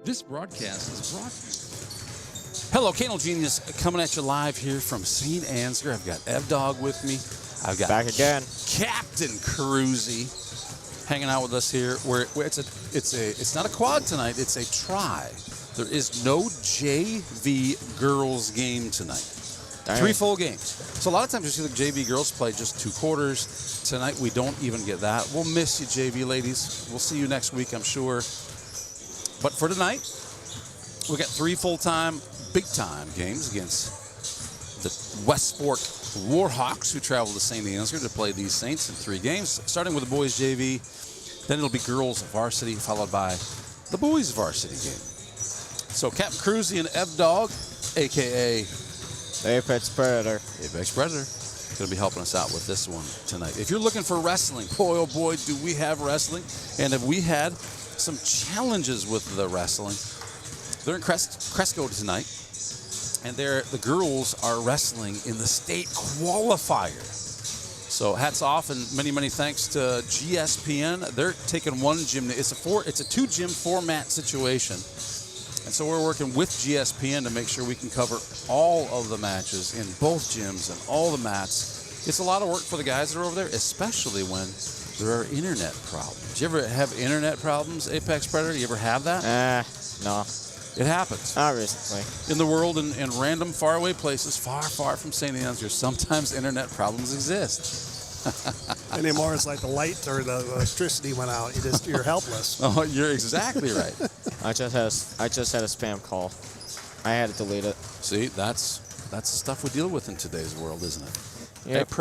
This broadcast is brought to you. Hello, Canal Genius, coming at you live here from St. Ansgar. I've got Ev Dog with me. I've got back again, Captain Cruzy hanging out with us here. It's not a quad tonight. It's a try. There is no JV girls game tonight. Dang. 3 full games. So a lot of times you see the JV girls play just 2 quarters. Tonight we don't even get that. We'll miss you, JV ladies. We'll see you next week, I'm sure. But for tonight, we got 3 full-time, big-time games against the West Fork Warhawks, who travel to St. Ansgar to play these Saints in 3 games, starting with the boys JV. Then it'll be girls varsity, followed by the boys varsity game. So Captain Cruzy and Ev Dog, a.k.a. Apex Predator. Apex Predator. Going to be helping us out with this one tonight. If you're looking for wrestling, boy, oh boy, do we have wrestling. And have we had some challenges with the wrestling. They're in Cresco tonight, and the girls are wrestling in the state qualifier. So hats off and many, many thanks to GSPN. They're taking one gym. It's a 2-gym format situation. And so we're working with GSPN to make sure we can cover all of the matches in both gyms and all the mats. It's a lot of work for the guys that are over there, especially when there are internet problems. Do you ever have internet problems, Apex Predator? You ever have that? No. It happens. Not recently. In the world, in random, faraway places, far, far from St. Ansgar, sometimes internet problems exist. Anymore, it's like the light or the electricity went out. You're helpless. Oh, you're exactly right. I just had a spam call. I had to delete it. See, that's the stuff we deal with in today's world, isn't it? Yep.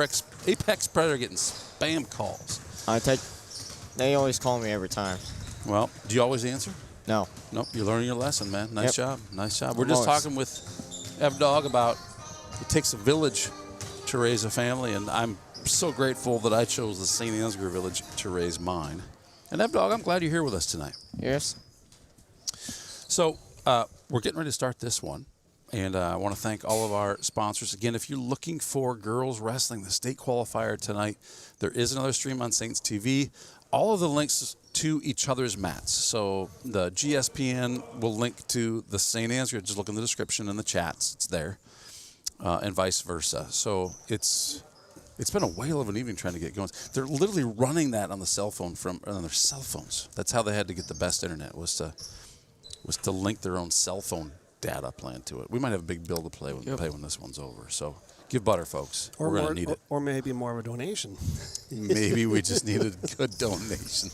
Apex Predator getting spam calls. They always call me every time. Well, do you always answer? No. Nope, you're learning your lesson, man. Nice Yep. job. Nice job. We're just talking with Ev Dog about it takes a village to raise a family, and I'm so grateful that I chose the St. Ansgar village to raise mine. And Ev Dog, I'm glad you're here with us tonight. Yes. So we're getting ready to start this one, and I want to thank all of our sponsors. Again, if you're looking for girls wrestling, the state qualifier tonight, there is another stream on Saints TV. All of the links to each other's mats. So the GSPN will link to the St. Ansgar. Just look in the description and the chats. It's there, and vice versa. So it's been a whale of an evening trying to get going. They're literally running that on the cell phone on their cell phones. That's how they had to get the best internet, was to link their own cell phone data plan to it. We might have a big bill to pay when this one's over. So give butter, folks. We're going to need it. Or maybe more of a donation. Maybe we just need a good donation.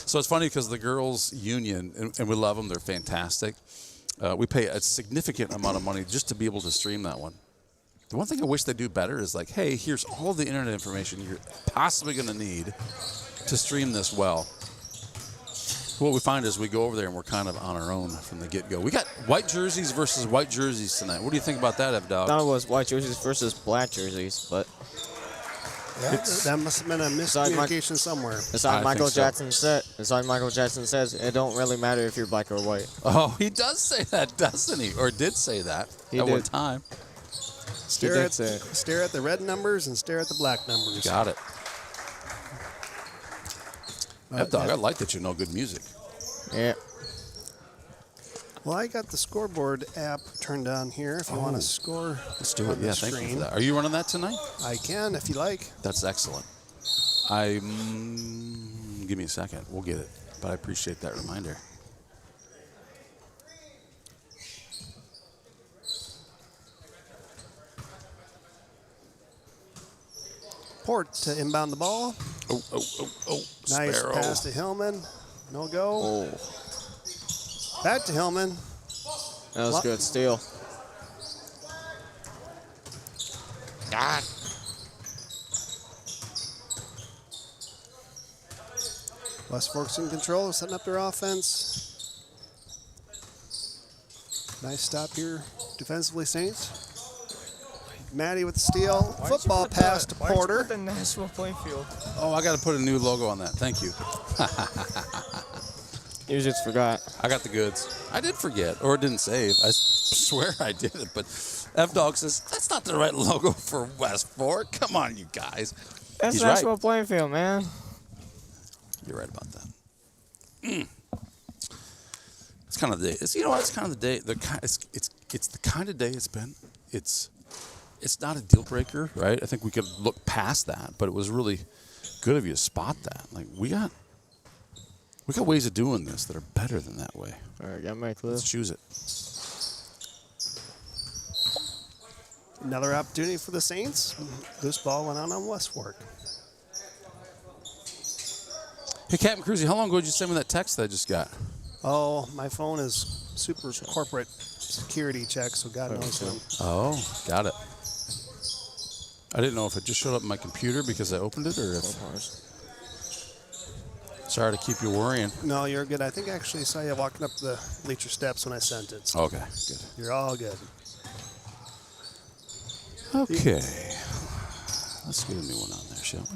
So it's funny because the girls' union, and we love them. They're fantastic. We pay a significant amount of money just to be able to stream that one. The one thing I wish they do better is like, hey, here's all the internet information you're possibly going to need to stream this well. What we find is we go over there and we're kind of on our own from the get-go. We got white jerseys versus white jerseys tonight. What do you think about that, Ev Dog? I thought it was white jerseys versus black jerseys, but yeah, that must have been a miscommunication somewhere. It's like Michael Jackson says, it don't really matter if you're black or white. Oh, he does say that, doesn't he? Or did say that at one time. Stare at the red numbers and stare at the black numbers. Got it. Ev Dog, I like that you know good music. Yeah. Well, I got the scoreboard app turned on here if you want to score. Let's do it. Yeah, thank you for that. Are you running that tonight? I can if you like. That's excellent. Give me a second. We'll get it. But I appreciate that reminder. Port to inbound the ball. Oh. Nice Sparrow. pass to Hillman. No go. Oh. Back to Hillman. That was good steal. God. West Fork's in control, setting up their offense. Nice stop here defensively, Saints. Maddie with the steal. Football pass to Porter. The national playing field. Oh, I got to put a new logo on that. Thank you. You just forgot. I got the goods. I did forget, or didn't save. I swear I did it, but F Dog says that's not the right logo for West Fork. Come on, you guys. That's the national playing field, man. You're right about that. It's kind kind of the day. It's, you know what? It's kind of the day. It's the kind of day it's been. It's not a deal breaker, right? I think we could look past that, but it was really good of you to spot that. Like we got ways of doing this that are better than that way. All right, got my clue. Let's choose it. Another opportunity for the Saints. Loose ball went on West Fork. Hey, Captain Cruzy, how long ago did you send me that text that I just got? Oh, my phone is super corporate security check, so God knows when. Oh, got it. I didn't know if it just showed up on my computer because I opened it or if... Sorry to keep you worrying. No, you're good. I think I actually saw you walking up the bleacher steps when I sent it. So Okay, good. you're all good. Okay. Let's get a new one on there, shall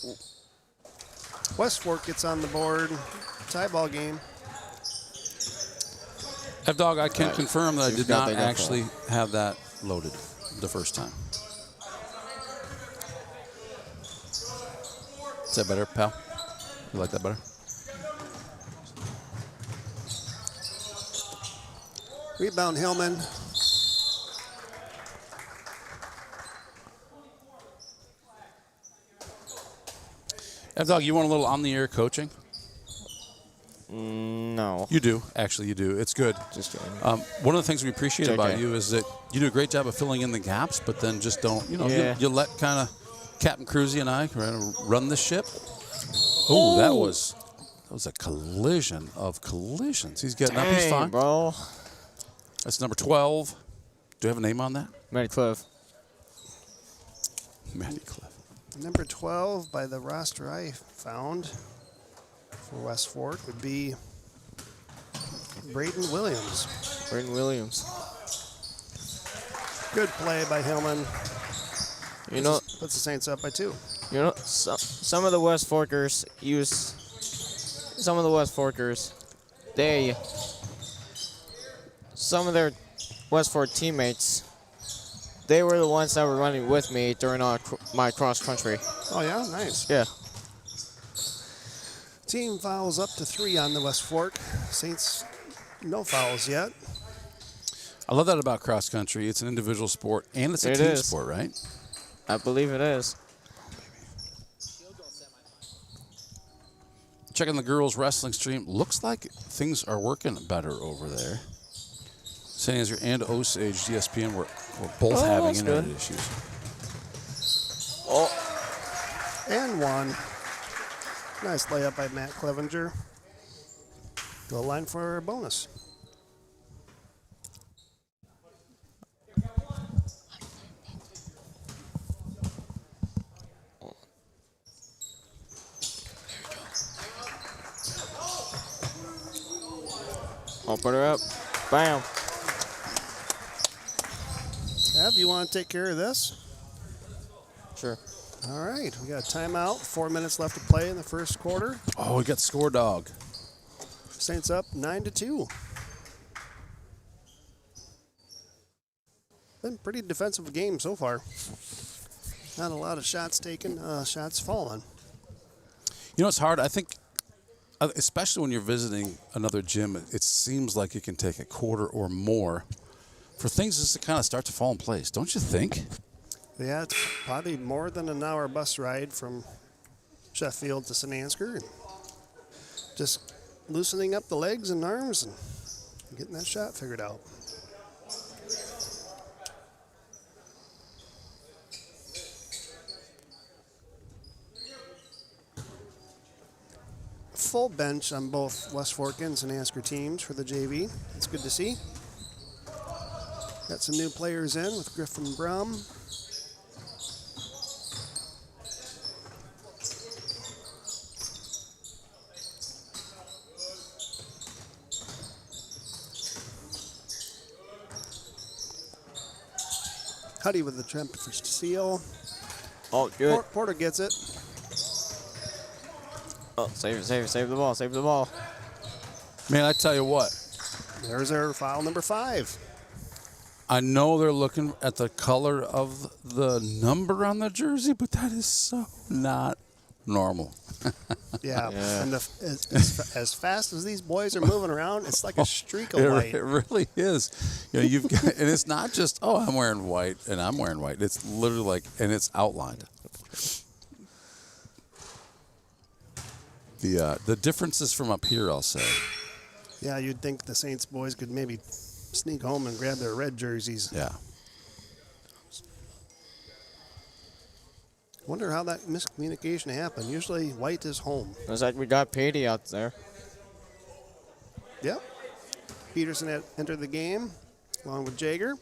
we? West Fork gets on the board. Tie ball game. F-Dog, I can confirm that I did not got that actually have that loaded the first time. Is that better, pal? You like that better? Rebound Hillman. F-Dog, you want a little on-the-air coaching? No. You do. Actually, you do. It's good. Just kidding. One of the things we appreciate JJ. about you is that you do a great job of filling in the gaps, but then just don't, Yeah. you let kind of Captain Cruzy and I run the ship. Oh, that was a collision of collisions. He's getting up. He's Dang, fine. bro. That's number 12. Do you have a name on that? Matty Cliff. Matty Cliff. Number 12 by the roster I found for West Fork would be Braden Williams. Braden Williams. Good play by Hillman. You know, Puts the Saints up by 2. you know, some of the West Forkers use. Some of the West Forkers, some of their West Fork teammates, they were the ones that were running with me during my cross country. Oh, yeah? Nice. Yeah. Team fouls up to 3 on the West Fork. Saints, no fouls yet. I love that about cross country. It's an individual sport and it's a It team is. sport, right? I believe it is. Checking the girls' wrestling stream. Looks like things are working better over there. St. Ansgar and Osage DSPN were both having that's internet good. issues. Oh, And 1. Nice layup by Matt Clevenger. Goal line for a bonus. I'll put her up. Bam. Ev, you want to take care of this? Sure. All right, we got a timeout. 4 minutes left to play in the first quarter. Oh, we got score dog. Saints up 9-2. Been pretty defensive game so far. Not a lot of shots taken, shots fallen. You know, it's hard. I think, especially when you're visiting another gym, it seems like it can take a quarter or more for things just to kind of start to fall in place. Don't you think? Yeah, it's probably more than an hour bus ride from Sheffield to St. Ansgar. Just loosening up the legs and arms and getting that shot figured out. Full bench on both West Fork and St. Ansgar teams for the JV. It's good to see. Got some new players in with Griffin Brum. Huddy with the attempt for steal. Oh, good. Porter gets it. Oh, save the ball, save the ball. Man, I tell you what, There's our foul number 5. I know they're looking at the color of the number on the jersey, but that is so not normal. Yeah, Yeah. and as fast as these boys are moving around, it's like a streak of white. It really is. You know, you've got, and it's not just, oh, I'm wearing white and I'm wearing white. It's literally like, and it's outlined. The differences from up here, I'll say. Yeah, you'd think the Saints boys could maybe sneak home and grab their red jerseys. Yeah. Wonder how that miscommunication happened. Usually white is home. Looks like we got Petey out there. Yep. Peterson had entered the game along with Jager.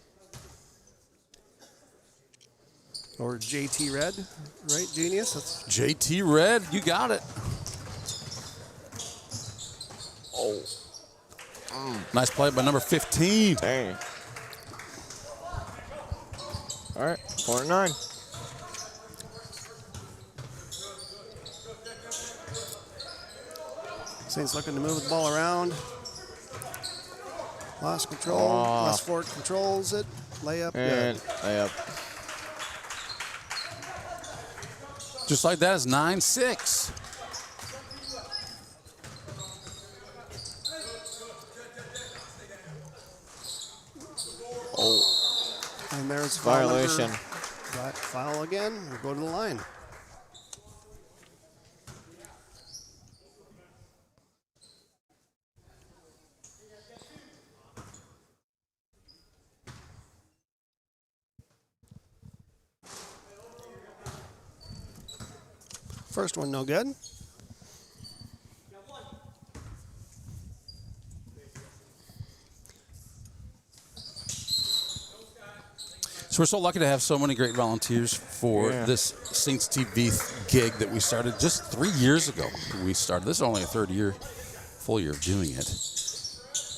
Or JT Red, right, Genius? That's JT Red, you got it. Oh. Nice play by number 15. Dang. All right, 4-9. Saints looking to move the ball around. Lost control. Oh. West Fort controls it. Layup. And Good. layup. Just like that is 9-6. And there's foul Violation. Foul again. We'll go to the line. First one, no good. So we're so lucky to have so many great volunteers for this Saints TV gig that we started just 3 years ago. We started. This is only a third year, full year of doing it.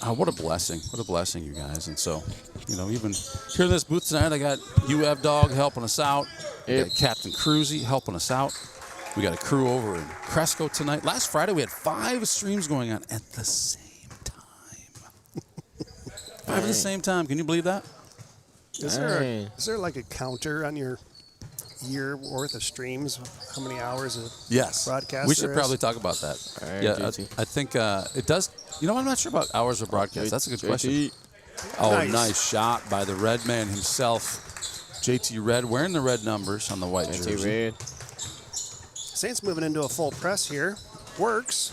What a blessing. What a blessing, you guys. And so, you know, even here in this booth tonight, I got UF Dog helping us out. We got Captain Cruzy helping us out. We got a crew over in Cresco tonight. Last Friday, we had 5 streams going on at the same time. 5 at the same time. Can you believe that? Is there like a counter on your year worth of streams? How many hours of Yes. broadcast We should there probably is? talk about that. Right, Yeah, JT. I think it does. You know, I'm not sure about hours of broadcast. That's a good question. Oh, Nice. nice shot by the red man himself. JT Red wearing the red numbers on the white JT jersey. Red. Saints moving into a full press here. Works.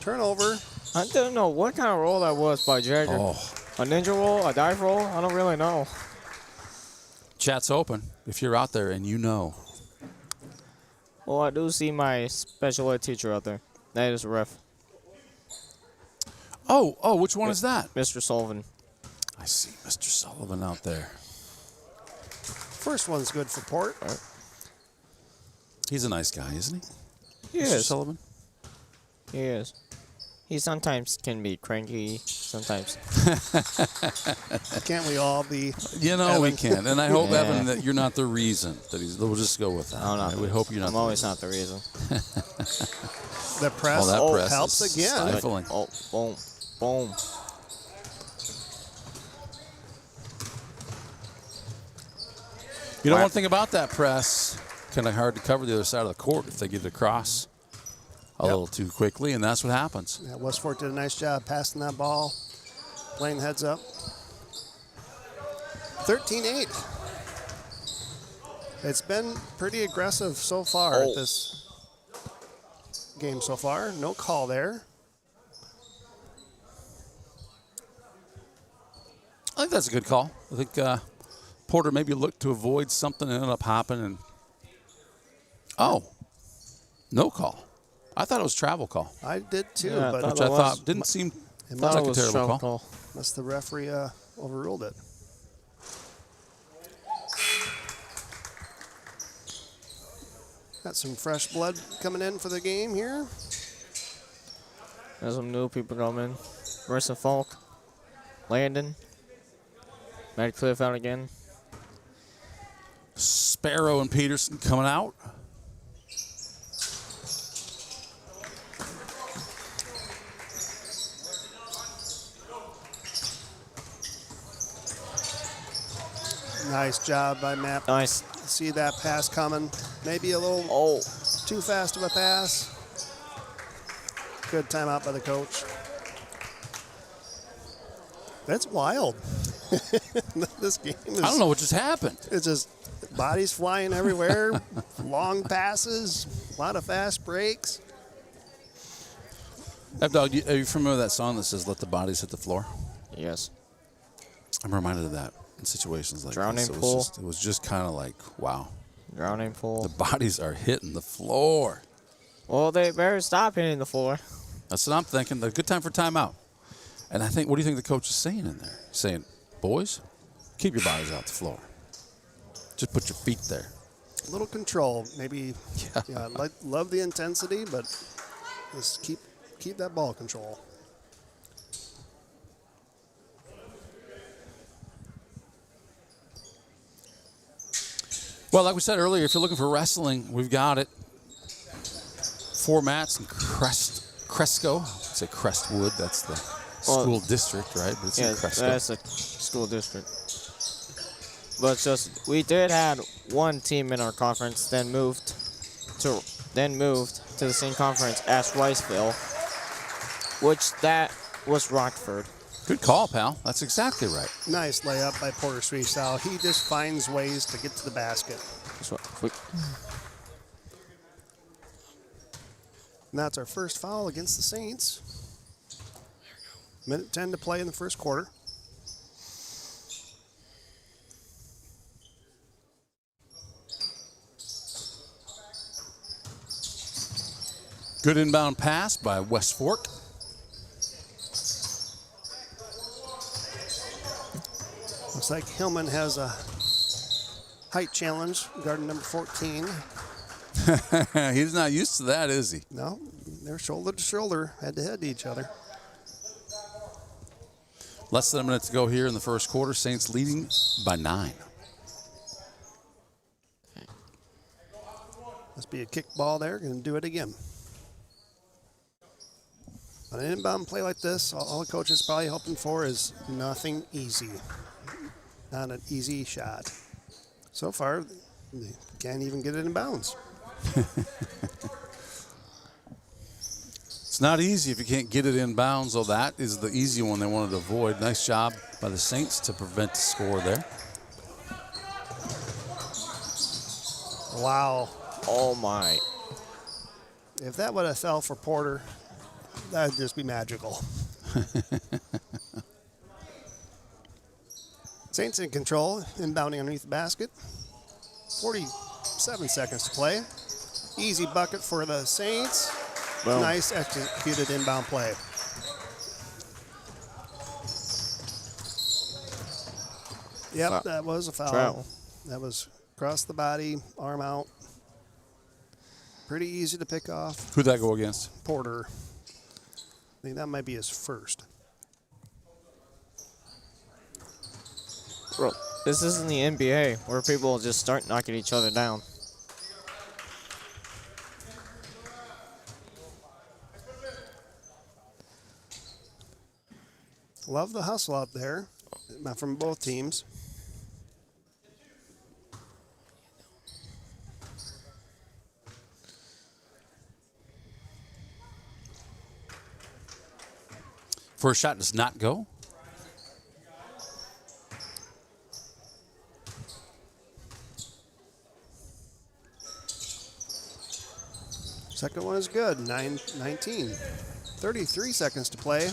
Turnover. I don't know what kind of roll that was by Jagger. Oh, A ninja roll, a dive roll? I don't really know. chat's open if you're out there and you know. Well, I do see my special ed teacher out there. That is a ref, Oh, which one is that? Mr. Sullivan. I see Mr. Sullivan out there. First one's good for Port. He's a nice guy, isn't he? He Mr. is. Sullivan? He is. He sometimes can be cranky. Sometimes. Can't we all be? You know, we Evan. can. And I hope, Yeah. Evan, that you're not the reason that he's. We'll just go with that. I'm not. Right? We hope you're not I'm the always reason. not the reason. The press that press helps is again. stifling. Oh, boom, boom. You know, one thing about that press, kind of hard to cover the other side of the court if they get it across a little too quickly, and that's what happens. Yeah, West Fort did a nice job passing that ball, playing heads up. 13-8. It's been pretty aggressive so far at this game so far. No call there. I think that's a good call. I think Porter maybe looked to avoid something and ended up hopping and. Oh, no call. I thought it was travel call, I did too, Yeah, I but thought which I it was. thought didn't seem it like must, a terrible travel call. unless the referee overruled it. Got some fresh blood coming in for the game here. There's some new people coming. Marissa Falk. Landon. Matt Cliff out again. Sparrow and Peterson coming out. Nice job by Matt. Nice. See that pass coming. Maybe a little Oh. too fast of a pass. Good timeout by the coach. That's wild. This game is. I don't know what just happened. It's just bodies flying everywhere, long passes, a lot of fast breaks. F-Dog, are you familiar with that song that says, "Let the bodies hit the floor"? Yes. I'm reminded of that in situations like Drowning this. pool. It was just kind of like, wow. Drowning pool. The bodies are hitting the floor. Well, they better stop hitting the floor. That's what I'm thinking. A good time for timeout. And I think, what do you think the coach is saying in there? Saying, boys, keep your bodies off the floor. Just put your feet there. A little control, maybe. Yeah, love the intensity, but just keep that ball control. Well, like we said earlier, if you're looking for wrestling, we've got it. 4 mats in Cresco. I'd say Crestwood. That's the school district, right? But it's in Cresco. That's a school district. But just we did had one team in our conference, then moved to the same conference as Riceville, which that was Rockford. Good call, pal. That's exactly right. Nice layup by Porter Sweetsal. He just finds ways to get to the basket. And that's our first foul against the Saints. Minute 10 to play in the first quarter. Good inbound pass by West Fork. Looks like Hillman has a height challenge, guarding number 14. He's not used to that, is he? No, they're shoulder to shoulder, head to head to each other. Less than a minute to go here in the first quarter. Saints leading by 9. Must be a kick ball there. Going to do it again. On an inbound play like this, all the coach is probably hoping for is nothing easy. Not an easy shot. So far, they can't even get it in bounds. It's not easy if you can't get it in bounds, though. That is the easy one they wanted to avoid. Nice job by the Saints to prevent the score there. Wow. Oh, my. If that would have fell for Porter, that would just be magical. Saints in control, inbounding underneath the basket. 47 seconds to play. Easy bucket for the Saints. Boom. Nice executed inbound play. Yep, that was a foul. Foul. That was across the body, arm out. Pretty easy to pick off. Who'd that go against? Porter. I think that might be his first. Bro, this isn't the NBA where people just start knocking each other down. Love the hustle out there from both teams. First shot does not go. Second one is good, 19. 33 seconds to play.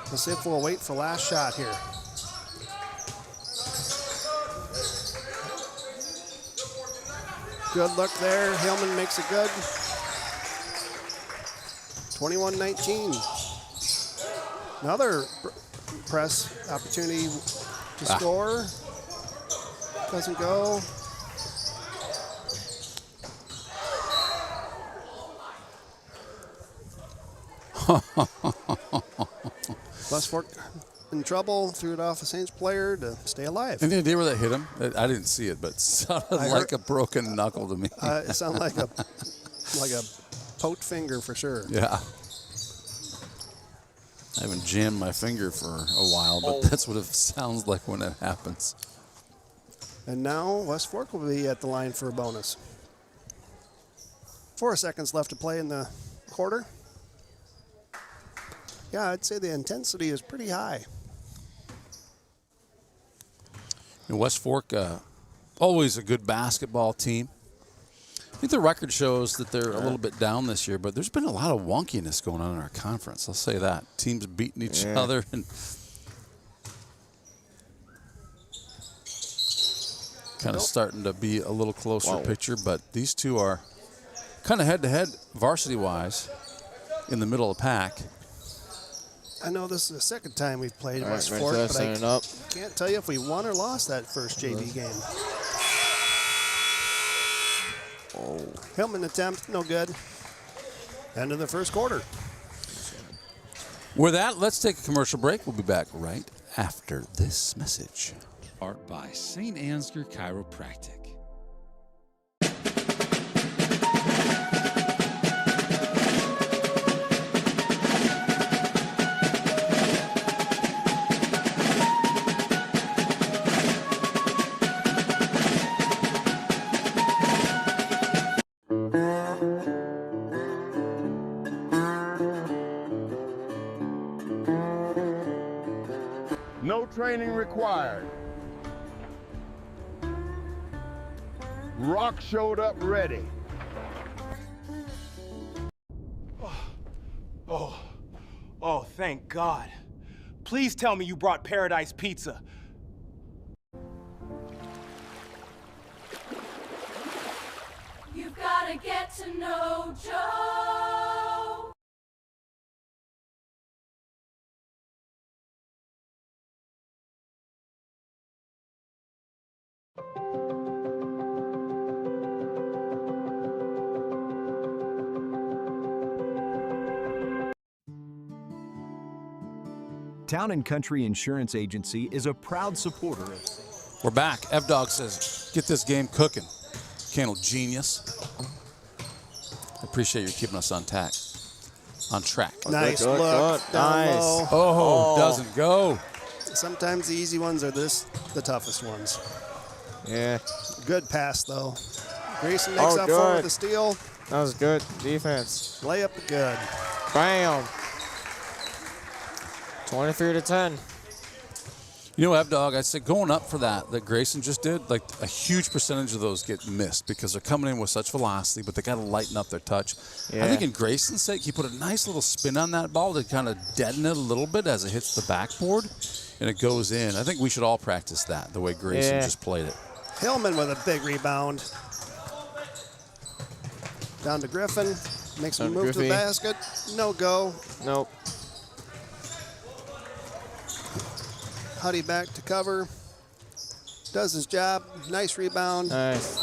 Let's see if we'll wait for last shot here. Good look there. Hillman makes it good. 21-19. Another press opportunity to score. Doesn't go. West Fork in trouble, threw it off a Saints player to stay alive. Any idea where that hit him? I didn't see it, but it sounded like a broken knuckle to me. It sounded like a poked finger for sure. Yeah. I haven't jammed my finger for a while, but that's what it sounds like when it happens. And now West Fork will be at the line for a bonus. 4 seconds left to play in the quarter. Yeah, I'd say the intensity is pretty high. And West Fork, always a good basketball team. I think the record shows that they're a little bit down this year, but there's been a lot of wonkiness going on in our conference. I'll say that. Teams beating each other. And kind of starting to be a little closer picture, but these two are kind of head-to-head varsity-wise in the middle of the pack. I know this is the second time we've played West Fork, but I can't tell you if we won or lost that first JV game. Hillman attempt, no good. End of the first quarter. With that, let's take a commercial break. We'll be back right after this message. Art by St. Ansgar Chiropractic. No training required. Rock showed up ready. Oh, thank God. Please tell me you brought Paradise Pizza. You've gotta get to know Joe. Town & Country Insurance Agency is a proud supporter of... We're back. F-Dog says, get this game cooking. Candle genius. I appreciate you keeping us on track. Nice look. Down low. Oh, doesn't go. Sometimes the easy ones are the toughest ones. Yeah. Good pass, though. Grayson makes up for it with the steal. That was good defense. Layup good. Bam. 23-10. You know, F-Dog, I'd say going up for that Grayson just did, like a huge percentage of those get missed because they're coming in with such velocity, but they got to lighten up their touch. Yeah. I think in Grayson's sake, he put a nice little spin on that ball to kind of deaden it a little bit as it hits the backboard, and it goes in. I think we should all practice that, the way Grayson just played it. Hillman with a big rebound. Down to Griffin. Makes him move to the basket. No go. Nope. Huddy back to cover. Does his job. Nice rebound. Nice.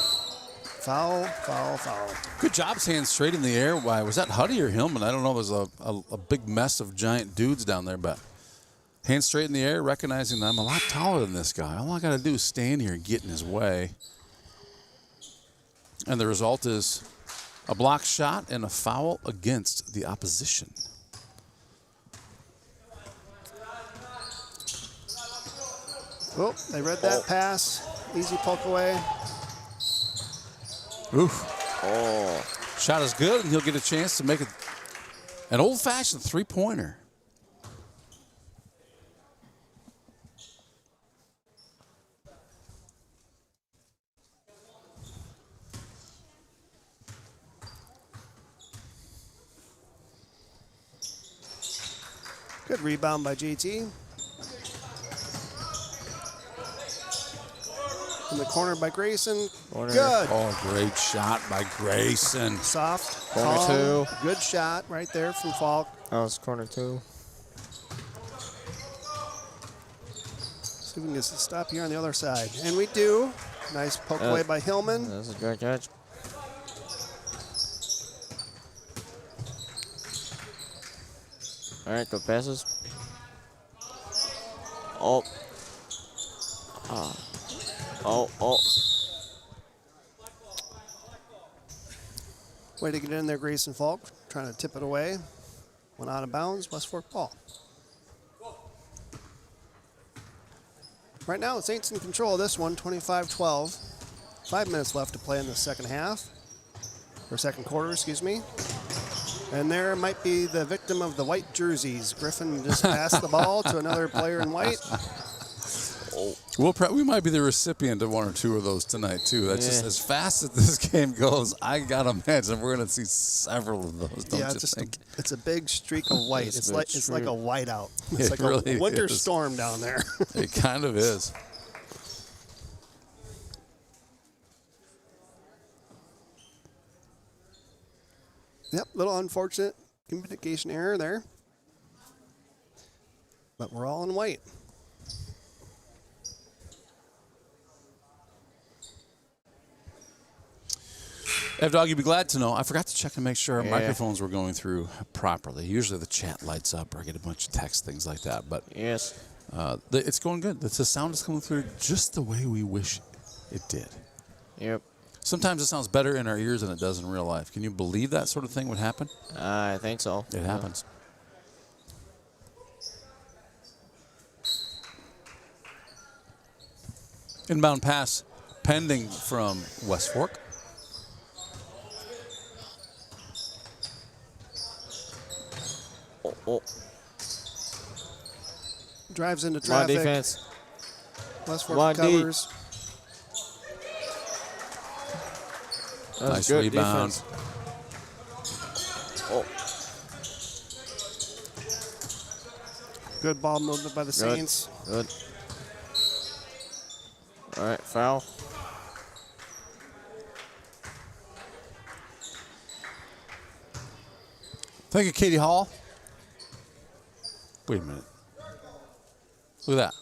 Foul, foul, foul. Good job, hands straight in the air. Why was that Huddy or Hillman? I don't know. There's a big mess of giant dudes down there, but hands straight in the air, recognizing that I'm a lot taller than this guy. All I got to do is stand here and get in his way. And the result is a blocked shot and a foul against the opposition. Oh, they read that pass. Easy poke away. Oof. Oh. Shot is good, and he'll get a chance to make an old-fashioned three-pointer. Good rebound by JT. In the corner by Grayson. Corner. Good. Oh, great shot by Grayson. Soft. Corner calm, two. Good shot right there from Falk. That was corner two. See if we can just stop here on the other side. And we do. Nice poke away by Hillman. That's a good catch. All right, good passes. Oh. Oh. Way to get in there, Grayson Falk. Trying to tip it away. Went out of bounds. West Fork ball. Right now, the Saints in control of this one, 25-12. 5 minutes left to play in the second half. Or second quarter, excuse me. And there might be the victim of the white jerseys. Griffin just passed the ball to another player in white. We might be the recipient of 1 or 2 of those tonight, too. That's just as fast as this game goes. I got to imagine we're going to see several of those, don't you think? It's a big streak of white. It's like a whiteout. It's It like really a winter is. storm down there. It kind of is. Yep, little unfortunate communication error there. But we're all in white. Dog, you'd be glad to know, I forgot to check and make sure our microphones were going through properly. Usually the chat lights up or I get a bunch of text, things like that. But Yes. it's going good. The sound is coming through just the way we wish it did. Yep. Sometimes it sounds better in our ears than it does in real life. Can you believe that sort of thing would happen? I think so. It happens. Inbound pass pending from West Fork. Oh. Drives into Come on, traffic. defense. West Come on, Fork D. covers. That's Nice good rebound. defense. Oh, Good ball movement by the Saints. good. All right, foul. Thank you, Katie Hall. Wait a minute. Look at that.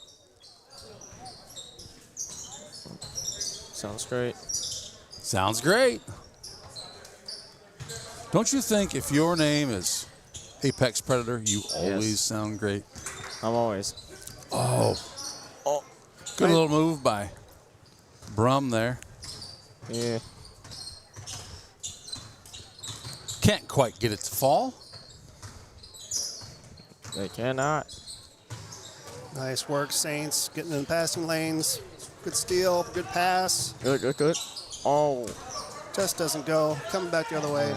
Sounds great. Sounds great. Don't you think if your name is Apex Predator, you always sound great? I'm always. Oh. Good little move by Brum there. Yeah. Can't quite get it to fall. They cannot. Nice work, Saints. Getting in the passing lanes. Good steal. Good pass. Good. Oh. Just doesn't go. Coming back the other way.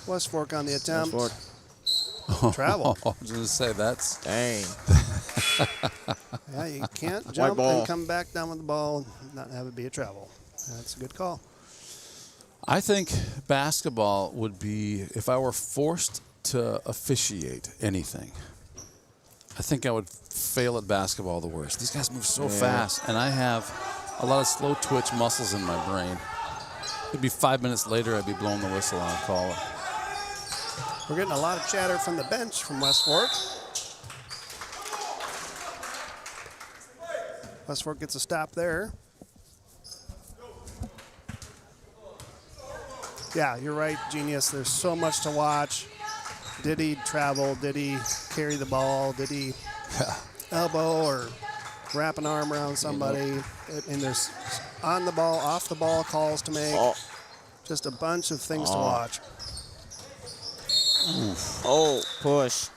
West Fork on the attempt. Fork. Travel. I was going to say, that's... Dang. Yeah, you can't jump ball. and come back down with the ball and not have it be a travel. That's a good call. I think basketball would be, if I were forced to officiate anything, I think I would fail at basketball the worst. These guys move so fast, and I have a lot of slow twitch muscles in my brain. It'd be 5 minutes later, I'd be blowing the whistle on a call. We're getting a lot of chatter from the bench from West Fork. West Fork gets a stop there. Yeah, you're right, Genius. There's so much to watch. Did he travel? Did he carry the ball? Did he elbow or wrap an arm around somebody? And there's on the ball, off the ball calls to make. Just a bunch of things to watch. Oh, push.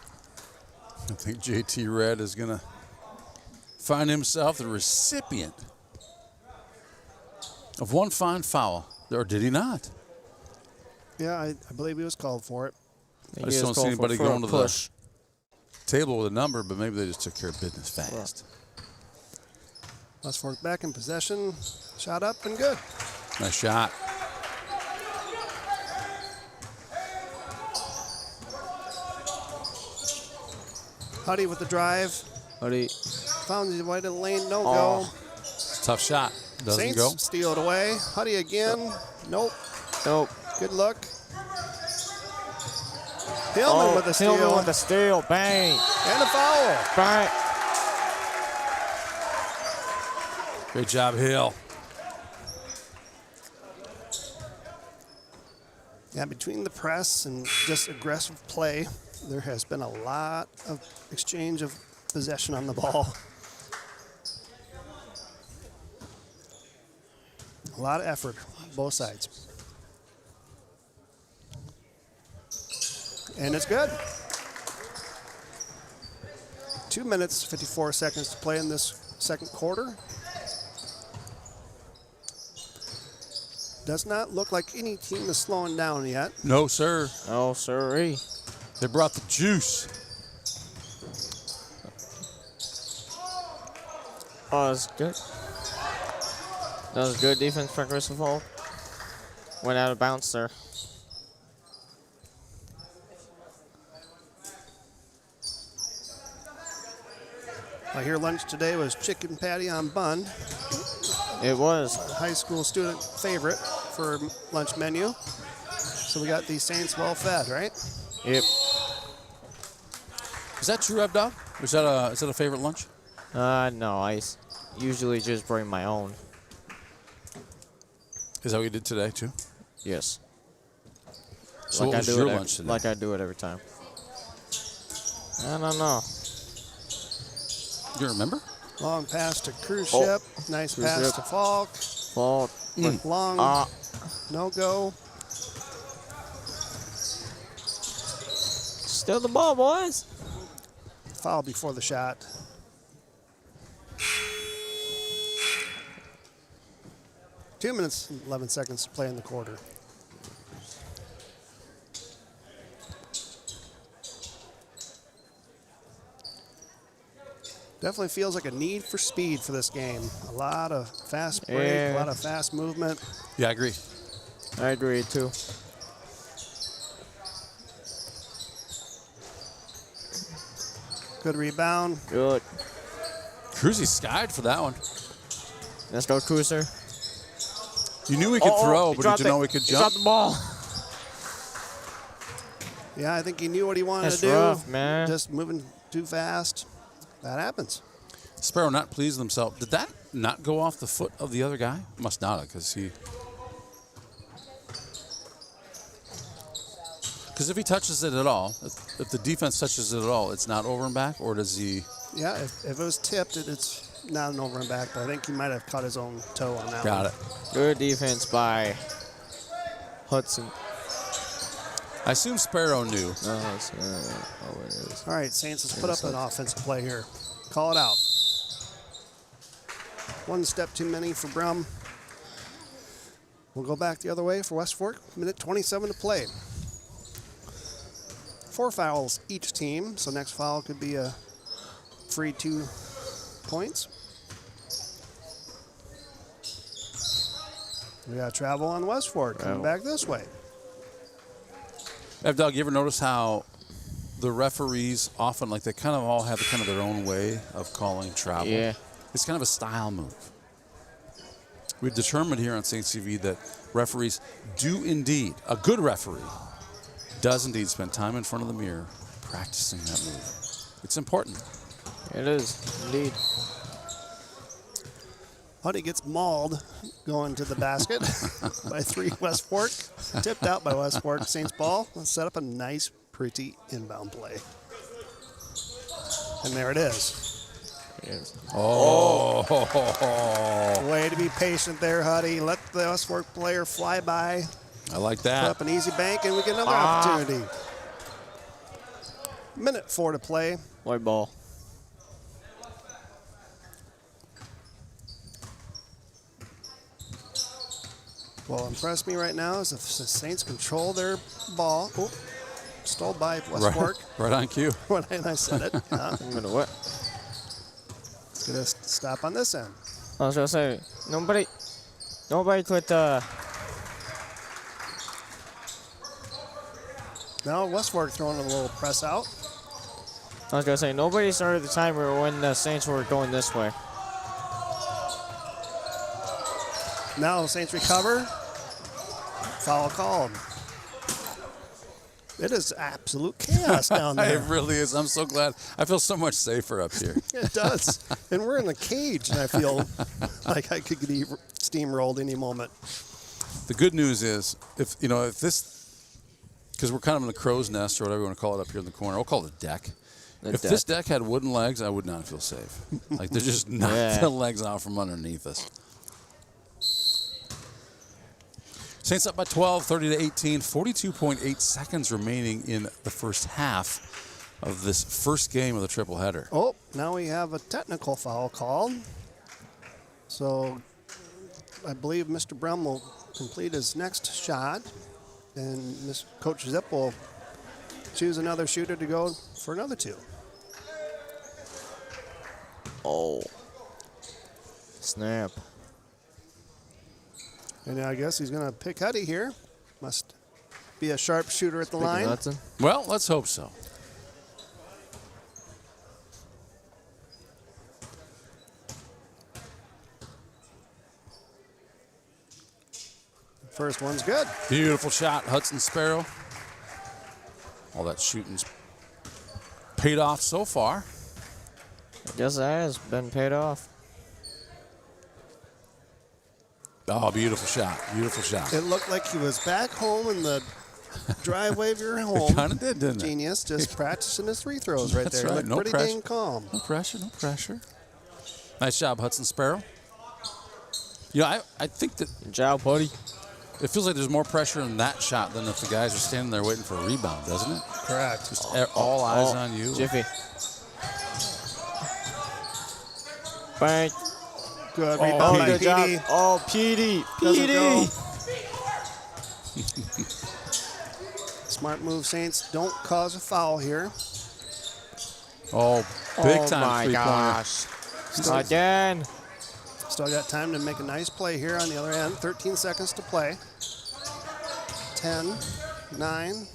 I think JT Red is going to find himself the recipient of one fine foul. Or did he not? Yeah, I believe he was called for it. I just don't see anybody going to the table with a number, but maybe they just took care of business fast. West Fork back in possession. Shot up and good. Nice shot. Huddy with the drive. Huddy. Found the wide lane. Don't go. It's a tough shot. Doesn't Saints go. steal it away. Huddy again. Nope. Good look. Hillman with the steal. Hillman with the steal. Bang. And a foul. Bang. Great job, Hill. Yeah, between the press and just aggressive play, there has been a lot of exchange of possession on the ball. A lot of effort, both sides. And it's good. 2 minutes, 54 seconds to play in this second quarter. Does not look like any team is slowing down yet. No, sir. Oh, sorry. They brought the juice. Oh, that's good. That was good defense for Crystal Falk. Went out of bounds there. I hear lunch today was chicken patty on bun. It was. High school student favorite for lunch menu. So we got these Saints well fed, right? Yep. Is that true, Rev Dog? Or is that a favorite lunch? No, I usually just bring my own. Is that what you did today, too? Yes. So what was your lunch today? Like I do it every time. I don't know. You remember? Long pass to cruise Oh. ship. Nice Cruise pass ship. to Falk. Falk. Long. No go. Still the ball, boys. Foul before the shot. Two minutes, 11 seconds to play in the quarter. Definitely feels like a need for speed for this game. A lot of fast break, a lot of fast movement. Yeah, I agree. I agree, too. Good rebound. Good. Cruzy skied for that one. Let's go, Cruiser. You knew he could throw, but did you know he could He jump? dropped the ball. Yeah, I think he knew what he wanted That's to do. rough, man. Just moving too fast. That happens. Sparrow not pleased with himself. Did that not go off the foot of the other guy? Must not have, because he... Because if he touches it at all, if the defense touches it at all, it's not over and back, or does he... Yeah, if it was tipped, it's not an over and back, but I think he might have caught his own toe on that Got one. it. Good defense by Hudson. I assume Sparrow knew. No, it's, it is. All right, Saints, let's put up an offensive play here. Call it out. One step too many for Brum. We'll go back the other way for West Fork. Minute 27 to play. 4 fouls each team, so next foul could be a free 2 points. We got travel on West Fork coming back this way. Doug, you ever notice how the referees often, like, they kind of all have kind of their own way of calling travel? Yeah. It's kind of a style move. We've determined here on St. CV that referees do indeed, a good referee does indeed spend time in front of the mirror practicing that move. It's important. It is, indeed. Huddy gets mauled going to the basket by 3 West Fork. Tipped out by West Fork. Saints ball. Let's set up a nice, pretty inbound play. And there it is. Oh. Way to be patient there, Huddy. Let the West Fork player fly by. I like Put that. up an easy bank, and we get another opportunity. Minute 4 to play. White ball. What will impress me right now is if the Saints control their ball. Oh, stole by West Fork. Right on cue. When I said it. Yeah. I'm gonna what? It's going to stop on this end. I was gonna say nobody could. Now West Fork throwing a little press out. I was gonna say nobody started the timer when the Saints were going this way. Now the Saints recover. Foul called. It is absolute chaos down there. It really is. I'm so glad. I feel so much safer up here. It does. And we're in a cage, and I feel like I could get steamrolled any moment. The good news is, if this, because we're kind of in the crow's nest or whatever you want to call it up here in the corner, we'll call it a deck. If this deck had wooden legs, I would not feel safe. Like, they're just knocked the legs out from underneath us. Saints up by 12, 30-18, 42.8 seconds remaining in the first half of this first game of the triple header. Oh, now we have a technical foul called. So I believe Mr. Brum will complete his next shot. And Coach Zip will choose another shooter to go for another 2. Oh. Snap. And I guess he's going to pick Huddy here. Must be a sharp shooter at the line. Hudson. Well, let's hope so. First one's good. Beautiful shot, Hudson Sparrow. All that shooting's paid off so far. I guess that has been paid off. Oh, beautiful shot. Beautiful shot. It looked like he was back home in the driveway of your home. Kind of did, didn't it? Genius, just practicing his free throws right That's there. right. Looked No pretty pressure. dang calm. No pressure, no pressure. Nice job, Hudson Sparrow. You know, I think that Good job, buddy. it feels like there's more pressure in that shot than if the guys are standing there waiting for a rebound, doesn't it? Correct. Just all eyes on you. Jiffy. Bang. Good Oh, rebound by Good job. Petey. Oh, Petey. Doesn't go. Petey. Smart move, Saints. Don't cause a foul here. Oh, big Oh time my three-pointer. gosh. Again. Still got time to make a nice play here on the other end. 13 seconds to play. 10, 9,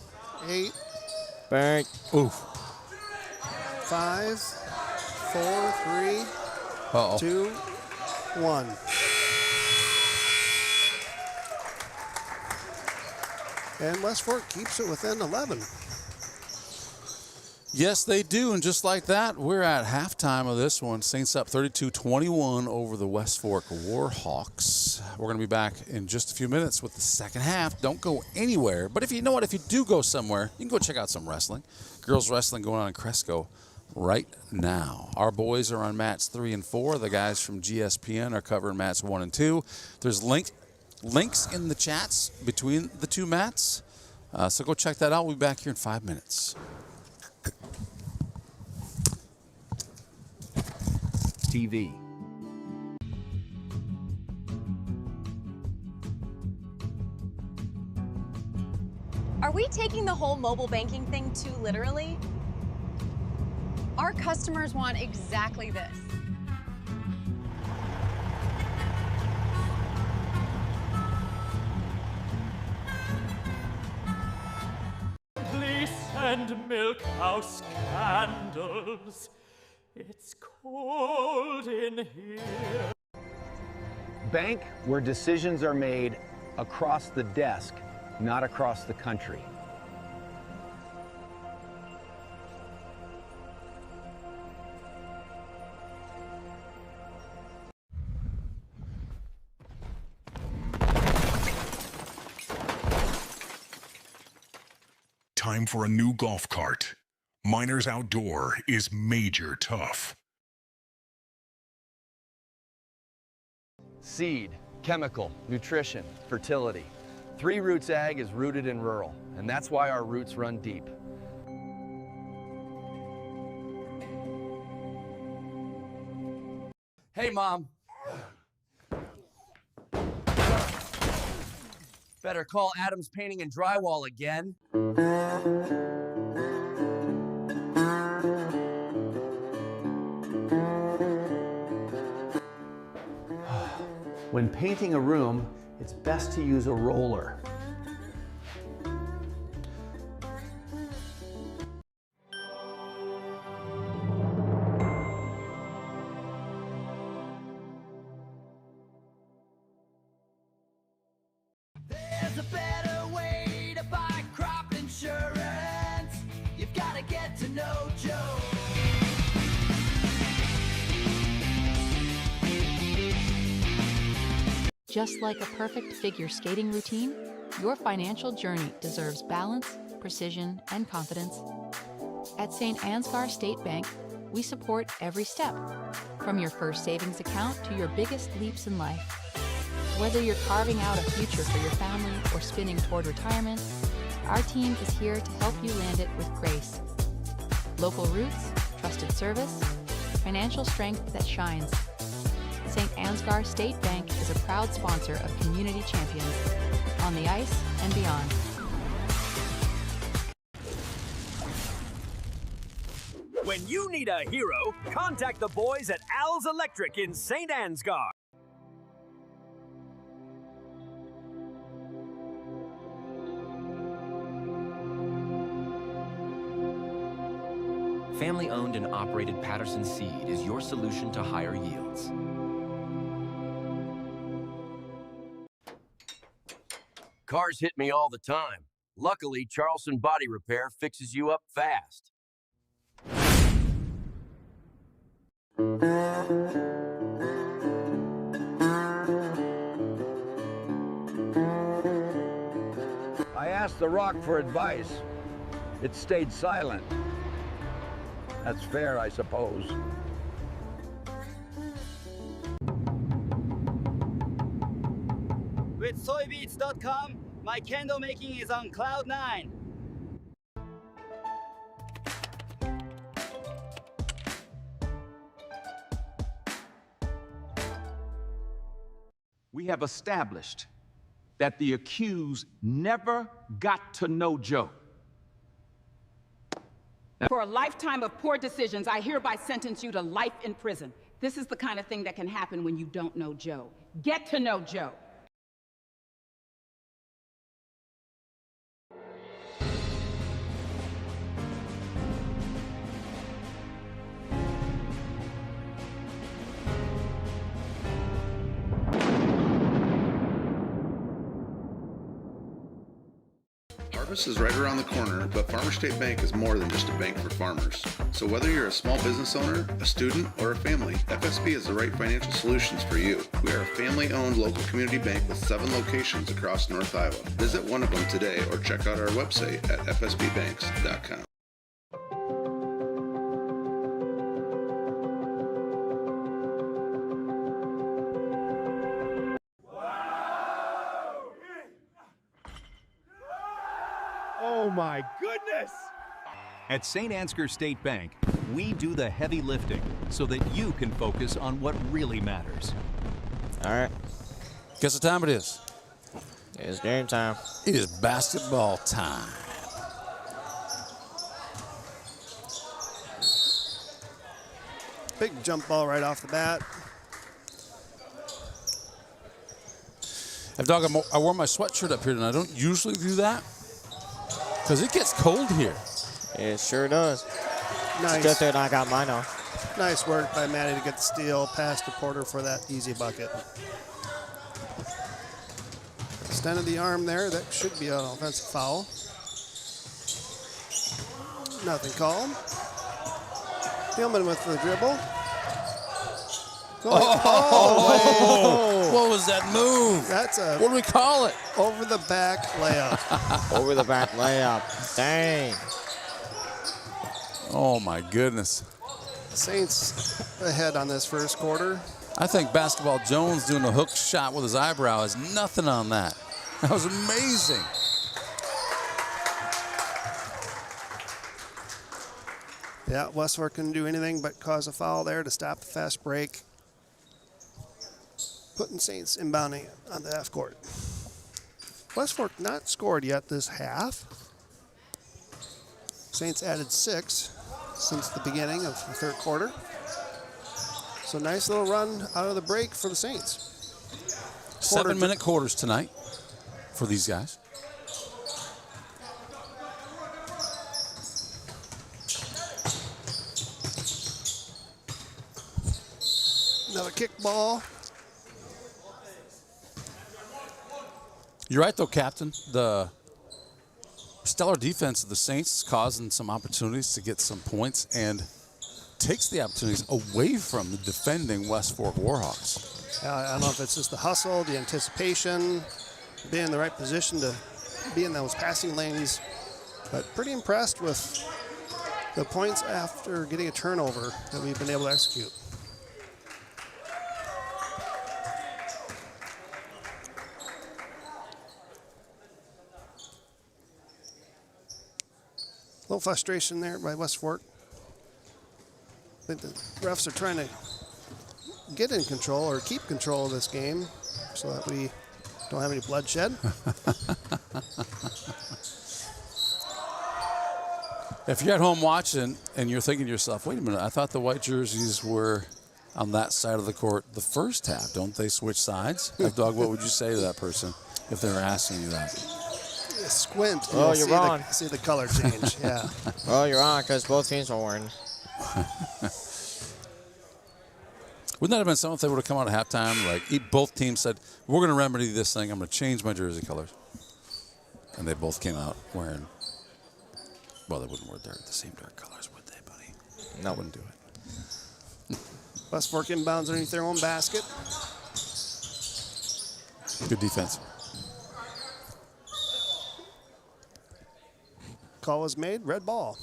8, Bang. Oof. 5, 4, 3, Uh-oh. 2, 1. And West Fork keeps it within 11. Yes, they do. And just like that, we're at halftime of this one. Saints up 32-21 over the West Fork Warhawks. We're going to be back in just a few minutes with the second half. Don't go anywhere. But if you know what, if you do go somewhere, you can go check out some wrestling. Girls wrestling going on in Cresco right now. Our boys are on mats 3 and 4. The guys from GSPN are covering mats 1 and 2. There's links in the chats between the two mats. So go check that out. We'll be back here in 5 minutes. TV. Are we taking the whole mobile banking thing too literally? Our customers want exactly this. Please send milk house candles. It's cold in here. Bank where decisions are made across the desk, not across the country. Time for a new golf cart. Miners Outdoor is major tough. Seed, chemical, nutrition, fertility. 3 Roots Ag is rooted in rural, and that's why our roots run deep. Hey, Mom. Better call Adams Painting and Drywall again. When painting a room, it's best to use a roller. There's a better way to buy crop insurance. You've got to get to know Joe. Just like a perfect figure skating routine, your financial journey deserves balance, precision, and confidence. At St. Ansgar State Bank, we support every step, from your first savings account to your biggest leaps in life. Whether you're carving out a future for your family or spinning toward retirement, our team is here to help you land it with grace. Local roots, trusted service, financial strength that shines. St. Ansgar State Bank is a proud sponsor of Community Champions on the ice and beyond. When you need a hero, contact the boys at Al's Electric in St. Ansgar. Family-owned and operated Patterson Seed is your solution to higher yields. Cars hit me all the time. Luckily, Charleston Body Repair fixes you up fast. I asked the rock for advice. It stayed silent. That's fair, I suppose. With soybeats.com, my candle making is on cloud 9. We have established that the accused never got to know Joe. For a lifetime of poor decisions, I hereby sentence you to life in prison. This is the kind of thing that can happen when you don't know Joe. Get to know Joe. Harvest is right around the corner, but Farmer State Bank is more than just a bank for farmers. So whether you're a small business owner, a student, or a family, FSB is the right financial solutions for you. We are a family-owned local community bank with 7 locations across North Iowa. Visit one of them today or check out our website at fsbbanks.com. Oh my goodness! At St. Ansgar State Bank, we do the heavy lifting so that you can focus on what really matters. All right. Guess what time it is? It's game time. It is basketball time. Big jump ball right off the bat. Dog, I wore my sweatshirt up here, and I don't usually do that because it gets cold here. It sure does. Nice. It's good that I got mine off. Nice work by Maddie to get the steal past the Porter for that easy bucket. Extent of the arm there. That should be an offensive foul. Nothing called. Hillman with the dribble. Oh, what was that move? That's a, what do we call it? Over the back layup. Over the back layup. Dang. Oh my goodness. Saints ahead on this first quarter. I think Basketball Jones doing a hook shot with his eyebrow is nothing on that. That was amazing. Yeah, Westfork couldn't do anything but cause a foul there to stop the fast break. Putting Saints inbounding on the half court. Westfork not scored yet this half. Saints added 6 since the beginning of the third quarter. So nice little run out of the break for the Saints. 7-minute quarters tonight for these guys. Another kick ball. You're right, though, Captain. The stellar defense of the Saints is causing some opportunities to get some points and takes the opportunities away from the defending West Fork Warhawks. I don't know if it's just the hustle, the anticipation, being in the right position to be in those passing lanes, but pretty impressed with the points after getting a turnover that we've been able to execute. A little frustration there by West Fork. I think the refs are trying to get in control or keep control of this game so that we don't have any bloodshed. If you're at home watching and you're thinking to yourself, wait a minute, I thought the white jerseys were on that side of the court the first half. Don't they switch sides? Dog, what would you say to that person if they were asking you that? Squint. Oh, you're wrong. See the color change. Yeah. Oh, you're wrong because both teams are wearing. Wouldn't that have been something if they would have come out at halftime? Like both teams said, we're going to remedy this thing. I'm going to change my jersey colors. And they both came out wearing, well, they wouldn't wear the same dark colors, would they, buddy? No. Wouldn't do it. West Fork inbounds underneath their own basket. Good defense. Call was made, red ball.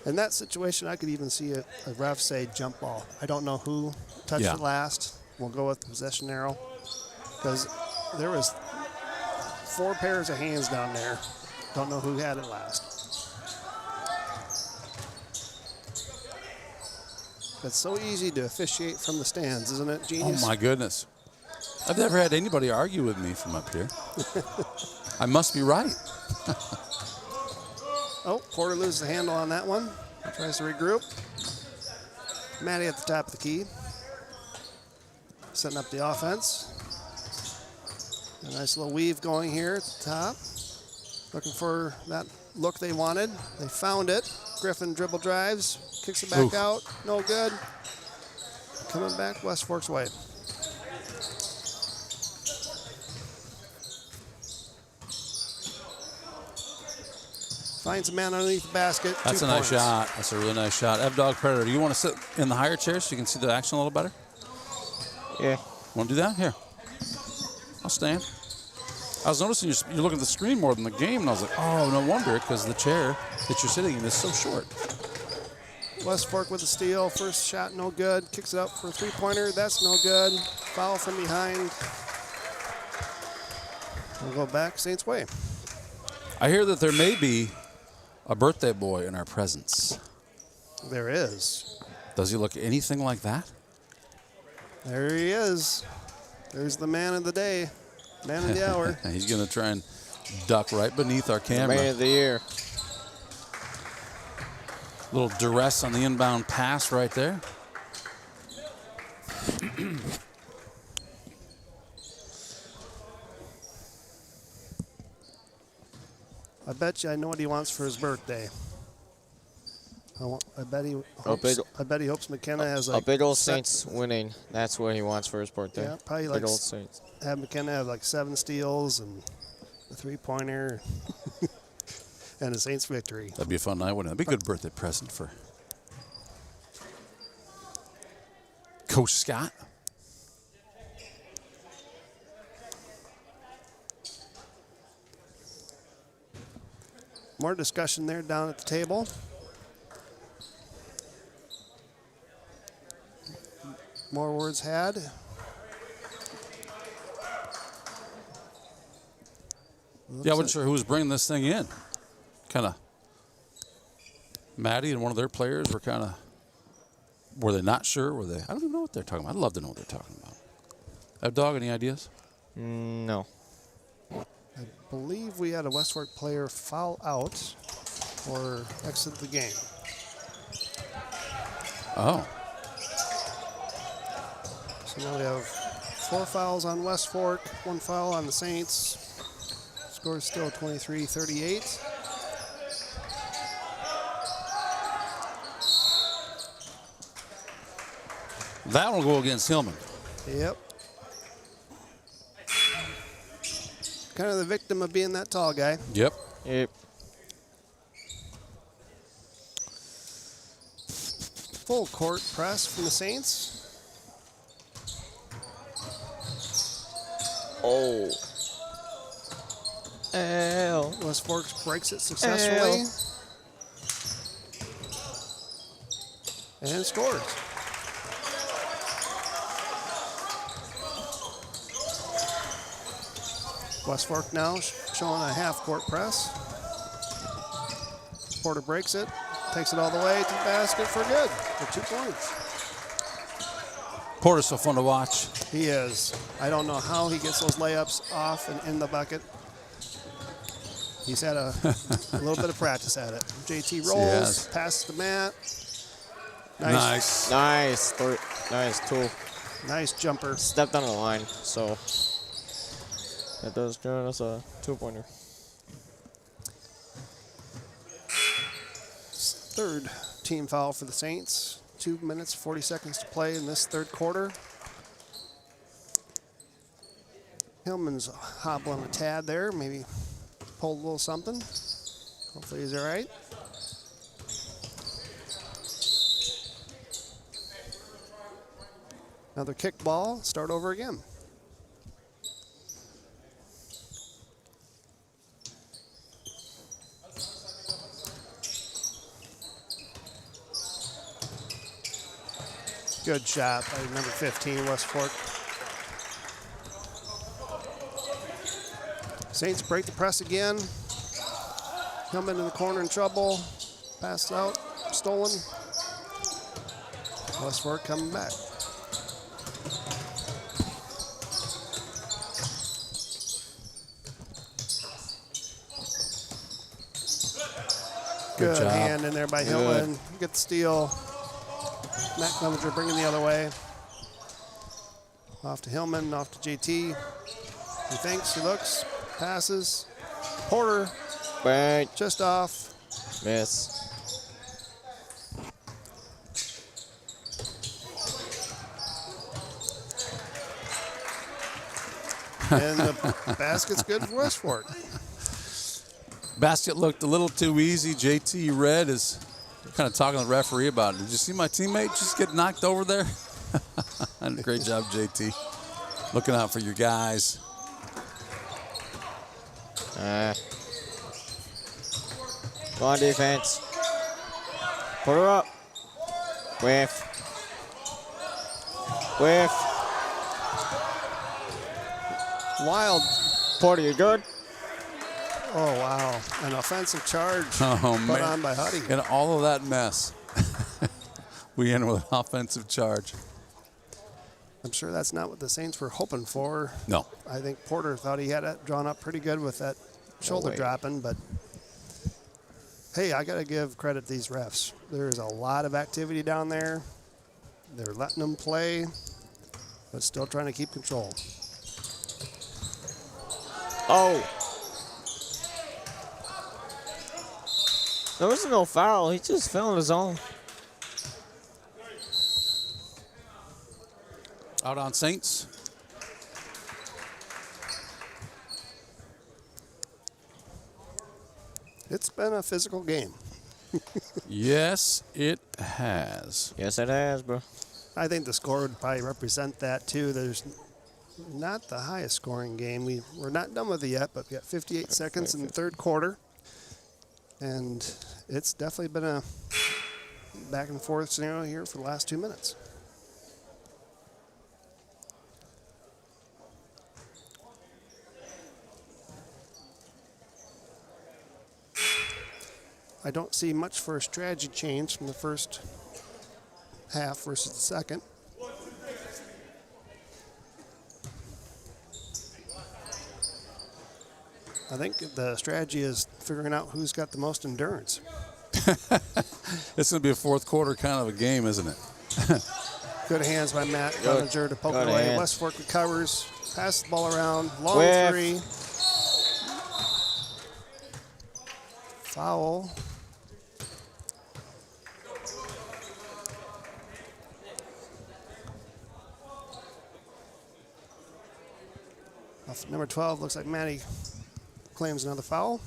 In that situation, I could even see a ref say jump ball. I don't know who touched it last. We'll go with possession arrow because there was 4 pairs of hands down there. Don't know who had it last. It's so easy to officiate from the stands, isn't it, Genius? Oh, my goodness. I've never had anybody argue with me from up here. I must be right. Oh, Porter loses the handle on that one. Tries to regroup. Maddie at the top of the key. Setting up the offense. A nice little weave going here at the top. Looking for that look they wanted. They found it. Griffin dribble drives. Kicks it back out. No good. Coming back West Fork's way. Finds a man underneath the basket. That's a nice shot. That's a really nice shot. Dog Predator, do you want to sit in the higher chair so you can see the action a little better? Yeah. Want to do that? Here. I'll stand. I was noticing you're looking at the screen more than the game, and I was like, oh, no wonder, because the chair that you're sitting in is so short. West Fork with a steal. First shot, no good. Kicks it up for a three-pointer. That's no good. Foul from behind. We'll go back Saints way. I hear that there may be a birthday boy in our presence. There is. Does he look anything like that? There he is. There's the man of the day, man of the hour. He's going to try and duck right beneath our camera. Man of the year. Little duress on the inbound pass right there. I bet you I know what he wants for his birthday. I bet he hopes McKenna has like a big old Saints winning. That's what he wants for his birthday. Yeah, probably big like old Saints. Have McKenna have like 7 steals and a three-pointer and a Saints victory. That'd be a fun night, wouldn't it? That'd be a good birthday present for Coach Scott. More discussion there down at the table. More words had. Yeah, I wasn't sure who was bringing this thing in. Kind of Maddie and one of their players were they not sure? Were they? I don't even know what they're talking about. I'd love to know what they're talking about. Have Dog any ideas? No. I believe we had a West Fork player foul out or exit the game. Oh. So now we have 4 fouls on West Fork, 1 foul on the Saints. Score is still 23-38. That will go against Hillman. Yep. Kind of the victim of being that tall guy. Yep. Yep. Full court press from the Saints. Oh. L. West Fork breaks it successfully. And scores. West Fork now showing a half-court press. Porter breaks it, takes it all the way to the basket for good, for 2 points. Porter's so fun to watch. He is. I don't know how he gets those layups off and in the bucket. He's had a little bit of practice at it. JT rolls, passes the mat. Nice. Nice tool. Nice jumper. Stepped on the line, so that does give us a 2-pointer. Third team foul for the Saints. 2 minutes, 40 seconds to play in this third quarter. Hillman's hobbling a tad there, maybe pulled a little something. Hopefully he's all right. Another kick ball, start over again. Good shot by number 15, West Fork. Saints break the press again. Hillman in the corner in trouble. Passed out, stolen. West Fork coming back. Good job. hand in there by Hillman. Get the steal. Matt Clevenger bringing the other way. Off to Hillman, off to JT. He thinks, he looks, passes. Porter, bang, just off. Miss. And the basket's good for West Fork. Basket looked a little too easy. JT Red is kind of talking to the referee about it. Did you see my teammate just get knocked over there? Great job, JT. Looking out for your guys. Go on, defense. Put her up. Whiff. Whiff. Wild. Porter, you good? Oh, wow. An offensive charge put on by Huddy. In all of that mess, we end with an offensive charge. I'm sure that's not what the Saints were hoping for. No. I think Porter thought he had it drawn up pretty good with that shoulder dropping, but hey, I got to give credit to these refs. There's a lot of activity down there. They're letting them play, but still trying to keep control. Oh. There was no foul. He just fell in his own. Out on Saints. It's been a physical game. Yes, it has. Yes, it has, bro. I think the score would probably represent that, too. There's not the highest scoring game. We're not done with it yet, but we got 58 seconds in the third quarter. And it's definitely been a back and forth scenario here for the last 2 minutes. I don't see much for a strategy change from the first half versus the second. I think the strategy is figuring out who's got the most endurance. It's going to be a fourth quarter kind of a game, isn't it? Good hands by Matt Clevenger to poke it away. West Fork recovers, passes the ball around, long three. Foul. Number 12 looks like Matty claims another foul.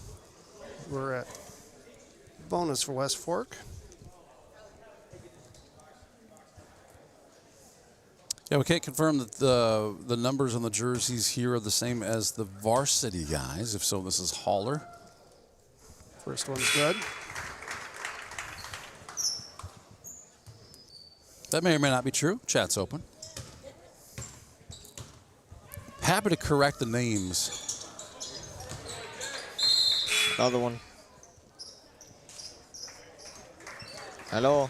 We're at bonus for West Fork. Yeah, we can't confirm that the numbers on the jerseys here are the same as the varsity guys. If so, this is Haller. First one's good. That may or may not be true. Chat's open. Happy to correct the names. Another one. Hello.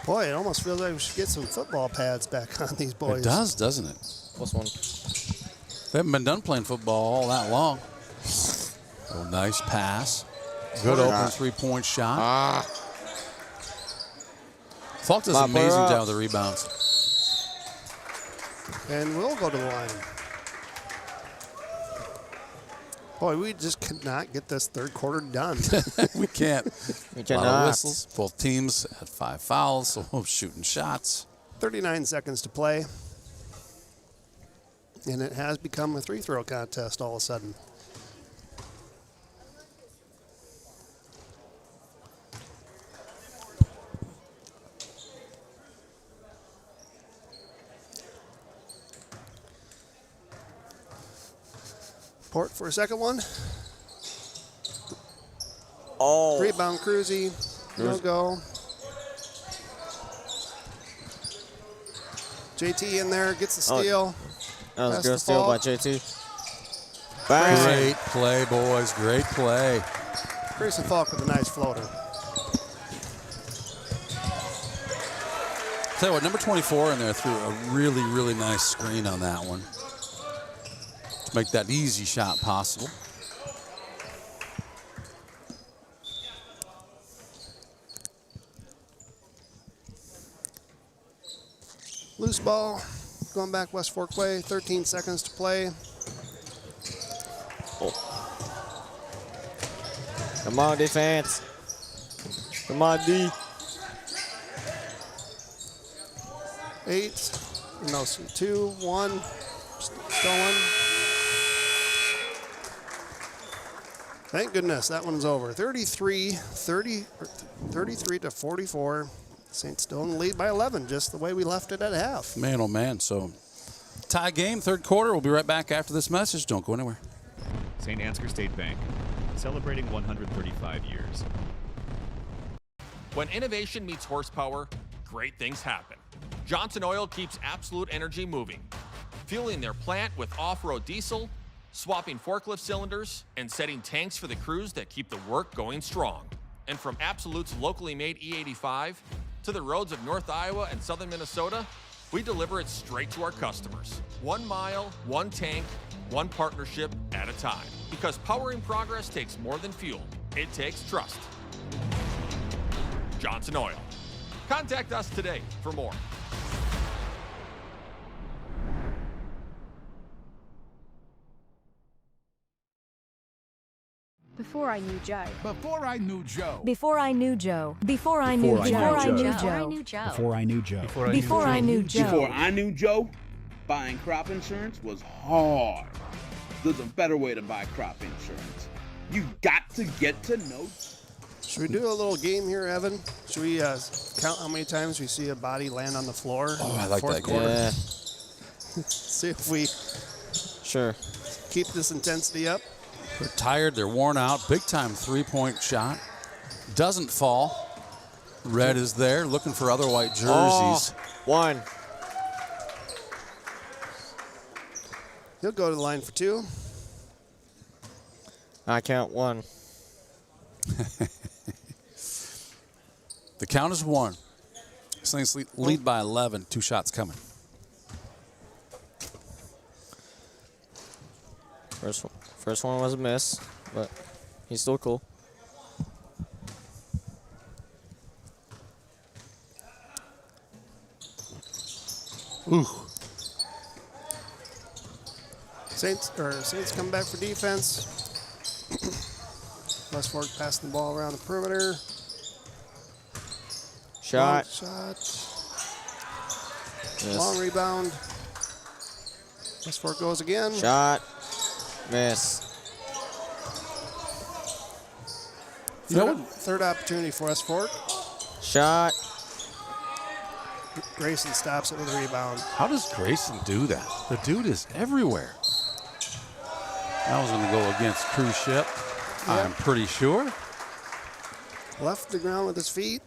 Boy, it almost feels like we should get some football pads back on these boys. It does, doesn't it? What's one? They haven't been done playing football all that long. Oh, nice pass. Good open three-point shot. Falk does an amazing job with the rebounds. And we'll go to the line. Boy, we just could not get this third quarter done. We can't. We A lot cannot. of whistles. Both teams had 5 fouls, so we're shooting shots. 39 seconds to play. And it has become a three-throw contest all of a sudden. Port for a second one. Oh. Rebound, Cruzy. No go. JT in there, gets the steal. That was a good steal by JT. Bang. Great play, boys. Great play. Grayson Falk with a nice floater. Tell you what, number 24 in there threw a really, really nice screen on that one to make that easy shot possible. Loose ball, going back West Fork way, 13 seconds to play. Come on, defense. Come on, D. 8, no, 2, 1, stolen. Thank goodness that one's over. 33 to 44. Saints still in the lead by 11, just the way we left it at half. Man, oh man. So tie game, third quarter. We'll be right back after this message. Don't go anywhere. St. Ansgar State Bank, celebrating 135 years. When innovation meets horsepower, great things happen. Johnson Oil keeps Absolute Energy moving, fueling their plant with off-road diesel, swapping forklift cylinders, and setting tanks for the crews that keep the work going strong. And from Absolute's locally made E85 to the roads of North Iowa and southern Minnesota, we deliver it straight to our customers. 1 mile, 1 tank, 1 partnership at a time. Because powering progress takes more than fuel. It takes trust. Johnson Oil. Contact us today for more. Before I knew Joe. Before I knew Joe. Before I knew Joe. Before I knew Joe. Before I knew Joe. Before I knew Joe. Before I knew Joe. Before I knew Joe, buying crop insurance was hard. There's a better way to buy crop insurance. You got to get to know. Should we do a little game here, Evan? Should we count how many times we see a body land on the floor? Oh, I like that game. Yeah. See if we keep this intensity up. They're tired. They're worn out. Big time three-point shot. Doesn't fall. Red is there looking for other white jerseys. Oh, 1. He'll go to the line for 2. I count 1. The count is 1. Saints lead by 11. 2 shots coming. First one was a miss, but he's still cool. Ooh. Saints come back for defense. West Fork passing the ball around the perimeter. Shot. Shot. Miss. Long rebound. West Fork goes again. Shot. Miss. Third opportunity for West Fork. Shot. Grayson stops it with a rebound. How does Grayson do that? The dude is everywhere. That was going to go against cruise ship, I'm pretty sure. Left the ground with his feet.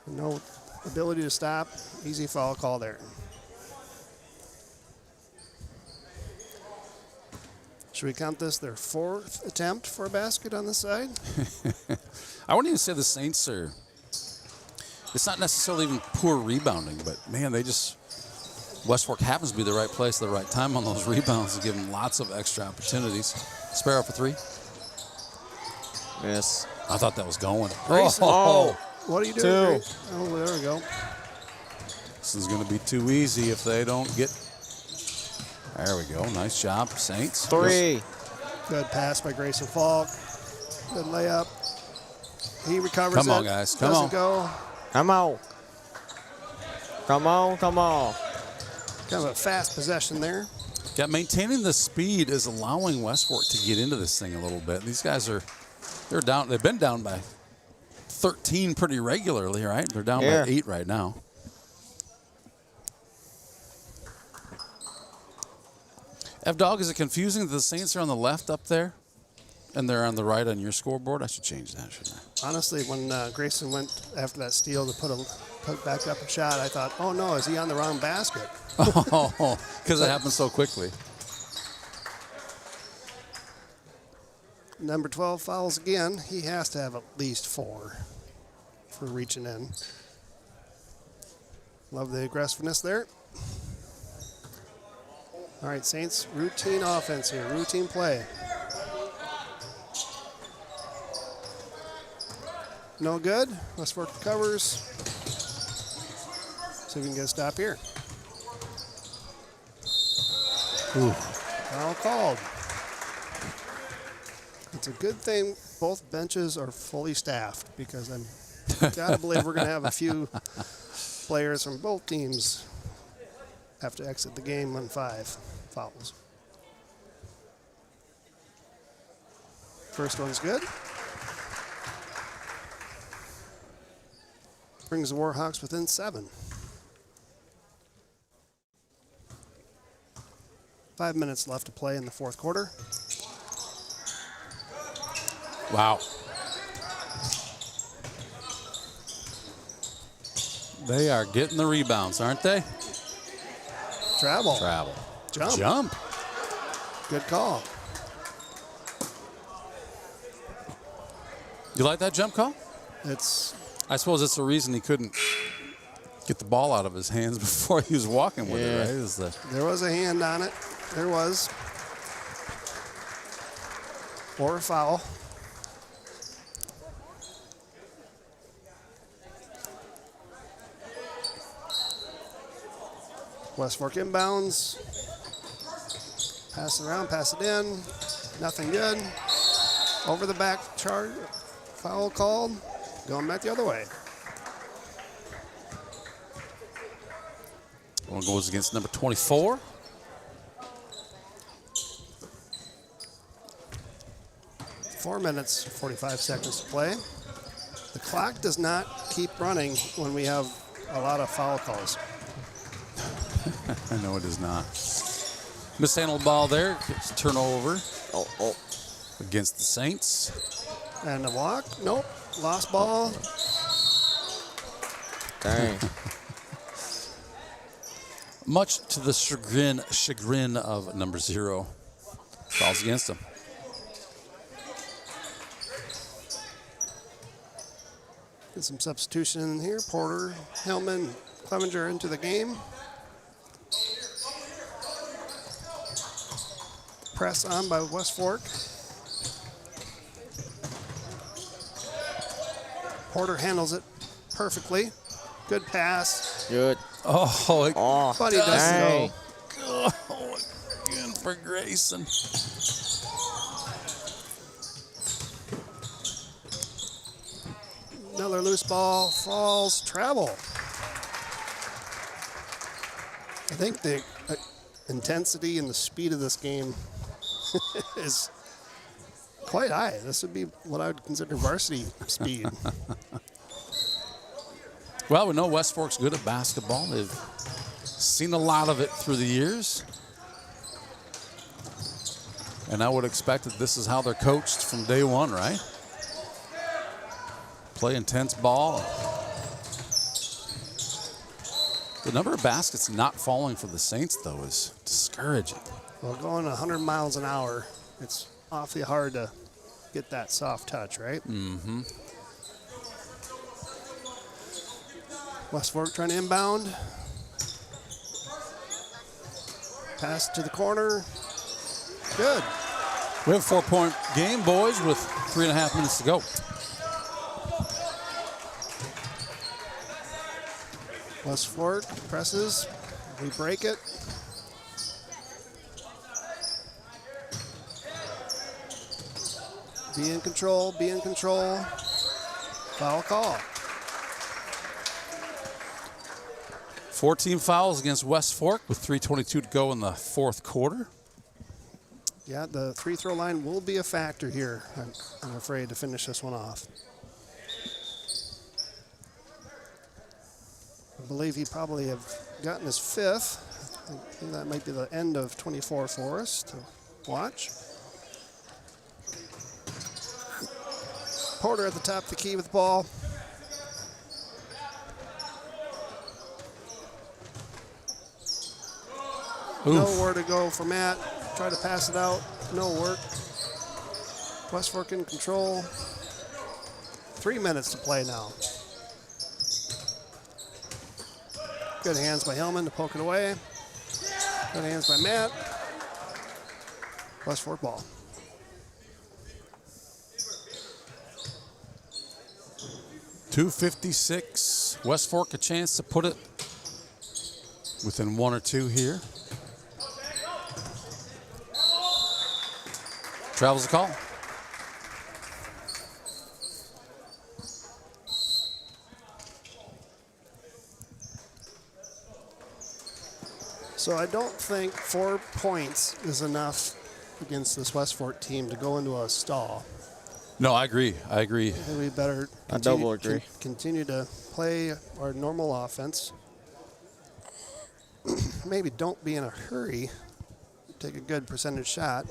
No ability to stop. Easy foul call there. Should we count this their 4th attempt for a basket on this side? I wouldn't even say the Saints are it's not necessarily even poor rebounding, but man, West Fork happens to be the right place at the right time on those rebounds to give them lots of extra opportunities. Sparrow for three. Yes. I thought that was going. Grayson. Oh. What are you doing? Oh, there we go. This is going to be too easy if they don't get. There we go. Nice job, Saints. Three. Good pass by Grayson Falk. Good layup. He recovers. Come on, guys. Come Doesn't on. go. Come on. Come on, come on. Kind of a fast possession there. Yeah, maintaining the speed is allowing West Fork to get into this thing a little bit. These guys they're down. They've been down by 13 pretty regularly, right? They're down by 8 right now. F-Dog, is it confusing that the Saints are on the left up there and they're on the right on your scoreboard? I should change that, shouldn't I? Honestly, when Grayson went after that steal to put back up a shot, I thought, oh no, is he on the wrong basket? Oh, because it happened so quickly. Number 12 fouls again. He has to have at least 4 for reaching in. Love the aggressiveness there. All right, Saints, routine offense here, routine play. No good. West Fork recovers. See if we can get a stop here. Ooh. Foul called. It's a good thing both benches are fully staffed because I'm gotta believe we're gonna have a few players from both teams have to exit the game on 5 fouls. First one's good. Brings the Warhawks within 7. 5 minutes left to play in the fourth quarter. Wow. They are getting the rebounds, aren't they? Travel. Jump. Good call. You like that jump call? I suppose it's the reason he couldn't get the ball out of his hands before he was walking with it, right? There was a hand on it. There was. Or a foul. West Fork inbounds. Pass it around, pass it in. Nothing good. Over the back charge. Foul called. Going back the other way. One goes against number 24. Four minutes, 45 seconds to play. The clock does not keep running when we have a lot of foul calls. I know it is not. Mishandled ball there. It's turnover. Against the Saints. And the walk. Nope. Lost ball. Dang. Much to the chagrin of number 0. Fouls against him. Get some substitution in here. Porter, Hillman, Clevenger into the game. Press on by West Fork. Porter handles it perfectly. Good pass. Good. But he doesn't go. Again for Grayson. Another loose ball. Falls. Travel. I think the intensity and the speed of this game is quite high. This would be what I would consider varsity speed. Well, we know West Fork's good at basketball. They've seen a lot of it through the years. And I would expect that this is how they're coached from day one, right? Play intense ball. The number of baskets not falling for the Saints, though, is discouraging. Well, going 100 miles an hour, it's awfully hard to get that soft touch, right? Mm-hmm. West Fork trying to inbound. Pass to the corner. Good. We have a 4-point game, boys, with 3.5 minutes to go. West Fork presses. We break it. Be in control, be in control. Foul call. 14 fouls against West Fork with 3:22 to go in the fourth quarter. Yeah, the free throw line will be a factor here, I'm afraid, to finish this one off. I believe he probably have gotten his fifth. I think that might be the end of 24 for us to watch. Porter at the top of the key with the ball. Nowhere to go for Matt. Try to pass it out. No work. West Fork in control. 3 minutes to play now. Good hands by Hillman to poke it away. Good hands by Matt. West Fork ball. .256. West Fork a chance to put it within 1 or 2 here. Travels the call. So I don't think 4 points is enough against this West Fork team to go into a stall. No, I agree. I agree. I think we better continue to play our normal offense. Maybe don't be in a hurry. Take a good percentage shot.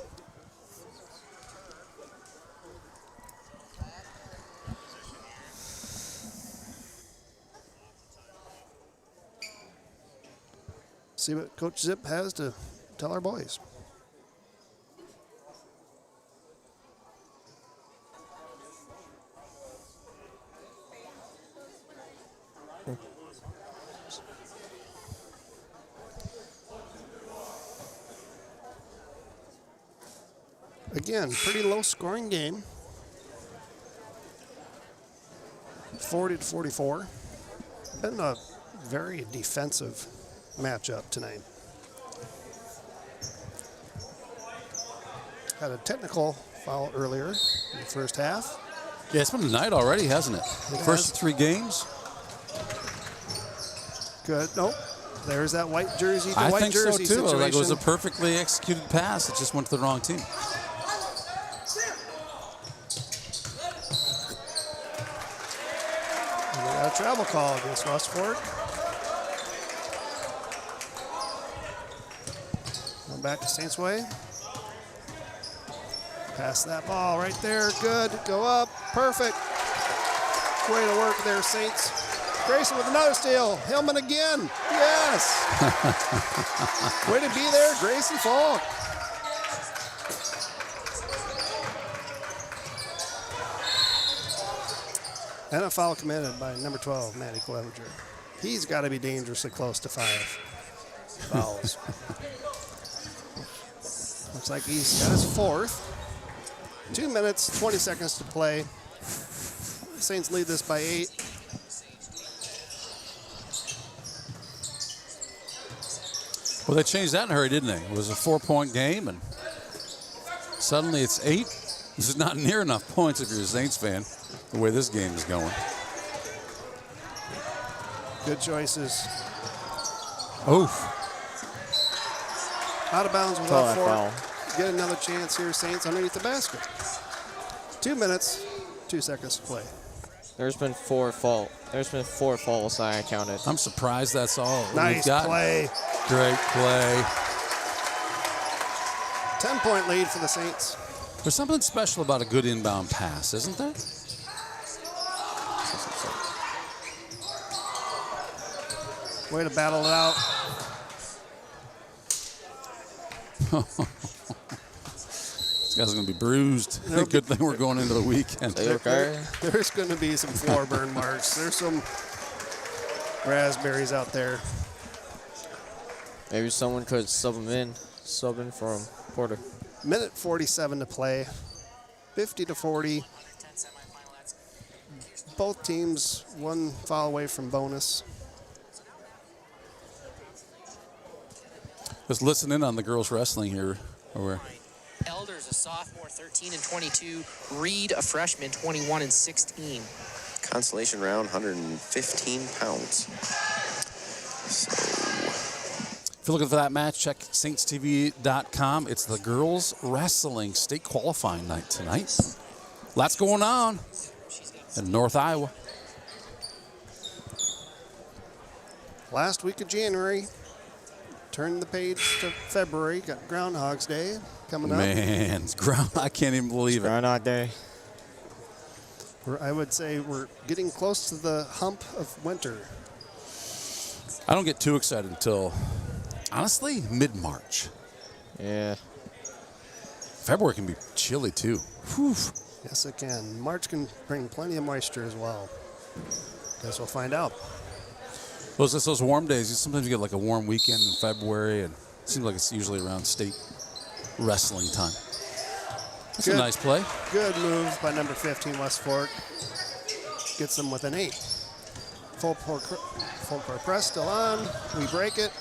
See what Coach Zip has to tell our boys. Again, pretty low scoring game. 40-44. Been a very defensive matchup tonight. Had a technical foul earlier in the first half. Yeah, it's been a night already, hasn't it? The first 3 games. Good. Nope. There's that white jersey. I white think jersey so too. situation. Like it was a perfectly executed pass. It just went to the wrong team. And we got a travel call against West Fork. Going back to Saints Way. Pass that ball right there. Good. Go up. Perfect. Way to work there, Saints. Grayson with another steal. Hillman again. Yes. Way to be there, Grayson Falk. And a foul committed by number 12, Matty Clevenger. He's got to be dangerously close to 5 fouls. Looks like he's got his 4th. 2 minutes, 20 seconds to play. Saints lead this by 8. Well, they changed that in a hurry, didn't they? It was a 4-point game, and suddenly it's 8. This is not near enough points if you're a Saints fan, the way this game is going. Good choices. Oof. Out of bounds without 4. Get another chance here, Saints, underneath the basket. 2 minutes, 2 seconds to play. There's been 4 fouls I counted. I'm surprised that's all. Nice play. Great play. 10-point lead for the Saints. There's something special about a good inbound pass, isn't there? Way to battle it out. This guy's going to be bruised. Good thing we're going into the weekend. There's going to be some floor burn marks. There's some Raspberries out there. Maybe someone could sub in for him, Porter. Minute 47 to play. 50-40. Both teams one foul away from bonus. Just listen in on the girls wrestling here. Elders, a sophomore, 13 and 22. Reed, a freshman, 21 and 16. Consolation round, 115 pounds. If you're looking for that match, check saintstv.com. It's the girls wrestling state qualifying night tonight. Lots going on in North Iowa. Last week of January. Turn the page to February. Got Groundhog's Day coming up. Man, I can't even believe it. Groundhog Day. I would say we're getting close to the hump of winter. I don't get too excited until, honestly, mid-March. Yeah. February can be chilly, too. Whew. Yes, it can. March can bring plenty of moisture as well. Guess we'll find out. Those warm days, sometimes you get like a warm weekend in February, and it seems like it's usually around state wrestling time. That's a nice play. Good move by number 15, West Fork. Gets them with an 8. Full court press still on. We break it.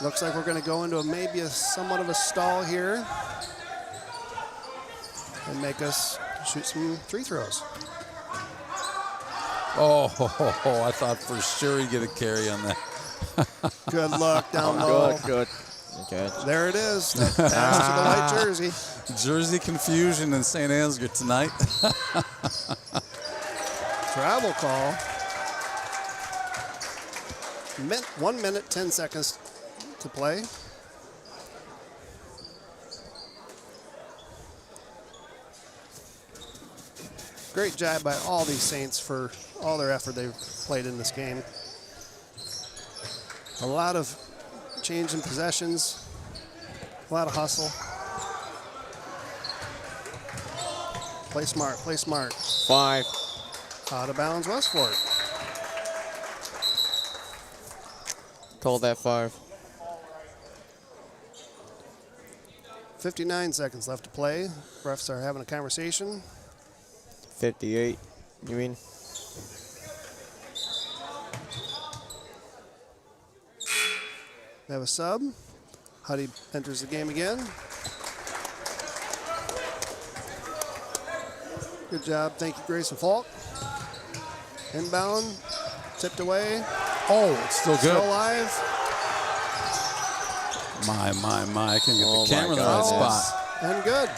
Looks like we're going to go into maybe somewhat of a stall here and make us shoot some free throws. Oh, I thought for sure he'd get a carry on that. Good luck down low. Good. Okay. There it is. Pass to the white jersey. Jersey confusion in St. Ansgar tonight. Travel call. 1 minute, 10 seconds to play. Great job by all these Saints for all their effort they've played in this game. A lot of change in possessions, a lot of hustle. Play smart, play smart. 5. Out of bounds, West Fork. Called that 5. 59 seconds left to play. Refs are having a conversation. 58, you mean? They have a sub. Huddy enters the game again. Good job. Thank you, Grayson Falk. Inbound. Tipped away. Oh, it's still good. Still alive. My. I can get the camera in the right spot. And good.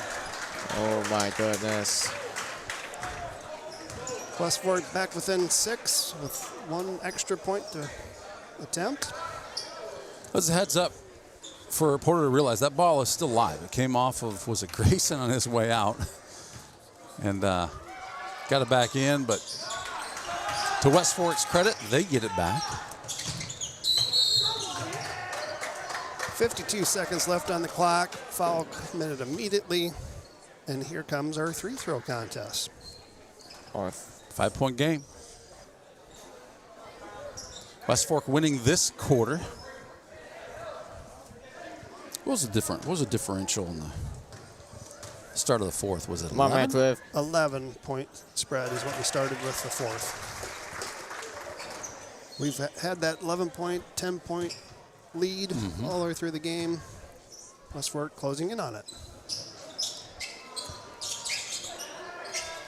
Oh, my goodness. West Fork back within 6 with 1 extra point to attempt. As a heads up for Porter to realize that ball is still live. It came off of, was it Grayson on his way out? And got it back in, but to West Fork's credit, they get it back. 52 seconds left on the clock. Foul committed immediately. And here comes our free throw contest. 5-point game. West Fork winning this quarter. What was the differential in the start of the fourth? Was it 11? 11-point spread is what we started with the fourth. We've had that 11-point, 10-point lead all the way through the game. West Fork closing in on it.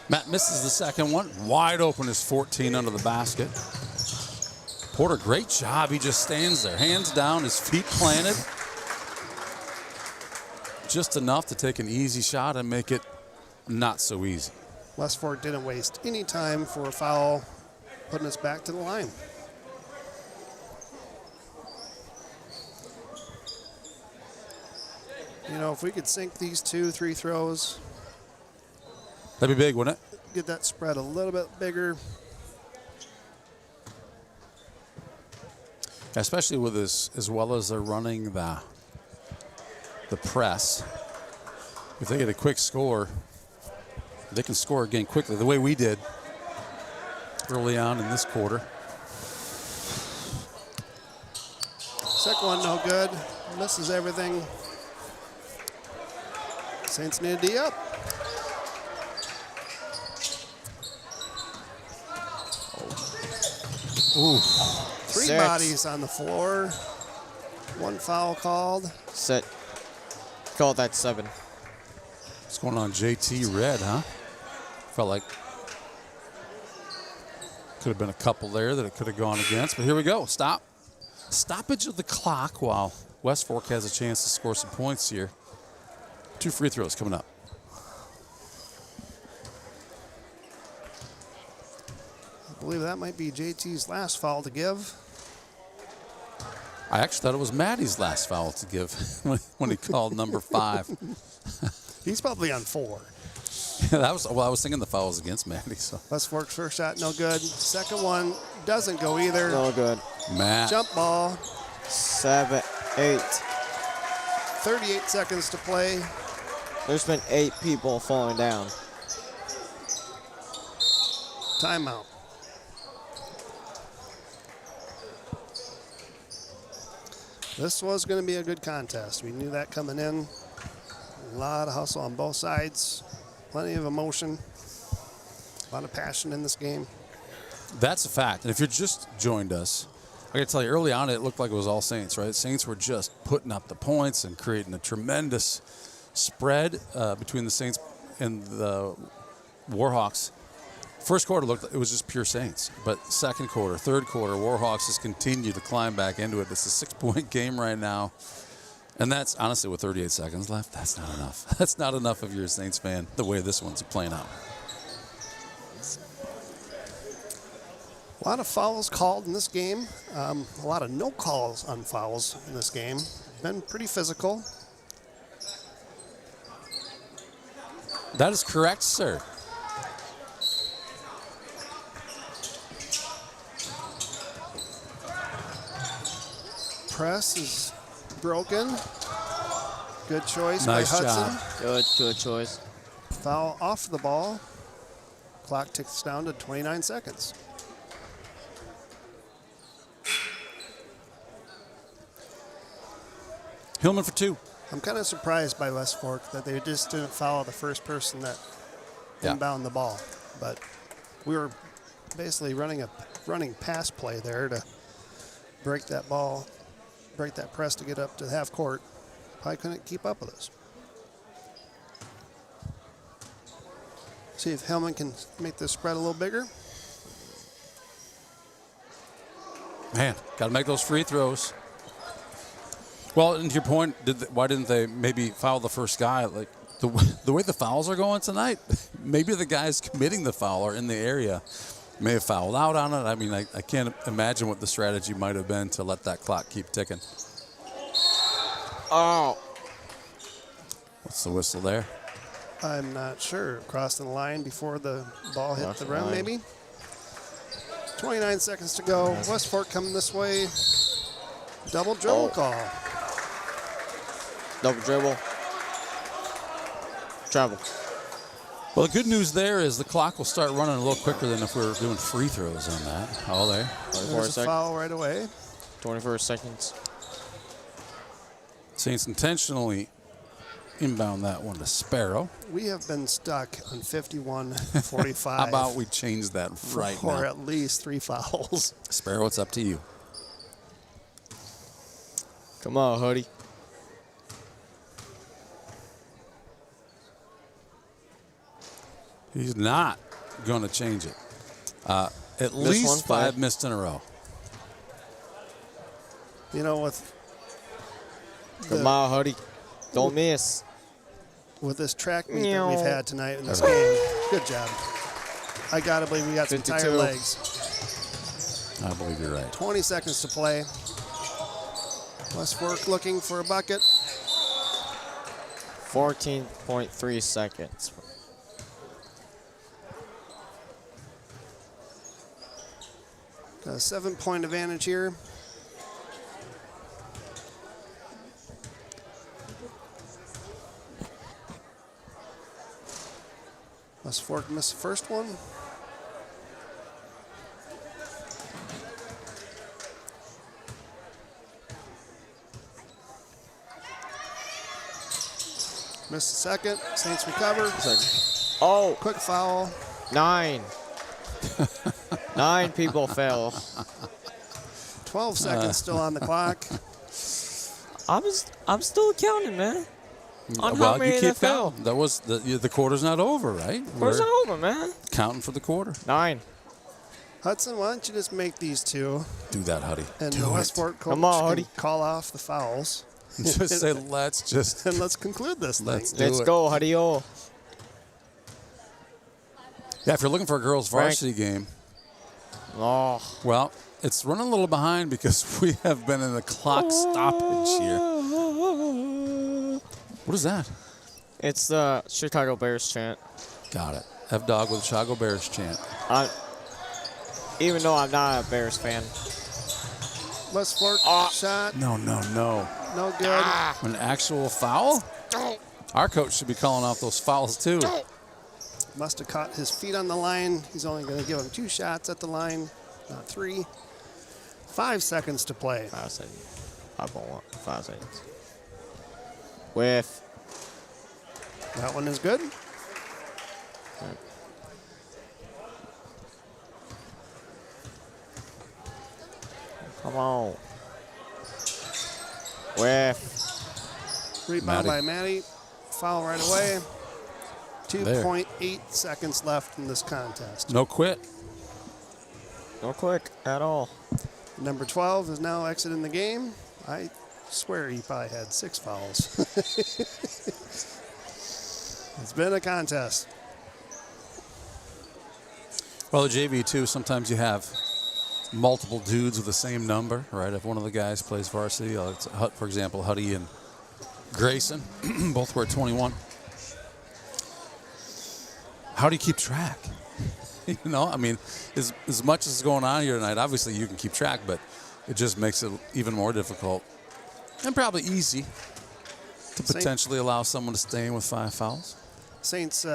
Matt misses the second one. Wide open is 14 under the basket. Porter, great job. He just stands there, hands down, his feet planted. Just enough to take an easy shot and make it not so easy. West Fork didn't waste any time for a foul, putting us back to the line. You know, if we could sink these 2-3 throws, that'd be big, wouldn't it? Get that spread a little bit bigger. Especially with this, as well as they're running the press. If they get a quick score, they can score again quickly, the way we did early on in this quarter. Second one, no good. Misses everything. Saints need a D up. Ooh. Three 6. bodies on the floor. One foul called. Set. Call that 7. What's going on, JT Red, huh? Felt like could have been a couple there that it could have gone against, but here we go. Stoppage of the clock while West Fork has a chance to score some points here. 2 free throws coming up. I believe that might be JT's last foul to give. I actually thought it was Maddie's last foul to give when he called number 5. He's probably on 4. I was thinking the foul was against Maddie. So West Fork's first shot, no good. Second one doesn't go either. No good. Matt. Jump ball. 7, 8. 38 seconds to play. There's been 8 people falling down. Timeout. This was going to be a good contest. We knew that coming in. A lot of hustle on both sides. Plenty of emotion. A lot of passion in this game. That's a fact. And if you just joined us, I got to tell you, early on, it looked like it was all Saints, right? Saints were just putting up the points and creating a tremendous spread between the Saints and the Warhawks. First quarter looked like it was just pure Saints. But second quarter, third quarter, Warhawks just continue to climb back into it. It's a 6-point game right now. And that's, honestly, with 38 seconds left, that's not enough. That's not enough if you're a Saints fan, the way this one's playing out. A lot of fouls called in this game. A lot of no calls on fouls in this game. Been pretty physical. That is correct, sir. Press is broken. Good choice Nice by Hudson. job. Good choice. Foul off the ball. Clock ticks down to 29 seconds. Hillman for 2. I'm kind of surprised by West Fork that they just didn't foul the first person that inbound the ball. But we were basically running pass play there to break that ball, break that press to get up to half court. Probably couldn't keep up with us. See if Hillman can make this spread a little bigger. Man, got to make those free throws. Well, and to your point, why didn't they maybe foul the first guy? Like the way the fouls are going tonight, maybe the guys committing the foul are in the area. May have fouled out on it. I mean, I can't imagine what the strategy might have been to let that clock keep ticking. Oh. What's the whistle there? I'm not sure. Crossing the line before the ball hit the rim, maybe. 29 seconds to go. West Fork coming this way. Double dribble call. Double dribble. Travel. Well, the good news there is the clock will start running a little quicker than if we were doing free throws on that. Oh, there. There's a foul right away. 24 seconds. Saints intentionally inbound that one to Sparrow. We have been stuck on 51-45. How about we change that right now? For at least 3 fouls. Sparrow, it's up to you. Come on, Hoodie. He's not going to change it. At least 5 missed in a row. You know, with Come on, Hoodie. Don't miss. With this track meet that we've had tonight in this game, good job. I got to believe we got some 52. tired legs. I believe you're right. 20 seconds to play. West Fork looking for a bucket. 14.3 seconds. Got a 7-point advantage here. West Fork missed the first one. Missed the second. Saints recover. Oh. Quick foul. 9. 9 people fell. 12 seconds still on the clock. I'm still counting, man. On well, how many you keep that fell. counting. That was the quarter's not over, right? Quarter's We're not over, man. counting for the quarter. 9. Hudson, why don't you just make these two? Do that, Huddy. And Do the it. Westport coach Come on, can Huddy. call off the fouls. Just say, let's and let's conclude this thing. Let's go, Huddy-o. Yeah, if you're looking for a girls' varsity game, well, it's running a little behind because we have been in a clock stoppage here. What is that? It's the Chicago Bears chant. Got it. F-Dog with Chicago Bears chant. Even though I'm not a Bears fan. Westport shot. No. No good. An actual foul? Our coach should be calling off those fouls, too. Must have caught his feet on the line. He's only going to give him 2 shots at the line, not 3. 5 seconds to play. 5 seconds. 5 seconds. Whiff. That one is good. Come on. Whiff. Rebound by Maddie. Foul right away. 2.8 seconds left in this contest. No quit. No quick at all. Number 12 is now exiting the game. I swear he probably had 6 fouls. It's been a contest. Well, the JV, too, sometimes you have multiple dudes with the same number, right? If one of the guys plays varsity, for example, Huddy and Grayson, both wear 21. How do you keep track? You know, I mean, as much as is going on here tonight, obviously you can keep track, but it just makes it even more difficult and probably easy to potentially allow someone to stay in with 5 fouls. Saints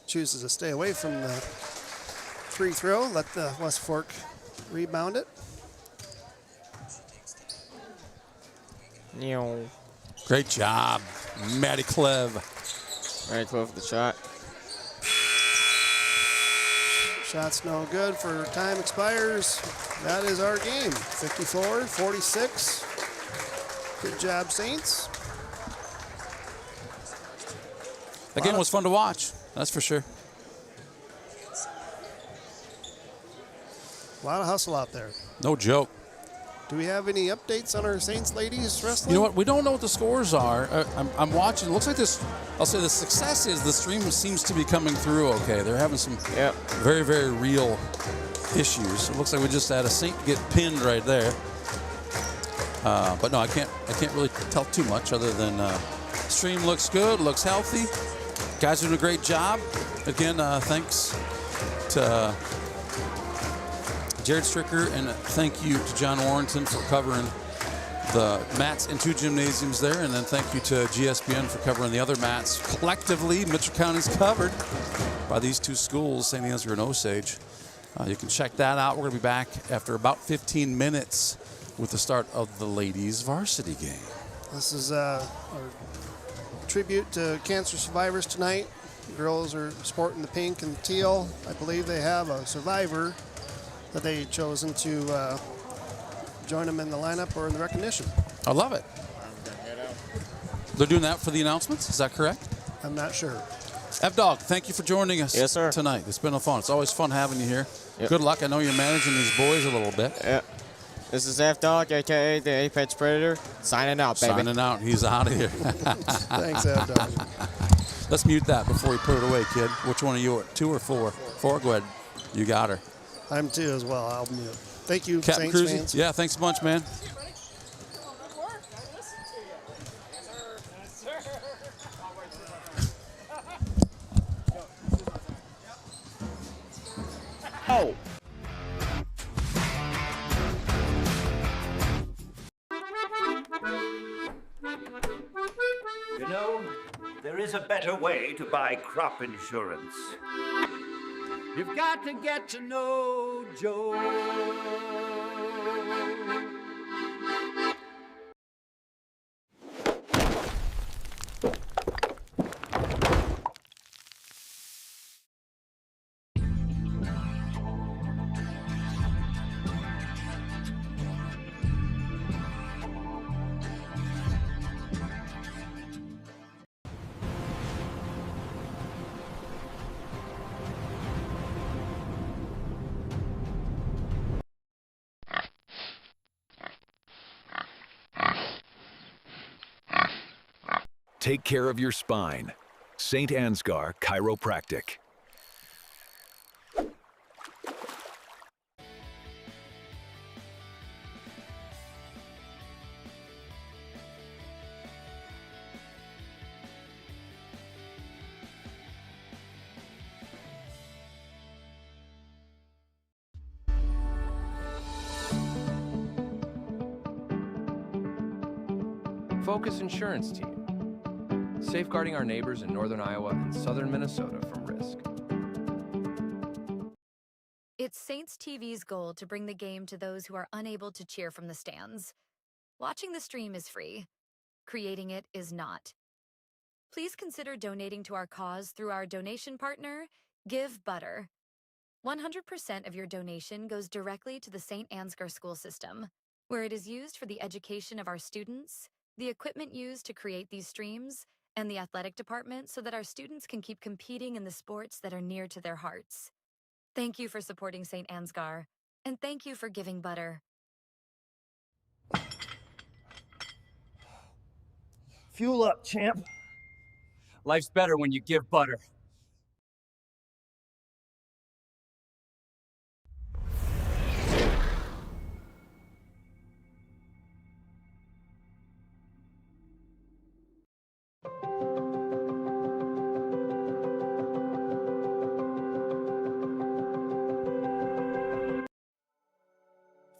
chooses to stay away from the free throw. Let the West Fork rebound it. Great job, Matty Clev. Matty Clev with the shot. Shot's no good for time expires. That is our game. 54-46. Good job, Saints. That game was fun to watch, that's for sure. A lot of hustle out there. No joke. Do we have any updates on our Saints ladies wrestling? You know what? We don't know what the scores are. I'm watching. It looks like this. I'll say the success is the stream seems to be coming through okay. They're having some very, very real issues. It looks like we just had a Saint get pinned right there. But no, I can't really tell too much other than stream looks good, looks healthy. Guys are doing a great job. Again, thanks to Jared Stricker, and thank you to John Warrington for covering the mats in 2 gymnasiums there, and then thank you to GSBN for covering the other mats. Collectively, Mitchell County's covered by these 2 schools, St. Ansgar and Osage. You can check that out. We're going to be back after about 15 minutes with the start of the ladies' varsity game. This is our tribute to cancer survivors tonight. The girls are sporting the pink and teal. I believe they have a survivor that they've chosen to join them in the lineup or in the recognition. I love it. They're doing that for the announcements, is that correct? I'm not sure. F-Dog, thank you for joining us tonight. It's been fun. It's always fun having you here. Yep. Good luck. I know you're managing these boys a little bit. Yeah. This is F-Dog, a.k.a. the Apex Predator, signing out, baby. Signing out. He's out of here. Thanks, F-Dog. Let's mute that before we put it away, kid. Which one are you, 2 or 4? 4, go ahead. You got her. I'm 2 as well. I'll mute. Thank you, Captain Saints Cruzy. fans. Yeah, thanks a bunch, man. Oh. You know, there is a better way to buy crop insurance. You've got to get to know Joe. Take care of your spine. St. Ansgar Chiropractic. Focus Insurance Team, safeguarding our neighbors in northern Iowa and southern Minnesota from risk. It's Saints TV's goal to bring the game to those who are unable to cheer from the stands. Watching the stream is free. Creating it is not. Please consider donating to our cause through our donation partner, Give Butter. 100% of your donation goes directly to the St. Ansgar school system, where it is used for the education of our students, the equipment used to create these streams, and the athletic department so that our students can keep competing in the sports that are near to their hearts. Thank you for supporting St. Ansgar, and thank you for giving butter. Fuel up, champ. Life's better when you give butter.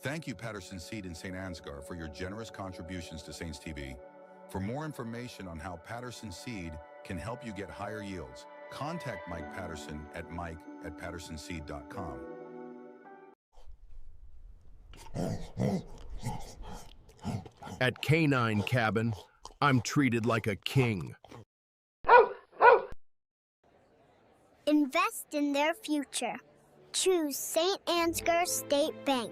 Thank you, Patterson Seed and St. Ansgar, for your generous contributions to Saints TV. For more information on how Patterson Seed can help you get higher yields, contact Mike Patterson at mike@pattersonseed.com. At Canine Cabin, I'm treated like a king. Invest in their future. Choose St. Ansgar State Bank.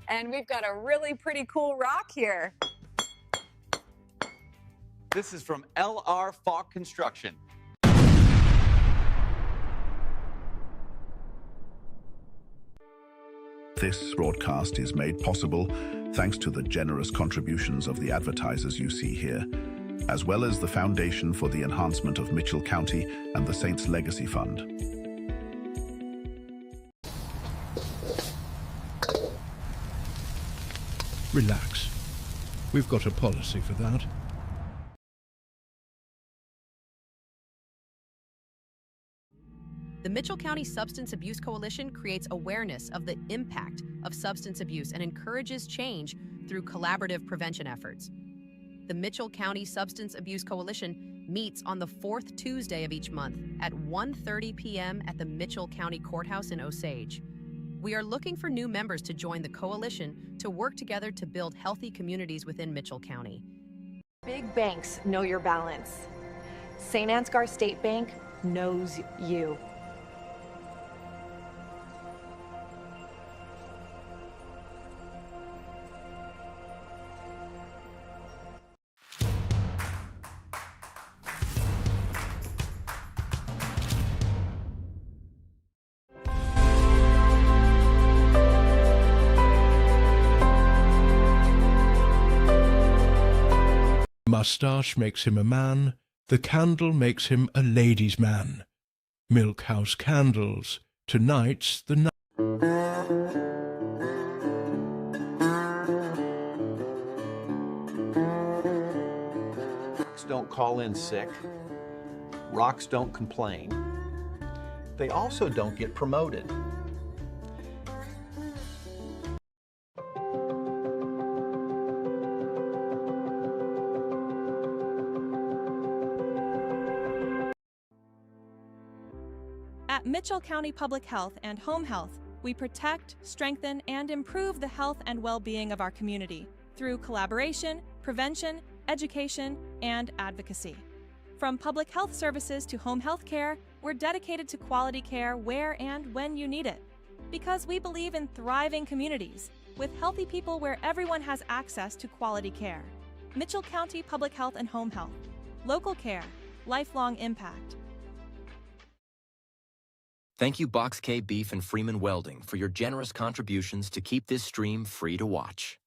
And we've got a really pretty cool rock here. This is from L.R. Falk Construction. This broadcast is made possible thanks to the generous contributions of the advertisers you see here, as well as the Foundation for the Enhancement of Mitchell County and the Saints Legacy Fund. Relax. We've got a policy for that. The Mitchell County Substance Abuse Coalition creates awareness of the impact of substance abuse and encourages change through collaborative prevention efforts. The Mitchell County Substance Abuse Coalition meets on the fourth Tuesday of each month at 1:30 p.m. at the Mitchell County Courthouse in Osage. We are looking for new members to join the coalition to work together to build healthy communities within Mitchell County. Big banks know your balance. St. Ansgar State Bank knows you. Mustache makes him a man, the candle makes him a ladies' man. Milkhouse Candles, tonight's the night. Rocks don't call in sick. Rocks don't complain. They also don't get promoted. At Mitchell County Public Health and Home Health, we protect, strengthen, and improve the health and well-being of our community through collaboration, prevention, education, and advocacy. From public health services to home health care, we're dedicated to quality care where and when you need it. Because we believe in thriving communities, with healthy people where everyone has access to quality care. Mitchell County Public Health and Home Health. Local care, lifelong impact. Thank you Box K Beef and Freeman Welding for your generous contributions to keep this stream free to watch.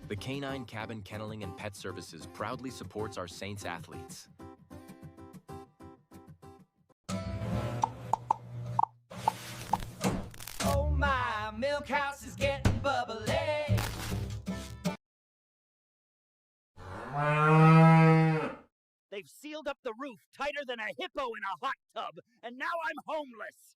The Canine Cabin Kenneling and Pet Services proudly supports our Saints athletes. Oh my, milk house is getting bubbly. They've sealed up the roof tighter than a hippo in a hot tub, and now I'm homeless.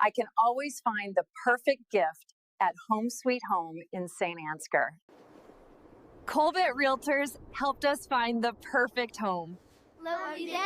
I can always find the perfect gift at Home Sweet Home in St. Ansgar. Colbert Realtors helped us find the perfect home. Love you guys!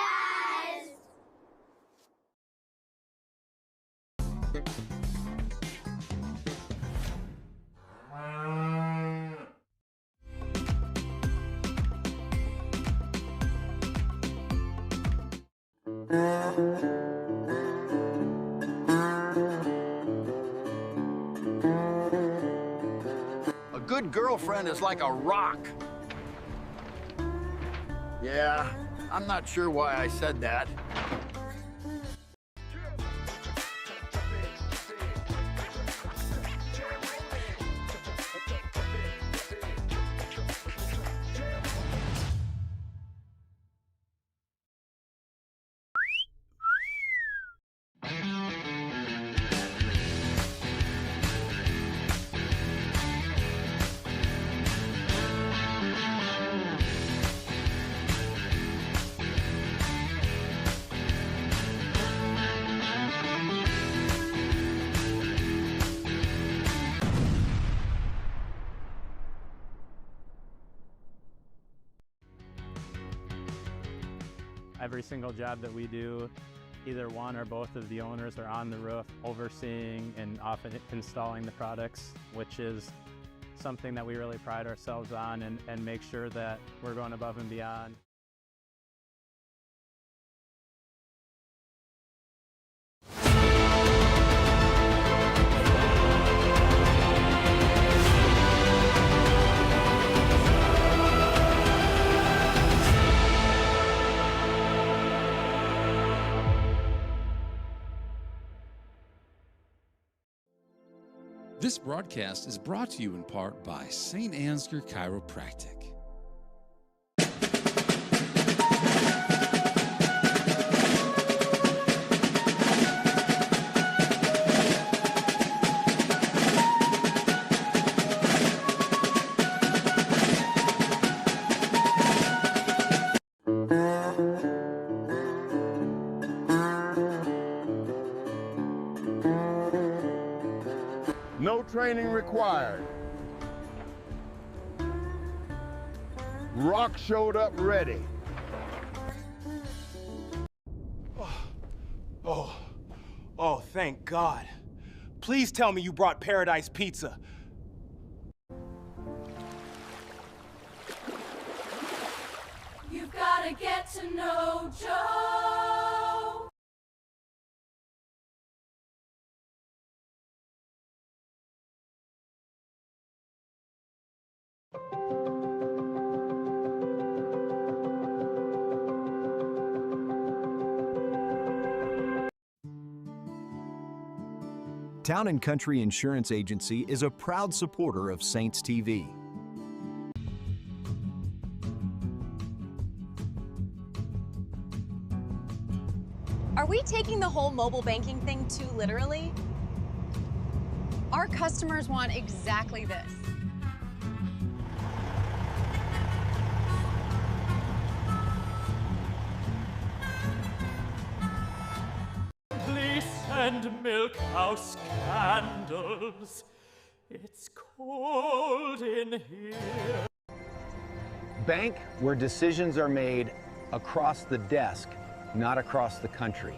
A good girlfriend is like a rock. Yeah, I'm not sure why I said that. Every single job that we do, either one or both of the owners are on the roof overseeing and often installing the products, which is something that we really pride ourselves on and make sure that we're going above and beyond. This broadcast is brought to you in part by St. Ansgar Chiropractic. No training required. Rock showed up ready. Oh, thank God. Please tell me you brought Paradise Pizza. You've got to get to know Joe. Town & Country Insurance Agency is a proud supporter of Saints TV. Are we taking the whole mobile banking thing too literally? Our customers want exactly this. Please send milk house candles. It's cold in here. Bank where decisions are made across the desk, not across the country.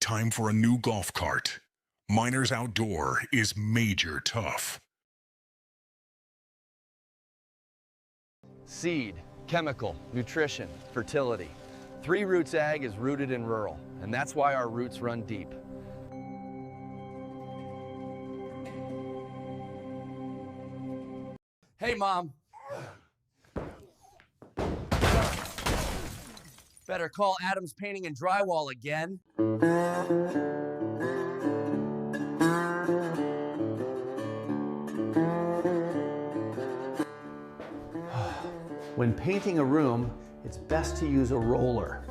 Time for a new golf cart. Miners Outdoor is major tough. Seed, chemical, nutrition, fertility. 3 Roots Ag is rooted in rural, and that's why our roots run deep. Hey, Mom. Better call Adams Painting and Drywall again. When painting a room, it's best to use a roller.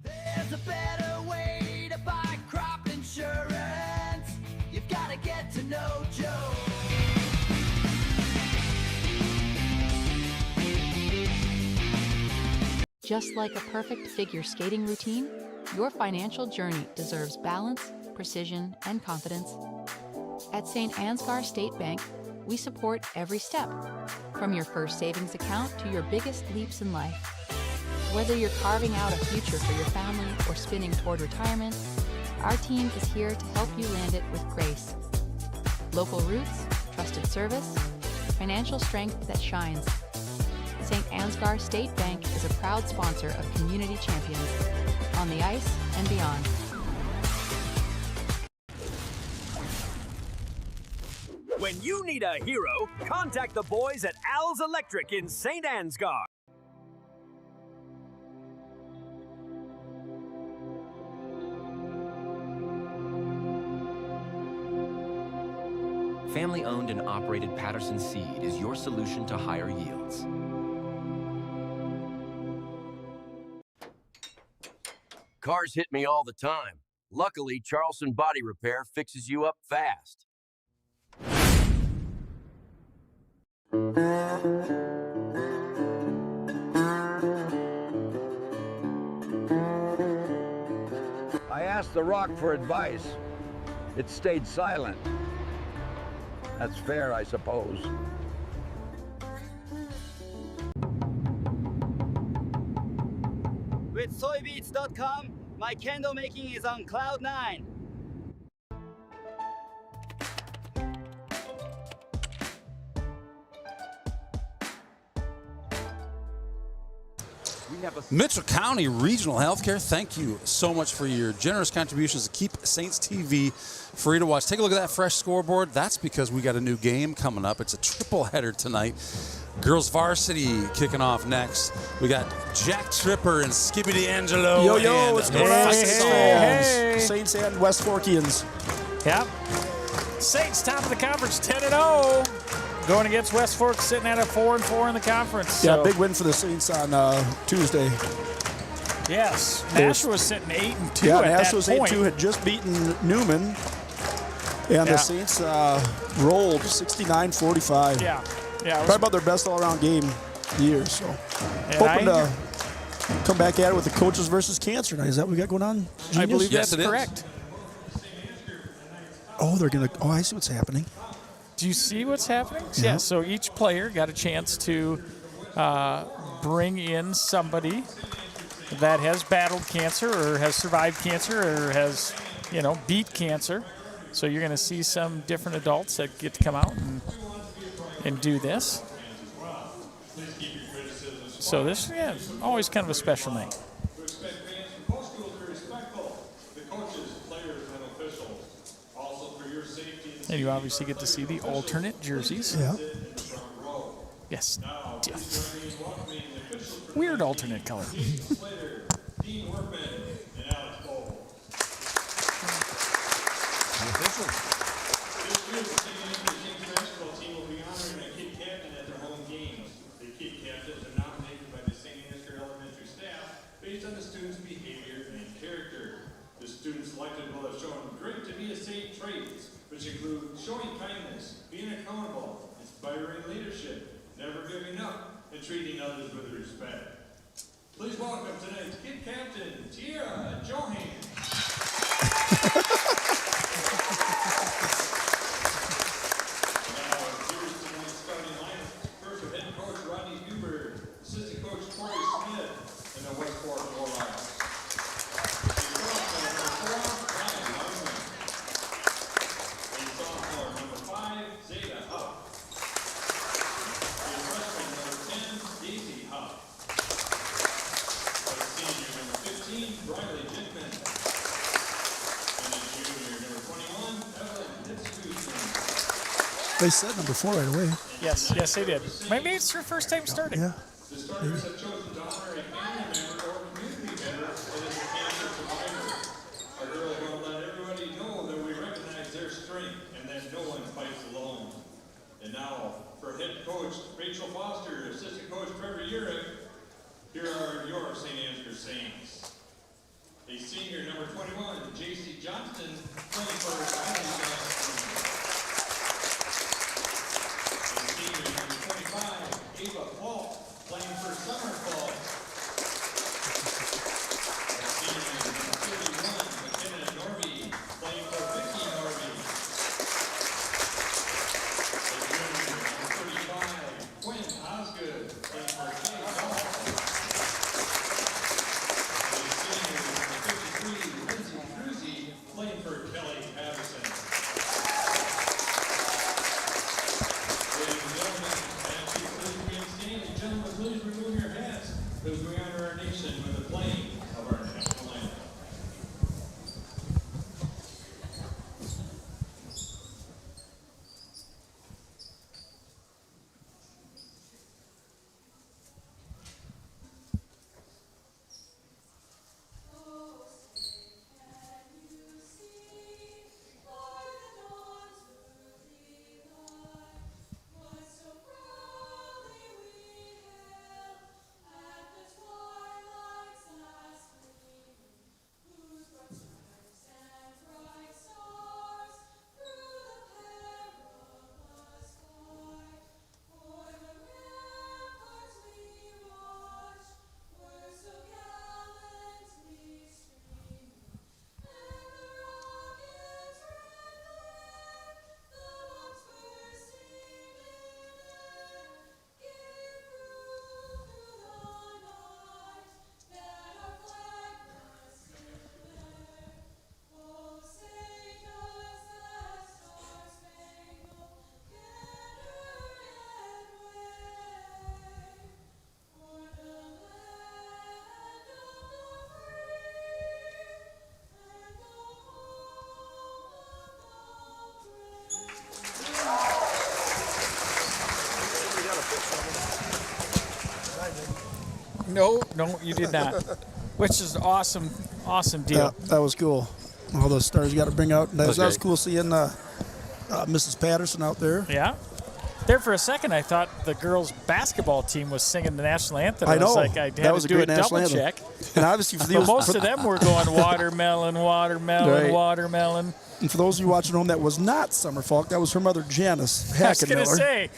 There's a better way to buy crop insurance. You've got to get to know Joe. Just like a perfect figure skating routine, your financial journey deserves balance, precision, and confidence. At St. Ansgar State Bank, we support every step, from your first savings account to your biggest leaps in life. Whether you're carving out a future for your family or spinning toward retirement, our team is here to help you land it with grace. Local roots, trusted service, financial strength that shines. St. Ansgar State Bank is a proud sponsor of Community Champions, on the ice and beyond. When you need a hero, contact the boys at Al's Electric in St. Ansgar. Family-owned and operated Patterson Seed is your solution to higher yields. Cars hit me all the time. Luckily, Charleston Body Repair fixes you up fast. I asked the rock for advice. It stayed silent. That's fair, I suppose. With soybeats.com, my candle making is on cloud 9. Mitchell County Regional Healthcare, thank you so much for your generous contributions to keep Saints TV free to watch. Take a look at that fresh scoreboard. That's because we got a new game coming up. It's a triple header tonight. Girls Varsity kicking off next. We got Jack Tripper and Skippy D'Angelo. Yo, what's going on? Hey. Saints and West Forkians. Yep. Saints top of the conference, 10-0. Going against West Fork, sitting at a 4-4 in the conference. Yeah, big win for the Saints on Tuesday. Yes, Nashua was sitting 8-2 yeah, at Nashua was that point. 8-2, had just beaten Newman, and the Saints rolled 69-45. Yeah. Probably about their best all-around game of the year. So hoping to come back at it with the coaches versus cancer night. Is that what we got going on? Genius? I believe that's correct. Oh, they're gonna. Oh, I see what's happening. Do you see what's happening? Yeah. So each player got a chance to bring in somebody that has battled cancer or has survived cancer or has, beat cancer. So you're going to see some different adults that get to come out and do this. So this, always kind of a special night. And you obviously get to see the alternate jerseys. Yeah. Yes. Weird alternate color. Based on the students' behavior and character. The students selected will have shown great to be a Saint traits, which include showing kindness, being accountable, inspiring leadership, never giving up, and treating others with respect. Please welcome tonight's kid captain, Tiara Johan. Now, here's tonight's starting lineup. First with head coach Rodney Huber, assistant coach Corey They said number 4 right away. Yes, they did. Maybe it's her first time starting. Yeah. The starters have chosen to honor a family member or community member that is a cancer survivor. Our girls want to let everybody know that we recognize their strength and that no one fights alone. And now, for head coach Rachel Foster, assistant coach Trevor Urich, here are your St. Ansgar Saints. A senior, number 21, J.C. Johnston, playing for Varsity Girls. A senior, number 25, Ava Falk, playing for Summer Falk. A senior, number 31, McKenna Norby, playing for Vicky Norby. A junior, number 35, Quinn Osgood, playing for Kay Hall. Playing for Kelly Patterson. Ladies and gentlemen, please remain standing. Gentlemen, please remove your hats as we honor our nation with the playing of our national anthem. No, you did not. Which is awesome deal. Yeah, that was cool. All those stars you got to bring out. That was cool seeing Mrs. Patterson out there. Yeah. There for a second, I thought the girls' basketball team was singing the national anthem. I know. was like, I had that was to do a national double anthem. check. And obviously, for But most of them were going watermelon, watermelon, Right. watermelon. And for those of you watching at home, that was not Summer Falk. That was her mother, Janice I was going Hackenmiller. to say,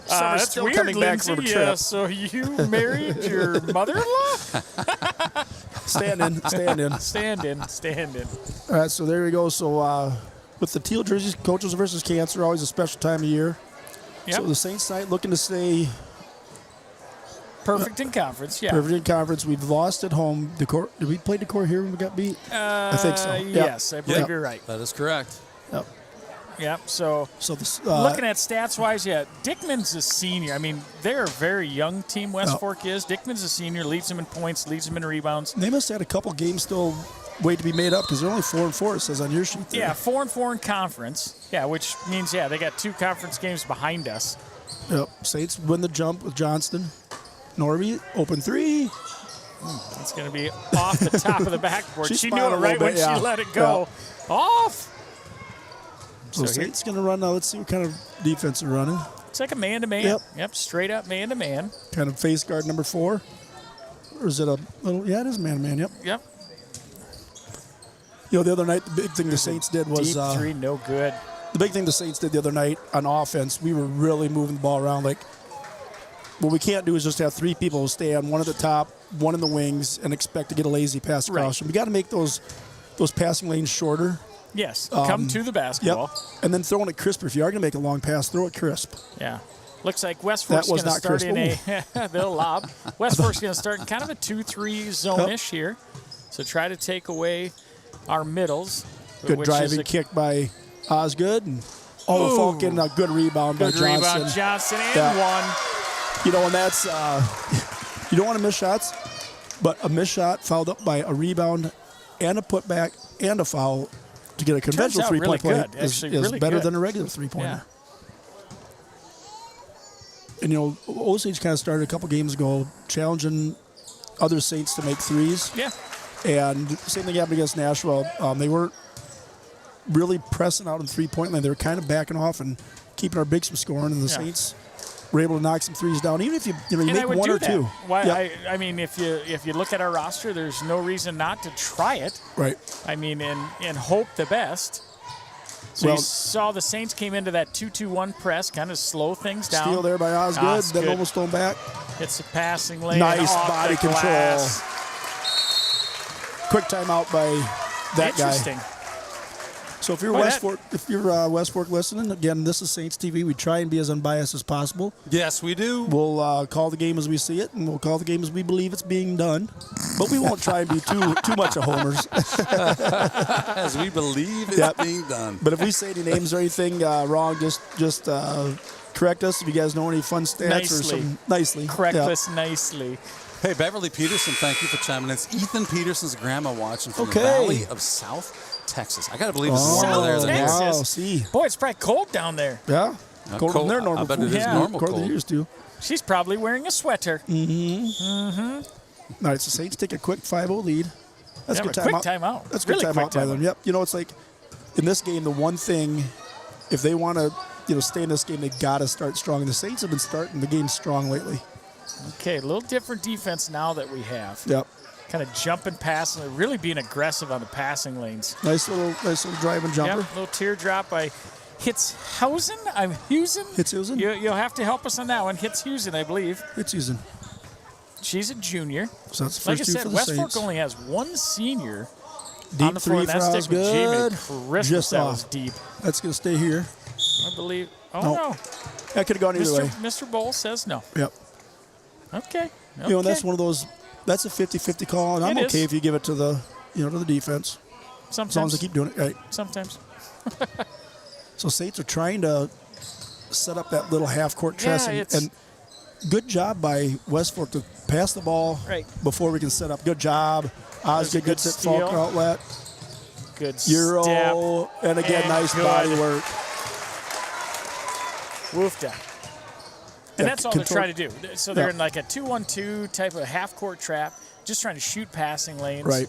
Summer's that's still weird, coming back Lindsay. from a Yeah, trip. so you married your mother-in-law? Stand in. Stand in. All right, so there we go. So with the teal jerseys, coaches versus cancer, always a special time of year. Yep. So the Saints tonight looking to stay perfect in conference, yeah. Perfect in conference. We've lost at home. Did we play Decorah here when we got beat? I think so. Yes, I believe you're right. That is correct. Yep. Yep. So this, looking at stats-wise, yeah, Dickman's a senior. I mean, they're a very young team, West Fork is. Dickman's a senior, leads them in points, leads them in rebounds. They must have had a couple games still wait to be made up because they're only 4-4, it says on your sheet there. Yeah, 4-4 in conference. Yeah, which means, they got 2 conference games behind us. Yep. Saints win the jump with Johnston. Norby, open 3. It's going to be off the top of the backboard. She knew smiled it a right little when bit, she let it go. Off! So Saints going to run now. Let's see what kind of defense they're running. It's like a man-to-man. Yep. Straight up man-to-man. Kind of face guard number 4. Or is it a little? Yeah, it is man-to-man. Yep. You know, the other night, the big thing the Saints did was... Deep 3, no good. The big thing the Saints did the other night on offense, we were really moving the ball around. Like, what we can't do is just have 3 people stay on, one at the top, one in the wings, and expect to get a lazy pass across. We got to make those passing lanes shorter. Yes, come to the basketball. Yep. And then throwing it crisp. If you are going to make a long pass, throw it crisp. Yeah. Looks like West Fork's going to start in a they'll lob. West Fork's going to start in kind of a 2-3 zone-ish here. So try to take away our middles. Good driving kick by Osgood. And Falk getting a good rebound by Johnson. Good rebound, Johnson, and one. You know, and that's, you don't want to miss shots, but a missed shot fouled up by a rebound and a putback and a foul to get a conventional three-point play is better than a regular three-pointer. And, Osage kind of started a couple games ago challenging other Saints to make threes. Yeah. And same thing happened against Nashville. They weren't really pressing out in three-point line. They were kind of backing off and keeping our bigs from scoring, and the Saints were able to knock some threes down, even if you make one or two. Why? I mean, if you look at our roster, there's no reason not to try it. Right. I mean, and hope the best. So you saw the Saints came into that 2-2-1 press, kind of slow things down. Steal there by Osgood, then almost thrown back. It's a passing lane. Nice off body the control. glass. Quick timeout by that guy. Interesting. So if you're West Fork listening, again, this is Saints TV. We try and be as unbiased as possible. Yes, we do. We'll call the game as we see it, and we'll call the game as we believe it's being done. But we won't try and be too much of homers. As we believe it's being done. But if we say any names or anything wrong, just correct us if you guys know any fun stats or some nicely. Correct us nicely. Hey, Beverly Peterson, thank you for chiming in. It's Ethan Peterson's grandma watching from the Valley of South Texas. I got to believe it's warmer there than Texas. here. Wow, see. Boy, it's probably cold down there. Yeah. Colder than their normal. I bet it is normal cold. cold. Used to. She's probably wearing a sweater. All right, so Saints take a quick 5-0 lead. That's a good quick timeout. That's a good really timeout by them. Yep. It's like in this game, the one thing, if they want to stay in this game, they got to start strong. And the Saints have been starting the game strong lately. Okay, a little different defense now that we have. Yep. Kind of jumping, passing, really being aggressive on the passing lanes. Nice little drive and jumper. Yep, little teardrop by Hitzhausen. Hitzhausen? You'll have to help us on that one. Hitzhausen, I believe. Hitzhausen. She's a junior. So that's the like I first two said, for the West Saints. Fork only has one senior Deep on the floor. three And that's for stick with Osgood. Jamie Christmas. Just That off. was deep. That's going to stay here. I believe. Oh, No. no. That could have gone either way. Mr. Bowles says no. Yep. Okay. And that's one of those. That's a 50-50 call, and I'm okay if you give it to the, to the defense. Sometimes. As long as they keep doing it right. Sometimes. So Saints are trying to set up that little half-court press, and good job by West Fork to pass the ball before we can set up. Good job. Osgood gets it, Falk outlet. Good Euro, step. and again, nice body work. Woofed up. And that's all they're trying to do. So they're in like a 2-1-2 type of half-court trap, just trying to shoot passing lanes. Right.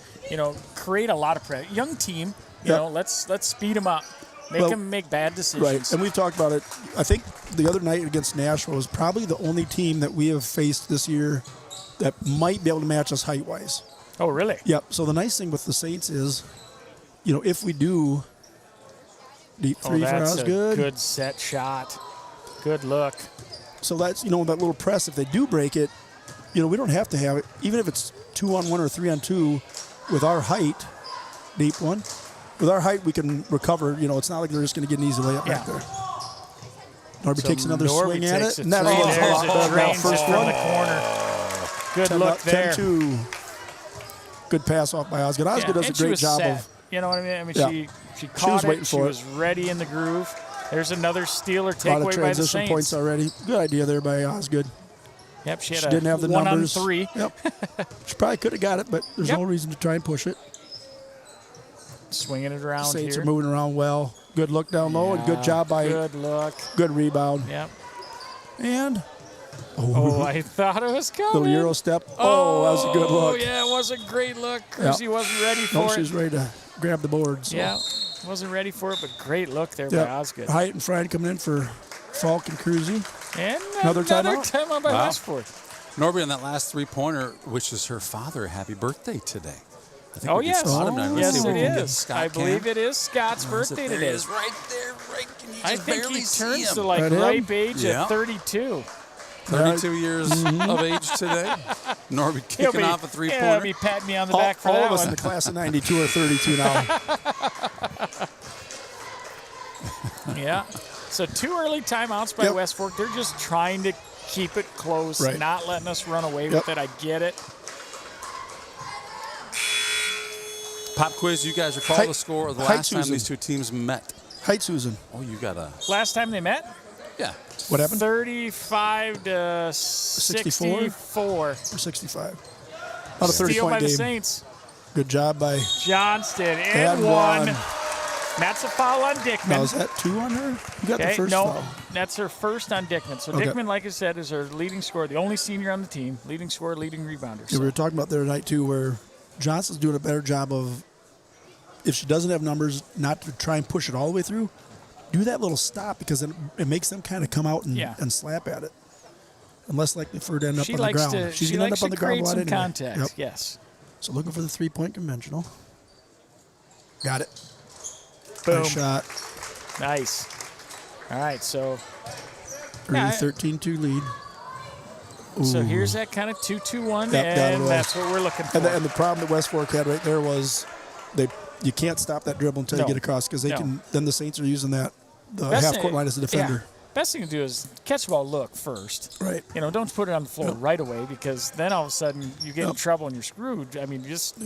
Create a lot of pressure. Young team, let's speed them up. Make them make bad decisions. Right, and we've talked about it. I think the other night against Nashville was probably the only team that we have faced this year that might be able to match us height-wise. Oh, really? Yep. So the nice thing with the Saints is, if we do deep three for Osgood. Good set shot. Good look. So that's, that little press, if they do break it, we don't have to have it. Even if it's 2-on-1 or 3-on-2 with our height, deep one, with our height we can recover. It's not like they're just going to get an easy layup back there. Norby takes another swing at it. And that's first one. The corner. Good look there. 10-2. Good pass off by Osgood. Osgood does a great job of. You know what I mean? She caught it. She was ready in the groove. There's another steal or takeaway by the Saints. A lot of transition points already. Good idea there by Osgood. Yep, she didn't have the numbers. 1-on-3. Yep. She probably could have got it, but there's no reason to try and push it. Swinging it around Saints here. are moving around well. Good look down low and good job by. Good look. Good rebound. Yep. And. I thought it was coming. Little Euro step. Oh, that was a good look. Oh, yeah, it was a great look. Cruzy wasn't ready for it. She was ready to grab the board. So. Yeah, wasn't ready for it, but great look there by Osgood. Height and Friday coming in for Falk and Cruzy. And another timeout by West Fork. Norby on that last three-pointer, which is her father, happy birthday today. I think Yes, it is. I believe it is Scott's birthday today. It is right there. Right, can you just I think barely he see turns him? to like ripe age at 32. 32 years of age today. Norby kicking off a three-pointer. He'll be patting me on the back for all that of us one. in the class of 92 are 32 now. Yeah. So 2 early timeouts by West Fork. They're just trying to keep it close, not letting us run away with it. I get it. Pop quiz, you guys recall the score of the last time these two teams met? Height Susan. Oh, you got a... Last time they met? Yeah. What happened? 35 to 64. Or 65. Not a 30-point game. Steal by the Saints. Good job by Johnston. And one. That's a foul on Dickman. Now, is that 2 on her? You got the first no, foul. that's her first on Dickman. So Dickman, like I said, is her leading scorer, the only senior on the team, leading scorer, leading rebounder. Yeah, we were talking about the other night, too, where Johnson's doing a better job of, if she doesn't have numbers, not to try and push it all the way through, do that little stop because it makes them kind of come out and slap at it. And less likely for her to end up on the ground. She's going to end up on the ground a lot anyway. Contact, yep. Yes. So looking for the three-point conventional. Got it. Boom. Nice shot. Nice. All right, so. 13-2 lead. Ooh. So here's that kind of 2-2-1, and that's what we're looking for. And the problem that West Fork had right there was you can't stop that dribble until you get across because then the Saints are using the half-court line as a defender. Yeah. Best thing to do is catch the ball, look first. Right. Don't put it on the floor right away because then all of a sudden you get in trouble and you're screwed. I mean, just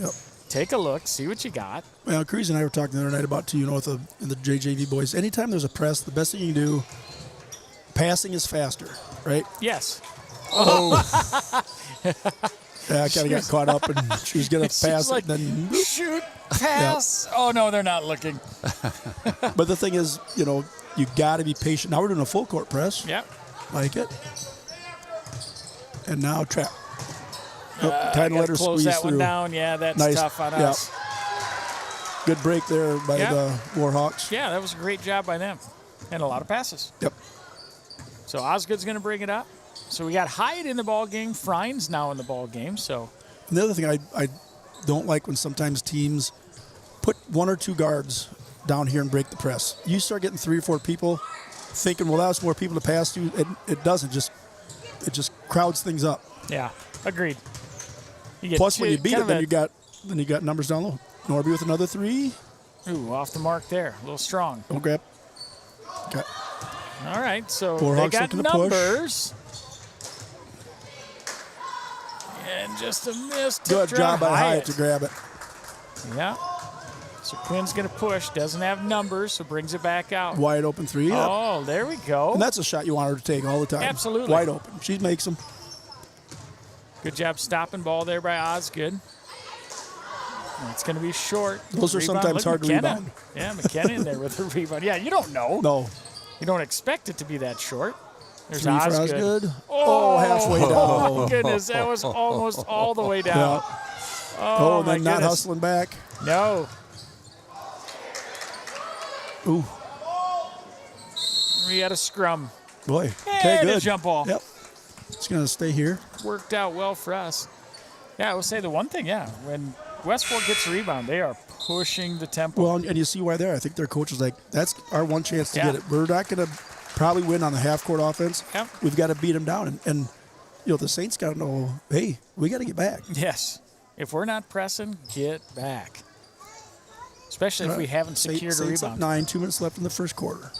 take a look, see what you got. Well, Cruz and I were talking the other night about, too, with the JJV boys. Anytime there's a press, the best thing you can do, passing is faster, right? Yes. Oh. Yeah, I kind of got caught up, and she was going to pass like, it. And then shoot, pass. Yep. Oh, no, they're not looking. But the thing is, you got to be patient. Now we're doing a full court press. Yep. Like it. And now trap. Trying to let her close squeeze that through. One down. Yeah, that's nice. Tough on us. Good break there by the Warhawks. Yeah, that was a great job by them. And a lot of passes. Yep. So Osgood's going to bring it up. So we got Hyatt in the ball game. Frine's now in the ball game. So and the other thing I don't like when sometimes teams put 1 or 2 guards down here and break the press. You start getting 3 or 4 people thinking, well, that was more people to pass to. It doesn't. It just crowds things up. Yeah, agreed. Plus, when you beat it, then you got numbers down low. Norby with another 3. Ooh, off the mark there. A little strong. Don't grab. Okay. All right, so Warhawks they got numbers. And just a miss. Good job by Hyatt to grab it. Yeah. So Quinn's going to push. Doesn't have numbers, so brings it back out. Wide open 3. Yep. Oh, there we go. And that's a shot you want her to take all the time. Absolutely. Wide open. She makes them. Good job stopping ball there by Osgood. It's going to be short. Those are sometimes hard to rebound. Yeah, McKenna in there with the rebound. Yeah, you don't know. No. You don't expect it to be that short. There's 3 for Osgood. Osgood. Oh, halfway down. Oh, goodness. That was almost all the way down. Yeah. Oh, and then not hustling back. No. Ooh. We had a scrum. Boy. Okay, and good. A jump ball. Yep. It's going to stay here. Worked out well for us. Yeah, I will say the one thing, when West Fork gets a rebound, they are pushing the tempo. Well, and you see why there. I think their coach is like, that's our one chance to get it. We're not going to probably win on the half-court offense. Yep. We've got to beat them down. And the Saints got to know, hey, we got to get back. Yes. If we're not pressing, get back. Especially if we haven't secured a rebound. 9, 2 minutes left in the first quarter.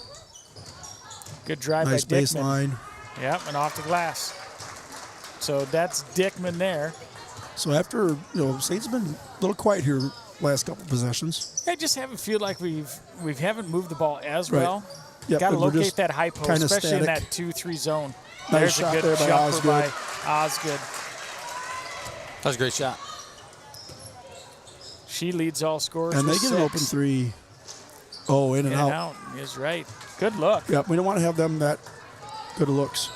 Good drive nice by Dickman. Baseline. Yep, and off the glass. So that's Dickman there. So after, Saints have been a little quiet here last couple possessions. I just haven't feel like we haven't moved the ball as well. Yep, got to locate that high post, especially in that 2-3 zone. Nice There's shot a good there by jumper Osgood. by Osgood. That was a great shot. She leads all scorers. And they get an open 3. Oh, in and out. Is right. Good look. Yep, we don't want to have them that good of looks.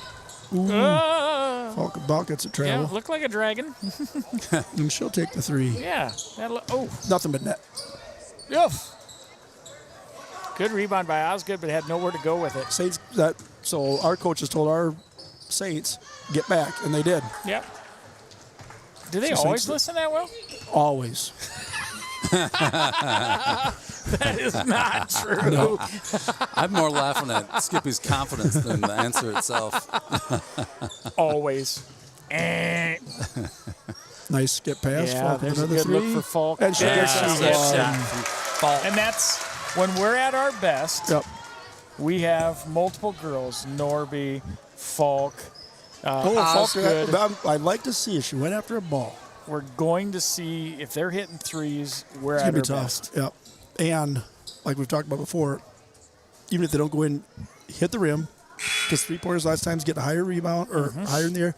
Ooh. Falkenbach gets a travel. Yeah, look like a dragon. And she'll take the 3. Yeah. Nothing but net. Yep. Good rebound by Osgood, but had nowhere to go with it. Saints so our coaches told our Saints, get back, and they did. Yep. Do they always listen that well? Always. That is not true. No. I'm more laughing at Skippy's confidence than the answer itself. Always. Nice skip pass. Yeah, Falk there's a another good 3. look for Falk. And she gets shot. And that's when we're at our best. Yep. We have multiple girls: Norby, Falk, Osgood. I'd like to see if she went after a ball. We're going to see if they're hitting threes. We're It's at gonna our be tough. best. Yep. And like we've talked about before, even if they don't go in, hit the rim, because 3-pointers last times get a higher rebound or higher in the air.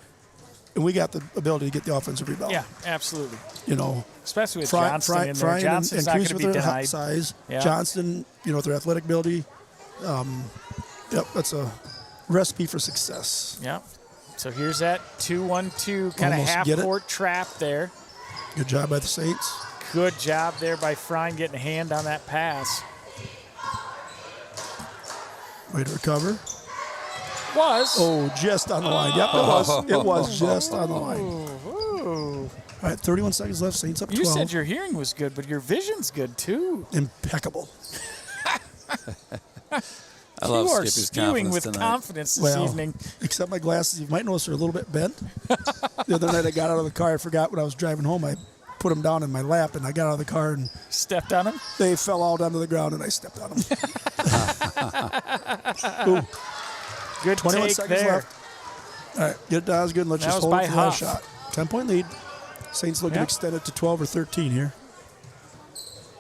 and we got the ability to get the offensive rebound. Yeah, absolutely. You know, especially with Johnston in there. Johnston's not going to be with their denied. size. Yeah. Johnston, with their athletic ability. Yep, that's a recipe for success. Yep. So here's that 2-1-2 kind of Almost half-court trap there. Good job by the Saints. Good job there by Frine getting a hand on that pass. Way to recover. Was. Just on the line. Yep, it was. It was just on the line. Ooh. All right, 31 seconds left. Saints up 12. You said your hearing was good, but your vision's good too. Impeccable. I love you are Skippy's spewing with tonight. confidence this evening. Except my glasses, you might notice they're a little bit bent. The other night I got out of the car. I forgot when I was driving home. I put them down in my lap, and I got out of the car and stepped on them. They fell all down to the ground, and I stepped on them. Ooh. Good 21 take seconds there. left. All right, get it down. That's good. Let's That just was hold by it for that Huff. shot. 10-point lead. Saints looking to extend it to 12 or 13 here.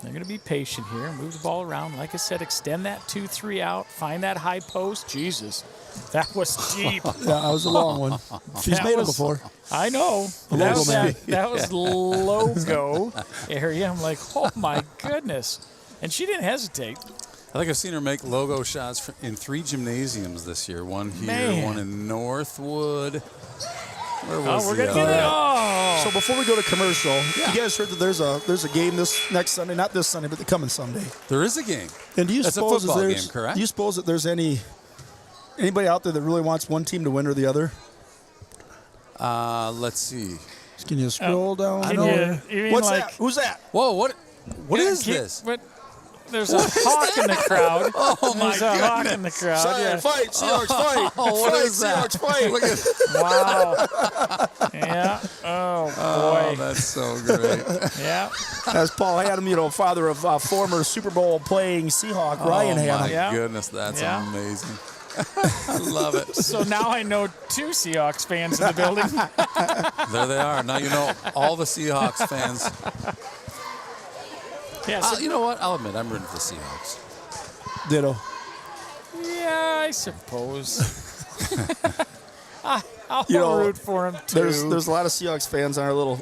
They're going to be patient here. Move the ball around. Like I said, extend that 2-3 out. Find that high post. Jesus, that was deep. Yeah, that was a long one. She's That made it was- before. I know. A That logo was, man. that was logo area. I'm like, oh my goodness. And she didn't hesitate. I think I've seen her make logo shots in 3 gymnasiums this year. One here, Man. one in Northwood. Where was we're the gonna get other? it. Oh. So before we go to commercial, you guys heard that there's a game this next Sunday, not this Sunday, but the coming Sunday. There is a game. And do you That's a suppose football there's game, correct? Do you suppose that there's anybody out there that really wants one team to win or the other? Let's see. Can you scroll down? Can you mean What's like- that? Who's that? Whoa, what is Get- this? What? There's a hawk in the crowd. Oh, my There's a hawk in the crowd. Sorry, Yeah. fight, Seahawks fight. Oh, what Fight, is that? Seahawks fight. Look at Wow. Yeah. Oh, boy. Oh, that's so great. Yeah. As Paul Hannum, father of former Super Bowl playing Seahawk Ryan oh, Hannum. my Yeah. goodness, that's Yeah. amazing. I love it. So now I know 2 Seahawks fans in the building. There they are. Now you know all the Seahawks fans. Yes. You know what? I'll admit, I'm rooting for the Seahawks. Ditto. Yeah, I suppose. I'll You know, root for him too. There's a lot of Seahawks fans on our little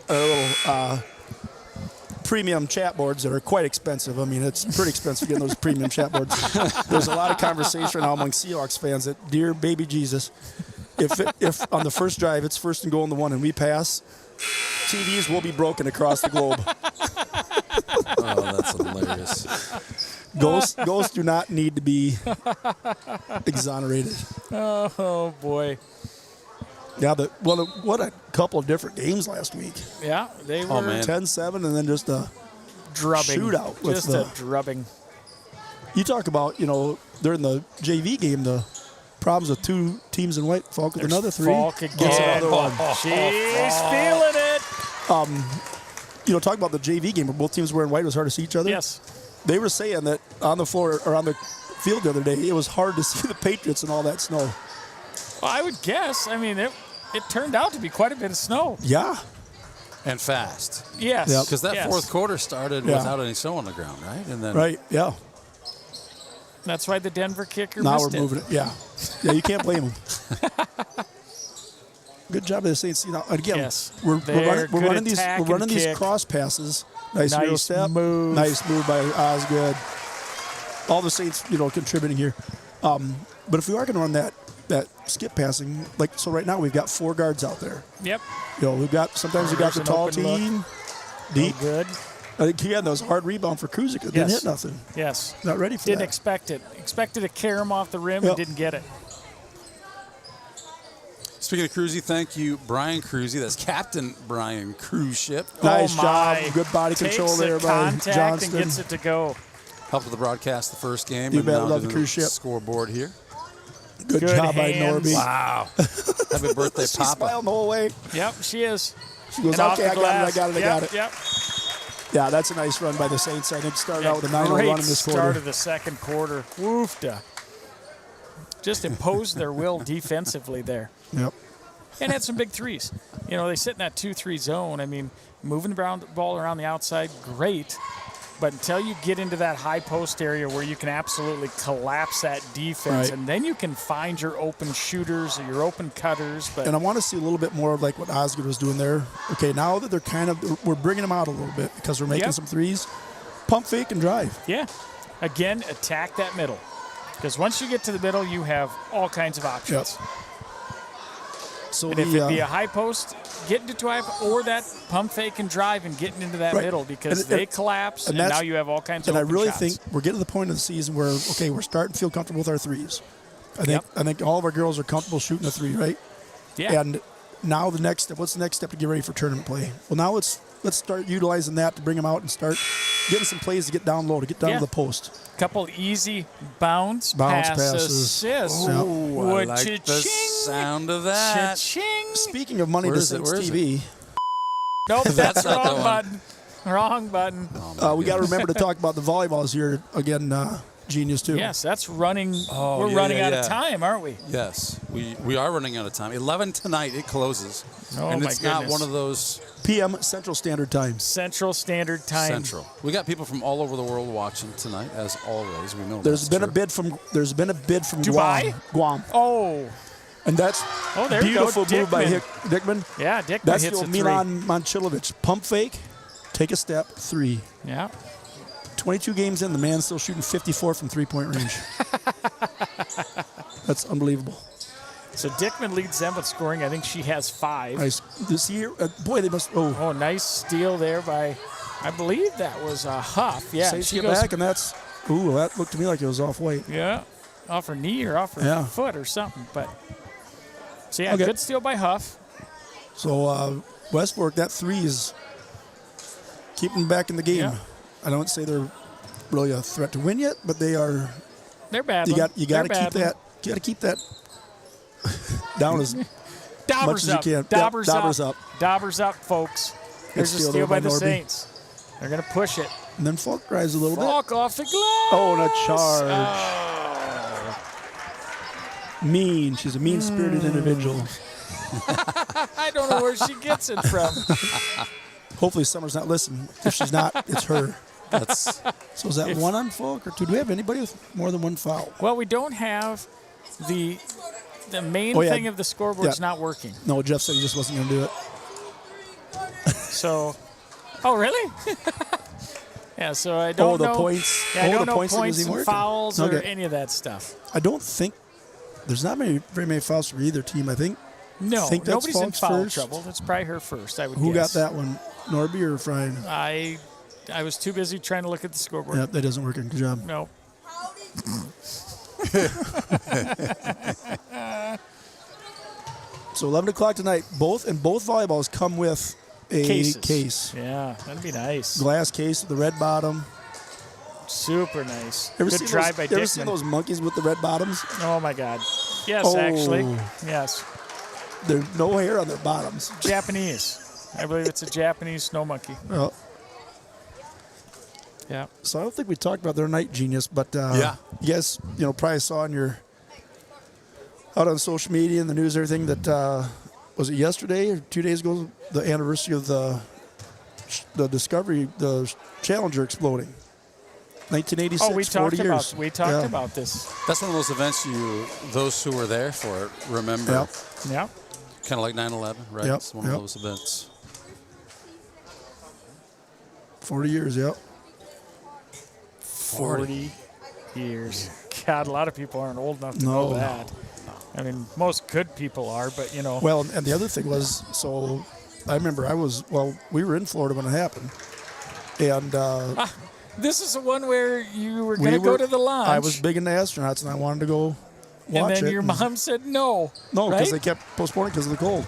premium chat boards that are quite expensive. I mean, it's pretty expensive getting those premium chat boards. There's a lot of conversation now among Seahawks fans that, dear baby Jesus, if on the first drive it's 1st and goal in the 1 and we pass, TVs will be broken across the globe. Oh, that's hilarious. Ghosts do not need to be exonerated. Oh boy. Yeah, what a couple of different games last week. Yeah, they were 10-7 and then just a drubbing. shootout. With Just a drubbing. You talk about, during the JV game, the problems with 2 teams in white. Falk with There's another 3. Falk Gets again. another one. She's feeling it. Talk about the JV game where both teams were in white. It was hard to see each other. Yes. They were saying that on the floor or on the field the other day, it was hard to see the Patriots in all that snow. Well, I would guess. I mean, it turned out to be quite a bit of snow. Yeah. And fast. Yes. Yep. Because that yes. fourth quarter started Yeah. without any snow on the ground, right? And then Right, yeah. That's why the Denver kicker Now missed we're moving it. Yeah. Yeah, you can't blame them. Good job of the Saints. Again, Yes. we're They're running good attack and these kick. cross passes. Nice hero Nice step. move. Nice move by Osgood. All the Saints, contributing here. But if we are going to run that skip passing, so right now we've got 4 guards out there. Yep. We've got sometimes we've got the There's an tall open look. team, deep. Oh, good. I think again that was a hard rebound for Kruzik. It didn't hit nothing. Yes. Not ready for Didn't that. expect it. Expected to carry him off the rim Yep. and didn't get it. Speaking of Cruzy, thank you, Brian Cruzy. That's Captain Brian Cruise Ship. Nice Oh, job. my. Good body Takes control the there by contact Johnston. and gets it to go. Helped with the broadcast the first game. You and bet. now Love the doing cruise ship. Scoreboard here. Good job by hands. Norby. Wow. Happy birthday, She's Papa. smiling the whole way. Yep, she is. She goes, And off okay, the I glass. got it. Yep. Yeah, that's a nice run by the Saints. I think started out with a 9-0 Great run in this start quarter. of the second quarter. Woofda. Just imposed their will defensively there. Yep. And had some big threes. They sit in that 2-3 zone. I mean, moving the ball around the outside, great. But until you get into that high post area where you can absolutely collapse that defense, Right. and then you can find your open shooters or your open cutters. But And I want to see a little bit more of like what Osgood was doing there. Okay, now that we're bringing them out a little bit because we're making some threes. Pump fake and drive. Yeah. Again, attack that middle. Because once you get to the middle, you have all kinds of options. Yep. So and if it be a high post, getting to high, or that pump fake and drive and getting into that middle because they collapse, and now you have all kinds of open shots. And I really think we're getting to the point of the season where, okay, we're starting to feel comfortable with our threes. I think all of our girls are comfortable shooting a three, right? Yeah. And now the next step, what's the next step to get ready for tournament play? Well, now let's start utilizing that to bring them out and start getting some plays to get down low, to get down to the post. Couple easy bounce passes. Assists. Ooh, I like the sound of that. Cha-ching. Speaking of money Where to is it? Saints Where is TV. Nope, that's the not the wrong one. button. Wrong button. We got to remember to talk about the volleyballs here again, Genius, too. Yes, that's running. Oh, we're running out of time, aren't we? Yes, we are running out of time. 11 tonight, it closes. Oh, and my it's not goodness. one of those... PM Central Standard Time. Central Standard Time. Central. We got people from all over the world watching tonight, as always. We know There's been a bid from Dubai? Guam. Oh. And that's there you go, beautiful move by Dickman. Dickman. Yeah, Dickman that's hits the a three. Milan Manchilovic. Pump fake, take a step, three. Yeah. 22 games in, the man's still shooting 54 from three-point range. That's unbelievable. So Dickman leads them with scoring. I think she has 5. Nice. This year, boy, they must. Oh, nice steal there by, I believe that was Huff. Yeah, Saints she get goes back, and that's. Ooh, that looked to me like it was off white. Yeah, off her knee or off her foot or something. But so yeah, good steal by Huff. So Westbrook, that three is keeping them back in the game. Yeah. I don't say they're really a threat to win yet, but they are. They're bad. You got to keep that. You got to keep that down as much as you can. Daubers up. Daubers up, folks. There's a steal by the Saints. They're going to push it. And then Falk drives a little Falk off the glass. Oh, and a charge. Mean. She's a mean-spirited individual. I don't know where she gets it from. Hopefully Summer's not listening. If she's not, it's her. So is that one on Falk, or do we have anybody with more than one foul? Well, we don't have the main thing of the scoreboard's not working. No, Jeff said he just wasn't going to do it. So, oh really? Yeah. So I don't know. Points. Yeah, I don't the know points and fouls or any of that stuff. I don't think there's not very many fouls for either team. I think. No, think that's nobody's in Falk's foul first. trouble. That's probably her first. I would. Who guess. got that one? Norby or Fryan? I was too busy trying to look at the scoreboard. Yeah, that doesn't work. Good job. No. So 11 o'clock tonight. Both volleyballs come with a case. Yeah, that'd be nice. Glass case with the red bottom. Super nice. Ever Good drive by Dickman. Dickman. Ever seen those monkeys with the red bottoms? Oh my God. Yes, actually. Yes. There's no hair on their bottoms. Japanese. I believe it's a Japanese snow monkey. Well, yeah. So I don't think we talked about their night, Genius, but you guys, probably saw out on social media and the news, everything that was it yesterday or 2 days ago, the anniversary of the Discovery, the Challenger exploding. 1986. Oh, we 40 years. We talked about this. That's one of those events those who were there for it remember. Yeah. Kind of like 9/11, right? Yep. It's one of those events. 40 years, yep. 40 years. God, a lot of people aren't old enough to know that. I mean, most good people are, but Well, and the other thing was, so I remember we were in Florida when it happened. And this is the one where you were going to go to the launch. I was big into astronauts, and I wanted to go watch it. And then your mom said no. No, because right? they kept postponing because of the cold.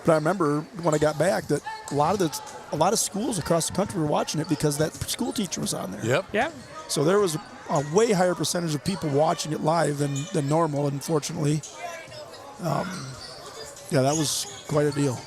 But I remember when I got back that a lot of schools across the country were watching it because that school teacher was on there. Yep. Yeah. So there was a way higher percentage of people watching it live than normal, unfortunately. That was quite a deal.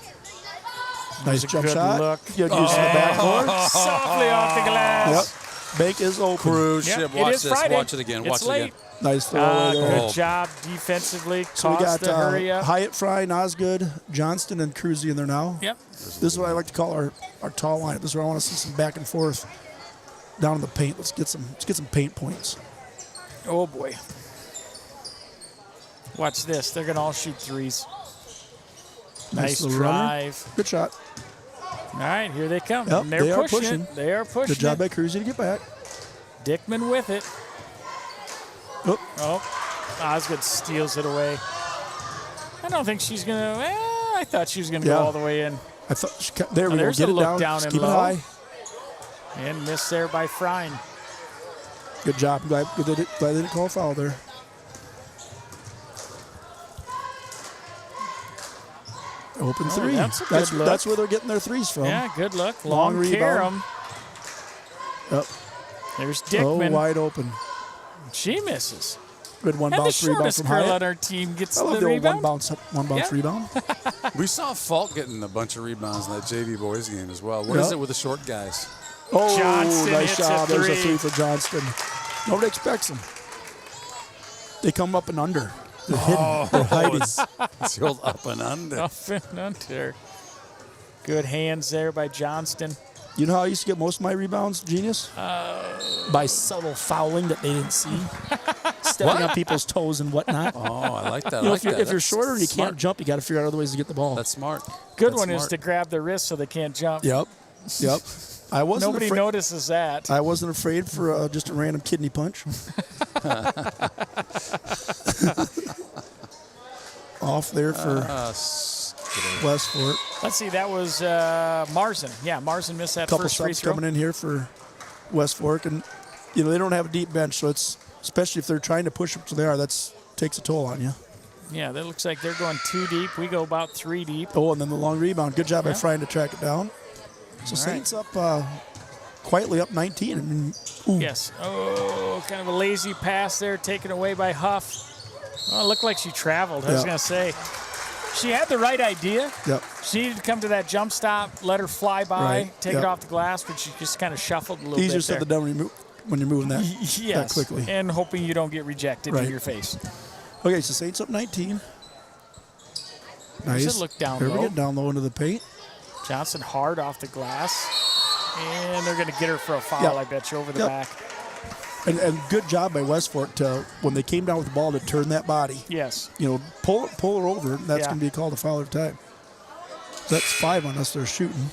Nice jump shot. Look. Using the backboard. Softly off the glass. Yep. Bank is open. Cruise ship. Watch It is this. Friday. Watch it again. Watch It's it late. again. Nice throw away there. Good job defensively. So we got the hurry up. Hyatt, Fry, Osgood, Johnston, and Cruzy in there now. Yep. This is what I like to call our tall line. This is where I want to see some back and forth. down in the paint. Let's get some paint points. Oh boy. Watch this. They're gonna all shoot threes. Nice little drive. runner. Good shot. All right, here they come. Yep, And they're they are pushing. pushing. They are pushing. Good job it. by Cruzy to get back. Dickman with it. Oh, Osgood steals it away. I don't think she's gonna. I thought she was gonna go all the way in. I thought there we go. There's Get a it look down. down Just and keep low. it high. And missed there by Frein. Good job. Glad they didn't call a foul there. Open three. That's a good look. That's where they're getting their threes from. Yeah, good look. Long rebound. Yep. There's Dickman. Oh, wide open. She misses. Good one and bounce the rebound shortest from girl Hyatt. on our team gets I love the the old rebound. one bounce rebound. We saw Falk getting a bunch of rebounds in that JV boys game as well. What is it with the short guys? Oh, Johnston nice hits job. a There's a three. three for Johnston. Nobody expects them. They come up and under. They're hidden. They're hiding. It's the old up and under. Up and under. Good hands there by Johnston. You know how I used to get most of my rebounds, Genius? By subtle fouling that they didn't see. Stepping on people's toes and whatnot. Oh, I like that. You know, I like that. if you're That's shorter and you smart. can't jump, you got to figure out other ways to get the ball. That's smart. Good That's one is smart. to grab the wrist so they can't jump. Yep. I wasn't Nobody afraid. notices that. I wasn't afraid for just a random kidney punch. Off there for Westford. Let's see, that was Marzen. Yeah, Marzen missed that Couple first free subs throw. coming in here for West Fork, and they don't have a deep bench, so it's especially if they're trying to push up to there, that's takes a toll on you. Yeah, that looks like they're going 2 deep. We go about 3 deep. Oh, and then the long rebound. Good job by Yeah. Frying to track it down. So All Saints up quietly up 19. I mean, ooh. Yes. Oh, kind of a lazy pass there, taken away by Huff. Oh, it looked like she traveled. I was Yeah. going to say, she had the right idea. Yep. She needed to come to that jump stop, let her fly by, Right. take Yep. it off the glass, but she just kind of shuffled a little Easier bit said there. than done when you're moving that Yes, quickly. and hoping you don't get rejected in Right. your face. Okay, so Saints up 19. There's Nice. a look down Here we low. get down low into the paint. Johnson hard off the glass. And they're going to get her for a foul, Yep. I bet you, over the Yep. back. And good job by West Fork to, when they came down with the ball, to turn that body. Yes. Pull her over. And that's Yeah. going to be called a foul every time. That's 5 on us. They're shooting.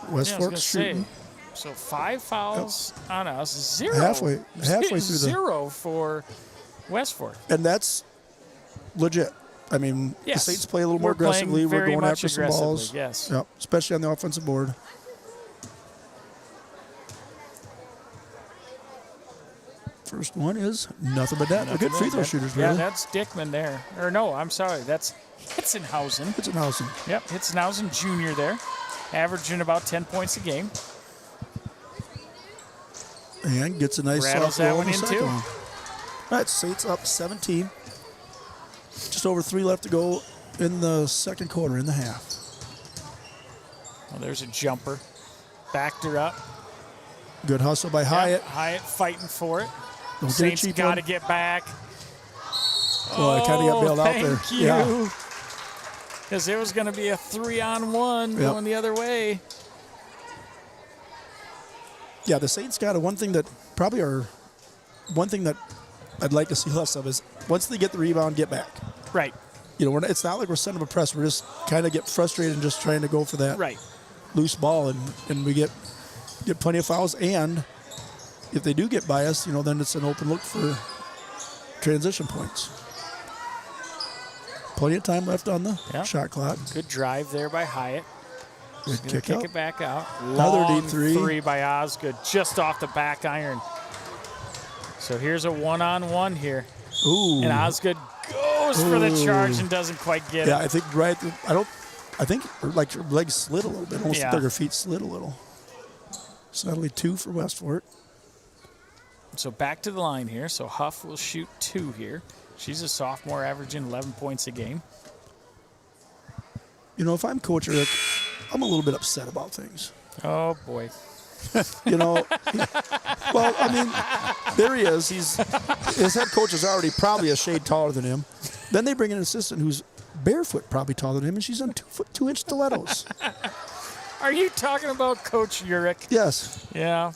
West Yeah, I was Fork's gonna say, shooting. so 5 fouls on us. 0. Halfway through the- 0 for West Fork. And that's legit. I mean, Yes. the Saints play a little more We're playing aggressively. We're very going much after some aggressively, balls. yes. Yep, especially on the offensive board. First one is nothing but that. They're good free throw shooters, Yeah, really. that's Dickman there. Or no, I'm sorry. That's Hitzenhausen. Hitzenhausen. Yep, Hitzenhausen Jr. there. Averaging about 10 points a game. And gets a nice Rattles soft that roll one on the in, second too. one. All right, Saints up 17. Just over 3 left to go in the second quarter, in the half. Well, there's a jumper. Backed her up. Good hustle by Hyatt. Hyatt fighting for it. Don't get a Saints cheap got to one. get back. Oh, I kind of got bailed out there. Thank you. Yeah. Because there was going to be a 3-on-1 Yep. going the other way. Yeah, the Saints got one thing that I'd like to see less of is once they get the rebound, get back. Right. It's not like we're setting up a press. We're just kind of get frustrated and just trying to go for that loose ball, and we get plenty of fouls. And if they do get by us, then it's an open look for transition points. Plenty of time left on the shot clock. Good drive there by Hyatt. Good Gonna kick kick out. it back out. Another Long deep three. by Osgood, just off the back iron. So here's a 1-on-1 here. Ooh. And Osgood goes for the charge and doesn't quite get Yeah, it. I think I think her legs slid a little bit. Almost Yeah. like her feet slid a little. Sadly, 2 for West Fork. So back to the line here. So Huff will shoot 2 here. She's a sophomore, averaging 11 points a game. If I'm Coach Rick, I'm a little bit upset about things. Oh, boy. Well, I mean, there he is. His head coach is already probably a shade taller than him. Then they bring in an assistant who's barefoot, probably taller than him, and she's on 2-inch stilettos. Are you talking about Coach Urich? Yes. Yeah.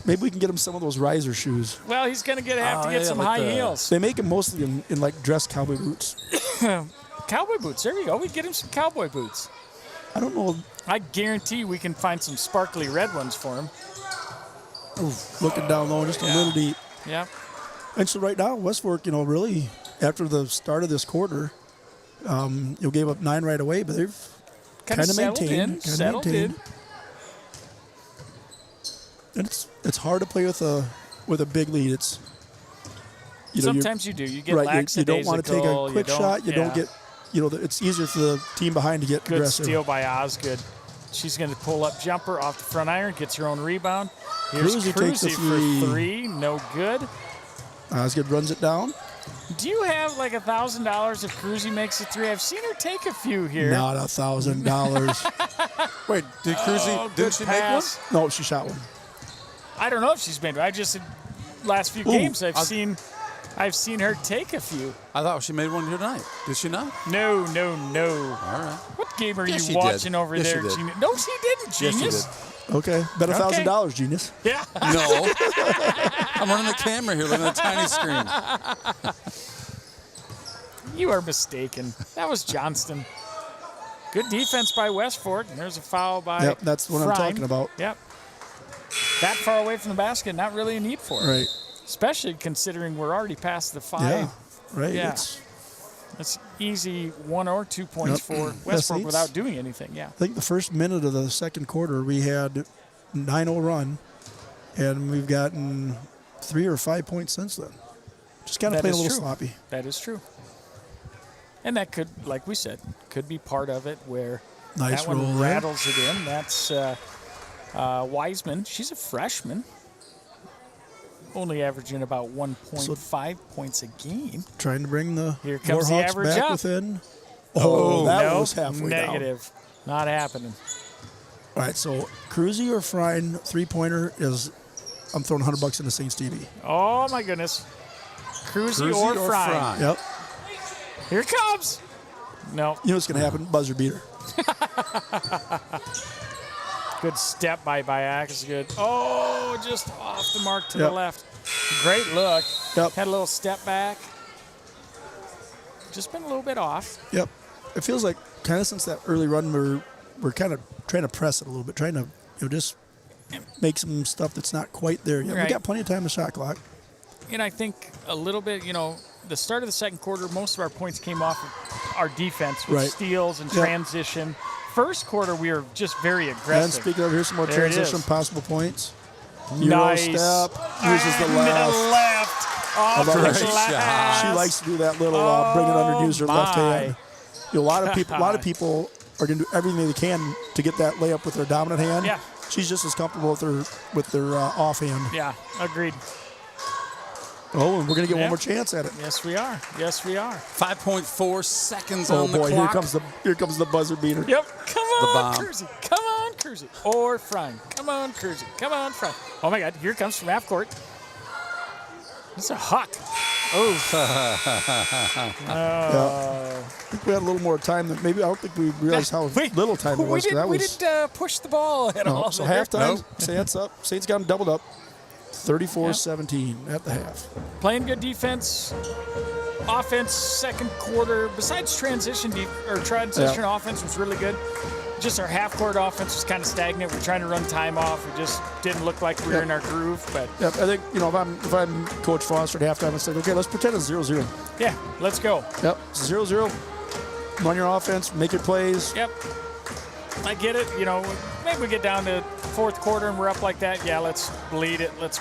Maybe we can get him some of those riser shoes. Well, he's going to have to get some high heels. They make them mostly in like dress cowboy boots. Cowboy boots. There you go. We get him some cowboy boots. I don't know. I guarantee we can find some sparkly red ones for him. Ooh, looking down low, just a little deep. Yeah. And so right now, West Fork, really, after the start of this quarter, you gave up 9 right away, but they've kind of maintained. Settled in. And it's hard to play with a big lead. It's sometimes you do. You get you don't want to take a quick shot. You don't get. It's easier for the team behind to get good aggressive. Steal by Osgood. She's going to pull up jumper off the front iron, gets her own rebound. Here's Cruzy for 3, no good. Osgood runs it down. Do you have like $1,000 if Cruzy makes a 3? I've seen her take a few here. Not $1,000. Wait, did Cruzy did she make one? No, she shot one. I don't know if she's made one. I just last few games I've seen her take a few. I thought she made one here tonight. Did she not? No. All right. What game are you watching over there, Genius? No, she didn't, Genius. Yes, she did. Okay, bet $1,000, Genius. Yeah. No. I'm running the camera here, looking at the tiny screen. You are mistaken. That was Johnston. Good defense by West Fork. And there's a foul by Yep, that's what I'm talking about. Yep. That far away from the basket, not really a need for it. Right. Especially considering we're already past the 5. Yeah, right. Yeah. That's easy 1 or 2 points for West Fork without doing anything. Yeah. I think the first minute of the second quarter, we had 9-0 run, and we've gotten 3 or 5 points since then. Just kind of playing a little sloppy. That is true. And that could, like we said, could be part of it where nice that roll one there. rattles it in. That's Wiseman. She's a freshman. Only averaging about 1.5 points a game. Trying to bring the Here comes the Warhawks average back up. within. That was halfway negative. down. Not happening. All right, so Cruzy or Frine 3-pointer is, I'm throwing $100 into St. Stevie. Oh, my goodness. Cruzy or Frine. Yep. Here it comes. No. You know what's going to happen? Buzzer beater. Good step by Biak. Good. Oh, just off the mark to the left. Great look. Yep. Had a little step back. Just been a little bit off. Yep. It feels like kind of since that early run, we're kind of trying to press it a little bit, trying to just make some stuff that's not quite there yet. Right. We got plenty of time to shot clock. And I think a little bit, the start of the second quarter, most of our points came off of our defense with steals and transition. First quarter, we were just very aggressive. And speaking of, here's some more There transition possible points. Nice. Euro step, uses the left. Off the glass. She likes to do that little bring it under, use her left hand. A lot of people are going to do everything they can to get that layup with their dominant hand. Yeah. She's just as comfortable with their offhand. Yeah, agreed. Oh, and we're going to get one more chance at it. Yes, we are. 5.4 seconds on the clock. Here comes the buzzer beater. Yep. Come on, Cruzy. Come on, Cruzy. Or Frine. Come on, Cruzy. Come on, Frine. Oh, my God. Here comes from half court. It's a huck. I think we had a little more time than maybe. I don't think we realized how little time it was. We didn't push the ball at all. So halftime, Saints up. Saints got them doubled up. 34-17 at the half. Playing good defense. Offense, second quarter, besides transition offense was really good. Just our half-court offense was kind of stagnant. We're trying to run time off. It just didn't look like we were in our groove. But I think if I'm Coach Foster at halftime, I say, okay, let's pretend it's 0-0. Yeah, let's go. Yep, 0-0. Run your offense, make your plays. Yep. I get it. Maybe we get down to fourth quarter and we're up like that. Yeah, let's bleed it. But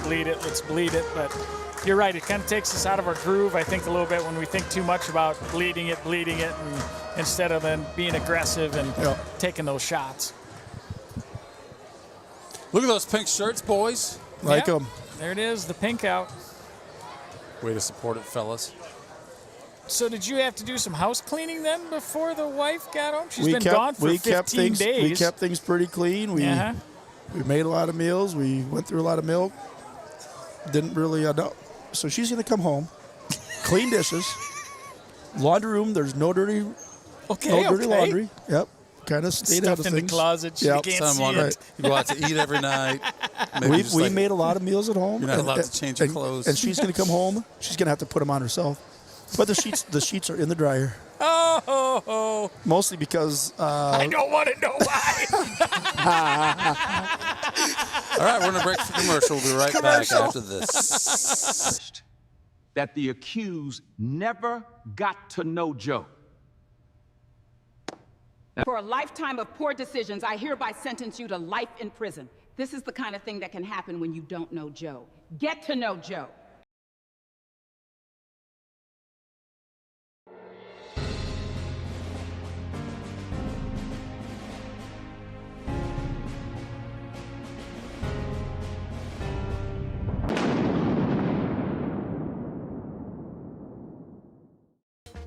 you're right. It kind of takes us out of our groove, I think, a little bit when we think too much about bleeding it, and instead of then being aggressive and taking those shots. Look at those pink shirts, boys. Like them. There it is, the pink out. Way to support it, fellas. So did you have to do some house cleaning then before the wife got home? She's been gone for 15 days. We kept things pretty clean. We made a lot of meals. We went through a lot of milk. Didn't really so she's going to come home, clean dishes, laundry room. There's no dirty laundry. Yep. kind of stayed out of Stuffed in the things. closet. So you can't see it. You go out to eat every night. Maybe just We like- made a lot of meals at home. You're not allowed to change your clothes. And she's going to come home. She's going to have to put them on herself. But the sheets are in the dryer. Oh. Mostly because... I don't want to know why. All right, we're going to break for commercial. We'll be right back after this. That the accused never got to know Joe. For a lifetime of poor decisions, I hereby sentence you to life in prison. This is the kind of thing that can happen when you don't know Joe. Get to know Joe.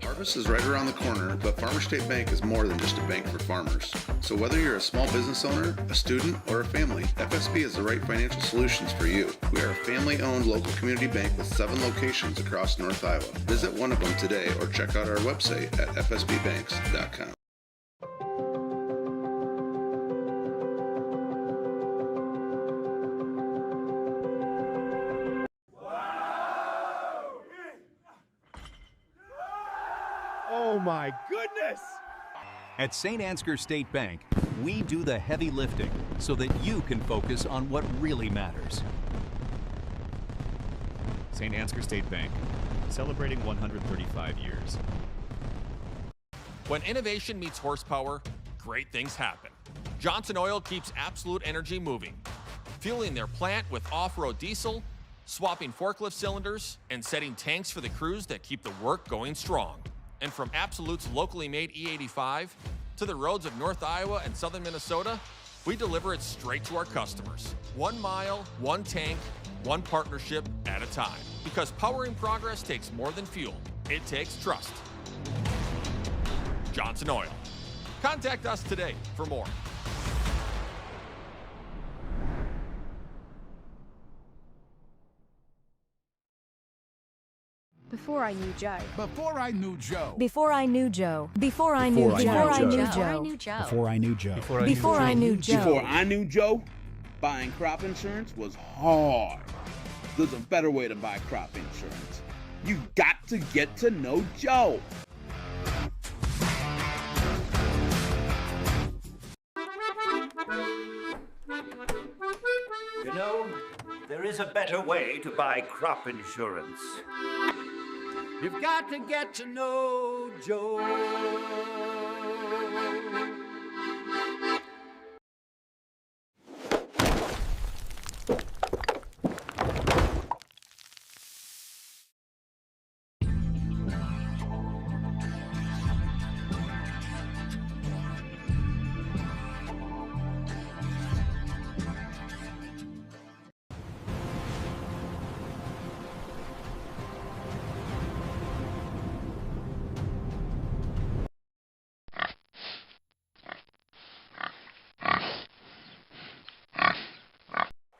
Harvest is right around the corner, but Farmer State Bank is more than just a bank for farmers. So whether you're a small business owner, a student, or a family, FSB is the right financial solutions for you. We are a family-owned local community bank with 7 locations across North Iowa. Visit one of them today or check out our website at fsbbanks.com. Oh my goodness! At St. Ansgar State Bank, we do the heavy lifting so that you can focus on what really matters. St. Ansgar State Bank, celebrating 135 years. When innovation meets horsepower, great things happen. Johnson Oil keeps Absolute Energy moving, fueling their plant with off-road diesel, swapping forklift cylinders, and setting tanks for the crews that keep the work going strong. And from Absolute's locally made E85 to the roads of North Iowa and southern Minnesota, we deliver it straight to our customers. 1 mile, 1 tank, 1 partnership at a time. Because powering progress takes more than fuel. It takes trust. Johnson Oil. Contact us today for more. Before I knew Joe. Before I knew Joe. Before I knew Joe. Before I knew Joe. Before I knew Joe. Before I knew Joe. Before I knew Joe. Before I knew Joe, buying crop insurance was hard. There's a better way to buy crop insurance. You got to get to know Joe. You know, there is a better way to buy crop insurance. You've got to get to know Joe.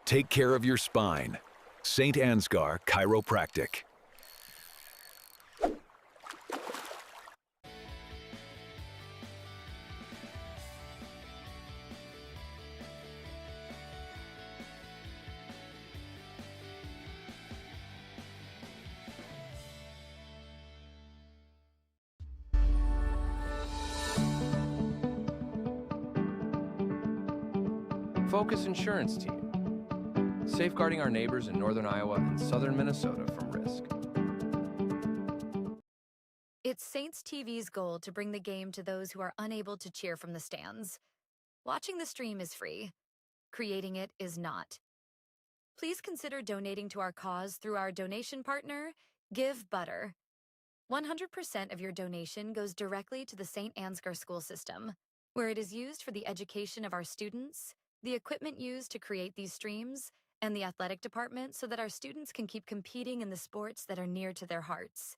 Take care of your spine. St. Ansgar Chiropractic. Focus Insurance Team. Safeguarding our neighbors in northern Iowa and southern Minnesota from risk. It's Saints TV's goal to bring the game to those who are unable to cheer from the stands. Watching the stream is free. Creating it is not. Please consider donating to our cause through our donation partner, Give Butter. 100% of your donation goes directly to the St. Ansgar school system, where it is used for the education of our students, the equipment used to create these streams, and the athletic department so that our students can keep competing in the sports that are near to their hearts.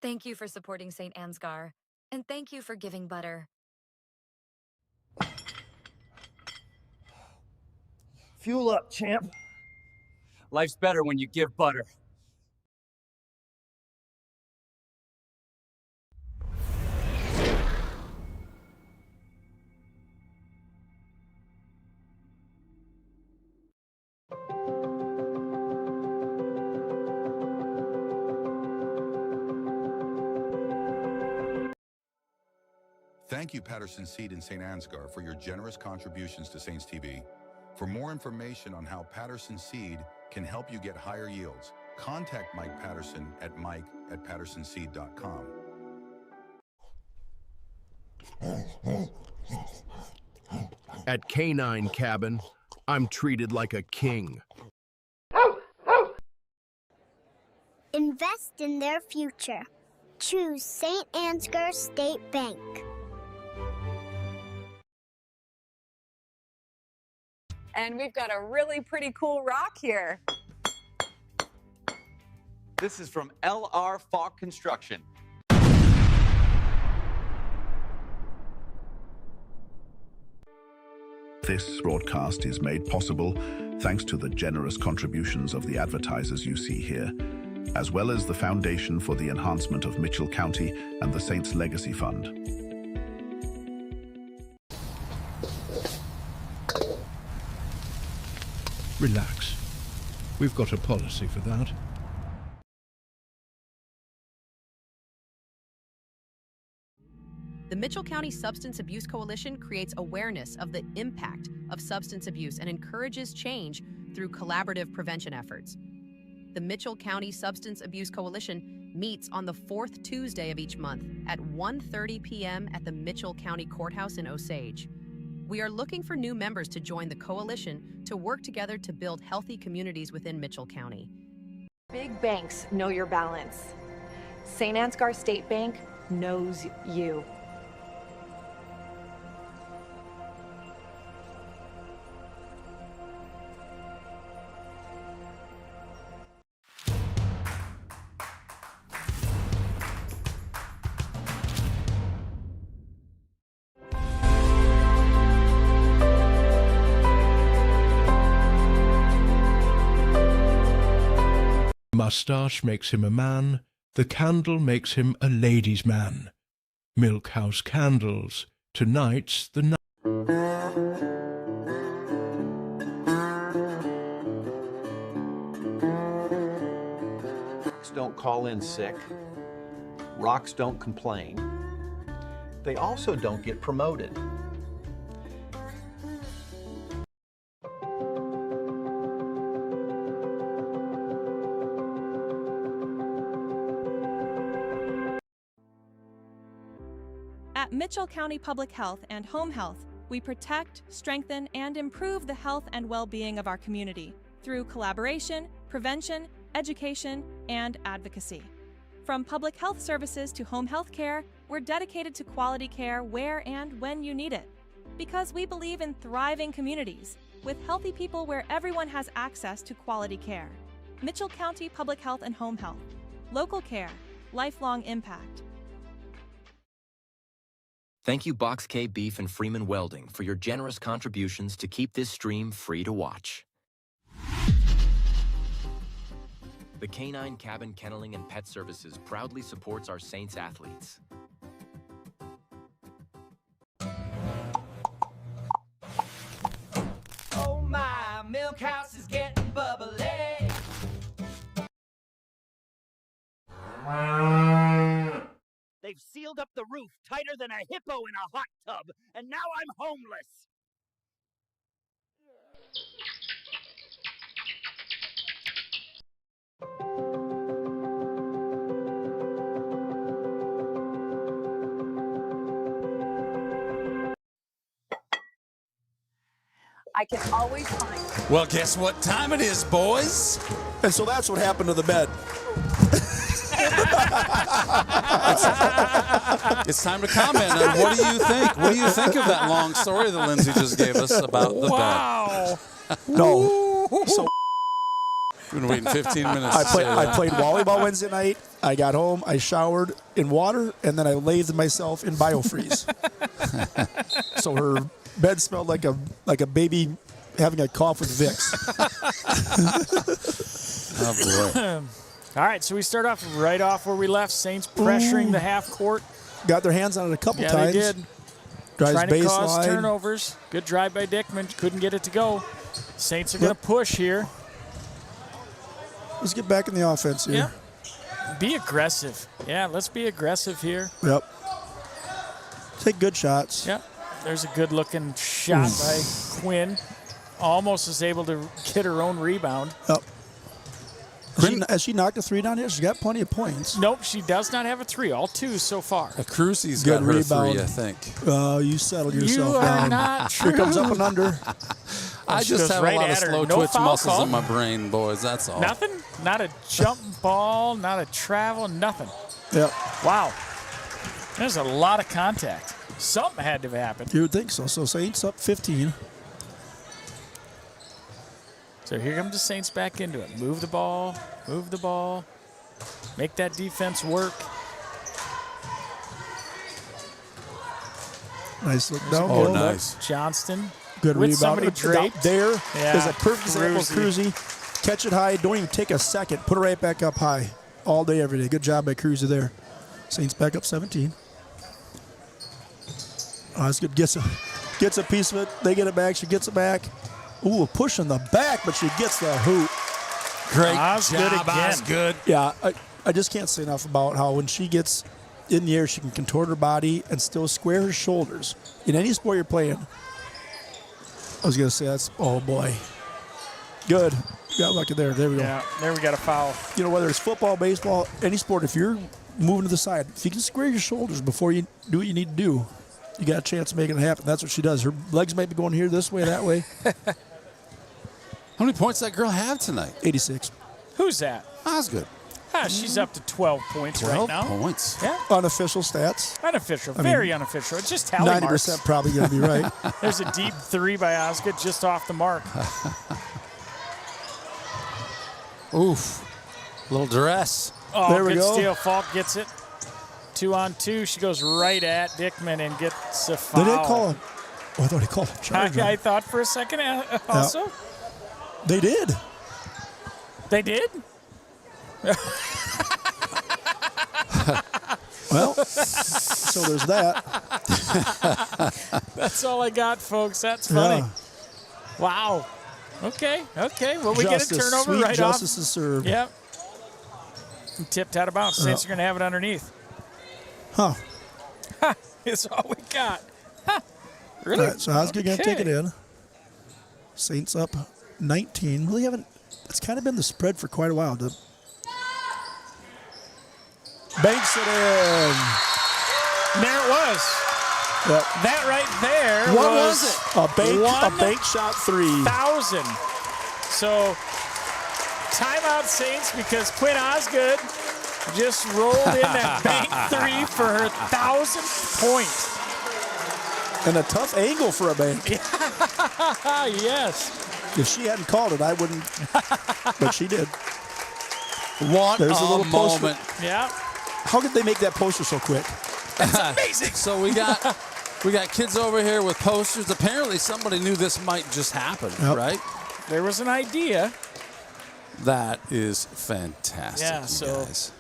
Thank you for supporting St. Ansgar, and thank you for giving Butter. Fuel up, champ. Life's better when you give Butter. Thank you, Patterson Seed in St. Ansgar, for your generous contributions to Saints TV. For more information on how Patterson Seed can help you get higher yields, contact Mike Patterson at mike@pattersonseed.com. At Canine Cabin, I'm treated like a king. Invest in their future. Choose St. Ansgar State Bank. And we've got a really pretty cool rock here. This is from LR Falk Construction. This broadcast is made possible thanks to the generous contributions of the advertisers you see here, as well as the Foundation for the Enhancement of Mitchell County and the Saints Legacy Fund. Relax. We've got a policy for that. The Mitchell County Substance Abuse Coalition creates awareness of the impact of substance abuse and encourages change through collaborative prevention efforts. The Mitchell County Substance Abuse Coalition meets on the fourth Tuesday of each month at 1:30 p.m. at the Mitchell County Courthouse in Osage. We are looking for new members to join the coalition to work together to build healthy communities within Mitchell County. Big banks know your balance. St. Ansgar State Bank knows you. Mustache makes him a man, the candle makes him a ladies' man. Milkhouse Candles, tonight's the night. Rocks don't call in sick. Rocks don't complain. They also don't get promoted. At Mitchell County Public Health and Home Health, we protect, strengthen, and improve the health and well-being of our community through collaboration, prevention, education, and advocacy. From public health services to home health care, we're dedicated to quality care where and when you need it. Because we believe in thriving communities, with healthy people where everyone has access to quality care. Mitchell County Public Health and Home Health. Local care, lifelong impact. Thank you, Box K Beef and Freeman Welding, for your generous contributions to keep this stream free to watch. The Canine Cabin Kenneling and Pet Services proudly supports our Saints athletes. Oh my, milk house is getting bubbly. They've sealed up the roof tighter than a hippo in a hot tub, and now I'm homeless. I can always find. Well, guess what time it is, boys? And so that's what happened to the bed. It's time to comment on what do you think? What do you think of that long story that Lindsay just gave us about the Wow. No. So We've been waiting 15 minutes. I played volleyball Wednesday night. I got home. I showered in water, and then I lathed myself in biofreeze. So her bed smelled like a baby having a cough with Vicks. Oh boy. All right, so we start off right off where we left. Saints pressuring the half court. Got their hands on it a couple times. Yeah, they did. Drives Trying to cause baseline. turnovers. Good drive by Dickman. Couldn't get it to go. Saints are going to push here. Let's get back in the offense here. Be aggressive. Yeah, let's be aggressive here. Yep. Take good shots. Yeah. There's a good-looking shot by Quinn. Almost is able to get her own rebound. Yep. Has she knocked a 3 down here? She's got plenty of points. Nope, she does not have a 3. All 2 so far. Cruzy's Good got her rebound. 3, I think. You settled yourself You are down. not true. Here comes up and under. I She just goes have right a lot of at her. slow No twitch foul muscles call. in my brain, boys. That's all. Nothing? Not a jump ball, not a travel, nothing. Yep. Wow. There's a lot of contact. Something had to have happened. You would think so. So Saints up 15. So here comes the Saints back into it. Move the ball. Move the ball. Make that defense work. Nice look down. Oh, low. nice. Johnston. Good with rebound. somebody draped. There Yeah, is a perfect example of Cruzy. Cruzy. Catch it high. Don't even take a second. Put it right back up high. All day, every day. Good job by Cruzy there. Saints back up 17. Oh, that's good. Gets a piece of it. They get it back. She gets it back. Ooh, a push in the back, but she gets the hoop. Great Osgood job, again. Osgood. Yeah, I just can't say enough about how when she gets in the air, she can contort her body and still square her shoulders. In any sport you're playing, I was going to say that's, oh boy. Good. Got lucky there. There we go. Yeah, there we got a foul. You know, whether it's football, baseball, any sport, if you're moving to the side, if you can square your shoulders before you do what you need to do, you got a chance of making it happen. That's what she does. Her legs might be going here, this way, that way. How many points that girl have tonight? 86. Who's that? Osgood. She's up to 12 points 12 right now. points. Yeah. Unofficial stats. Unofficial. I mean, Very unofficial. It's just tally 90% marks. probably going to be right. There's a deep 3 by Osgood just off the mark. Oof. Little duress. Oh, There we good go. steal. Falk gets it. 2-on-2. She goes right at Dickman and gets a foul. They didn't call him. Oh, I thought he called him charge. I thought for a second also. They did. They did? Well, so there's that. That's all I got, folks. That's funny. Yeah. Wow. Okay. Well, we Justice, get a turnover sweet right justice off. is served. Yep. And tipped out of bounds. Saints are going to have it underneath. Huh. It's all we got. Really? All right, so Osgood going to take it in. Saints up 19. Really haven't. It's kind of been the spread for quite a while. Banks it in. And there it was. Yep. That right there What was was it? A bank shot 3. 1,000. So timeout Saints because Quinn Osgood just rolled in that bank 3 for her 1,000th point. And a tough angle for a bank. Yes. If she hadn't called it, I wouldn't. But she did. What There's a little moment. poster. Yeah. How did they make that poster so quick? That's amazing. So we got kids over here with posters. Apparently somebody knew this might just happen, right? There was an idea. That is fantastic. Yeah, you guys.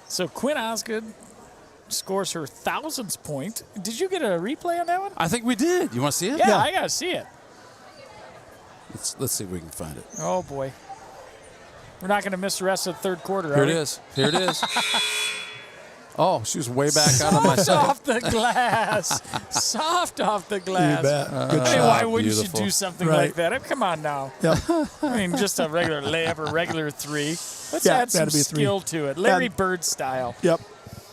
So Quinn Osgood scores her 1,000th point. Did you get a replay on that one? I think we did. You want to see it? Yeah, I got to see it. Let's see if we can find it. Oh, boy. We're not going to miss the rest of the third quarter, Here are it we? is. Here it is. Oh, she was way back out of my Soft second. off the glass. Soft off the glass. You bet. Good I mean, shot. why wouldn't Beautiful. you do something Right. like that? Come on now. Yep. I mean, just a regular layup, a regular 3. Let's Yeah, add some that'd be a 3. skill to it. Larry And- Bird style. Yep.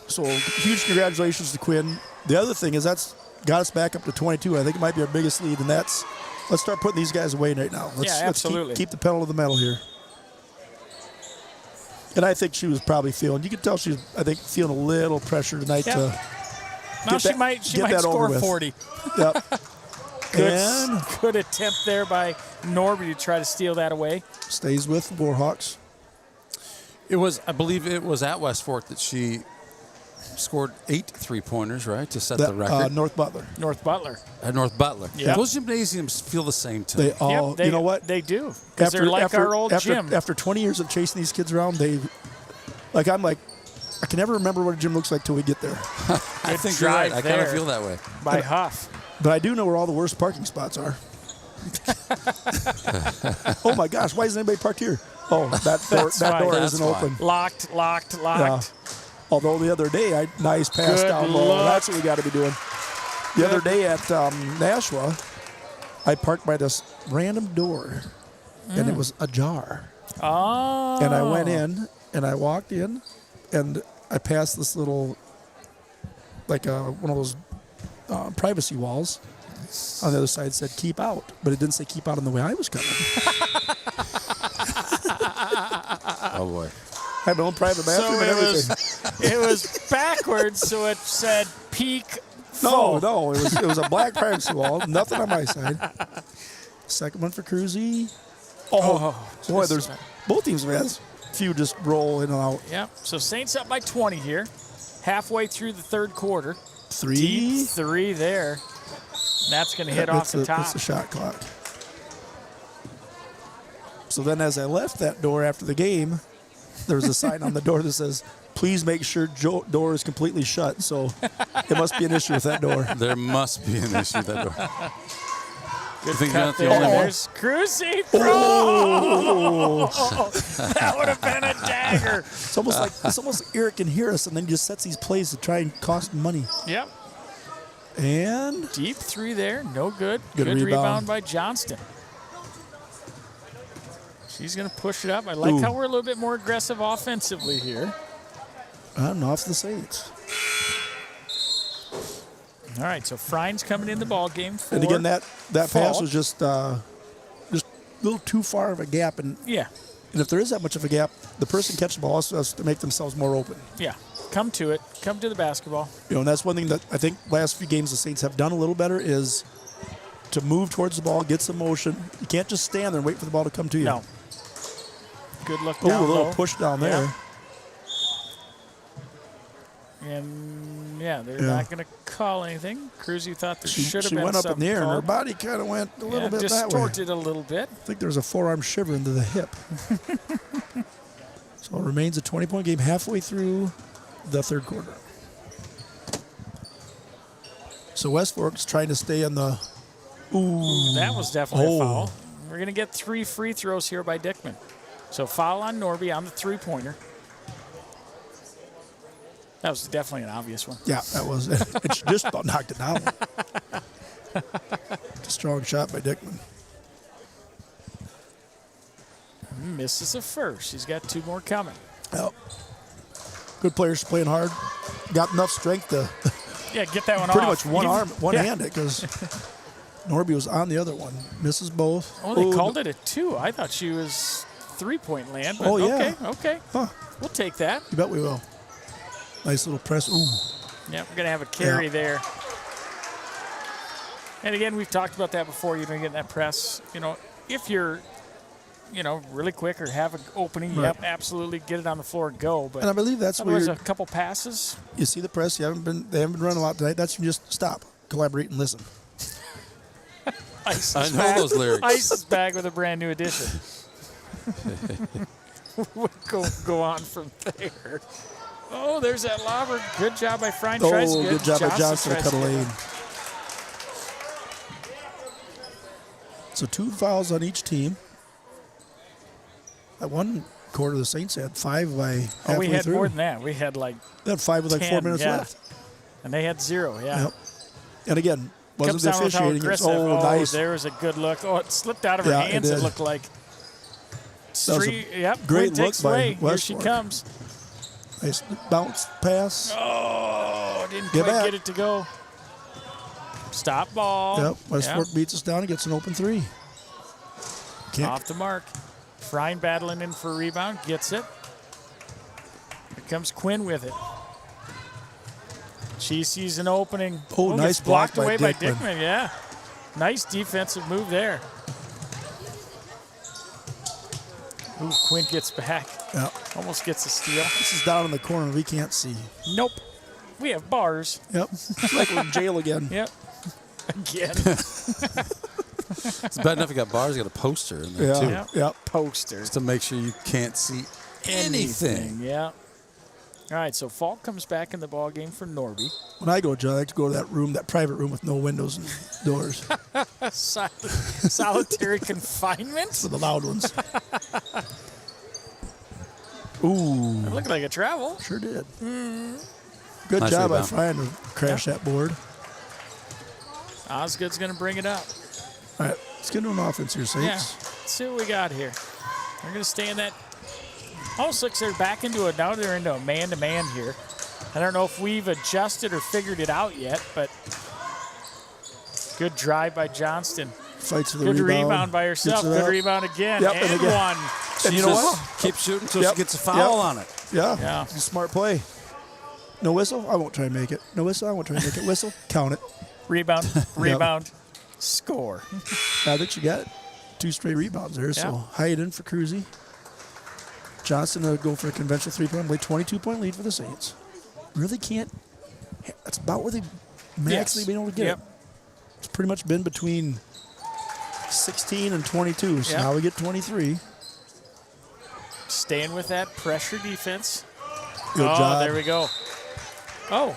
So huge congratulations to Quinn. The other thing is that's got us back up to 22. I think it might be our biggest lead, and let's start putting these guys away right now. Let's absolutely. Let's keep the pedal to the metal here. And I think she was probably feeling. You could tell she was, I think, feeling a little pressure tonight Yep. to. Now get she that- might get that score over with. 40. Yep. And Good attempt there by Norby to try to steal that away. stays with the Warhawks. It was, I believe, it was at West Fork that she scored 8 3-pointers, right, to set the record. North Butler. North Butler. At North Butler. Yep. Those gymnasiums feel the same to They me. all. They, you know what? They do. Because they're like our old gym. After 20 years of chasing these kids around, I can never remember what a gym looks like till we get there. I think you're right. I kind of feel that way. By Huff. But I do know where all the worst parking spots are. Oh my gosh, why isn't anybody parked here? Oh, that door isn't open. Locked. Yeah. Although the other day, nice pass Good down low. luck. That's what we got to be doing. The other day at Nashua, I parked by this random door, and it was ajar. Oh. And I went in, and I walked in, and I passed this little, like one of those privacy walls. On the other side said "keep out," but it didn't say "keep out" in the way I was coming. Oh boy! I had my own private bathroom and everything. It was backwards, so it said "peak." No, it was a black privacy wall. Nothing on my side. Second one for Cruzy. Oh boy, there's both teams have had a few just roll in and out. Yep. So Saints up by 20 here, halfway through the third quarter. Three. Deep 3 there. And that's going to hit off the top. That's the shot clock. So then as I left that door after the game, there was a sign on the door that says, "Please make sure door is completely shut." So it must be an issue with that door. There must be an issue with that door. Good think cut you're not the there. only one? There's Cruzy. Oh. That would have been a dagger. It's almost like Eric can hear us and then just sets these plays to try and cost money. Yep. And deep 3 there, no good. Good rebound rebound by Johnston. She's going to push it up. I like how we're a little bit more aggressive offensively here. I'm off the Saints. All right, so Frine's coming in the ball game for And again, that Fall. pass was just a little too far of a gap. And yeah. And if there is that much of a gap, the person catching the ball also has to make themselves more open. Yeah, come to it. Come to the basketball. And that's one thing that I think last few games the Saints have done a little better is to move towards the ball, get some motion. You can't just stand there and wait for the ball to come to you. No. Good look down a little low. push down there. Yeah. And, they're not going to call anything. Cruzy thought there should have been She went up in the air, and her called. body kind of went a little bit that way. distorted a little bit. I think there was a forearm shiver into the hip. So it remains a 20-point game halfway through the third quarter. So West Fork's trying to stay on the... Ooh. That was definitely a foul. We're going to get 3 free throws here by Dickman. So foul on Norby on the three-pointer. That was definitely an obvious one. Yeah, that was. It just about knocked it down. It's a strong shot by Dickman. Misses a first. He's got 2 more coming. Yep. Good players playing hard. Got enough strength to get that one pretty off. much one-handed because Norby was on the other one. Misses both. Oh, they called it a 2. I thought she was 3-point land. But okay. Huh. We'll take that. You bet we will. Nice little press. Ooh. Yeah, we're going to have a carry there. And again, we've talked about that before. You're going to get that press. If you're, really quick or have an opening, Right. absolutely get it on the floor and go. But And I believe that's where otherwise, a couple passes. You see the press. They haven't been running a lot tonight. That's when you just stop, collaborate, and listen. Ice I is know back. those lyrics. Ice is back with a brand new edition. We'll go on from there. Oh, there's that lobber. Good job by Frine. Tries to get good job by Johnson to tries cut a to get lane. So 2 fouls on each team. At one quarter, the Saints had 5 by halfway we had through. more than that. We had They had 5 with 10, 4 minutes left. And they had 0, Yep. And again, wasn't Comes the down with how officiating. It's aggressive. nice. There was a good look. Oh, it slipped out of her hands. It It did. looked like. That was a Yep. great Quinn look takes by away. Here West she Fork. comes. Nice bounce pass. Oh, didn't Get quite back. get it to go. Stop ball. Yep. West Fork beats us down and gets an open 3. Off the mark. Frine battling in for a rebound. Gets it. Here comes Quinn with it. She sees an opening. Oh, nice gets blocked block by away by Dickman. Dickman. Yeah. Nice defensive move there. Ooh, Quinn gets back. Yep. Almost gets a steal. This is down in the corner. We can't see. Nope. We have bars. Yep. It's like we're in jail again. Yep. Again. It's bad enough you got bars, you got a poster in there, too. Yep. Poster. Just to make sure you can't see anything. Yeah. All right, so Falk comes back in the ball game for Norby. When I go, John, I like to go to that room, that private room with no windows and doors. Solitary confinement? For the loud ones. Ooh. It looked like a travel. Sure did. Good Nice job by rebound. Frine to crash that board. Osgood's going to bring it up. All right, let's get into an offense here, Saints. Yeah, let's see what we got here. They're going to stay in that. Almost looks they're back into it. Now they're into a man-to-man here. I don't know if we've adjusted or figured it out yet, but good drive by Johnston. Fights for the good rebound by herself. Good rebound again. Yep, and again. one. And you know what? Keep shooting until she gets a foul on it. Yeah. Smart play. No whistle? I won't try and make it. No whistle? I won't try and make it. Whistle? Count it. Rebound. Score. I think she got 2 straight rebounds there, so Hyatt in for Cruzy. Johnson to go for a conventional 3-point lead, 22-point lead for the Saints. Really can't. That's about where they max they've been able to get it. It's pretty much been between 16 and 22, so now we get 23. Staying with that pressure defense. Good job. There we go. Oh,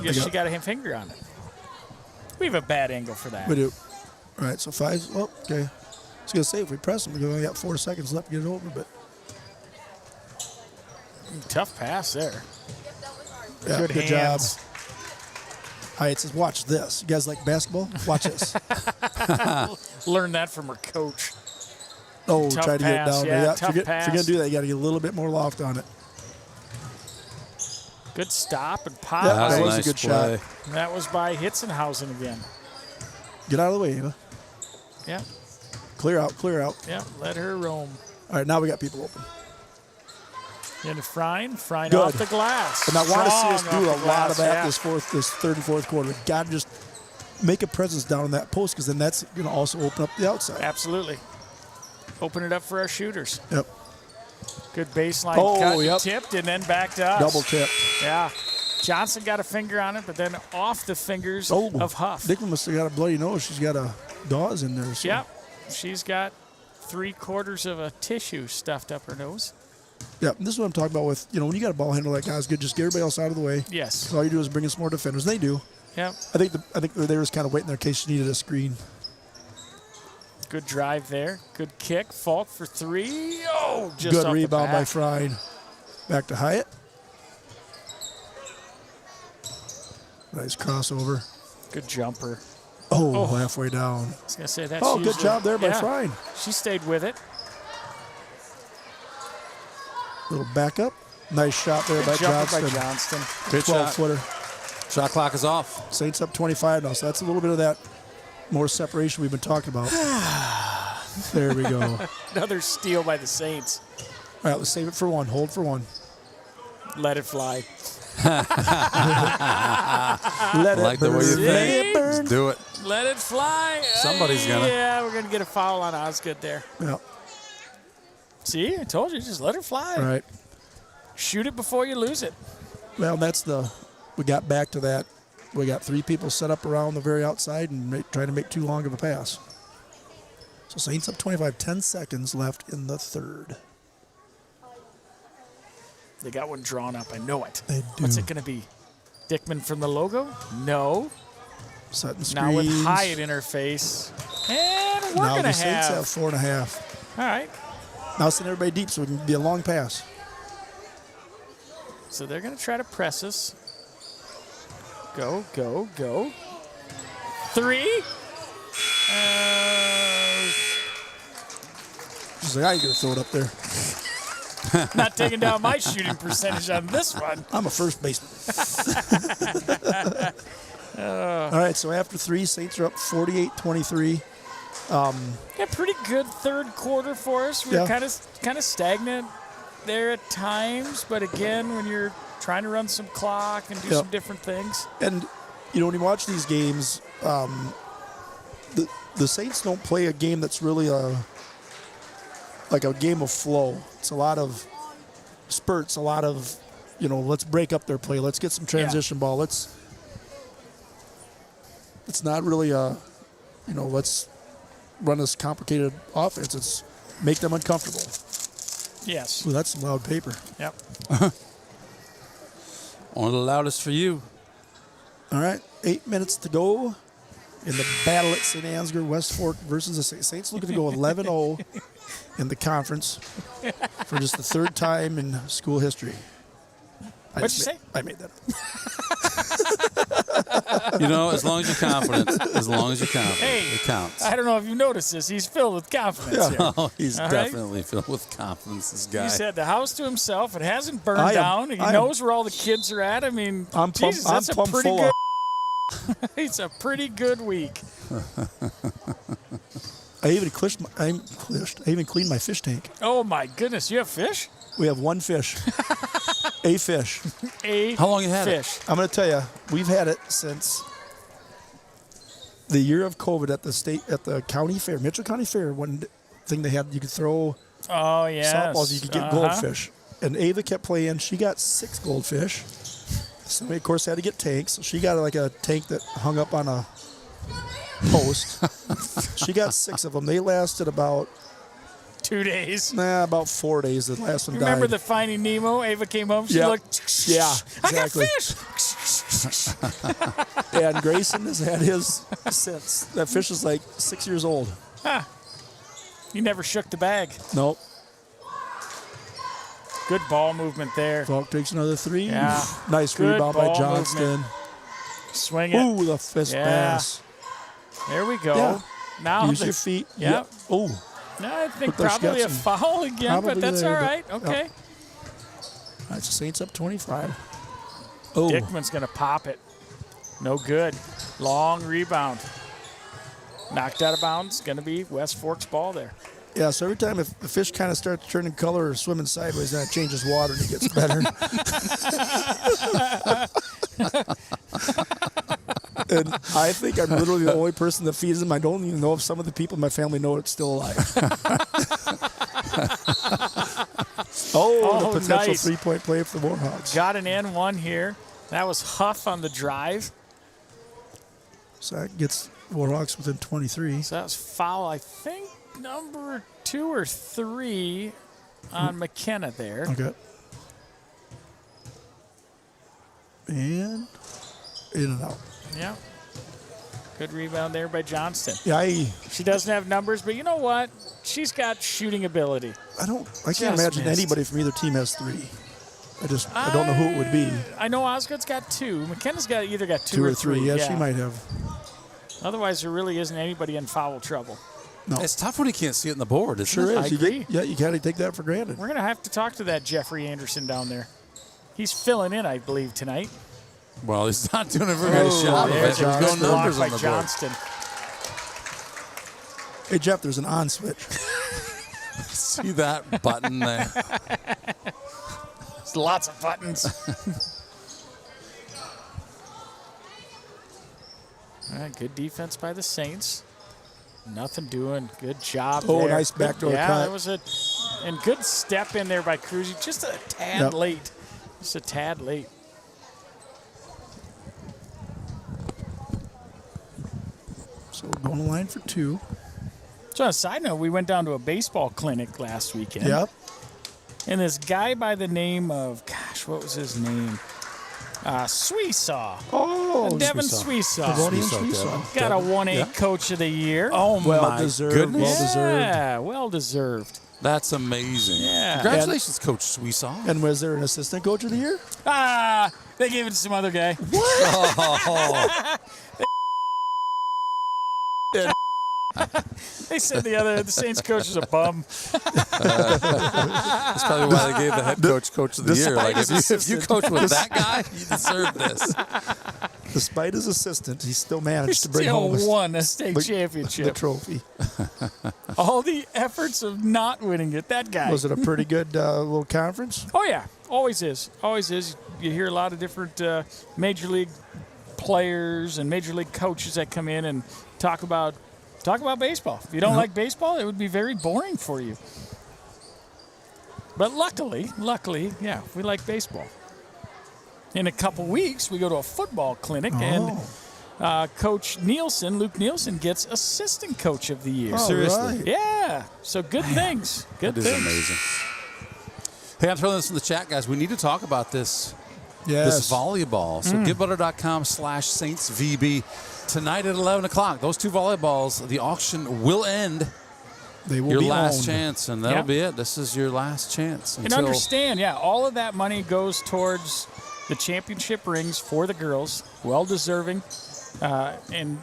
yes, she got a finger on it. We have a bad angle for that. We do. All right, so 5. Well, okay. I was going to say, if we press them, we've only got 4 seconds left to get it over, but. Tough pass there. Yeah, good job. Hyatt says, watch this. You guys like basketball? Watch this. Learn that from her coach. Oh, tough try to get it down there. Yeah, tough pass. If you're going to do that, you got to get a little bit more loft on it. Good stop and pop. Yeah, that was a good shot. That was by Hitzenhausen again. Get out of the way, Eva. Yeah. Clear out, clear out. Yeah, let her roam. All right, now we got people open. Into Frine Good. off the glass. And I want to see us Strong do a off the lot of that glass, this third and fourth quarter. We've got to just make a presence down in that post because then that's going to also open up the outside. Absolutely. Open it up for our shooters. Yep. Good baseline cut, tipped, and then back to us. Double tipped. Yeah. Johnson got a finger on it, but then off the fingers of Huff. Dickman must have got a bloody nose. She's got a gauze in there. So. Yep. She's got 3/4 of a tissue stuffed up her nose. Yeah, this is what I'm talking about with, when you got a ball handle like that, it's good. Just get everybody else out of the way. Yes. Because all you do is bring in some more defenders. They do. Yep. I think they were just kind of waiting there in case she needed a screen. Good drive there. Good kick. Falk for 3. Oh, just good off rebound the by back. Frine. Back to Hyatt. Nice crossover. Good jumper. Oh, halfway down. I was going to say that's good job there by Frine. She stayed with it. Little backup. Nice shot there by Johnston. Good 12-footer. Shot clock is off. Saints up 25 now, so that's a little bit of that more separation we've been talking about. There we go. Another steal by the Saints. All right, let's save it for one. Hold for one. Let it fly. Let like it burn. the way you Let think. it burn. Just do it. Let it fly. Somebody's gonna. Yeah, we're going to get a foul on Osgood there. Yeah. See, I told you, just let her fly. All right. Shoot it before you lose it. Well, we got back to that. We got 3 people set up around the very outside and trying to make too long of a pass. So Saints up 25, 10 seconds left in the third. They got one drawn up. I know it. They do. What's it going to be? Dickman from the logo? No. Setting screens. Now with Hyatt in her face. And we're now going to the Saints have 4.5. All right. Now send everybody deep so it can be a long pass. So they're going to try to press us. Go, go, go. 3. She's like, I ain't going to throw it up there. Not taking down my shooting percentage on this one. I'm a first baseman. All right, so after 3, Saints are up 48-23. Yeah, pretty good third quarter for us. We were kind of stagnant there at times, but again, when you're trying to run some clock and do some different things. And when you watch these games, the Saints don't play a game that's really like a game of flow. It's a lot of spurts, a lot of, let's break up their play. Let's get some transition ball. It's not really let's run this complicated offense. It's make them uncomfortable. Yes. Ooh, that's some loud paper. Yep. One of the loudest for you. All right, 8 minutes to go in the battle at St. Ansgar, West Fork versus the Saints. Looking to go 11-0 in the conference for just the 3rd time in school history. What'd you say? I made that As long as you're confident, it counts. I don't know if you noticed this. He's filled with confidence here. Oh, he's All definitely filled with confidence, this guy. He's had the house to himself. It hasn't burned down. He knows where all the kids are at. I mean, Jesus, that's a pretty good. It's a pretty good week. I even cleaned my fish tank. Oh my goodness, you have fish? We have one fish. A fish. How long you had fish? I'm going to tell you, we've had it since the year of COVID at the county fair, Mitchell County Fair. One thing they had, you could throw softballs, you could get goldfish. And Ava kept playing. She got 6 goldfish. Somebody, of course, had to get tanks. So she got like a tank that hung up on a post. She got 6 of them. They lasted about 2 days. About 4 days. The last one died. Remember the Finding Nemo? Ava came home. She looked. Yeah, I got exactly. fish. Yeah, and Grayson has had his since. That fish is like 6 years old. Huh. You never shook the bag. Nope. Good ball movement there. Falk takes another 3. Yeah. Nice Good rebound by ball Johnston. movement. Swing it. Ooh, the fist pass. There we go. Yeah. Now use your feet. Yeah. Oh. No, I think Look, probably a foul again, but that's all right. Yep. Okay. All right, so Saints up 25. Oh. Dickman's going to pop it. No good. Long rebound. Knocked out of bounds. Going to be West Fork's ball there. Yeah, so every time if the fish kind of starts turning color or swimming sideways, then it changes water and it gets better. And I think I'm literally the only person that feeds them. I don't even know if some of the people in my family know it's still alive. The potential nice. 3-point play for the Warhawks. Got an N1 here. That was Huff on the drive. So that gets Warhawks within 23. So that was foul, I think, number 2 or 3 on McKenna there. Okay. And in and out. Yeah. Good rebound there by Johnston. Yeah, she doesn't have numbers, but you know what? She's got shooting ability. I can't imagine anybody from either team has 3. I don't know who it would be. I know Osgood's got 2. McKenna's either got 2 or 3. Yeah, she might have. Otherwise, there really isn't anybody in foul trouble. No. It's tough when you can't see it in the board. Sure is. I agree. You got to take that for granted. We're going to have to talk to that Jeffrey Anderson down there. He's filling in, I believe, tonight. Well, he's not doing a very good job of it. There's no numbers on the board. Johnston. Hey, Jeff, there's an on switch. See that button there? There's lots of buttons. All right, good defense by the Saints. Nothing doing. Good job there. Nice backdoor cut. Yeah, that was and good step in there by Cruzy. Just a tad late. Just a tad late. So we're going to line for 2. So on a side note, we went down to a baseball clinic last weekend. Yep. And this guy by the name of, what was his name? Sweesaw. Oh, Devin Sweesaw. Sweesaw. Got a 1A Coach of the Year. Oh, my deserved. goodness. Well deserved. Yeah, well deserved. That's amazing. Yeah. Congratulations, Coach Sweesaw. And was there an assistant coach of the year? They gave it to some other guy. What? They said the Saints coach is a bum. That's probably why they gave the head coach of the year. Like, if you coach with that guy, you deserve this. Despite his assistant, he still managed to bring home won a state championship. The trophy. All the efforts of not winning it, that guy. Was it a pretty good little conference? Oh, yeah. Always is. Always is. You hear a lot of different major league players and major league coaches that come in and talk about baseball. If you don't like baseball, it would be very boring for you. But luckily, yeah, we like baseball. In a couple weeks, we go to a football clinic, and Coach Nielsen, Luke Nielsen, gets Assistant Coach of the Year. Seriously? Right. Yeah. So good things. Good that things. Is amazing. Hey, I'm throwing this in the chat, guys. We need to talk about this. Yes. This volleyball. So givebutter.com/SaintsVB. Tonight at 11 o'clock, those 2 volleyballs, the auction will end. They will your be last owned. chance, and that'll be it. This is your last chance. And understand, all of that money goes towards the championship rings for the girls, well deserving, and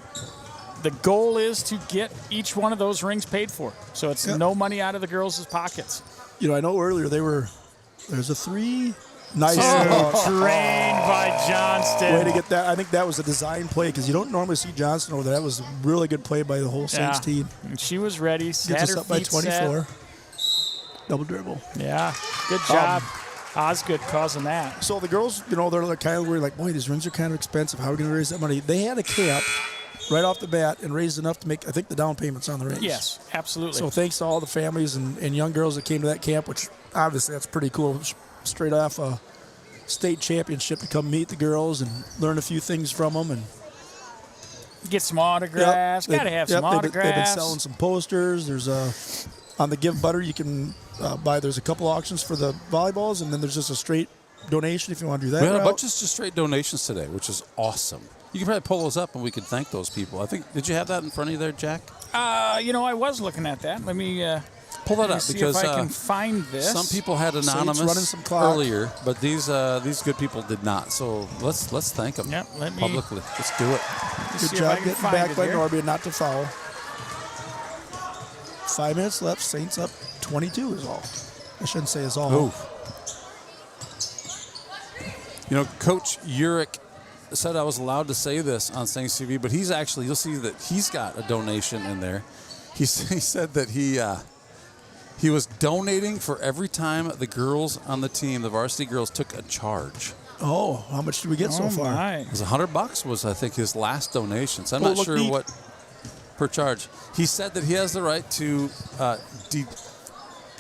the goal is to get each one of those rings paid for. So it's no money out of the girls' pockets. You know, I know earlier there's a 3. Nice. Trained by Johnston. Way to get that. I think that was a design play because you don't normally see Johnston over there. That was a really good play by the whole Saints team. And she was ready. Gets us up by 24. Double dribble. Yeah, good job. Osgood causing that. So the girls, you know, they're kind of worried, like, boy, these rings are kind of expensive. How are we going to raise that money? They had a camp right off the bat and raised enough to make, I think, the down payments on the rings. Yes, absolutely. So thanks to all the families and young girls that came to that camp, which obviously that's pretty cool. Straight off a state championship to come meet the girls and learn a few things from them and get some autographs. Got to have some autographs. They've been selling some posters. There's on the Give Butter you can buy. There's a couple auctions for the volleyballs, and then there's just a straight donation if you want to do that. We had a bunch of just straight donations today, which is awesome. You can probably pull those up and we can thank those people. I think. Did you have that in front of you there, Jack? You know, I was looking at that. Let me. Pull that up because if I can find this. Some people had anonymous earlier, but these good people did not. So let's thank them publicly. Let's do it. Good job getting back by Norby and not to foul. 5 minutes left. Saints up 22 is all. I shouldn't say is all. Ooh. You know, Coach Urich said I was allowed to say this on Saints TV, but he's actually, you'll see that he's got a donation in there. He said that he was donating for every time the girls on the team, the varsity girls, took a charge. Oh, how much did we get so far? It was $100 was, I think, his last donation. So I'm not sure what per charge. He said that he has the right to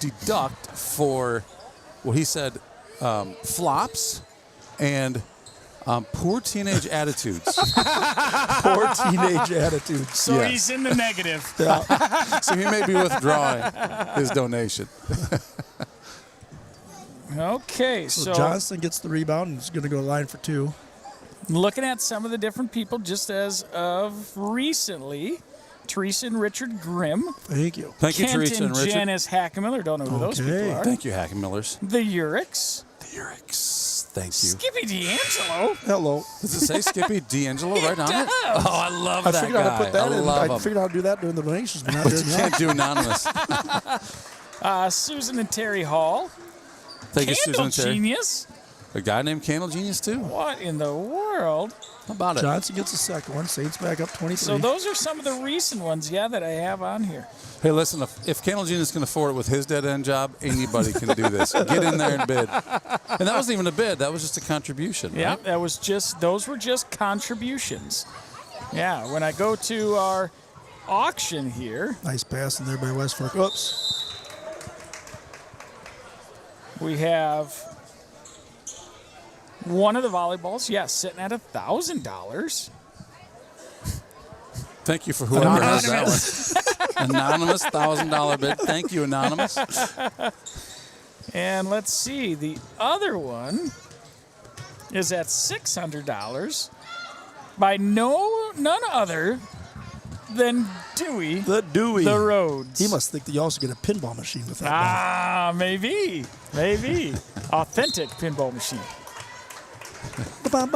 deduct for what he said flops and poor teenage attitudes. Poor teenage attitudes. So he's in the negative. So he may be withdrawing his donation. Okay, so Johnston gets the rebound and is going to go line for 2. Looking at some of the different people just as of recently, Teresa and Richard Grimm. Thank you. Thank you, Teresa and Richard. Janice Hackenmiller. Don't know who those people are. Thank you, Hackenmillers. The Urics. Thank you. Skippy D'Angelo. Hello. Does it say Skippy D'Angelo right on it? Oh, I love that figured guy. Out how to put that in. love I him. figured out how to do that during the donations, but not But you can't do anonymous. Susan and Terry Hall. Thank you, Susan Candle and Terry. Genius. A guy named Candle Genius, too. What in the world? How about it? Johnson gets the second one. Saints back up 23. So those are some of the recent ones, that I have on here. Hey, listen, if Candle Genius can afford it with his dead-end job, anybody can do this. Get in there and bid. And that wasn't even a bid. That was just a contribution, Yeah, right? those were just contributions. Yeah, when I go to our auction here. Nice pass in there by West Fork. Oops. We have one of the volleyballs, sitting at $1,000. Thank you for whoever has that one. Anonymous $1,000 bid. Thank you, Anonymous. And let's see, the other one is at $600 by none other than Dewey. The Rhodes. He must think that you also get a pinball machine with that. Maybe. Authentic pinball machine. Thank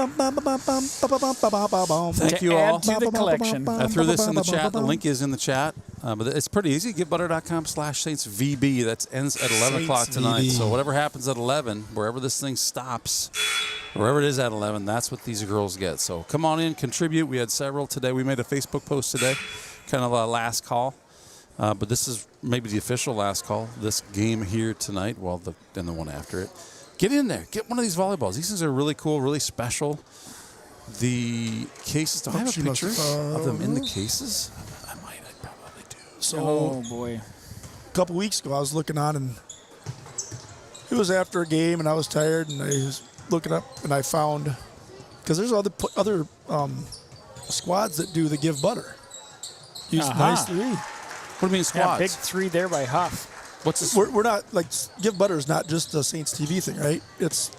you all. Add to the collection. I threw this in the chat. The link is in the chat. But it's pretty easy. GiveButter.com/SaintsVB. That ends at 11 o'clock tonight. VB. So whatever happens at 11, wherever this thing stops, wherever it is at 11, that's what these girls get. So come on in, contribute. We had several today. We made a Facebook post today, kind of a last call. But this is maybe the official last call. This game here tonight, then the one after it. Get in there. Get one of these volleyballs. These things are really cool, really special. The cases, do I have a picture of them in the cases? I probably do. So, oh, boy. A couple weeks ago, I was looking on, and it was after a game, and I was tired, and I was looking up, and I found, because there's other squads that do the Give Butter. Use nice 3. What do you mean squads? Big 3 there by Huff. What's this? We're not, Give Butter is not just a Saints TV thing, right? It's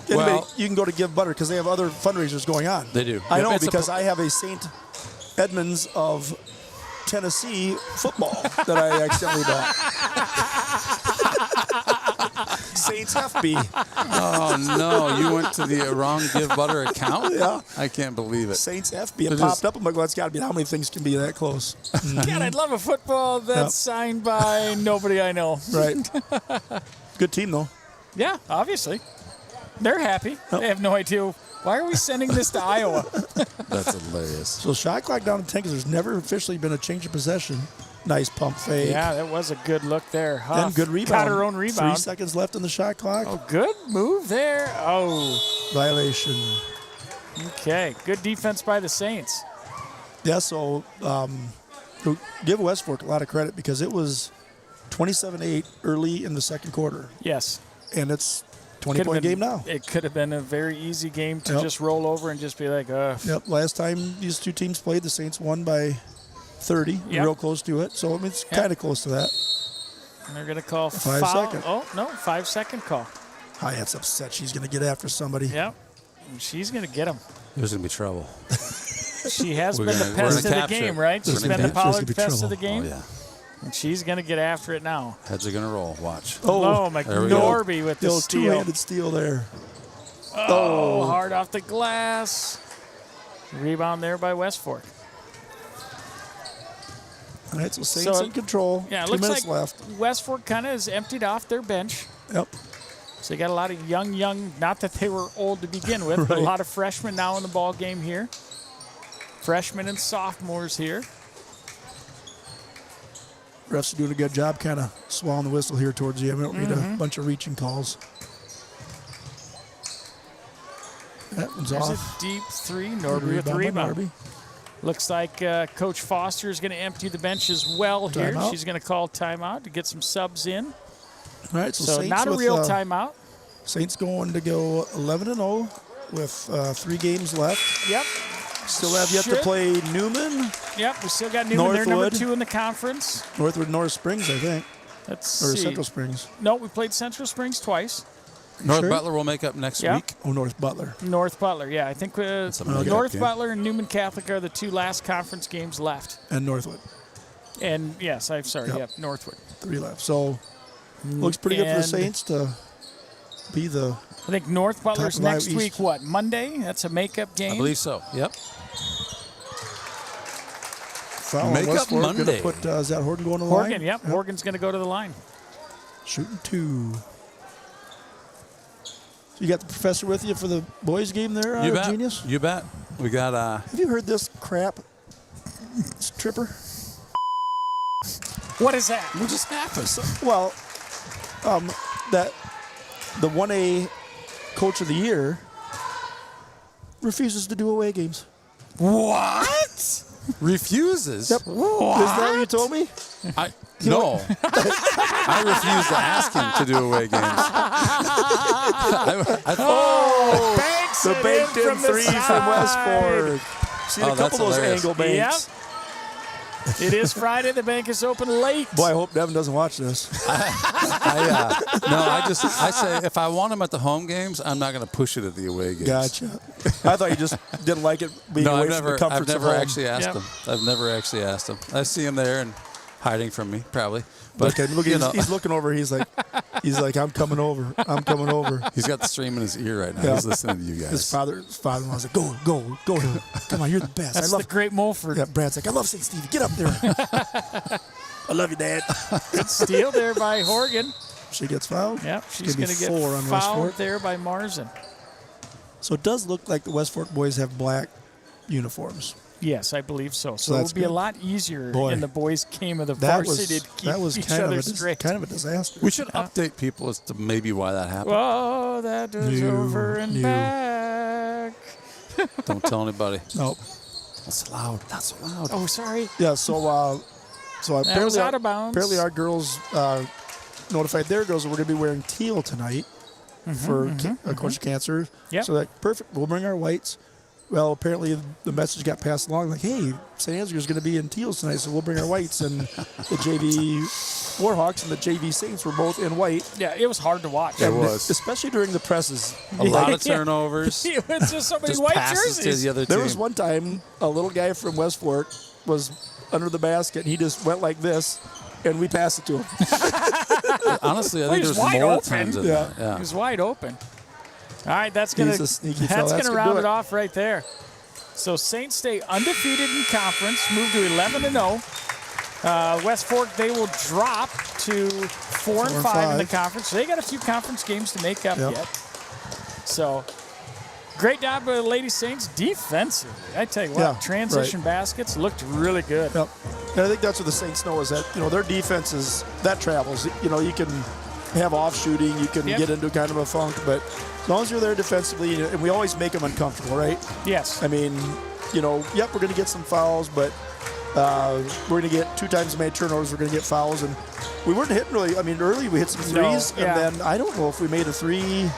anybody, you can go to Give Butter because they have other fundraisers going on. They do. I know because I have a St. Edmunds of Tennessee football that I accidentally bought. Saints FB. Oh, no. You went to the wrong Give Butter account? Yeah. I can't believe it. Saints FB. It popped up. I'm like, well, it's got to be. How many things can be that close? God, I'd love a football that's signed by nobody I know. Right. Good team, though. Yeah, obviously. They're happy. They have no idea. Why are we sending this to Iowa? That's hilarious. So shot clock down to 10 because there's never officially been a change of possession. Nice pump fake. Yeah, that was a good look there. Huff Then good rebound. got her own rebound. 3 seconds left on the shot clock. Oh, good move there. Oh. Violation. Okay, good defense by the Saints. Yeah, so give West Fork a lot of credit because it was 27-8 early in the second quarter. Yes. And it's 20-point game now. It could have been a very easy game to just roll over and just be like, Yep, last time these two teams played, the Saints won by 30, real close to it. So, I mean, it's kind of close to that. And they're going to call 5 second. Oh, no, 5-second call. Hyatt's upset. She's going to get after somebody. Yep. She's going to get him. There's going to be trouble. She has been the pest of the game, right? She's been the Pollard pest of the game. Oh, yeah. And she's going to get after it now. Heads are going to roll. Watch. Oh, McNorby with the steal. Two-handed steal there. Oh, hard off the glass. Rebound there by West Fork. All right, so Saints in control. Yeah, it 2 looks minutes like left. West Fork kind of has emptied off their bench. Yep. So they got a lot of young, not that they were old to begin with, but a lot of freshmen now in the ball game here. Freshmen and sophomores here. Refs are doing a good job kind of swallowing the whistle here towards the end. We don't need a bunch of reaching calls. That one's There's off. a deep three. Norby with the rebound. Looks like Coach Foster is going to empty the bench as well here. Timeout. She's going to call timeout to get some subs in. All right, so Saints not a with, real timeout. Saints going to go 11-0 with 3 games left. Yep. Still have yet to play Newman. Yep, we still got Newman. They're number Northwood. 2 in the conference. Northwood, North Springs, I think. Let's or see. Central Springs. No, we played Central Springs twice. North Butler will make up next week. Oh, North Butler. North Butler, yeah. I think North Butler and Newman Catholic are the 2 last conference games left. And Northwood. And, yes, I'm sorry, Northwood. 3 left. So, looks pretty good for the Saints to be the I think North Butler's top next East. week, what, Monday? That's a makeup game? I believe so, yep. Foul on West Fork. Gonna put, is that Horton going to the line? Horgan, yep. Horgan's going to go to the line. Shooting 2. So you got the professor with you for the boys game there, You bet. Genius? You bet. We got Have you heard this crap, Tripper? What is that? What just happened? Well, that the 1A coach of the year refuses to do away games. What? Refuses? Yep. What? Isn't that what you told me? No. I refuse to ask him to do away games. The banked in threes from West Fork. See a couple of those angle banks. Yep. It is Friday. The bank is open late. Boy, I hope Devin doesn't watch this. I say if I want him at the home games, I'm not going to push it at the away games. Gotcha. I thought you just didn't like it being away from the comforts I've of never home. actually asked him. I've never actually asked him. I see him there and hiding from me, probably. But okay, look, he's looking over. He's like, I'm coming over. I'm coming over. He's got the stream in his ear right now. He's listening to you guys. His father-in-law was like, go. Come on, you're the best. That's the great Mulford. Yeah, Brad's like, I love St. Stevie. Get up there. I love you, Dad. Good steal there by Horgan. She gets fouled. Yep, she's going to get 4 on West fouled Fork. there by Marzin. So it does look like the West Fork boys have black uniforms. Yes, I believe so. So So that's it'll be good. a lot easier Boy. in the boys' game of the That varsity was to keep each kind other straight. kind of a disaster. We should update people as to maybe why that happened. Whoa, that is over and back. Don't tell anybody. Nope. That's loud. Not so loud. Oh, sorry. Yeah, so That was out of bounds. apparently our girls notified their girls that we're going to be wearing teal tonight for Coach Cancer. Yep. So perfect. We'll bring our whites. Well, apparently the message got passed along like, hey, St. Ansgar's going to be in teals tonight, so we'll bring our whites. And the JV Warhawks and the JV Saints were both in white. Yeah, it was hard to watch. It was. Especially during the presses. A lot of turnovers. It was just so many Just white passes jerseys. to the other There team. was one time a little guy from West Fork was under the basket, and he just went like this, and we passed it to him. honestly, I Well, think he's there's wide more open. times than that. Yeah. He was wide open. All right, that's gonna He's a sneaky fella. that's That's gonna gonna round do it it. off right there. So Saints stay undefeated in conference, move to 11-0. West Fork, they will drop to 4-5 in the conference. So they got a few conference games to make up yet. So great job by the Lady Saints defensively. I tell you what, transition baskets looked really good. Yep. And I think that's what the Saints know is that, their defense is, that travels. You can have off shooting, you can get into kind of a funk, but as long as you're there defensively, and we always make them uncomfortable, right? Yes. I mean, we're going to get some fouls, but we're going to get 2 times as many turnovers, we're going to get fouls, and we weren't hitting really. I mean, early we hit some threes, and then I don't know if we made a 3.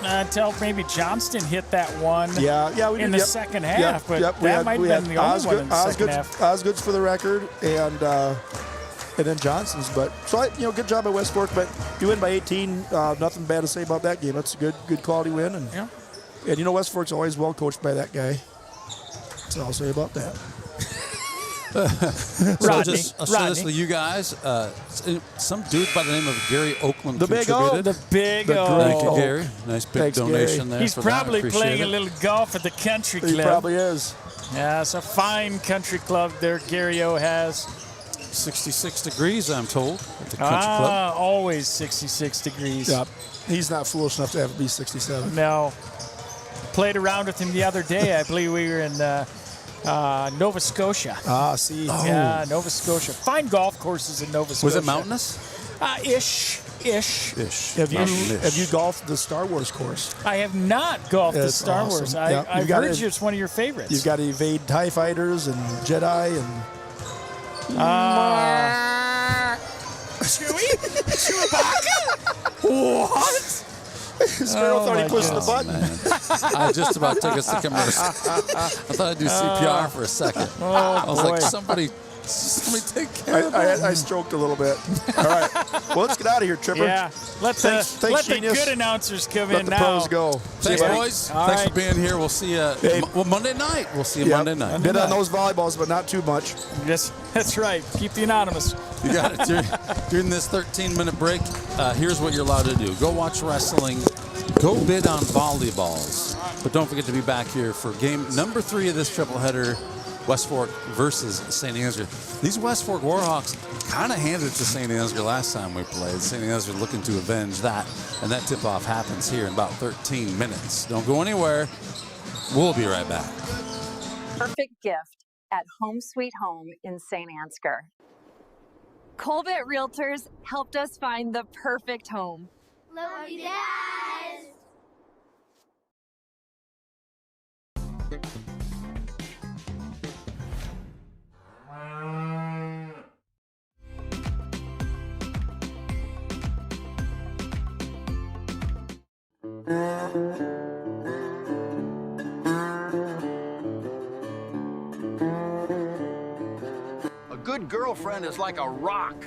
Until maybe Johnston hit that one we did, in the second half, but that might have been the only one in the second half. Osgood's for the record, and then Johnson's. But so good job by West Fork. But you win by 18. Nothing bad to say about that game. That's a good quality win, and West Fork's always well coached by that guy. That's all I'll say about that. So I'll share this with you guys. Some dude by the name of Gary Oakland contributed. The Big O. Thank you, Gary. Nice big donation there. He's for probably that. playing a little golf at the country club. He probably is. Yeah, it's a fine country club there Gary O has. 66 degrees, I'm told, at the country club. Always 66 degrees. Yep. He's not foolish enough to have it be 67. No. Played around with him the other day. I believe we were in Nova Scotia. See. Yeah, Nova Scotia. Fine golf courses in Nova Scotia. Was it mountainous? Ish. Have you golfed the Star Wars course? I have not golfed the Star Wars. I've heard it's one of your favorites. You've got to evade TIE fighters and Jedi and... Chewbacca? What? Sparrow thought he pushed the button. I just about took us to commercial. I thought I'd do CPR for a second. I was like, somebody take care of it. I stroked a little bit. All right. Well, let's get out of here, Tripper. Yeah. Let the good announcers come in now. Let the pros go. Thanks, boys. Thanks for being here. We'll see you Monday night. We'll see you Monday night. Bit on those volleyballs, but not too much. Yes, that's right. Keep the anonymous. You got it. During this 13-minute break, here's what you're allowed to do. Go watch wrestling. Go bid on volleyballs. But don't forget to be back here for game number 3 of this tripleheader, West Fork versus St. Ansgar. These West Fork Warhawks kind of handed it to St. Ansgar last time we played. St. Ansgar looking to avenge that, and that tip-off happens here in about 13 minutes. Don't go anywhere. We'll be right back. Perfect gift at Home Sweet Home in St. Ansgar. Colbert Realtors helped us find the perfect home. Love you guys. A good girlfriend is like a rock.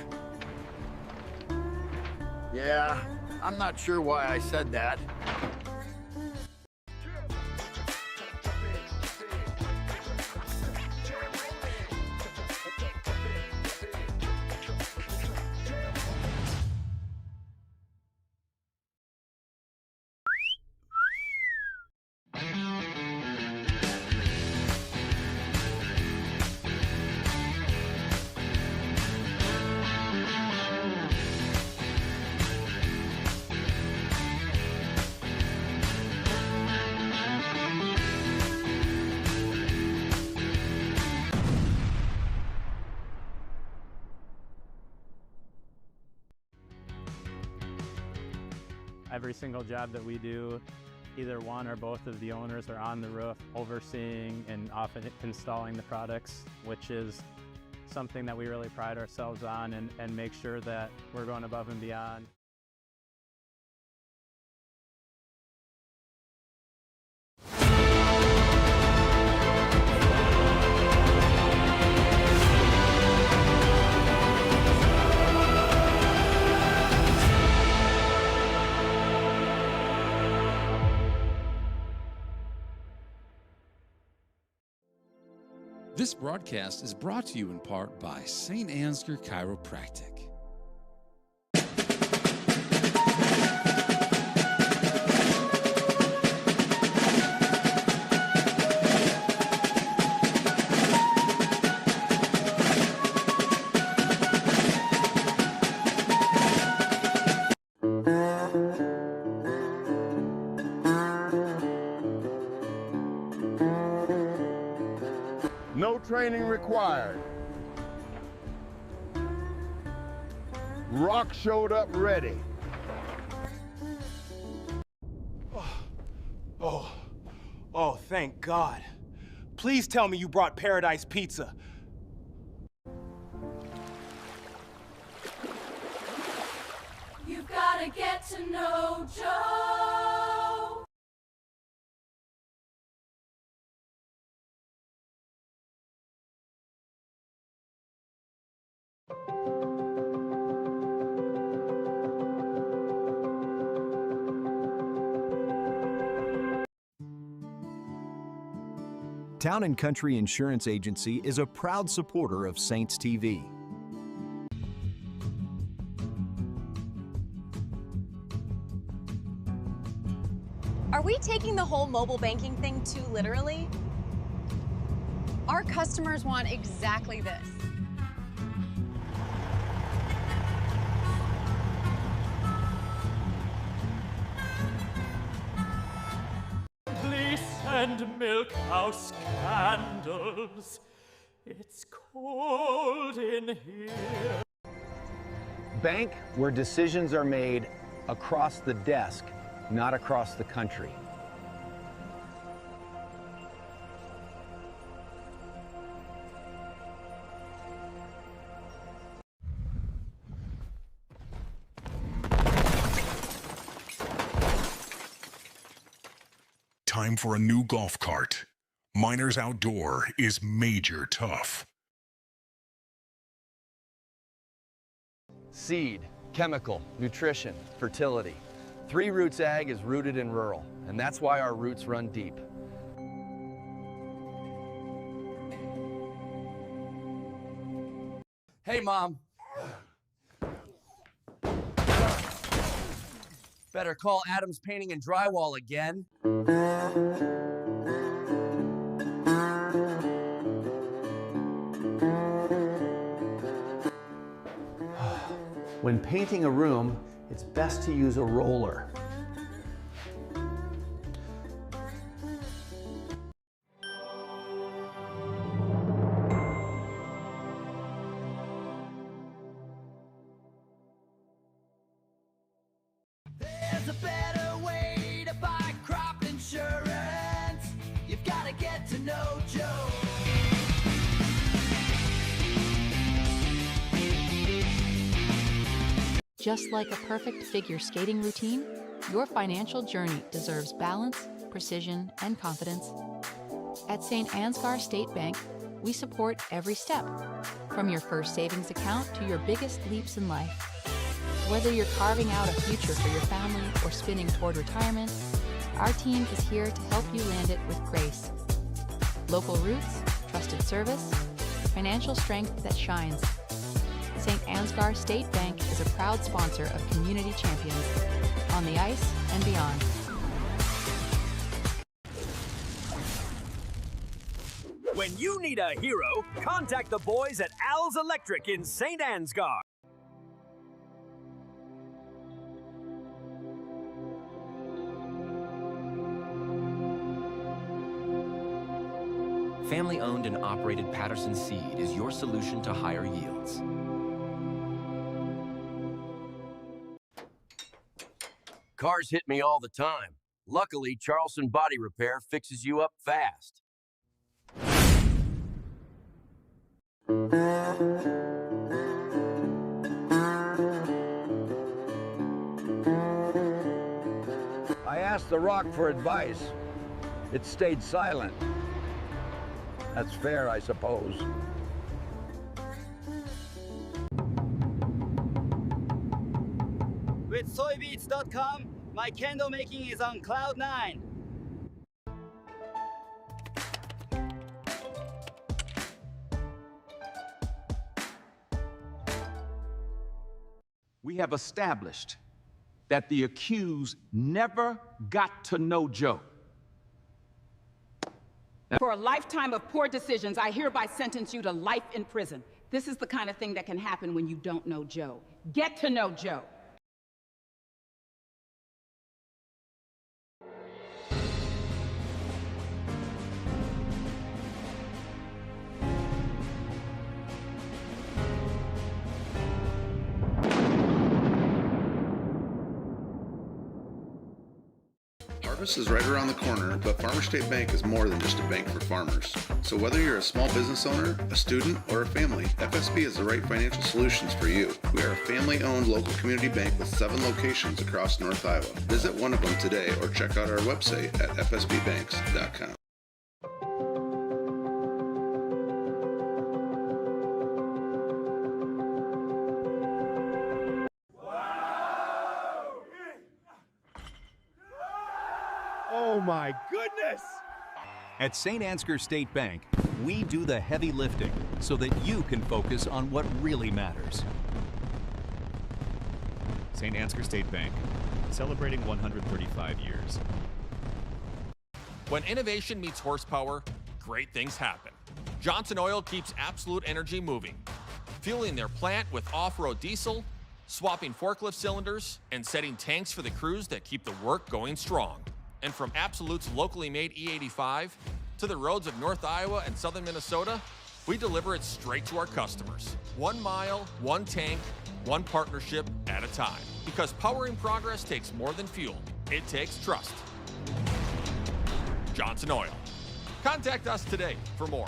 Yeah, I'm not sure why I said that. Every single job that we do, either one or both of the owners are on the roof overseeing and often installing the products, which is something that we really pride ourselves on and make sure that we're going above and beyond. This broadcast is brought to you in part by St. Ansgar Chiropractic. training required. Rock showed up ready. Oh, thank God. Please tell me you brought Paradise Pizza. You've gotta get to know Joe. Town & Country Insurance Agency is a proud supporter of Saints TV. Are we taking the whole mobile banking thing too literally? Our customers want exactly this. Bliss and milk house candles. It's cold in here. Bank where decisions are made across the desk, not across the country. Time for a new golf cart. Miners Outdoor is major tough. Seed, chemical, nutrition, fertility. 3 Roots Ag is rooted in rural, and that's why our roots run deep. Hey, Mom. Better call Adams Painting and Drywall again. When painting a room, it's best to use a roller. There's a better way to buy crop insurance. You've gotta get to know Joe. Just like a perfect figure skating routine, your financial journey deserves balance, precision, and confidence. At St. Ansgar State Bank, we support every step, from your first savings account to your biggest leaps in life. Whether you're carving out a future for your family or spinning toward retirement, our team is here to help you land it with grace. Local roots, trusted service, financial strength that shines. St. Ansgar State Bank is a proud sponsor of Community Champions, on the ice and beyond. When you need a hero, contact the boys at Al's Electric in St. Ansgar. Family-owned and operated Patterson Seed is your solution to higher yields. Cars hit me all the time. Luckily, Charleston Body Repair fixes you up fast. I asked the rock for advice. It stayed silent. That's fair, I suppose. With soybeats.com, my candle making is on cloud 9. We have established that the accused never got to know Joe. For a lifetime of poor decisions, I hereby sentence you to life in prison. This is the kind of thing that can happen when you don't know Joe. Get to know Joe. Harvest is right around the corner, but Farmer State Bank is more than just a bank for farmers. So whether you're a small business owner, a student, or a family, FSB is the right financial solutions for you. We are a family-owned local community bank with 7 locations across North Iowa. Visit one of them today or check out our website at fsbbanks.com. Oh my goodness! At St. Ansgar State Bank, we do the heavy lifting so that you can focus on what really matters. St. Ansgar State Bank, celebrating 135 years. When innovation meets horsepower, great things happen. Johnson Oil keeps Absolute Energy moving, fueling their plant with off-road diesel, swapping forklift cylinders, and setting tanks for the crews that keep the work going strong. And from Absolute's locally made E85 to the roads of North Iowa and southern Minnesota, we deliver it straight to our customers. 1 mile, 1 tank, 1 partnership at a time. Because powering progress takes more than fuel. It takes trust. Johnson Oil. Contact us today for more.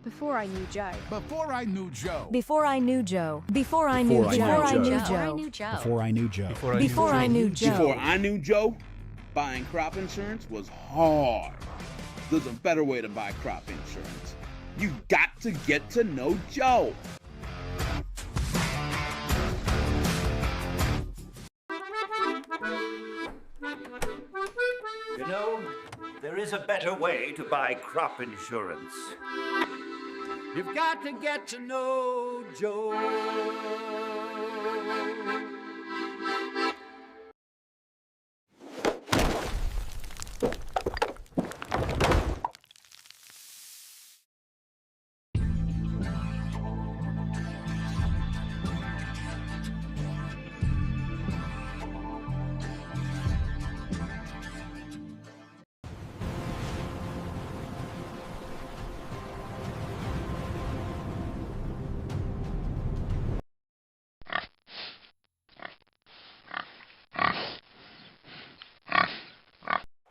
Before I knew Joe. Before I knew Joe. Before I knew Joe. Before I knew Joe. Before I knew Joe. Before I knew Joe. Before I knew Joe. Before I knew Joe, buying crop insurance was hard. There's a better way to buy crop insurance. You got to get to know Joe. You know, there is a better way to buy crop insurance. You've got to get to know Joe.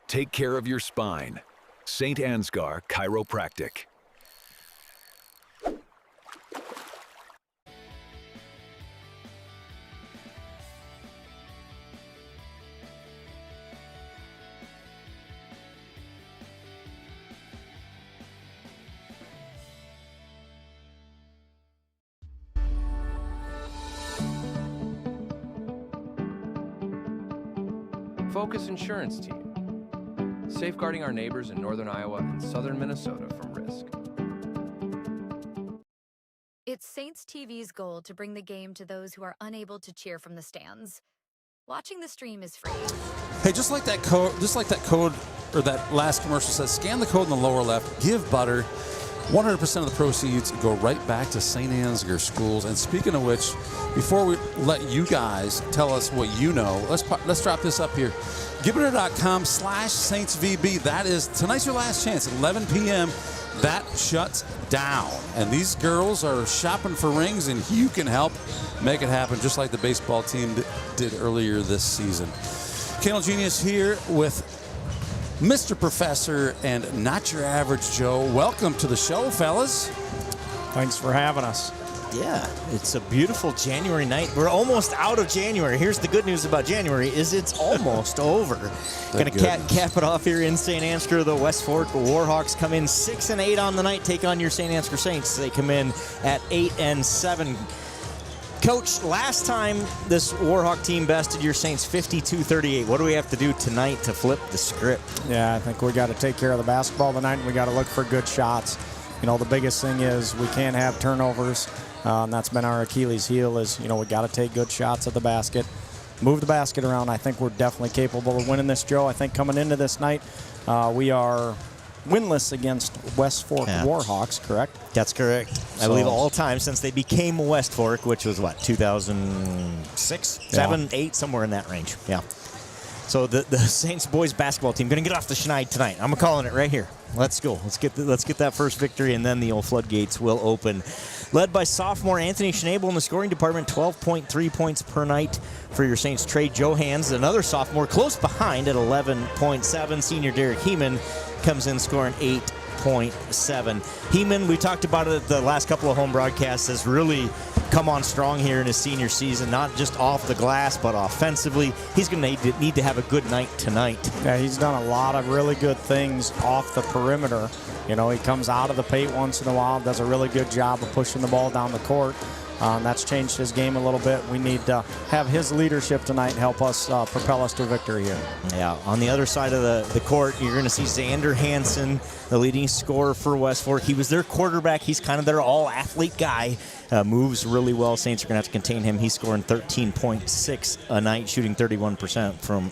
Take care of your spine. St. Ansgar Chiropractic. Focus Insurance Team. Safeguarding our neighbors in northern Iowa and southern Minnesota from risk. It's Saints TV's goal to bring the game to those who are unable to cheer from the stands. Watching the stream is free. Hey, just like that code or that last commercial says, scan the code in the lower left, give butter. 100% of the proceeds go right back to St. Ansgar Schools. And speaking of which, before we let you guys tell us what you know, let's drop this up here. Giveiter.com/SaintsVB. That is, tonight's your last chance at 11 p.m. That shuts down. And these girls are shopping for rings, and you can help make it happen, just like the baseball team did earlier this season. Candle Genius here with Mr. Professor and Not Your Average Joe. Welcome to the show, fellas. Thanks for having us. Yeah, it's a beautiful January night. We're almost out of January. Here's the good news about January is it's almost over. Going to cap it off here in St. Ansgar. The West Fork Warhawks come in 6-8 on the night, take on your St. Ansgar Saints. They come in at 8-7. Coach, last time this Warhawk team bested your Saints 52-38. What do we have to do tonight to flip the script? Yeah, I think we got to take care of the basketball tonight, and we got to look for good shots. You know, the biggest thing is we can't have turnovers. And that's been our Achilles heel is, you know, we got to take good shots at the basket, move the basket around. I think we're definitely capable of winning this, Joe. I think coming into this night, we are winless against West Fork Warhawks, correct? That's correct. I believe all time since they became West Fork, which was what, 2006, 7, 8, somewhere in that range. Yeah. So the Saints boys basketball team going to get off the schneid tonight. I'm calling it right here. Let's go. Let's get that first victory, and then the old floodgates will open. led by sophomore Anthony Schnabel in the scoring department, 12.3 points per night for your Saints. Trey Johans, another sophomore, close behind at 11.7. Senior Derek Heeman comes in scoring 8.7. Heeman, we talked about it at the last couple of home broadcasts, has really come on strong here in his senior season, not just off the glass, but offensively. He's going to need to have a good night tonight. Yeah, he's done a lot of really good things off the perimeter. You know, he comes out of the paint once in a while, does a really good job of pushing the ball down the court. That's changed his game a little bit. We need to have his leadership tonight help us propel us to victory here. Yeah, on the other side of the court, you're going to see Xander Hansen, the leading scorer for West Fork. He was their quarterback. He's kind of their all-athlete guy. Moves really well. Saints are going to have to contain him. He's scoring 13.6 a night, shooting 31% from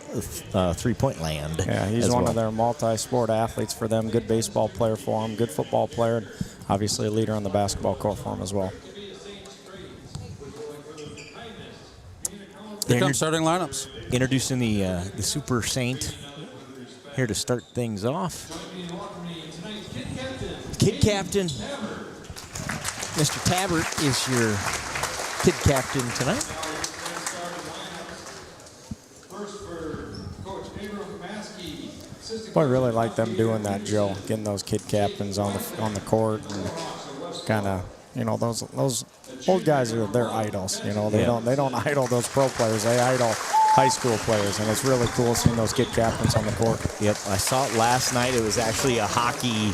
three-point land. Yeah, he's one of their multi-sport athletes for them. Good baseball player for him, good football player, and obviously a leader on the basketball court for him as well. Here come starting lineups. Introducing the Super Saint here to start things off. Kid Captain, Mr. Tabbert is your Kid Captain tonight. Boy, I really like them doing that, Joe. Getting those kid captains on the court and kind of, you know, those old guys are their idols. You know, they don't idol those pro players. They idol high school players, and it's really cool seeing those kid captains on the court. Yep, I saw it last night. It was actually a hockey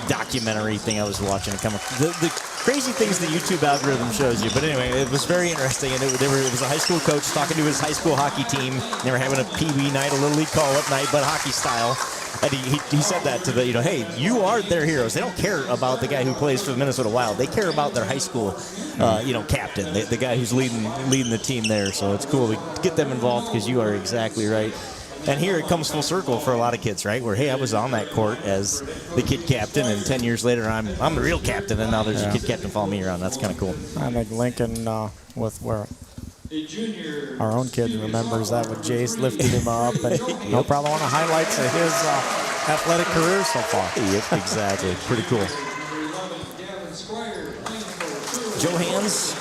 documentary thing I was watching. The crazy things the YouTube algorithm shows you. But anyway, it was very interesting, and it was a high school coach talking to his high school hockey team. They were having a Pee-wee night, a Little League call-up night, but hockey style. And he said that to the, you know, hey, you are their heroes. They don't care about the guy who plays for the Minnesota Wild. They care about their high school, captain, the guy who's leading the team there. So it's cool to get them involved because you are exactly right. And here it comes full circle for a lot of kids, right? Where, hey, I was on that court as the kid captain, and 10 years later, I'm the real captain, and now there's a kid captain following me around. That's kind of cool. I think Lincoln, with where our own kid remembers that with Jace lifting him up, and no problem. One of the highlights of his athletic career so far. Yep, exactly. Pretty cool. Johans,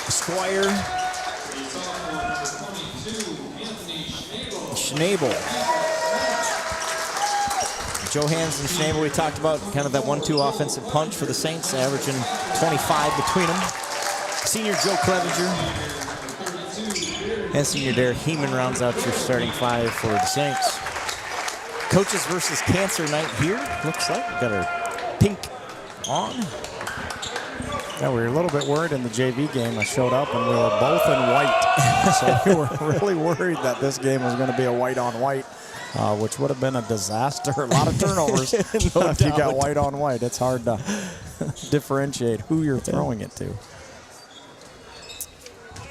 Squire, Schnabel. Johans and Schnabel, we talked about kind of that 1-2 offensive punch for the Saints, averaging 25 between them. Senior Joe Clevenger and senior Derek Heeman rounds out your starting five for the Saints. Coaches versus Cancer night here. Looks like we've got our pink on. Yeah, we were a little bit worried in the JV game. I showed up and we were both in white. So we were really worried that this game was going to be a white on white, which would have been a disaster. A lot of turnovers if you got white on white. It's hard to differentiate who you're throwing it to.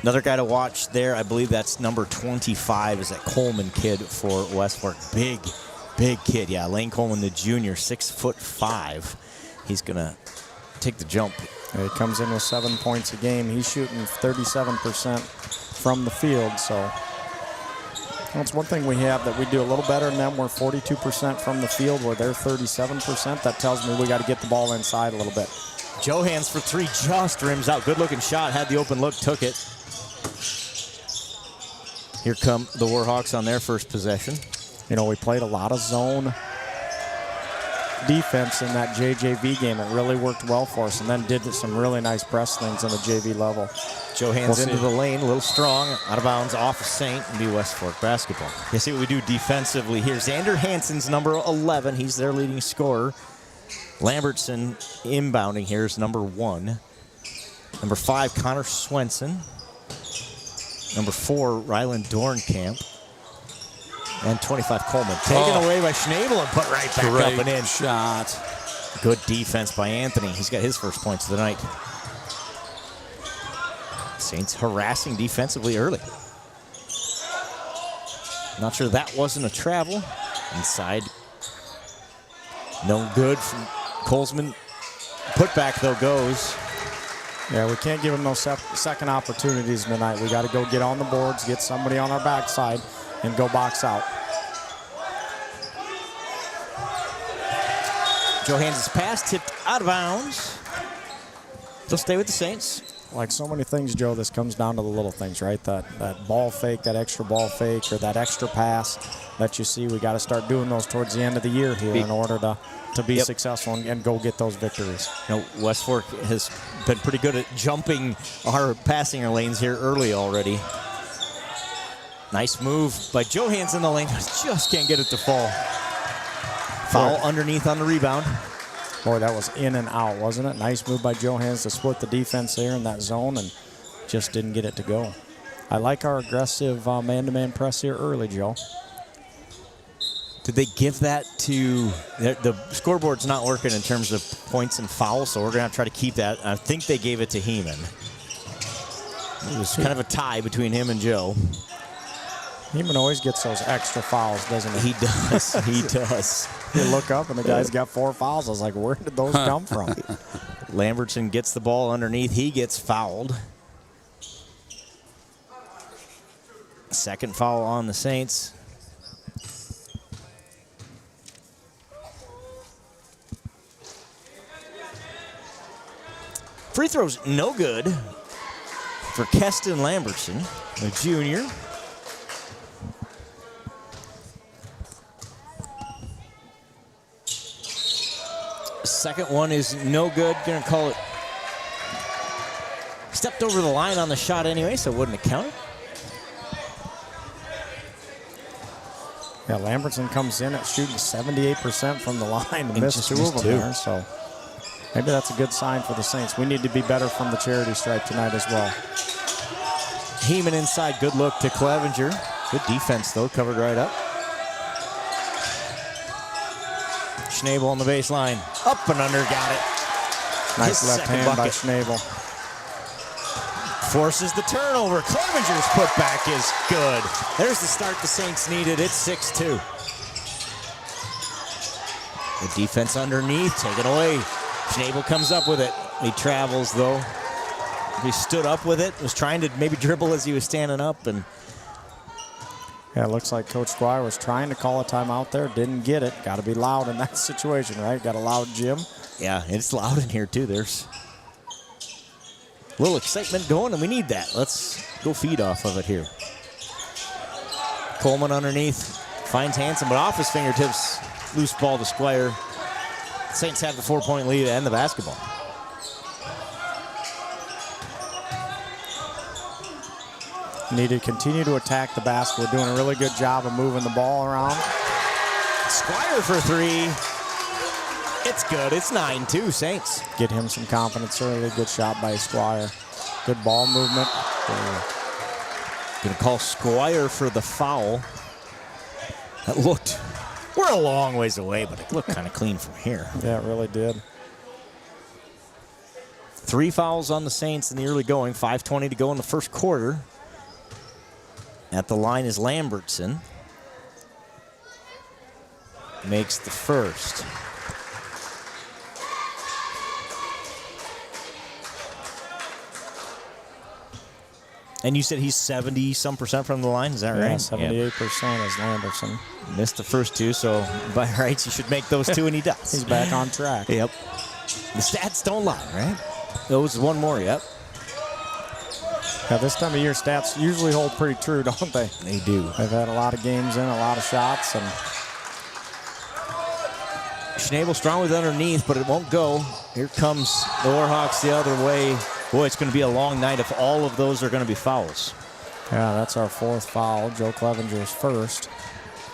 Another guy to watch there, I believe that's number 25, is that Coleman kid for West Fork. Big kid, yeah. Lane Coleman, the junior, 6'5". He's going to take the jump. He comes in with 7 points a game. He's shooting 37% from the field, so that's one thing we have that we do a little better than them. We're 42% from the field, where they're 37%. That tells me we got to get the ball inside a little bit. Johans for three, just rims out. Good looking shot, had the open look, took it. Here come the Warhawks on their first possession. You know, we played a lot of zone defense in that JJV game. It really worked well for us, and then did some really nice press things on the JV level. Johans into the lane, a little strong, out of bounds, off of Saint, and be West Fork basketball. You see what we do defensively here. Xander Hansen's number 11. He's their leading scorer. Lambertson inbounding here is number 1. Number 5, Connor Swenson. Number 4, Ryland Dornkamp. And 25, Coleman. Taken away by Schnabel and put right back up and in. Shot. Good defense by Anthony. He's got his first points of the night. Saints harassing defensively early. Not sure that wasn't a travel. Inside. No good from Colesman. Putback, though, goes. Yeah, we can't give them those second opportunities tonight. We got to go get on the boards, get somebody on our backside, and go box out. Johans' pass tipped out of bounds. They'll stay with the Saints. Like so many things, Joe, this comes down to the little things, right? That ball fake, that extra ball fake, or that extra pass that you see. We got to start doing those towards the end of the year here in order to be successful and go get those victories. You know, West Fork has been pretty good at jumping passing our lanes here early already. Nice move by Johans in the lane. Just can't get it to fall. Foul underneath on the rebound. Boy, that was in and out, wasn't it? Nice move by Johans to split the defense there in that zone and just didn't get it to go. I like our aggressive man-to-man press here early, Joe. Did they give that to the scoreboard's not working in terms of points and fouls, so we're going to try to keep that. I think they gave it to Heeman. It was kind of a tie between him and Joe. Heeman always gets those extra fouls, doesn't he? He does. He does. You look up and the guy's got 4 fouls. I was like, where did those come from? Lambertson gets the ball underneath. He gets fouled. Second foul on the Saints. Free throws no good for Keston Lambertson, a junior. Second one is no good. Going to call it. Stepped over the line on the shot anyway, so it wouldn't have counted. Yeah, Lambertson comes in at shooting 78% from the line and missed 2 of them there, so maybe that's a good sign for the Saints. We need to be better from the charity stripe tonight as well. Heeman inside, good look to Clevenger. Good defense, though, covered right up. Schnabel on the baseline. Up and under, got it. Nice left hand by Schnabel. Forces the turnover. Clevenger's putback is good. There's the start the Saints needed. It's 6-2. The defense underneath, take it away. Schnabel comes up with it. He travels, though. He stood up with it, was trying to maybe dribble as he was standing up, and yeah, it looks like Coach Squire was trying to call a timeout there, didn't get it. Got to be loud in that situation, right? Got a loud gym. Yeah, it's loud in here too. There's a little excitement going, and we need that. Let's go feed off of it here. Coleman underneath, finds Hanson, but off his fingertips. Loose ball to Squire. Saints have the 4-point lead and the basketball. Need to continue to attack the basket. We're doing a really good job of moving the ball around. Squire for 3. It's good. It's 9-2 Saints. Get him some confidence early. Good shot by Squire. Good ball movement. Gonna call Squire for the foul. That looked, we're a long ways away, but it looked kind of clean from here. Yeah, it really did. 3 fouls on the Saints in the early going. 5:20 to go in the first quarter. At the line is Lambertson. Makes the first. And you said he's 70-some% from the line, is that right? Yeah, 78% is Lambertson. Missed the first 2, so by rights, you should make those 2, and he does. He's back on track. Yep. The stats don't lie, right? Those one more, yep. Yeah, this time of year, stats usually hold pretty true, don't they? They do. They've had a lot of games in, a lot of shots, and Schnabel strong with underneath, but it won't go. Here comes the Warhawks the other way. Boy, it's going to be a long night if all of those are going to be fouls. Yeah, that's our 4th foul. Joe Clevenger's first.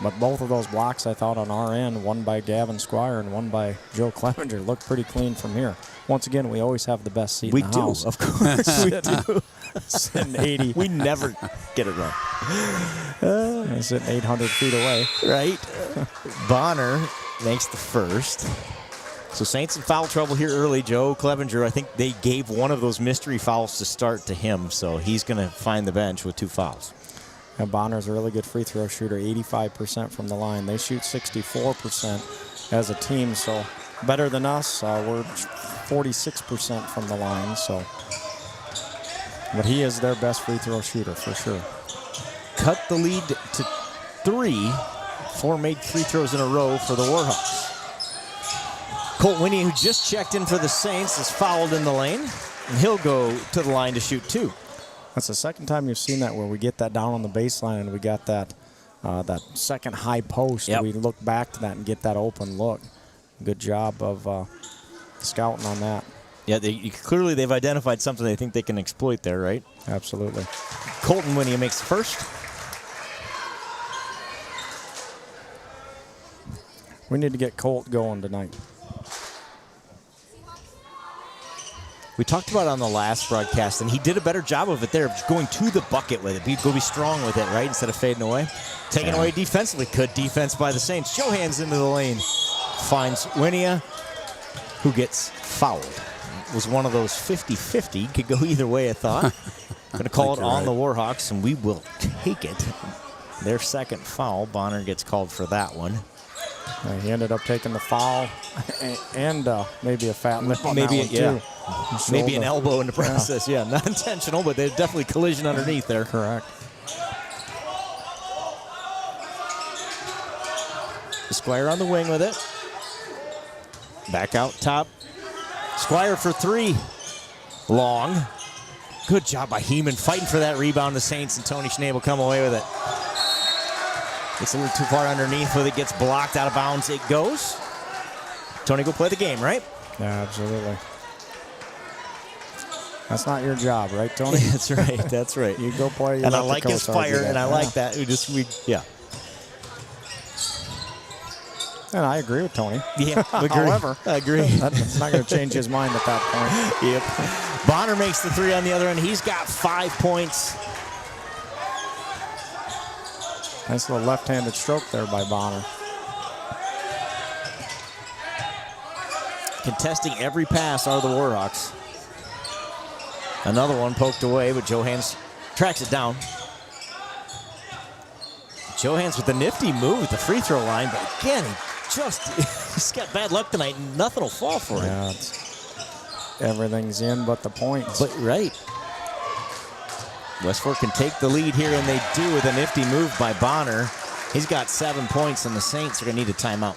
But both of those blocks, I thought, on our end, one by Gavin Squire and one by Joe Clevenger, looked pretty clean from here. Once again, we always have the best seat in the house. Of course we do. Sitting 80. We never get it wrong. Sitting 800 feet away. Right. Bonner makes the first. So Saints in foul trouble here early. Joe Clevenger, I think they gave one of those mystery fouls to start to him, so he's going to find the bench with 2 fouls. And Bonner's a really good free throw shooter, 85% from the line. They shoot 64% as a team, so better than us. We're 46% from the line, so. But he is their best free throw shooter for sure. Cut the lead to 3. 4 made free throws in a row for the Warhawks. Colt Winnie, who just checked in for the Saints, is fouled in the lane. And he'll go to the line to shoot 2. That's the second time you've seen that where we get that down on the baseline and we got that second high post. Yep. We look back to that and get that open look. Good job of scouting on that. Yeah, clearly they've identified something they think they can exploit there, right? Absolutely. Colton Winnie makes the first. We need to get Colt going tonight. We talked about it on the last broadcast, and he did a better job of it there, going to the bucket with it. He'd go be strong with it, right, instead of fading away. Taking away defensively. Good defense by the Saints. Johans into the lane. Finds Winia, who gets fouled. It was one of those 50-50. Could go either way, I thought. Going to call it on the Warhawks, and we will take it. Their second foul. Bonner gets called for that one. He ended up taking the foul and maybe a fat lip on that one, too. Maybe an elbow in the process. Yeah, not intentional, but there's definitely collision underneath there. Correct. Squire on the wing with it. Back out top. Squire for 3. Long. Good job by Heeman fighting for that rebound. The Saints and Tony Schnabel come away with it. It's a little too far underneath with it. Gets blocked out of bounds. It goes. Tony, go play the game, right? Yeah, absolutely. That's not your job, right, Tony? That's right. That's right. You go play. And I like his fire, and I like that. Yeah. And I agree with Tony. Yeah, agree. However, I agree. That's not going to change his mind at that point. Yep. Bonner makes the 3 on the other end. He's got 5 points. Nice little left-handed stroke there by Bonner. Contesting every pass are the Warhawks. Another one poked away, but Johans tracks it down. Johans with the nifty move at the free throw line, but again, he's got bad luck tonight, and nothing will fall for him. Yeah, everything's in but the points. But right. West Fork can take the lead here, and they do with a nifty move by Bonner. He's got 7 points, and the Saints are going to need a timeout.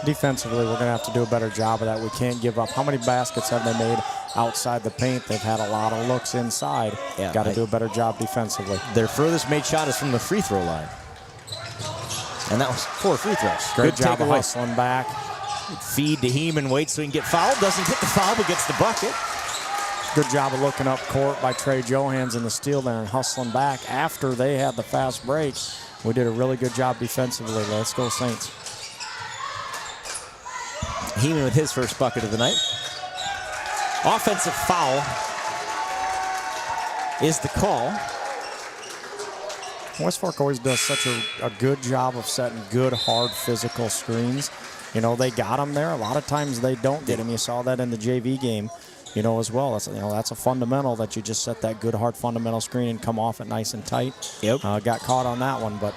Defensively, we're going to have to do a better job of that. We can't give up. How many baskets have they made outside the paint? They've had a lot of looks inside. Yeah, got to do a better job defensively. Their furthest made shot is from the free throw line. And that was 4 free throws. Great job of hustling back. Feed to Heeman, waits so he can get fouled. Doesn't get the foul, but gets the bucket. Good job of looking up court by Trey Johans in the steal there and hustling back after they had the fast break. We did a really good job defensively. Let's go, Saints. Heeman with his first bucket of the night. Offensive foul is the call. West Fork always does such a good job of setting good, hard, physical screens. You know, they got them there. A lot of times they don't get them. You saw that in the JV game, you know, as well. That's a fundamental that you just set that good, hard, fundamental screen and come off it nice and tight. Yep. Got caught on that one, but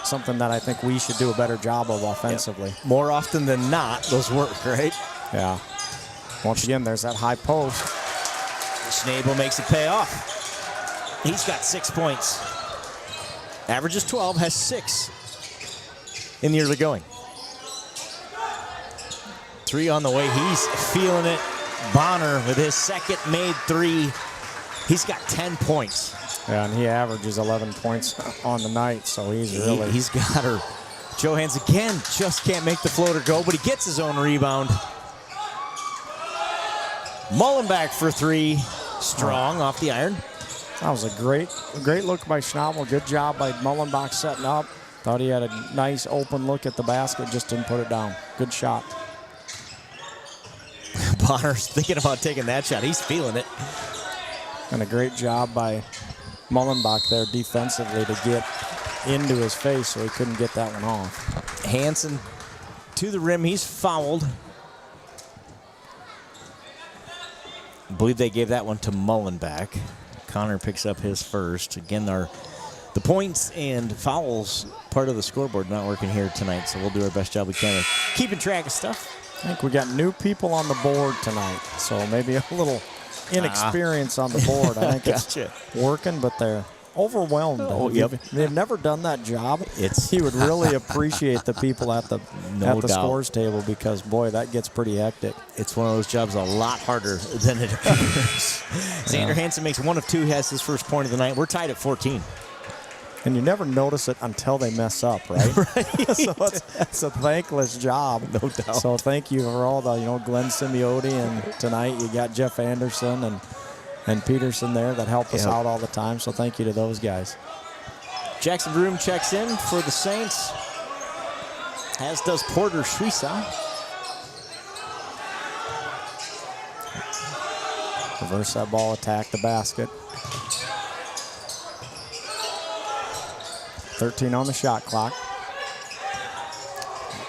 something that I think we should do a better job of offensively. Yep. More often than not, those work, right? Yeah. Once again, there's that high post. Schnabel makes it pay off. He's got 6 points. Averages 12, has 6 in the early going. 3 on the way. He's feeling it. Bonner with his second made 3. He's got 10 points. Yeah, and he averages 11 points on the night, so he's got her. Johans again just can't make the floater go, but he gets his own rebound. Mullenback for 3. Strong off the iron. That was a great look by Schnabel. Good job by Mullenbach setting up. Thought he had a nice open look at the basket, just didn't put it down. Good shot. Bonner's thinking about taking that shot. He's feeling it. And a great job by Mullenbach there defensively to get into his face so he couldn't get that one off. Hansen to the rim. He's fouled. I believe they gave that one to Mullenbach. Connor picks up his first. Again, the points and fouls part of the scoreboard not working here tonight, so we'll do our best job we can of keeping track of stuff. I think we got new people on the board tonight, so maybe a little inexperience on the board. I think it's working, but they're overwhelmed. Oh, If yep. they've never done that job. He would really appreciate the people at the scores table because, boy, that gets pretty hectic. It's one of those jobs a lot harder than it appears. Xander Hansen makes 1 of 2. He has his first point of the night. We're tied at 14. And you never notice it until they mess up, right? Right. So it's a thankless job. No doubt. So thank you for all the, Glenn Simeote, and tonight you got Jeff Anderson and Peterson there that help us out all the time. So thank you to those guys. Jackson Broom checks in for the Saints, as does Porter Schwiesow. Reverse that ball, attack the basket. 13 on the shot clock.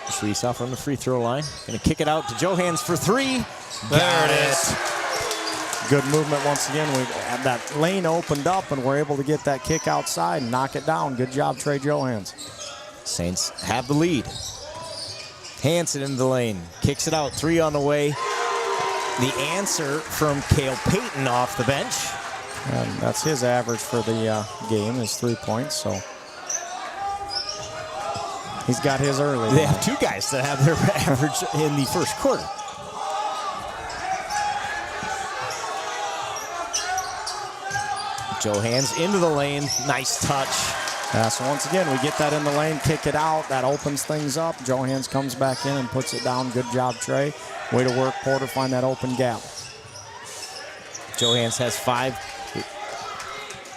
Schwiesow from the free throw line. Going to kick it out to Johans for 3. There it is. Good movement once again. We had that lane opened up and we're able to get that kick outside and knock it down. Good job, Trey Johans. Saints have the lead. Hansen in the lane. Kicks it out. 3 on the way. The answer from Cale Payton off the bench. And that's his average for the game is 3 points. So he's got his early. They have 2 guys that have their average in the first quarter. Johans into the lane. Nice touch. So once again, we get that in the lane, kick it out. That opens things up. Johans comes back in and puts it down. Good job, Trey. Way to work, Porter. Find that open gap. Johans has 5.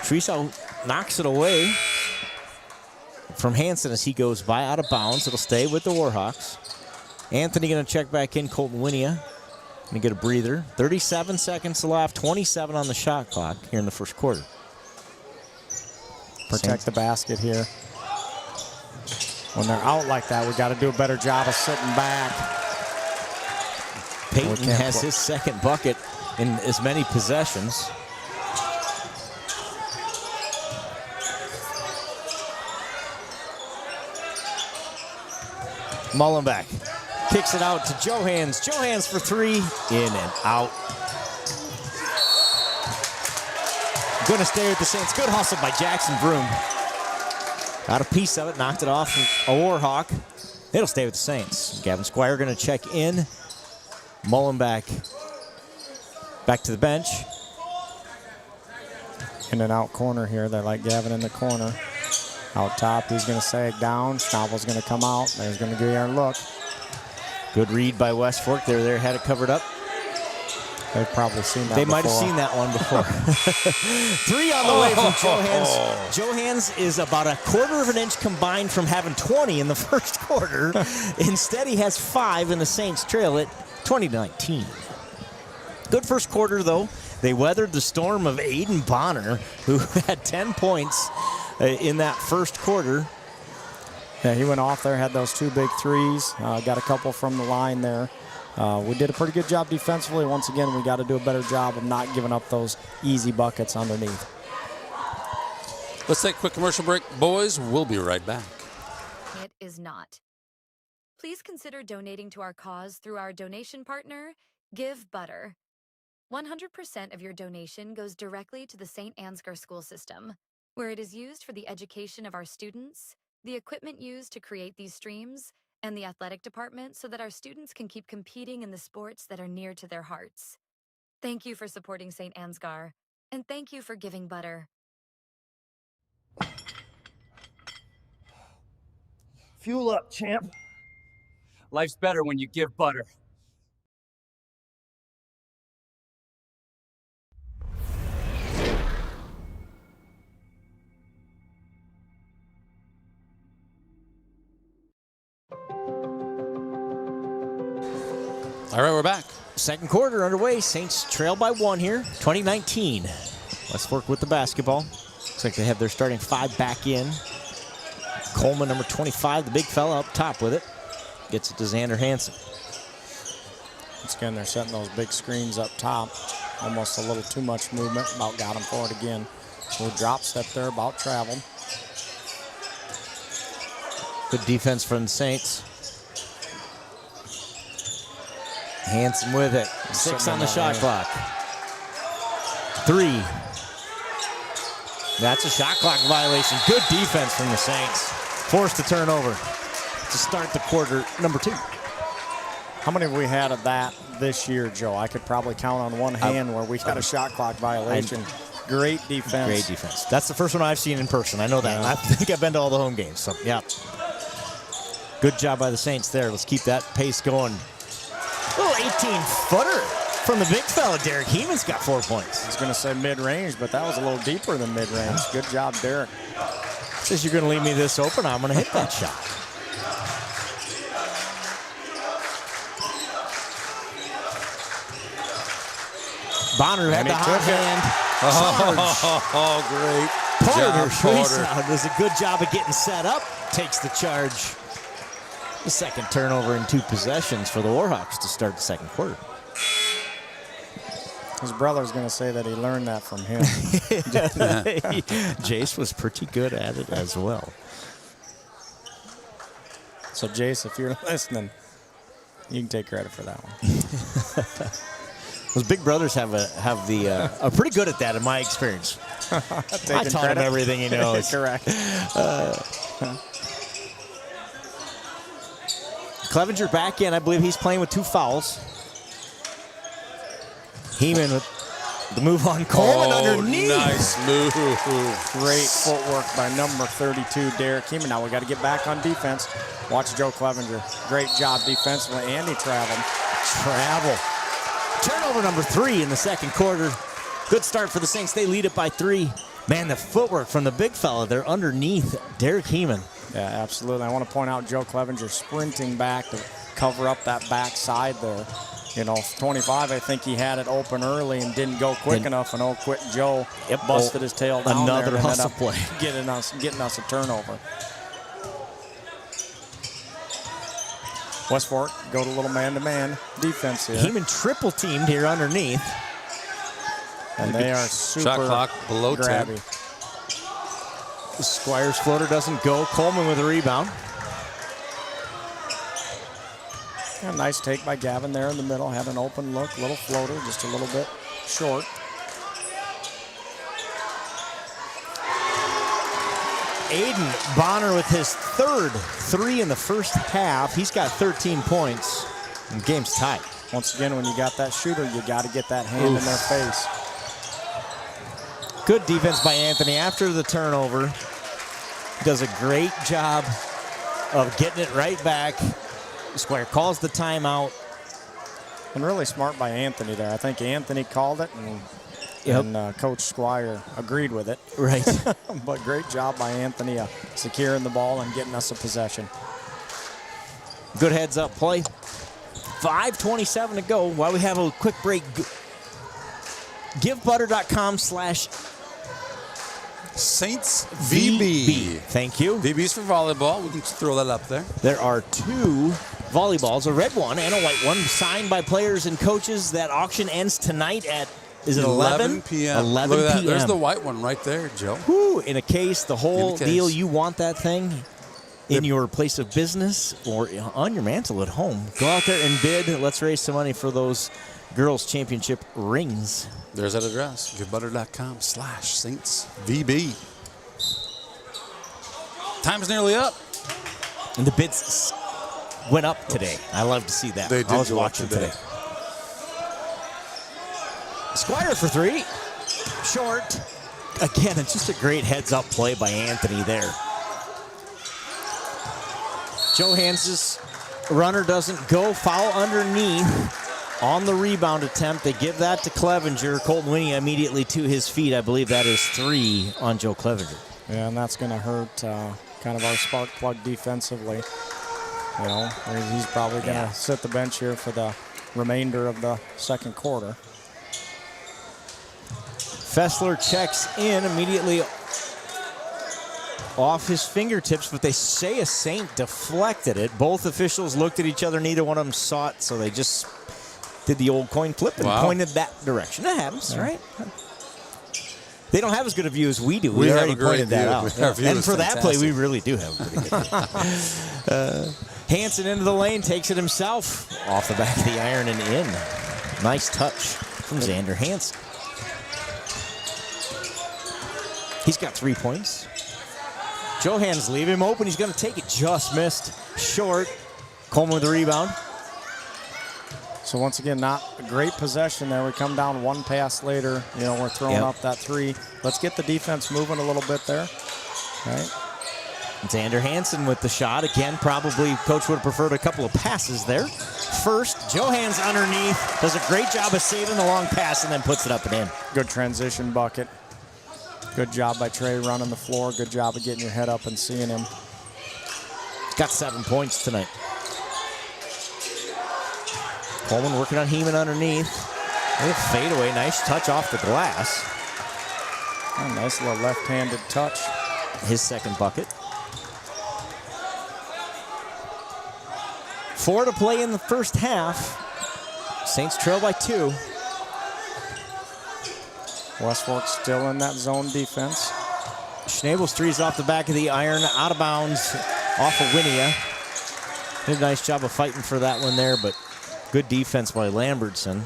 Schwiesow knocks it away from Hansen as he goes by out of bounds. It'll stay with the Warhawks. Anthony going to check back in. Colton Winia going to get a breather. 37 seconds left. 27 on the shot clock here in the first quarter. Protect the basket here. When they're out like that, we got to do a better job of sitting back. Payton has his second bucket in as many possessions. Mullenbeck kicks it out to Johans. Johans for 3, in and out. Going to stay with the Saints. Good hustle by Jackson Broom. Got a piece of it, knocked it off a Warhawk. It'll stay with the Saints. Gavin Squire going to check in. Mullenbeck back to the bench. In and out corner here. They like Gavin in the corner. Out top, he's going to sag down. Schnabel's going to come out. There's going to be our look. Good read by West Fork. They're there, had it covered up. They've probably seen that They before. might have seen that one before. 3 on the way from Johans. Johans is about 1/4 of an inch combined from having 20 in the first quarter. Instead, he has 5, and the Saints trail it 20-19. Good first quarter, though. They weathered the storm of Aiden Bonner, who had 10 points in that first quarter. Yeah, he went off there, had those 2 big threes, got a couple from the line there. We did a pretty good job defensively. Once again, we got to do a better job of not giving up those easy buckets underneath. Let's take a quick commercial break. Boys, we'll be right back. It is not. Please consider donating to our cause through our donation partner, Give Butter. 100% of your donation goes directly to the St. Ansgar school system, where it is used for the education of our students, the equipment used to create these streams, and the athletic department so that our students can keep competing in the sports that are near to their hearts. Thank you for supporting St. Ansgar, and thank you for giving Butter. Fuel up, champ. Life's better when you give Butter. All right, we're back. Second quarter underway. Saints trail by 1 here. 2019. West Fork with the basketball. Looks like they have their starting 5 back in. Coleman, number 25, the big fella up top with it. Gets it to Xander Hansen. Once again, they're setting those big screens up top. Almost a little too much movement. About got him for it again. Little drop step there, about traveled. Good defense from the Saints. Hansen with it. 6 on the shot clock. 3. That's a shot clock violation. Good defense from the Saints. Forced a turnover to start the quarter number 2. How many have we had of that this year, Joe? I could probably count on one hand where we got a shot clock violation. Great defense. Great defense. That's the first one I've seen in person. I know that. Yeah. I think I've been to all the home games. So, yeah. Good job by the Saints there. Let's keep that pace going. Little 18-footer from the big fella. Derek Heeman's got 4 points. I was going to say mid-range, but that was a little deeper than mid-range. Good job, Derek. Since you're going to leave me this open, I'm going to hit that shot. Bonner had the hot hand. Oh, great. Porter does a good job of getting set up. Takes the charge. The second turnover in 2 possessions for the Warhawks to start the second quarter. His brother's going to say that he learned that from him. Jace was pretty good at it as well. So, Jace, if you're listening, you can take credit for that one. Those big brothers are pretty good at that in my experience. I taught him everything he knows. Correct. Clevenger back in. I believe he's playing with 2 fouls. Heeman with the move on Coleman underneath. Nice move. Great footwork by number 32, Derek Heeman. Now we got to get back on defense. Watch Joe Clevenger. Great job defensively, and he traveled. Turnover number 3 in the second quarter. Good start for the Saints. They lead it by 3. Man, the footwork from the big fella there underneath Derek Heeman. Yeah, absolutely. I want to point out Joe Clevenger sprinting back to cover up that backside there. 25, I think he had it open early and didn't go quick enough, and quick Joe busted his tail down another there and hustle play. getting us a turnover. West Fork go to a little man-to-man defense here. Heeman triple teamed here underneath. And they are super shot clock below grabby. 10. Squire's floater doesn't go. Coleman with a rebound. A nice take by Gavin there in the middle. Had an open look, little floater, just a little bit short. Aiden Bonner with his 3rd 3 in the first half. He's got 13 points. And game's tight. Once again, when you got that shooter, you got to get that hand in their face. Good defense by Anthony after the turnover. Does a great job of getting it right back. Squire calls the timeout. And really smart by Anthony there. I think Anthony called it, and Coach Squire agreed with it. Right. But great job by Anthony securing the ball and getting us a possession. Good heads-up play. 5:27 to go. While we have a quick break, givebutter.com/Saints VB. Thank you. VB's for volleyball. We can throw that up there. There are 2 volleyballs, a red one and a white one, signed by players and coaches. That auction ends tonight at, is it 11 p.m.? 11 p.m. There's the white one right there, Joe. Woo, in a case, the whole deal. You want that thing in your place of business or on your mantle at home. Go out there and bid. Let's raise some money for those girls' championship rings. There's that address, givebutter.com/Saints VB. Time's nearly up. And the bids went up today. I love to see that. They did. I was watching today. Squire for 3. Short. Again, it's just a great heads-up play by Anthony there. Joe Hanses, runner doesn't go. Foul underneath on the rebound attempt. They give that to Clevenger. Colton Winnie immediately to his feet. I believe that is 3 on Joe Clevenger. Yeah, and that's going to hurt kind of our spark plug defensively. He's probably going to sit the bench here for the remainder of the second quarter. Fessler checks in immediately off his fingertips, but they say a Saint deflected it. Both officials looked at each other. Neither one of them saw it, so they just did the old coin flip and pointed that direction. That happens, right? They don't have as good a view as we do. We already pointed that out. And for that play, we really do have a pretty good view. Hansen into the lane, takes it himself. Off the back of the iron and in. Nice touch from Xander Hansen. He's got 3 points. Johans leave him open. He's going to take it. Just missed. Short. Coleman with the rebound. So once again, not a great possession there. We come down one pass later. You know, we're throwing up that three. Let's get the defense moving a little bit there. All right. Xander Hansen with the shot. Again, probably coach would have preferred a couple of passes there. First, Johans underneath. Does a great job of saving the long pass and then puts it up and in. Good transition bucket. Good job by Trey running the floor. Good job of getting your head up and seeing him. Got 7 points tonight. Coleman working on Heeman underneath. A fadeaway, nice touch off the glass. A nice little left-handed touch. His second bucket. 4 to play in the first half. Saints trail by 2. West Fork still in that zone defense. Schnabel's three's off the back of the iron, out of bounds, off of Winia. Did a nice job of fighting for that one there, but good defense by Lambertson.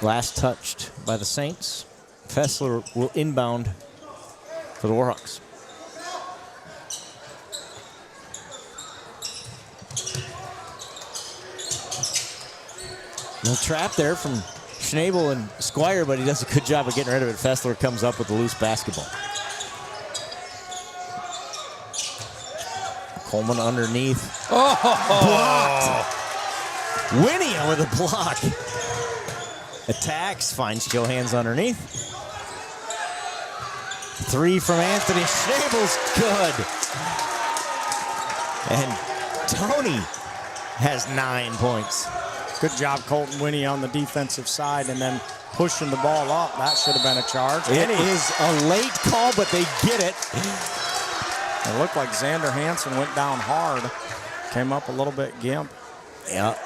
Last touched by the Saints. Fessler will inbound for the Warhawks. Little trap there from Schnabel and Squire, but he does a good job of getting rid of it. Fessler comes up with the loose basketball. Coleman underneath. Blocked. Winia with a block. Attacks, finds Johans underneath. Three from Anthony Schnabel's good. And Tony has 9 points. Good job, Colton Winia on the defensive side, and then pushing the ball up. That should have been a charge. It is a late call, but they get it. It looked like Xander Hansen went down hard. Came up a little bit gimp. Yeah.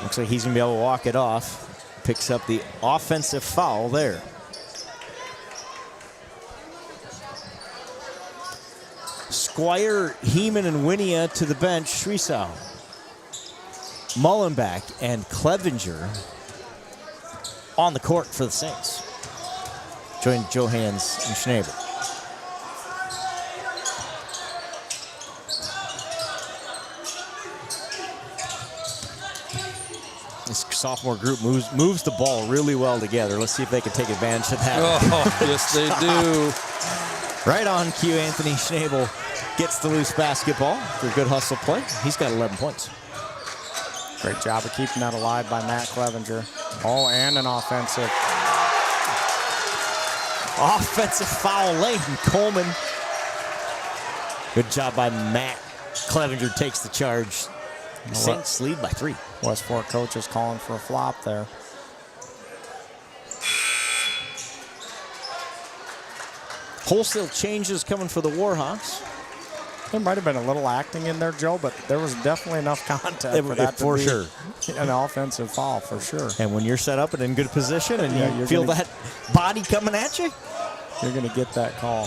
Looks like he's going to be able to walk it off. Picks up the offensive foul there. Squire, Heeman, and Winia to the bench. Shrisau, Mullenbeck, and Clevenger on the court for the Saints. Join Johans and Schnabel. This sophomore group moves the ball really well together. Let's see if they can take advantage of that. Oh, yes, they do. Right on cue, Anthony Schnabel gets the loose basketball for good hustle play. He's got 11 points. Great job of keeping that alive by Matt Clevenger. Oh, and an offensive. Offensive foul late, and Coleman. Good job by Matt. Clevenger takes the charge. Saints lead by 3. West Fork coach is calling for a flop there. Wholesale changes coming for the Warhawks. There might have been a little acting in there, Joe, but there was definitely enough contact for that to be sure. An offensive foul, for sure. And when you're set up and in good position and you feel that body coming at you, you're going to get that call.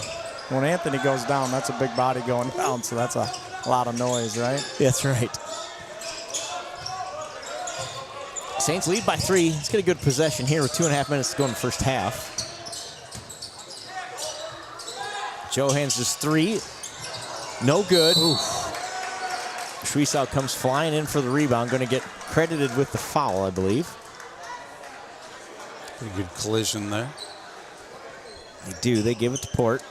When Anthony goes down, that's a big body going down, so that's a lot of noise, right? That's right. Saints lead by 3. Let's get a good possession here with 2.5 minutes to go in the first half. Johans just 3. No good. Shrisau comes flying in for the rebound. Going to get credited with the foul, I believe. Pretty good collision there. They do. They give it to Port.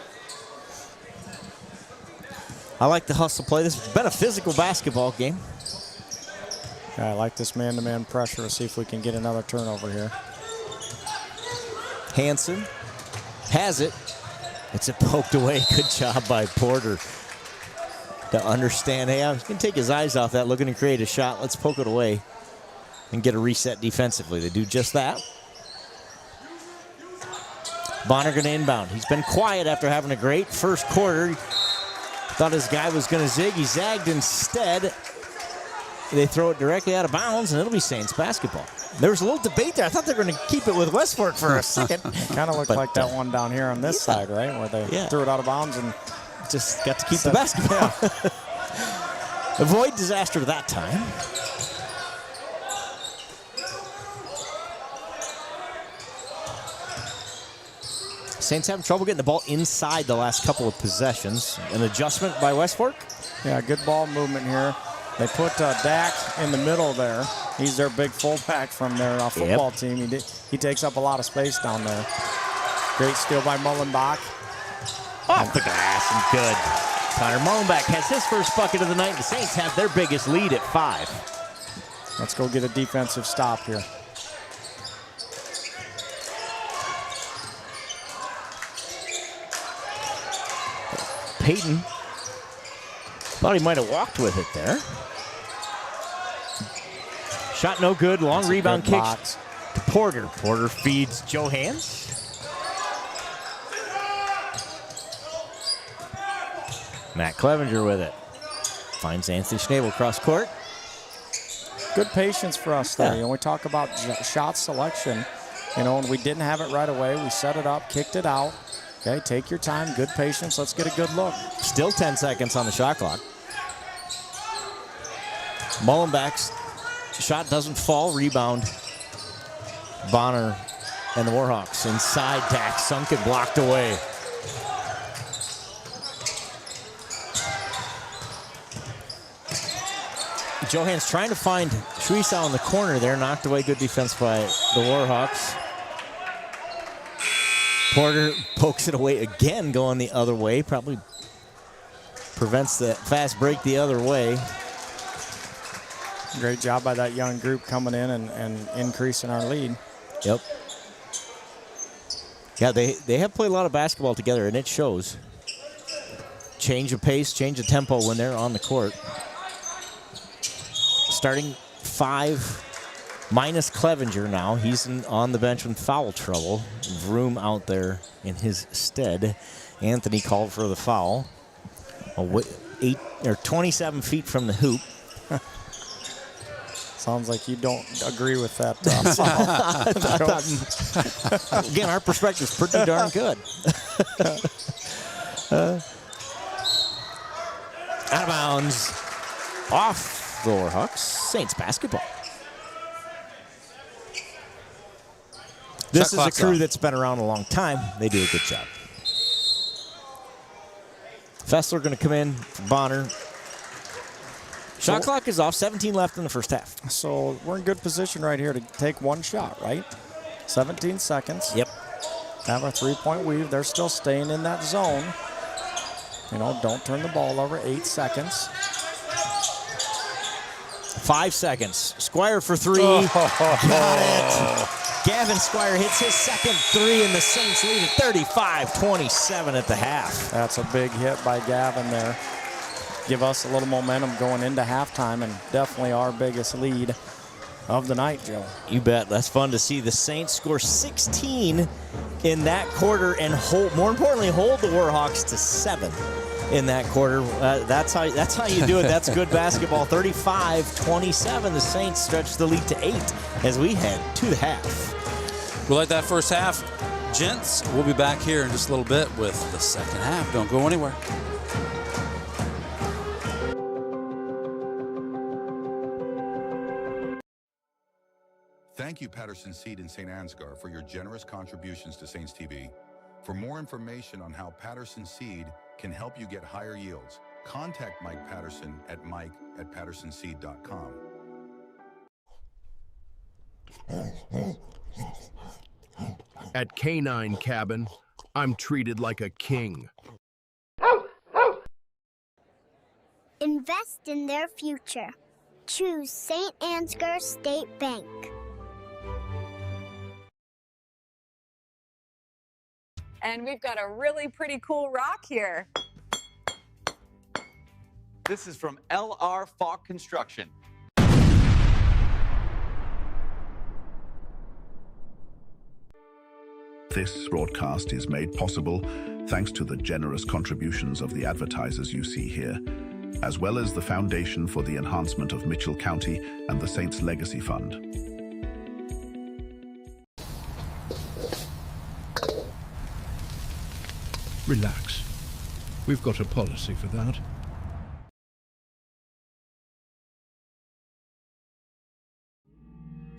I like the hustle play. This has been a physical basketball game. Yeah, I like this man-to-man pressure. Let's see if we can get another turnover here. Hansen has it. It's a poked away. Good job by Porter to understand, hey, he's going to take his eyes off that, looking to create a shot. Let's poke it away and get a reset defensively. They do just that. Bonner going to inbound. He's been quiet after having a great first quarter. Thought his guy was going to zig. He zagged instead. They throw it directly out of bounds, and it'll be Saints basketball. There was a little debate there. I thought they were going to keep it with West Fork for a second. Kind of looked like that one down here on this side, right? Where they threw it out of bounds and just got to keep the basketball. Avoid disaster that time. Saints having trouble getting the ball inside the last couple of possessions. An adjustment by West Fork? Yeah, good ball movement here. They put Dak in the middle there. He's their big fullback from their football team. He takes up a lot of space down there. Great steal by Mullenbach. Off the glass and good. Connor Mullenbach has his first bucket of the night. The Saints have their biggest lead at 5. Let's go get a defensive stop here. Peyton thought he might have walked with it there. Shot no good. Long rebound kick to Porter. Porter feeds Johans. Matt Clevenger with it. Finds Anthony Schnabel across court. Good patience for us there. You know, we talk about shot selection. You know, and we didn't have it right away. We set it up, kicked it out. Okay, take your time, good patience. Let's get a good look. Still 10 seconds on the shot clock. Mullenbach's shot doesn't fall. Rebound. Bonner and the Warhawks inside. Dak sunk and blocked away. Johans trying to find Schwiesau in the corner there. Knocked away. Good defense by the Warhawks. Porter pokes it away again, going the other way. Probably prevents the fast break the other way. Great job by that young group coming in and increasing our lead. Yep. Yeah, they have played a lot of basketball together, and it shows. Change of pace, change of tempo when they're on the court. Starting 5 minus Clevenger now. He's on the bench in foul trouble. Vroom out there in his stead. Anthony called for the foul. 27 feet from the hoop. Sounds like you don't agree with that. Again, our perspective's pretty darn good. Out of bounds. Off the Warhawks. Saints basketball. This is a crew that's been around a long time. They do a good job. Fessler going to come in for Bonner. Shot clock is off. 17 left in the first half. So we're in good position right here to take one shot, right? 17 seconds. Yep. Have a three-point weave. They're still staying in that zone. You know, don't turn the ball over. 8 seconds. 5 seconds. Squire for 3. Got it. Gavin Squire hits his second 3, and the Saints lead at 35-27 at the half. That's a big hit by Gavin there. Give us a little momentum going into halftime, and definitely our biggest lead of the night, Joe. You bet. That's fun to see. The Saints score 16 in that quarter and more importantly, hold the Warhawks to 7 in that quarter. That's how you do it. That's good basketball. 35-27. The Saints stretch the lead to 8 as we head to the half. We like that first half. Gents, we'll be back here in just a little bit with the second half. Don't go anywhere. Thank you, Patterson Seed in St. Ansgar, for your generous contributions to Saints TV. For more information on how Patterson Seed can help you get higher yields, contact Mike Patterson at mike@pattersonseed.com. At Canine Cabin, I'm treated like a king. Invest in their future. Choose St. Ansgar State Bank. And we've got a really pretty cool rock here. This is from L.R. Falk Construction. This broadcast is made possible thanks to the generous contributions of the advertisers you see here, as well as the Foundation for the Enhancement of Mitchell County and the Saints Legacy Fund. Relax. We've got a policy for that.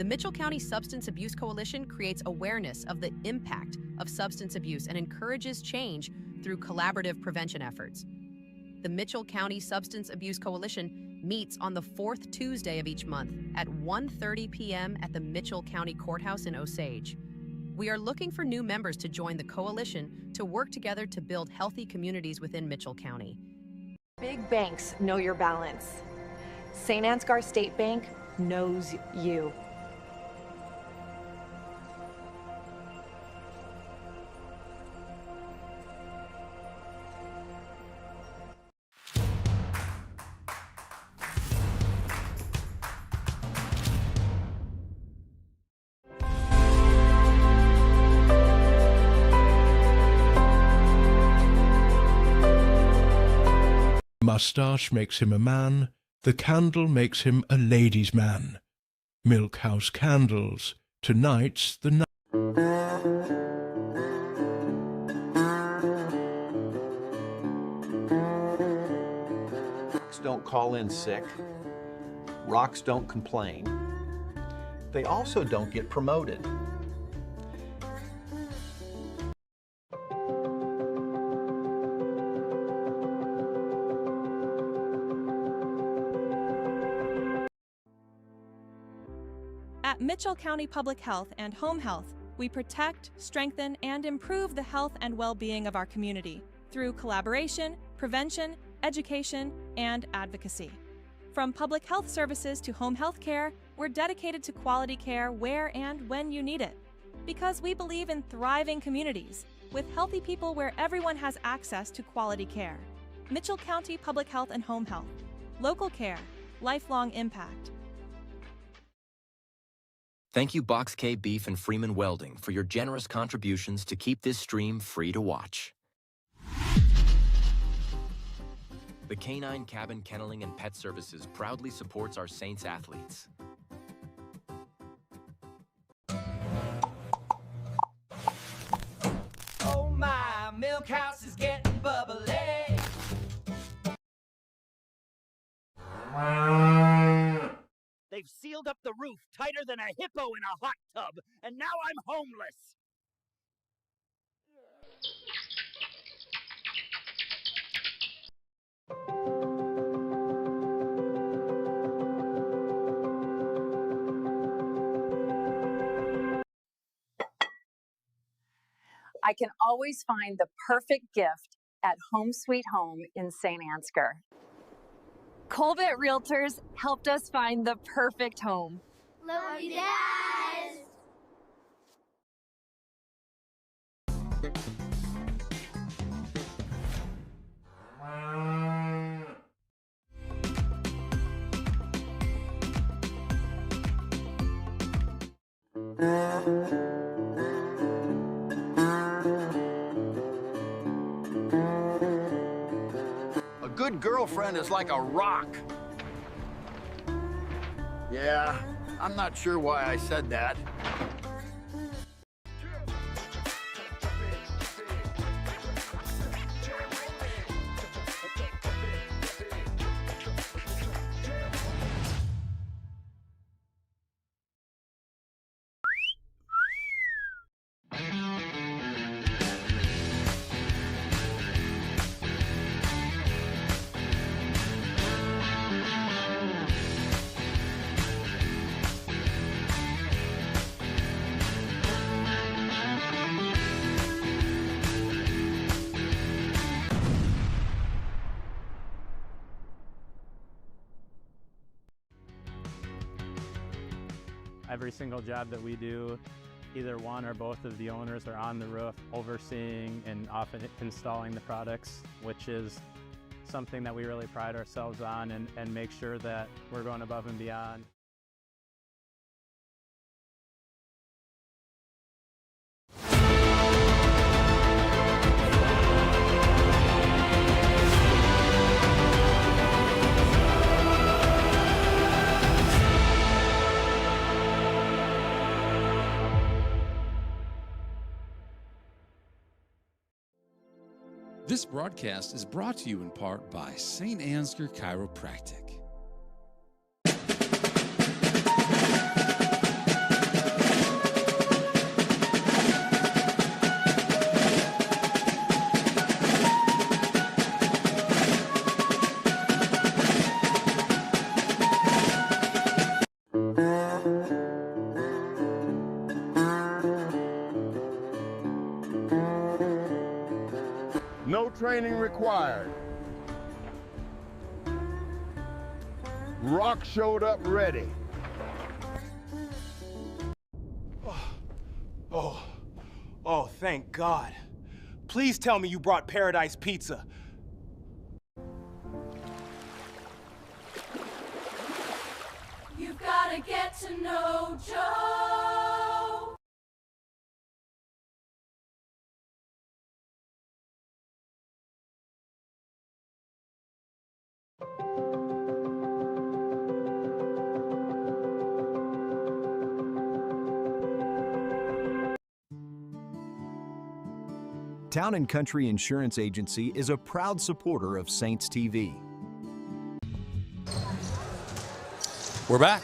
The Mitchell County Substance Abuse Coalition creates awareness of the impact of substance abuse and encourages change through collaborative prevention efforts. The Mitchell County Substance Abuse Coalition meets on the fourth Tuesday of each month at 1:30 p.m. at the Mitchell County Courthouse in Osage. We are looking for new members to join the coalition to work together to build healthy communities within Mitchell County. Big banks know your balance. St. Ansgar State Bank knows you. Mustache makes him a man, the candle makes him a ladies' man. Milk House Candles, tonight's the night. Rocks don't call in sick. Rocks don't complain. They also don't get promoted. At Mitchell County Public Health and Home Health, we protect, strengthen, and improve the health and well-being of our community through collaboration, prevention, education, and advocacy. From public health services to home health care, we're dedicated to quality care where and when you need it. Because we believe in thriving communities, with healthy people where everyone has access to quality care. Mitchell County Public Health and Home Health. Local care, lifelong impact. Thank you Box K Beef and Freeman Welding for your generous contributions to keep this stream free to watch. The Canine Cabin Kenneling and Pet Services proudly supports our Saints athletes. Oh my, milk house is getting bubbly. They've sealed up the roof tighter than a hippo in a hot tub, and now I'm homeless. I can always find the perfect gift at Home Sweet Home in St. Ansgar. Colbert Realtors helped us find the perfect home. Love you guys! A good girlfriend is like a rock. Yeah, I'm not sure why I said that. Every single job that we do, either one or both of the owners are on the roof overseeing and often installing the products, which is something that we really pride ourselves on and make sure that we're going above and beyond. This broadcast is brought to you in part by St. Ansgar Chiropractic. training required. Rock showed up ready. Oh, thank God. Please tell me you brought Paradise Pizza. You've got to get to know Joe. Town & Country Insurance Agency is a proud supporter of Saints TV. We're back.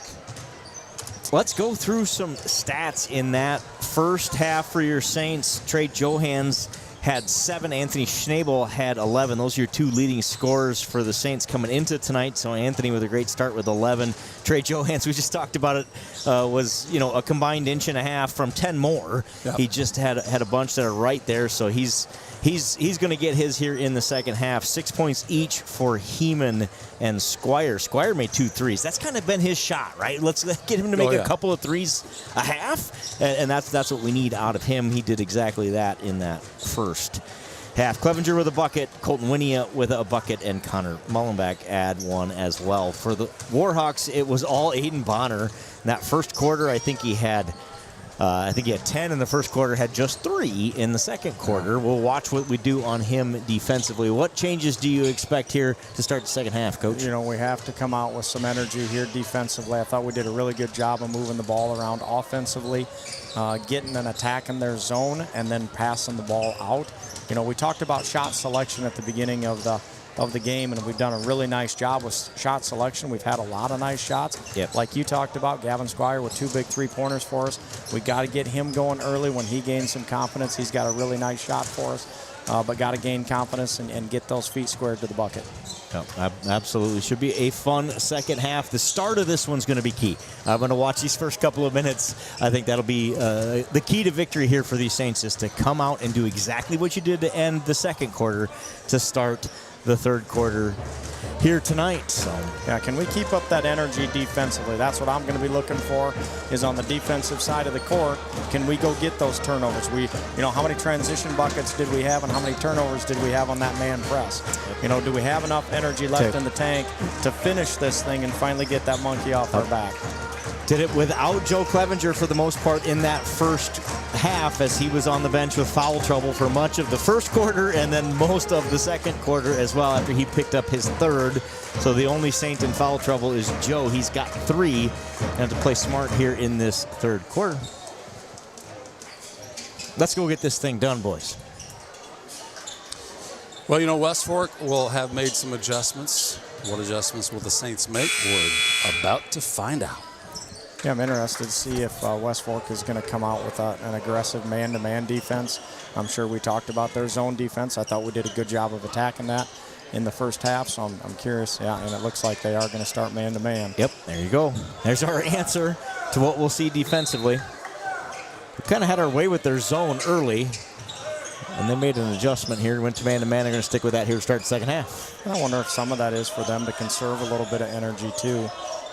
Let's go through some stats in that first half for your Saints. Trey Johans had 7. Anthony Schnabel had 11. Those are your 2 leading scorers for the Saints coming into tonight. So Anthony with a great start with 11. Trey Johans, we just talked about it, was a combined inch and a half from 10 more. Yep. He just had a bunch that are right there. So he's going to get his here in the second half. 6 points each for Heeman and Squire. Squire made 2 threes. That's kind of been his shot, right? Let's get him to make a couple of threes a half, and that's what we need out of him. He did exactly that in that first half. Clevenger with a bucket, Colton Winia with a bucket, and Connor Mullenbeck add 1 as well. For the Warhawks, it was all Aiden Bonner. In that first quarter, I think he had 10 in the first quarter, had just 3 in the second quarter. We'll watch what we do on him defensively. What changes do you expect here to start the second half, Coach? We have to come out with some energy here defensively. I thought we did a really good job of moving the ball around offensively, getting and attacking their zone, and then passing the ball out. We talked about shot selection at the beginning of the game, and we've done a really nice job with shot selection. We've had a lot of nice shots. Yep. Like you talked about, Gavin Squire with 2 big 3-pointers for us. We got to get him going early. When he gains some confidence, he's got a really nice shot for us, but got to gain confidence and get those feet squared to the bucket. Oh, absolutely. Should be a fun second half. The start of this one's going to be key. I'm going to watch these first couple of minutes. I think that'll be the key to victory here for these Saints, is to come out and do exactly what you did to end the second quarter to start the third quarter here tonight. So yeah, can we keep up that energy defensively? That's what I'm going to be looking for, is on the defensive side of the court. Can we go get those turnovers? How many transition buckets did we have, and how many turnovers did we have on that man press? Do we have enough energy left in the tank to finish this thing and finally get that monkey off our back? Did it without Joe Clevenger for the most part in that first half, as he was on the bench with foul trouble for much of the first quarter and then most of the second quarter as well, after he picked up his 3rd. So the only Saint in foul trouble is Joe. He's got 3, and to play smart here in this third quarter. Let's go get this thing done, boys. Well, West Fork will have made some adjustments. What adjustments will the Saints make? We're about to find out. Yeah, I'm interested to see if West Fork is going to come out with an aggressive man-to-man defense. I'm sure we talked about their zone defense. I thought we did a good job of attacking that in the first half, so I'm curious. Yeah, and it looks like they are going to start man-to-man. Yep, there you go. There's our answer to what we'll see defensively. We kind of had our way with their zone early, and they made an adjustment here, went to man-to-man. They're going to stick with that here to start the second half. I wonder if some of that is for them to conserve a little bit of energy, too.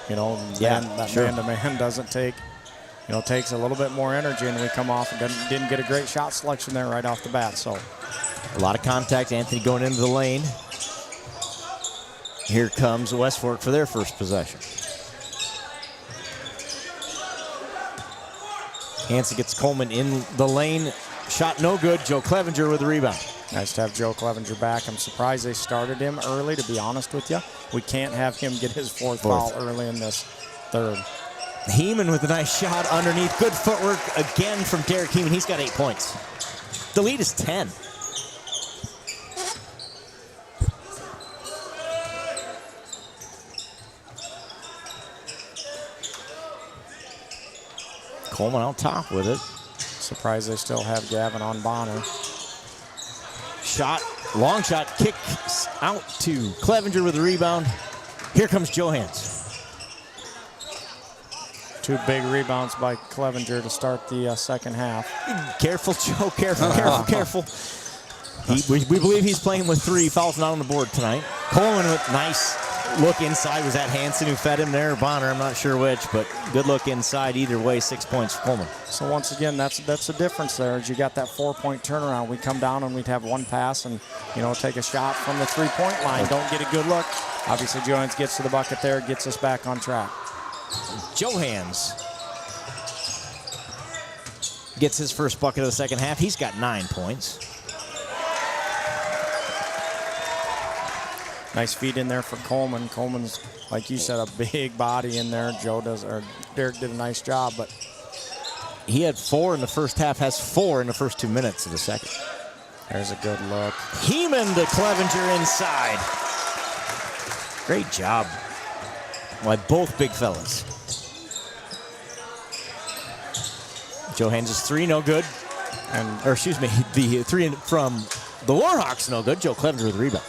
That man-to-man doesn't take, takes a little bit more energy, and we come off and didn't get a great shot selection there right off the bat. So a lot of contact. Anthony going into the lane. Here comes West Fork for their first possession. Hansen gets Coleman in the lane. Shot no good. Joe Clevenger with the rebound. Nice to have Joe Clevenger back. I'm surprised they started him early, to be honest with you. We can't have him get his 4th foul early in this third. Heeman with a nice shot underneath. Good footwork again from Derek Heeman. He's got 8 points. The lead is 10. Coleman on top with it. Surprised they still have Gavin on Bonner. Shot, long shot, kicks out to Clevenger with the rebound. Here comes Johans. 2 big rebounds by Clevenger to start the second half. Careful, Joe, careful. We believe he's playing with 3 fouls not on the board tonight. Coleman with nice look inside. Was that Hansen who fed him there, or Bonner? I'm not sure which, but good look inside. Either way, 6 points for Coleman. So once again, that's the difference there. Is you got that 4-point turnaround. We come down and we'd have one pass and, take a shot from the 3-point line. Don't get a good look. Obviously, Johans gets to the bucket there, gets us back on track. Johans gets his first bucket of the second half. He's got 9 points. Nice feed in there for Coleman. Coleman's, like you said, a big body in there. Derek did a nice job, but he had 4 in the first half, has 4 in the first 2 minutes of the second. There's a good look. Heeman to Clevenger inside. Great job by both big fellas. Johans' 3, no good. The 3 from the Warhawks, no good. Joe Clevenger with the rebound.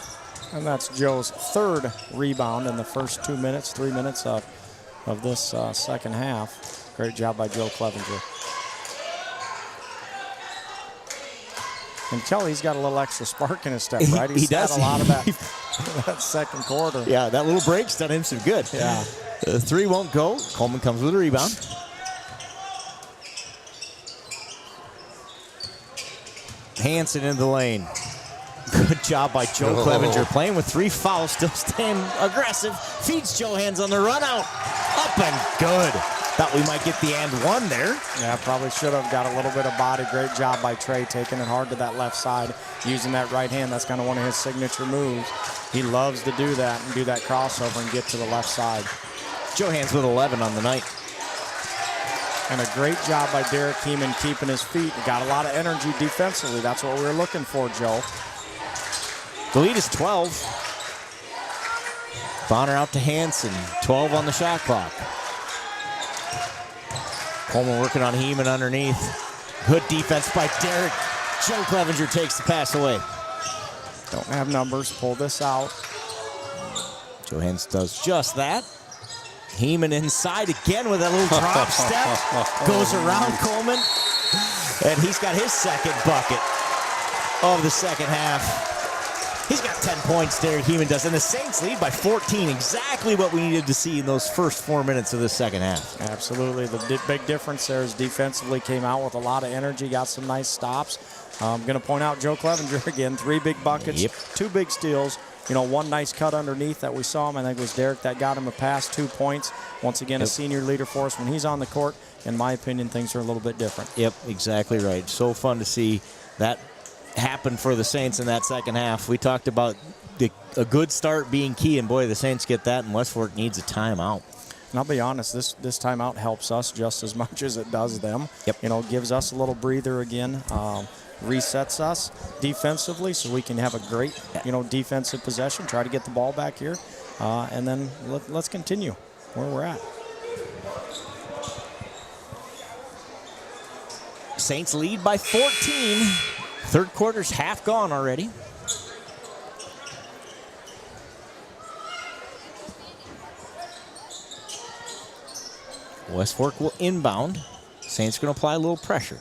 And that's Joe's 3rd rebound in the first 3 minutes of this second half. Great job by Joe Clevenger. And Kelly's got a little extra spark in his step, right? He does. Had a lot of that, that second quarter. Yeah, that little break's done him some good. Yeah. The 3 won't go. Coleman comes with a rebound. Hansen in the lane. Good job by Joe Clevenger. Playing with 3 fouls, still staying aggressive. Feeds Johans on the run out. Up and good. Thought we might get the and 1 there. Yeah, probably should have got a little bit of body. Great job by Trey, taking it hard to that left side, using that right hand. That's kind of one of his signature moves. He loves to do that and do that crossover and get to the left side. Johans with 11 on the night. And a great job by Derek Heeman keeping his feet. He got a lot of energy defensively. That's what we were looking for, Joe. The lead is 12. Bonner out to Hansen. 12 on the shot clock. Coleman working on Heeman underneath. Good defense by Derek. Joe Clevenger takes the pass away. Don't have numbers. Pull this out. Johans does just that. Heeman inside again with a little drop step. Goes around Coleman. And he's got his second bucket of the second half. He's got 10 points, Derek Heeman does. And the Saints lead by 14. Exactly what we needed to see in those first 4 minutes of the second half. Absolutely. The big difference there is defensively came out with a lot of energy, got some nice stops. I'm going to point out Joe Clevenger again. 3 big buckets, 2 big steals. 1 nice cut underneath that we saw him. I think it was Derek that got him a pass, 2 points. Once again, a senior leader for us. When he's on the court, in my opinion, things are a little bit different. Yep, exactly right. So fun to see that happen for the Saints in that second half. We talked about a good start being key, and boy, the Saints get that, and West Fork needs a timeout. And I'll be honest, this timeout helps us just as much as it does them. Yep. Gives us a little breather again. Resets us defensively so we can have a great, defensive possession, try to get the ball back here, and then let's continue where we're at. Saints lead by 14. Third quarter's half gone already. West Fork will inbound. Saints going to apply a little pressure.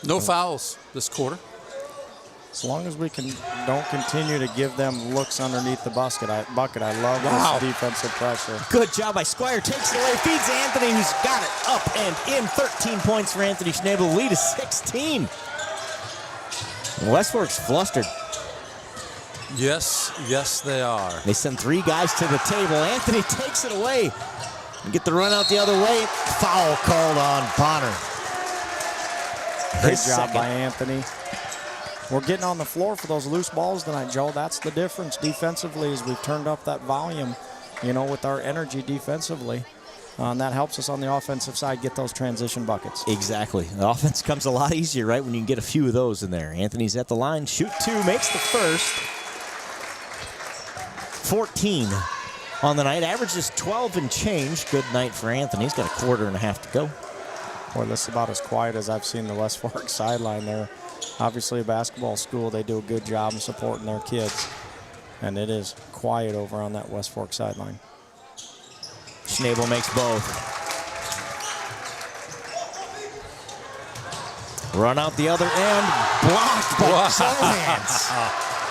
No fouls this quarter. As long as we don't continue to give them looks underneath the bucket, I love this defensive pressure. Good job by Squire. Takes it away, feeds Anthony, who's got it up and in. 13 points for Anthony Schnabel. The lead is 16. West Fork's flustered. Yes, they are. They send 3 guys to the table. Anthony takes it away. And get the run out the other way. Foul called on Bonner. Great job by Anthony. We're getting on the floor for those loose balls tonight, Joe. That's the difference defensively as we've turned up that volume, with our energy defensively. And that helps us on the offensive side get those transition buckets. Exactly. The offense comes a lot easier, right, when you can get a few of those in there. Anthony's at the line. Shoot 2, makes the first. 14 on the night. Averages 12 and change. Good night for Anthony. He's got a quarter and a half to go. Boy, this is about as quiet as I've seen the West Fork sideline there. Obviously a basketball school, they do a good job in supporting their kids. And it is quiet over on that West Fork sideline. Schnabel makes both. Run out the other end. Blocked by Johanns.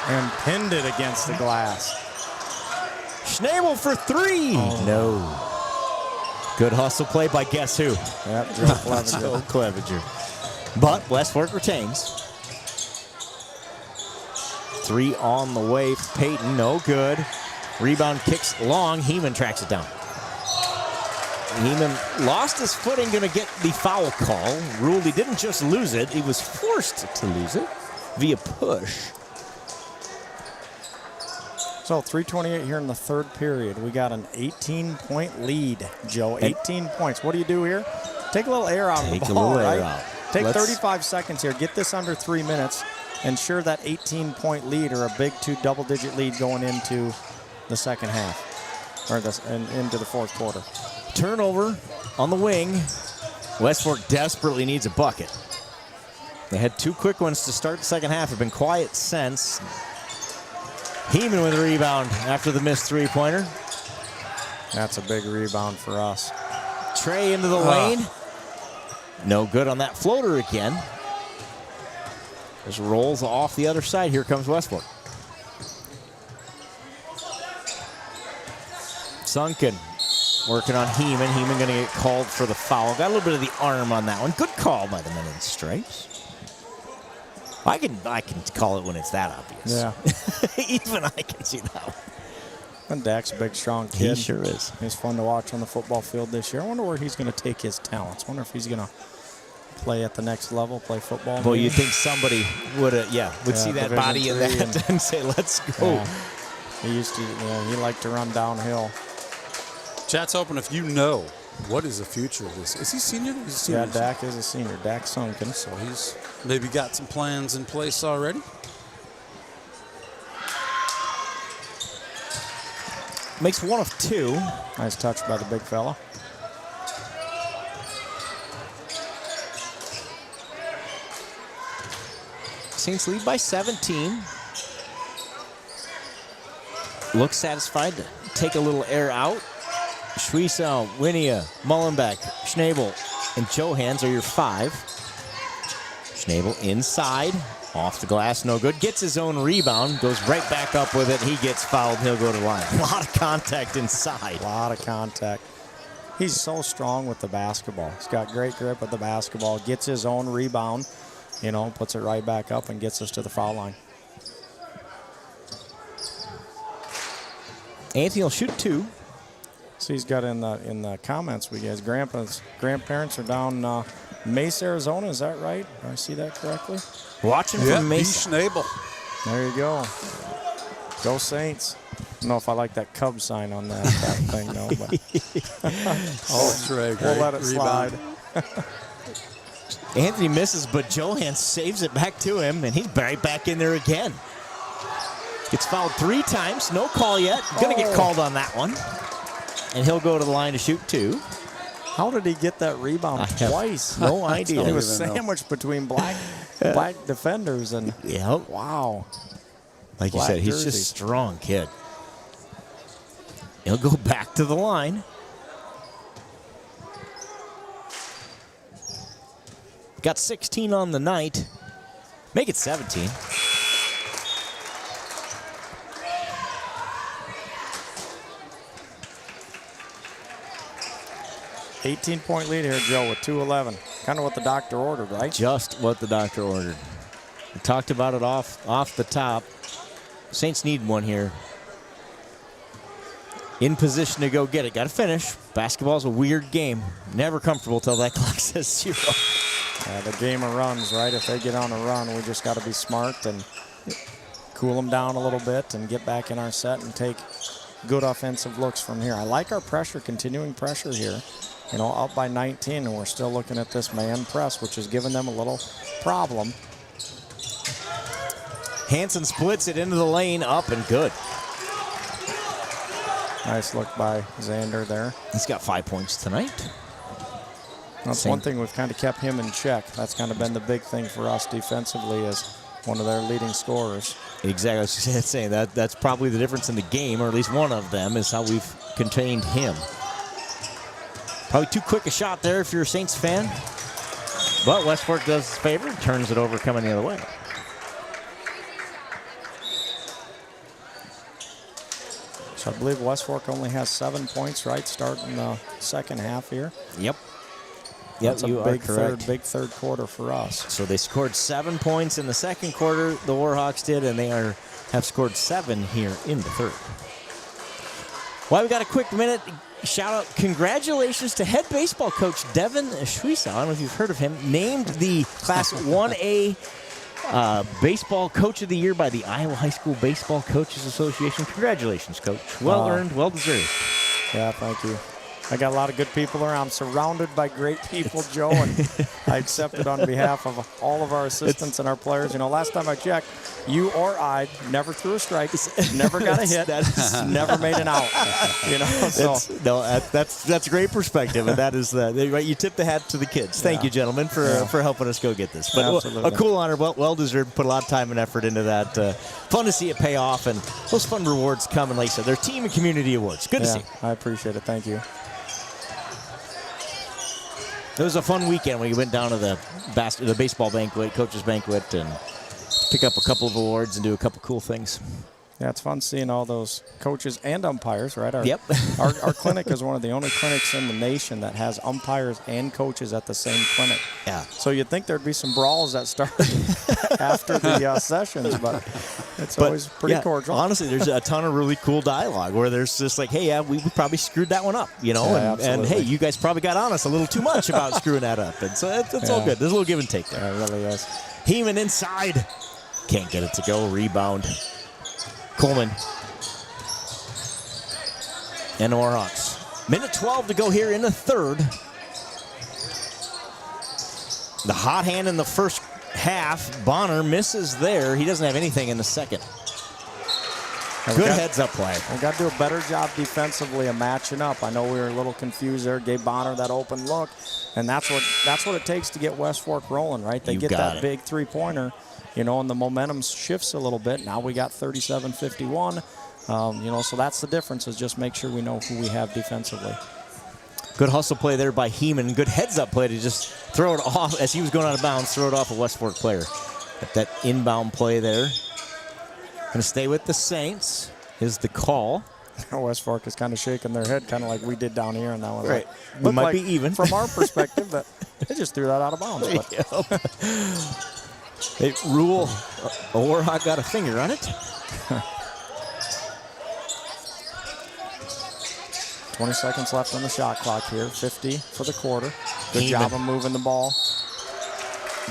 And pinned it against the glass. Schnabel for 3. No. Good hustle play by guess who? Yep, Joe Clevenger. Joe Clevenger. But West Fork retains. 3 on the way for Peyton. No good. Rebound kicks long. Heeman tracks it down. Heeman lost his footing, going to get the foul call. Ruled he didn't just lose it, he was forced to lose it via push. So 3:28 here in the third period. We got an 18-point lead, Joe. 18 points. What do you do here? Take a little air out of the ball, right? Take 35 seconds here. Get this under 3 minutes. Ensure that 18-point lead or a big 2 double-digit lead going into the second half, or into the fourth quarter. Turnover on the wing. West Fork desperately needs a bucket. They had 2 quick ones to start the second half. Have been quiet since. Heeman with a rebound after the missed 3-pointer. That's a big rebound for us. Trey into the lane. No good on that floater again. Just rolls off the other side. Here comes West Fork. Sunken working on Heeman. Heeman going to get called for the foul. Got a little bit of the arm on that one. Good call by the men in stripes. I can call it when it's that obvious. Yeah. Even I can see that one. And Dak's a big, strong kid. He sure is. He's fun to watch on the football field this year. I wonder where he's going to take his talents. I wonder if he's going to play at the next level, play football. Well, you think somebody would see that Division body in III that and say, let's go. Yeah. He used to, he liked to run downhill. Chat's open if you know what is the future of this. Is he senior? He's a senior. Yeah, Dak is a senior. Dak Sunken. So he's maybe got some plans in place already. Makes 1 of 2. Nice touch by the big fella. Saints lead by 17. Looks satisfied to take a little air out. Schwiesel, Winia, Mullenbeck, Schnabel, and Johanns are your 5. Schnabel inside, off the glass, no good. Gets his own rebound, goes right back up with it. He gets fouled, he'll go to the line. A lot of contact inside. A lot of contact. He's so strong with the basketball. He's got great grip with the basketball. Gets his own rebound, puts it right back up and gets us to the foul line. Anthony will shoot 2. So he's got in the comments, his grandparents are down Mesa, Arizona. Is that right? Do I see that correctly? Watching from Mesa. Schnabel. There you go. Go Saints. I don't know if I like that Cub sign on that thing, though. But Trey, we'll let it slide. Anthony misses, but Johann saves it back to him, and he's right back in there again. Gets fouled 3 times. No call yet. Going to get called on that one. And he'll go to the line to shoot 2. How did he get that rebound twice? No idea. He was sandwiched between black defenders. And wow. Like you said, he's just a strong kid. He'll go back to the line. Got 16 on the night. Make it 17. $18-point lead here, Joe, with 2:11. Kind of what the doctor ordered, right? Just what the doctor ordered. We talked about it off the top. Saints need one here. In position to go get it. Got to finish. Basketball's a weird game. Never comfortable till that clock says 0. The game of runs, right? If they get on a run, we just got to be smart and cool them down a little bit and get back in our set and take good offensive looks from here. I like our pressure, continuing pressure here. Up by 19, and we're still looking at this man press, which has given them a little problem. Hansen splits it into the lane, up and good. Nice look by Xander there. He's got 5 points tonight. That's one thing we've kind of kept him in check. That's kind of been the big thing for us defensively as one of their leading scorers. Exactly. I was saying that's probably the difference in the game, or at least one of them, is how we've contained him. Probably too quick a shot there if you're a Saints fan. But West Fork does his favor, turns it over, coming the other way. So I believe West Fork only has 7 points, right, starting the second half here. Yep. That's you a are correct. big third quarter for us. So they scored 7 points in the second quarter, the Warhawks did, and they have scored 7 here in the third. Well, we got a quick minute. Shout out, congratulations to head baseball coach Devin Schwisa. I don't know if you've heard of him. Named the Class 1A Baseball Coach of the Year by the Iowa High School Baseball Coaches Association. Congratulations, Coach. Well earned, well deserved. Yeah, thank you. I got a lot of good people around. I'm surrounded by great people, Joe, and I accept it on behalf of all of our assistants and our players. You know, last time I checked, you or I never threw a strike, never got a hit, never made an out. You know, so that's great perspective, and that is right. You tip the hat to the kids. Thank you, gentlemen, for helping us go get this. But a cool honor, well deserved. Put a lot of time and effort into that. Fun to see it pay off, and those fun rewards coming. Like I said, they're team and community awards. Good to see. I appreciate it. Thank you. It was a fun weekend when we went down to the baseball banquet, coaches banquet, and pick up a couple of awards and do a couple cool things. Yeah, it's fun seeing all those coaches and umpires, right? Yep. Our clinic is one of the only clinics in the nation that has umpires and coaches at the same clinic. Yeah. So you'd think there'd be some brawls that start after the sessions, but it's always pretty cordial. Honestly, there's a ton of really cool dialogue where there's just like, hey, we probably screwed that one up, you know, and hey, you guys probably got on us a little too much about screwing that up. And so it's all good. There's a little give and take there. Yeah, it really is. Heeman inside. Can't get it to go. Rebound. Coleman. And the Warhawks. Minute 12 to go here in the third. The hot hand in the first half. Bonner misses there. He doesn't have anything in the second. Good heads-up play. We got to do a better job defensively of matching up. I know we were a little confused there. Gave Bonner that open look, and that's what it takes to get West Fork rolling, right? They get that big three-pointer, you know, and the momentum shifts a little bit. Now we got 37-51, you know, so that's the difference, is just make sure we know who we have defensively. Good hustle play there by Heeman. Good heads-up play to just throw it off as he was going out of bounds, throw it off a West Fork player. Got that inbound play there. Going to stay with the Saints is the call. West Fork is kind of shaking their head, kind of like we did down here in that one. Right. We might be even. From our perspective, that they just threw that out of bounds. But. They rule. Warhawk got a finger on it. 20 seconds left on the shot clock here. 50 for the quarter. Good job of moving the ball.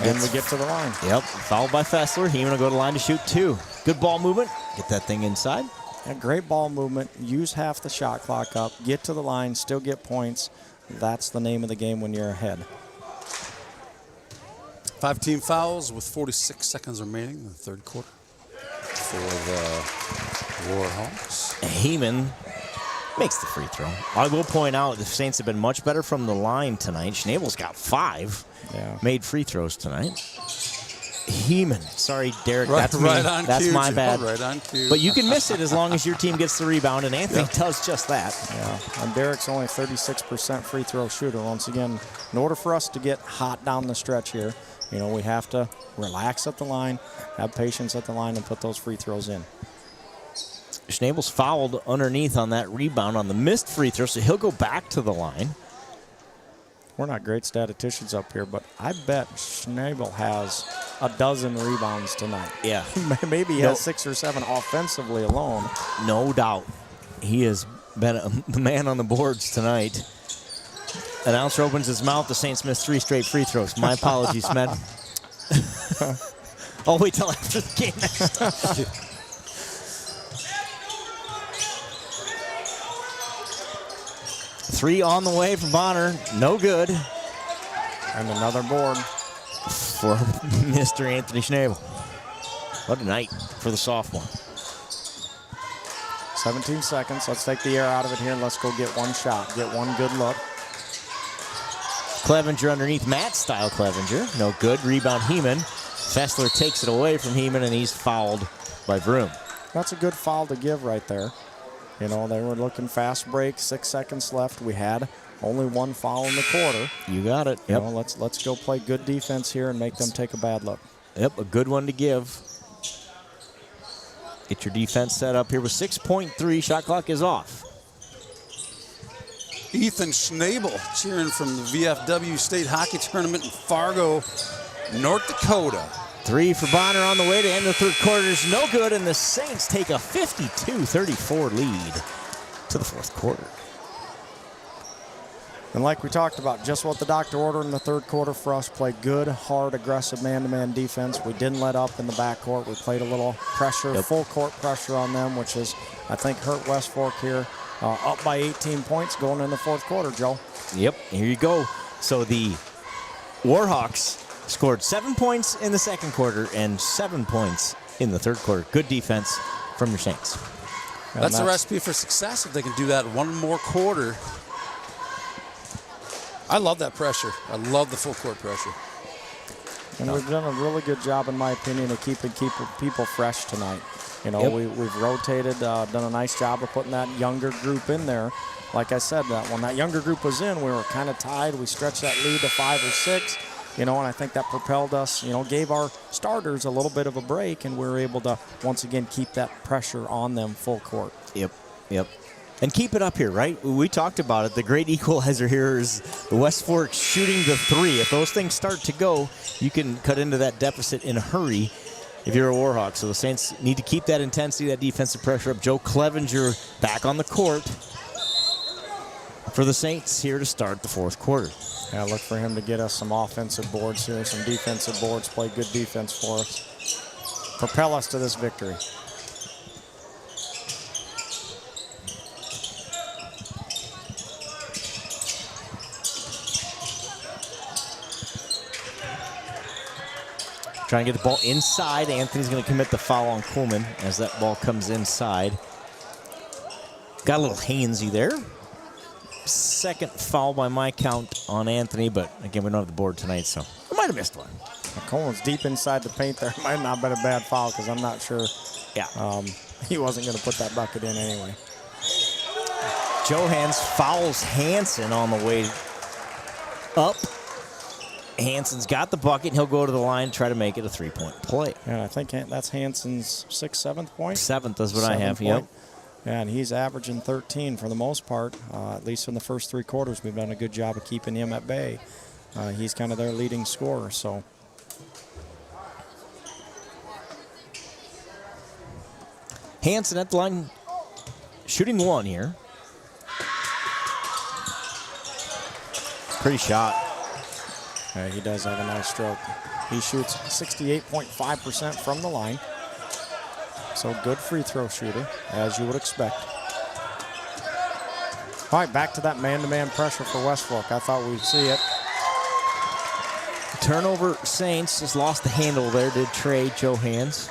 Then we get to the line. Yep, fouled by Fessler. Heeman will go to the line to shoot 2. Good ball movement. Get that thing inside. Yeah, great ball movement. Use half the shot clock up. Get to the line. Still get points. That's the name of the game when you're ahead. 5 team fouls with 46 seconds remaining in the third quarter for the Warhawks. Heeman makes the free throw. I will point out the Saints have been much better from the line tonight. Schnabel's got 5 made free throws tonight. Heeman. Sorry, Derek. That's me. That's my bad. Right on cue. But you can miss it as long as your team gets the rebound, and Anthony does just that. Yeah, and Derek's only 36% free throw shooter. Once again, in order for us to get hot down the stretch here, you know, we have to relax at the line, have patience at the line, and put those free throws in. Schnabel's fouled underneath on that rebound on the missed free throw, so he'll go back to the line. We're not great statisticians up here, but I bet Schnabel has a dozen rebounds tonight. Yeah. Maybe he has 6 or 7 offensively alone. No doubt. He has been the man on the boards tonight. Announcer opens his mouth. The Saints missed 3 straight free throws. My apologies, Med. I'll wait till after the game next time. Three on the way from Bonner. No good. And another board for Mr. Anthony Schnabel. What a night for the sophomore. 17 seconds. Let's take the air out of it here and let's go get one shot. Get one good look. Clevenger underneath Matt style Clevenger. No good. Rebound Heeman. Fessler takes it away from Heeman, and he's fouled by Vroom. That's a good foul to give right there. You know, they were looking fast break, 6 seconds left. We had only one foul in the quarter. You got it. Yep. You know, let's go play good defense here and make them take a bad look. Yep, a good one to give. Get your defense set up here with 6.3. Shot clock is off. Ethan Schnabel cheering from the VFW State Hockey Tournament in Fargo, North Dakota. 3 for Bonner on the way to end the third quarter is no good, and the Saints take a 52-34 lead to the fourth quarter. And like we talked about, just what the doctor ordered in the third quarter for us, play good, hard, aggressive man-to-man defense. We didn't let up in the backcourt. We played a little pressure, full court pressure on them, which is, I think, hurt West Fork here. Up by 18 points going in the fourth quarter, Joe. Yep, here you go. So the Warhawks scored 7 points in the second quarter and 7 points in the third quarter. Good defense from your Saints. That's a recipe for success if they can do that one more quarter. I love that pressure. I love the full court pressure. And we've done a really good job, in my opinion, of keeping people fresh tonight. You know, we've rotated, done a nice job of putting that younger group in there. Like I said, when that younger group was in, we were kind of tied. We stretched that lead to 5 or 6, you know, and I think that propelled us, you know, gave our starters a little bit of a break, and we were able to, once again, keep that pressure on them full court. Yep. And keep it up here, right? We talked about it. The great equalizer here is the West Fork shooting the 3. If those things start to go, you can cut into that deficit in a hurry if you're a Warhawk. So the Saints need to keep that intensity, that defensive pressure up. Joe Clevenger back on the court for the Saints here to start the fourth quarter. Yeah, look for him to get us some offensive boards here, some defensive boards, play good defense for us. Propel us to this victory. Trying to get the ball inside. Anthony's going to commit the foul on Coleman as that ball comes inside. Got a little handsy there. Second foul by my count on Anthony, but again, we don't have the board tonight, so I might have missed one. Coleman's deep inside the paint there. Might not have been a bad foul because I'm not sure. Yeah. He wasn't going to put that bucket in anyway. Johans fouls Hansen on the way up. Hansen's got the bucket. He'll go to the line, try to make it a 3-point play. And I think that's Hansen's 6th, 7th point. 7th is what I have, yep. Yeah, and he's averaging 13 for the most part, at least in the first 3 quarters. We've done a good job of keeping him at bay. He's kind of their leading scorer, so. Hansen at the line, shooting 1 here. Pretty shot. Yeah, he does have a nice stroke. He shoots 68.5% from the line. So good free throw shooter, as you would expect. All right, back to that man-to-man pressure for West Fork. I thought we'd see it. Turnover, Saints just lost the handle there, did Trey Johans.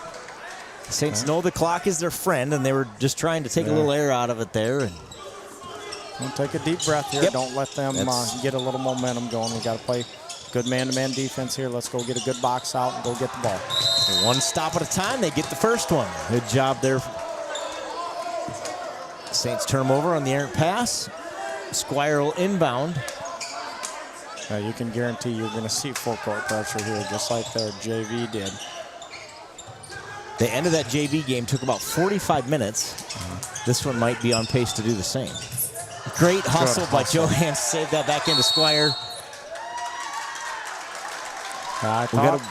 Saints know the clock is their friend, and they were just trying to take a little air out of it there. And take a deep breath here. Don't let them get a little momentum going. We got to play good man-to-man defense here. Let's go get a good box out and go get the ball. One stop at a time, they get the first one. Good job there. Saints turn them over on the errant pass. Squire will inbound. You can guarantee you're going to see full court pressure here, just like their JV did. The end of that JV game took about 45 minutes. This one might be on pace to do the same. Great hustle by Johans. Save that back into Squire. We got a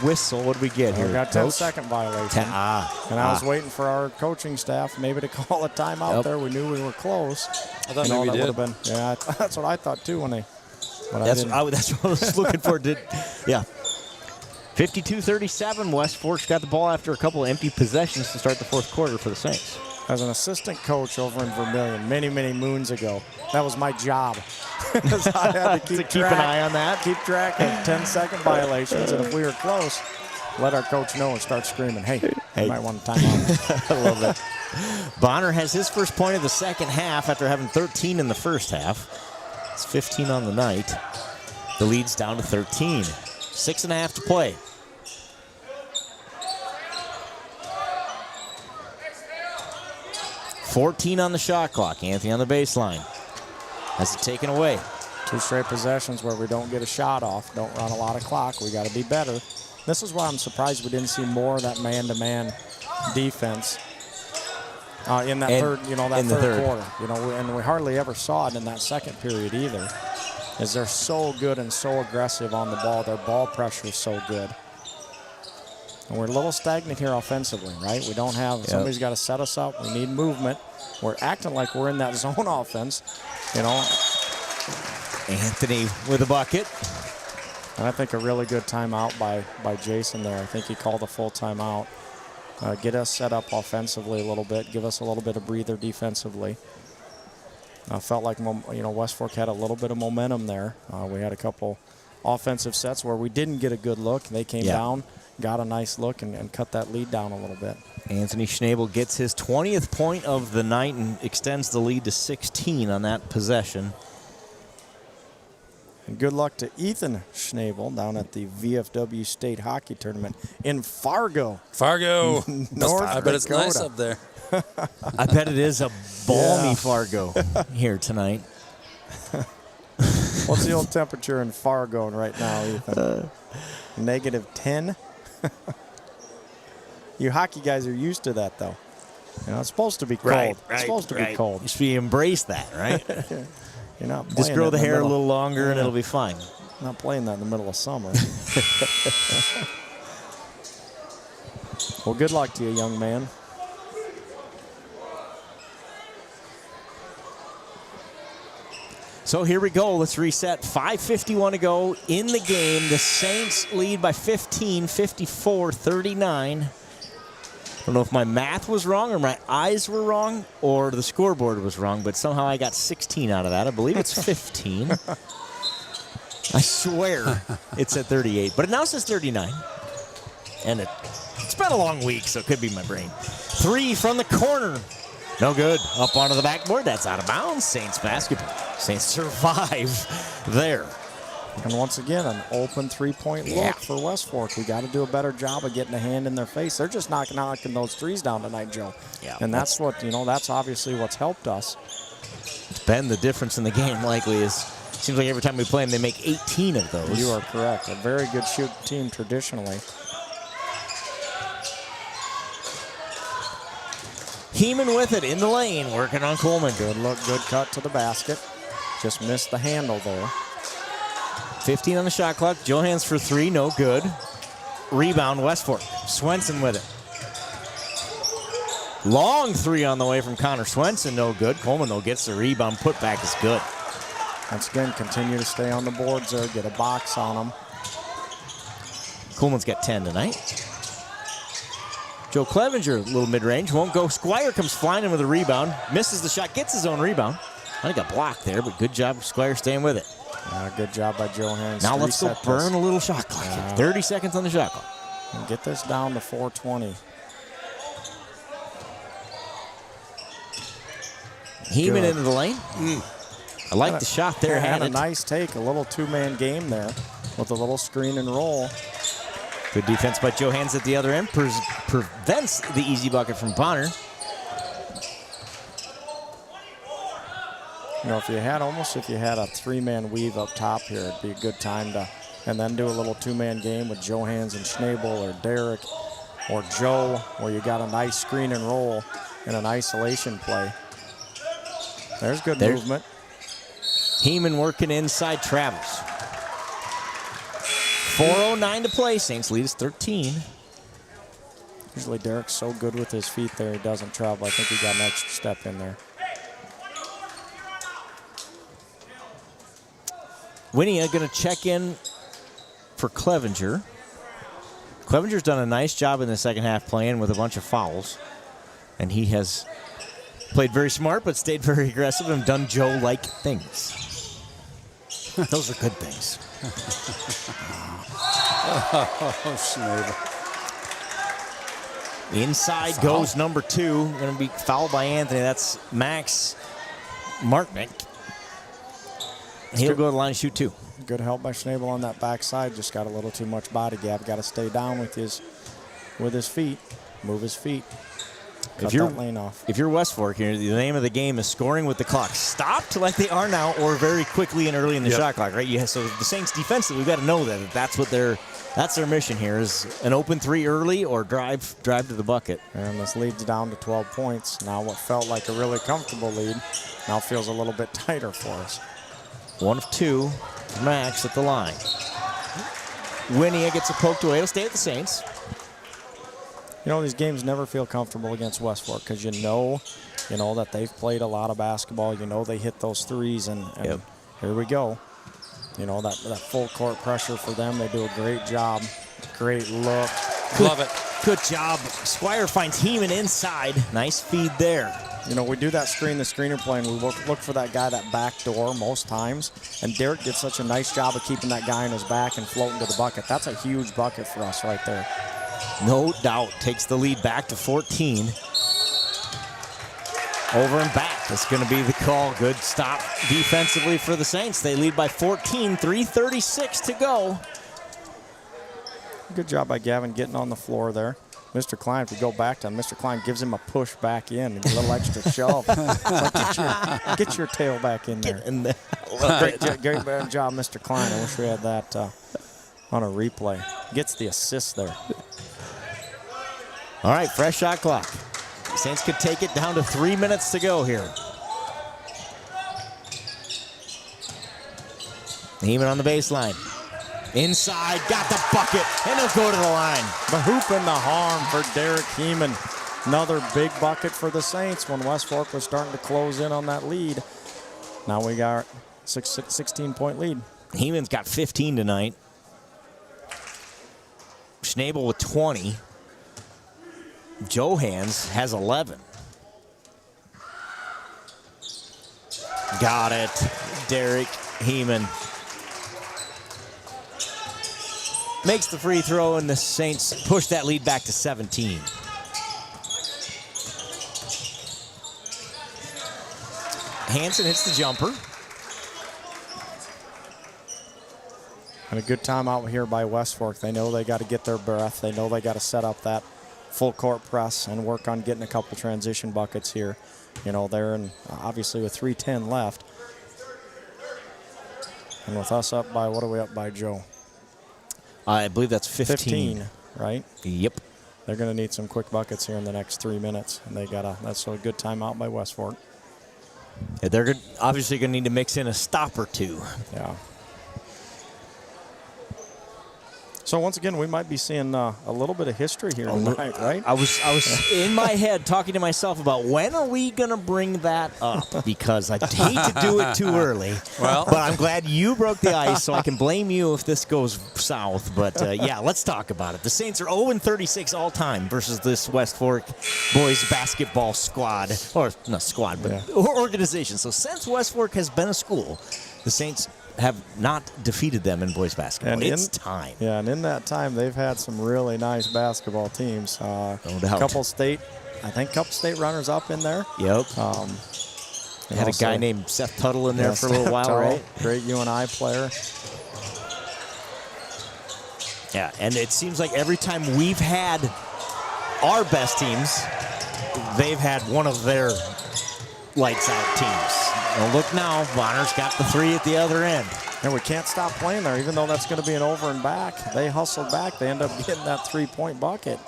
whistle. What do we get here? We got 10-second violation. And I was waiting for our coaching staff maybe to call a timeout there. We knew we were close. I thought maybe we did. Yeah, that's what I thought too when they. That's what I was looking for. Yeah. 52-37. West Fork's got the ball after a couple of empty possessions to start the fourth quarter for the Saints. As an assistant coach over in Vermilion many, many moons ago, that was my job. I had to keep an eye on that. Keep track of 10-second violations, and if we were close, let our coach know and start screaming, hey, you might want a timeout. I love it. Bonner has his first point of the second half after having 13 in the first half. It's 15 on the night. The lead's down to 13. 6.5 to play. 14 on the shot clock. Anthony on the baseline. Has it taken away. 2 straight possessions where we don't get a shot off, don't run a lot of clock. We got to be better. This is why I'm surprised we didn't see more of that man-to-man defense in that third quarter. And we hardly ever saw it in that second period either. Is they're so good and so aggressive on the ball. Their ball pressure is so good. And we're a little stagnant here offensively, right? We don't have, somebody's got to set us up. We need movement. We're acting like we're in that zone offense, Anthony with a bucket. And I think a really good timeout by Jason there. I think he called a full timeout. Get us set up offensively a little bit. Give us a little bit of breather defensively. I felt like West Fork had a little bit of momentum there. We had a couple offensive sets where we didn't get a good look. They came down, got a nice look, and cut that lead down a little bit. Anthony Schnabel gets his 20th point of the night and extends the lead to 16 on that possession. And good luck to Ethan Schnabel down at the VFW State Hockey Tournament in Fargo. North I bet it's nice up there. I bet it is a balmy Fargo here tonight. What's the old temperature in Fargo right now, Ethan? -10? You hockey guys are used to that, though. It's supposed to be cold. It's supposed to be cold. You should embrace that, right? You're not just grow the hair a little longer and it'll be fine. Not playing that in the middle of summer. Well, good luck to you, young man. So here we go. Let's reset. 5:51 to go in the game. The Saints lead by 15, 54-39. I don't know if my math was wrong or my eyes were wrong or the scoreboard was wrong, but somehow I got 16 out of that. I believe it's 15. I swear it's at 38, but it now says 39. And it's been a long week, so it could be my brain. 3 from the corner. No good. Up onto the backboard. That's out of bounds. Saints basketball. Saints survive there. And once again, an open three-point look for West Fork. We got to do a better job of getting a hand in their face. They're just knocking those threes down tonight, Joe. Yeah, and that's what, that's obviously what's helped us. It's been the difference in the game, likely, is seems like every time we play them, they make 18 of those. You are correct. A very good shoot team traditionally. Heeman with it in the lane, working on Coleman. Good look, good cut to the basket. Just missed the handle there. 15 on the shot clock. Johans for 3, no good. Rebound, West Fork. Swenson with it. Long 3 on the way from Connor Swenson, no good. Coleman, though, gets the rebound. Putback is good. Once again, continue to stay on the boards there. Get a box on them. Coleman's got 10 tonight. Joe Clevenger, a little mid-range, won't go. Squire comes flying in with a rebound. Misses the shot, gets his own rebound. I think got blocked there, but good job, Squire staying with it. Good job by Johans. Now let's go burn a little shot clock. 30 seconds on the shot clock. And get this down to 4:20. Heeman into the lane. I like the shot there. Had a nice take, a little two-man game there with a little screen and roll. Good defense by Johans at the other end. Prevents the easy bucket from Bonner. If you had a three-man weave up top here, it'd be a good time to, and then do a little two-man game with Johans and Schnabel or Derek or Joe, where you got a nice screen and roll and an isolation play. There's good movement. Heeman working inside Travels. 4:09 to play. Saints lead is 13. Usually Derek's so good with his feet there, he doesn't travel. I think he got an extra step in there. Winnia going to check in for Clevenger. Clevenger's done a nice job in the second half playing with a bunch of fouls. And he has played very smart but stayed very aggressive and done Joe-like things. Those are good things. Schnabel. Inside goes number 2. Going to be fouled by Anthony. That's Max Martnick. He'll go to the line and shoot 2. Good help by Schnabel on that backside. Just got a little too much body gap. Got to stay down with his feet. Move his feet. Cut that lane off. If you're West Fork here, the name of the game is scoring with the clock stopped like they are now, or very quickly and early in the shot clock, right? So the Saints defensively, we've got to know that's their mission here is an open three early or drive to the bucket. And this leads down to 12 points. Now what felt like a really comfortable lead now feels a little bit tighter for us. 1 of 2, Max at the line. Winia gets a poke away. It'll stay with the Saints. You know, these games never feel comfortable against West Fork because you know that they've played a lot of basketball. You know they hit those threes, and here we go. You know, that full court pressure for them. They do a great job. Great look. Love it. Good job. Squire finds Heeman inside. Nice feed there. You know, we do that the screener play, and we look for that guy, that back door most times. And Derek did such a nice job of keeping that guy in his back and floating to the bucket. That's a huge bucket for us right there. No doubt. Takes the lead back to 14. Over and back. That's going to be the call. Good stop defensively for the Saints. They lead by 14, 3:36 to go. Good job by Gavin getting on the floor there. Mr. Klein, if you go back to him, Mr. Klein gives him a push back in, a little extra shove. Like, get your tail back in there. Get in there. Great job, Mr. Klein. I wish we had that on a replay. Gets the assist there. All right, fresh shot clock. Saints could take it down to 3 minutes to go here. Heeman on the baseline. Inside, got the bucket, and he'll go to the line. The hoop and the harm for Derek Heeman. Another big bucket for the Saints when West Fork was starting to close in on that lead. Now we got a 16-point lead. Heeman's got 15 tonight. Schnabel with 20. Johans has 11. Got it. Derek Heeman makes the free throw, and the Saints push that lead back to 17. Hansen hits the jumper. And a good timeout here by West Fork. They know they got to get their breath. They know they got to set up that full court press and work on getting a couple transition buckets here. You know, they're in, obviously with 3:10 left. And with us up by, what are we up by, Joe? I believe that's 15. Right? Yep. They're going to need some quick buckets here in the next 3 minutes. And that's a good timeout by West Fork. Yeah, they're obviously going to need to mix in a stop or two. Yeah. So once again, we might be seeing a little bit of history here tonight, right? I was in my head talking to myself about when are we going to bring that up, because I hate to do it too early. Well, but I'm glad you broke the ice, so I can blame you if this goes south. But yeah, let's talk about it. The Saints are 0-36 all time versus this West Fork boys basketball squad, or not squad, but organization. So since West Fork has been a school, the Saints have not defeated them in boys basketball. And it's time. Yeah, and in that time, they've had some really nice basketball teams. No doubt. Couple state runners up in there. Yep. They had a guy named Seth Tuttle in there for a little while, Tuttle, right? Great UNI player. Yeah, and it seems like every time we've had our best teams, they've had one of their lights out teams. Well, look now, Bonner's got the three at the other end. And we can't stop playing there, even though that's going to be an over and back. They hustled back. They end up getting that 3-point bucket.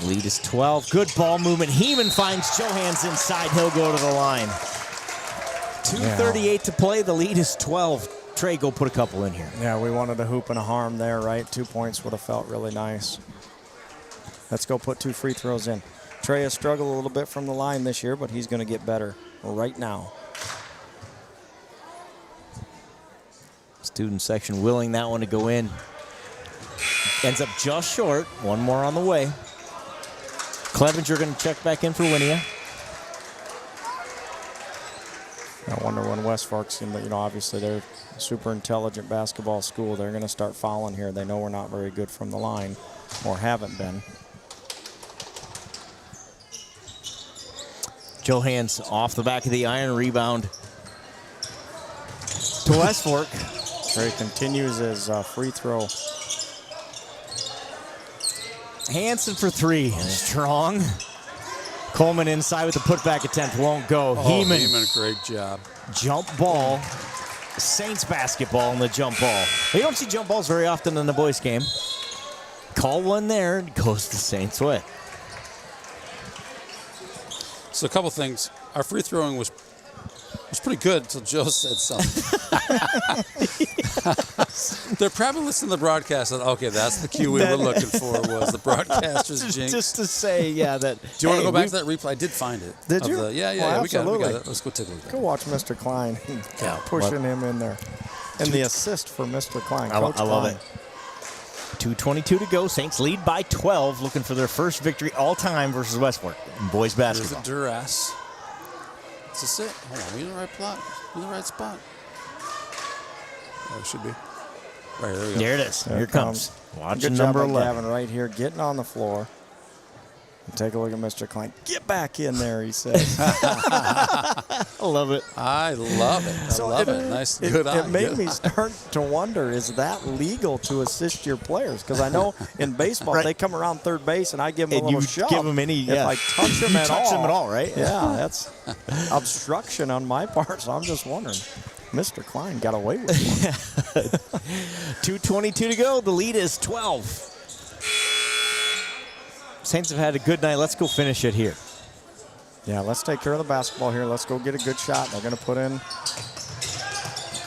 Lead is 12. Good ball movement. Heeman finds Johans inside. He'll go to the line. 2:38 to play. The lead is 12. Trey, go put a couple in here. Yeah, we wanted a hoop and a harm there, right? 2 points would have felt really nice. Let's go put 2 free throws in. Trey has struggled a little bit from the line this year, but he's going to get better right now. Student section willing that one to go in. Ends up just short. One more on the way. Clevenger going to check back in for Winia. I wonder when West Fork's, obviously they're a super intelligent basketball school. They're going to start fouling here. They know we're not very good from the line, or haven't been. Johans off the back of the iron, rebound to West Fork. Trey continues his free throw. Hansen for 3. Strong. Coleman inside with the putback attempt. Won't go. Heeman, great job. Jump ball. Saints basketball in the jump ball. You don't see jump balls very often in the boys' game. Call one there. Goes the Saints' way. So a couple things. Our free throwing was pretty good until Joe said something. They're probably listening to the broadcast and, okay, that's the cue we were looking for, was the broadcaster's jinx. Just to say, yeah, that. Do you want to go back to that replay? I did find it. Did you? Yeah, we got it. Let's go take a look. Go watch Mr. Klein. Pushing him in there. And the assist for Mr. Klein. I love it. 2:22 to go. Saints lead by 12, looking for their first victory all time versus West Fork in boys basketball. There's a duress. Is this it? Hold on. Are we in the right plot? In the right spot? Oh, it should be. Right, there we go. There it is. Here it comes. Watching Good number job by 11. Gavin right here, getting on the floor. And take a look at Mr. Klein. Get back in there, he says. I love it. I love it. I love it. Nice, good eye. It made me start to wonder, is that legal to assist your players? Because I know in baseball, they come around third base, and I give them a little shove. Give them any, if I touch them at all. Touch them at all, right? Yeah, that's obstruction on my part, so I'm just wondering. Mr. Klein got away with it. 2:22 to go. The lead is 12. Saints have had a good night. Let's go finish it here. Yeah, let's take care of the basketball here. Let's go get a good shot. They're going to put in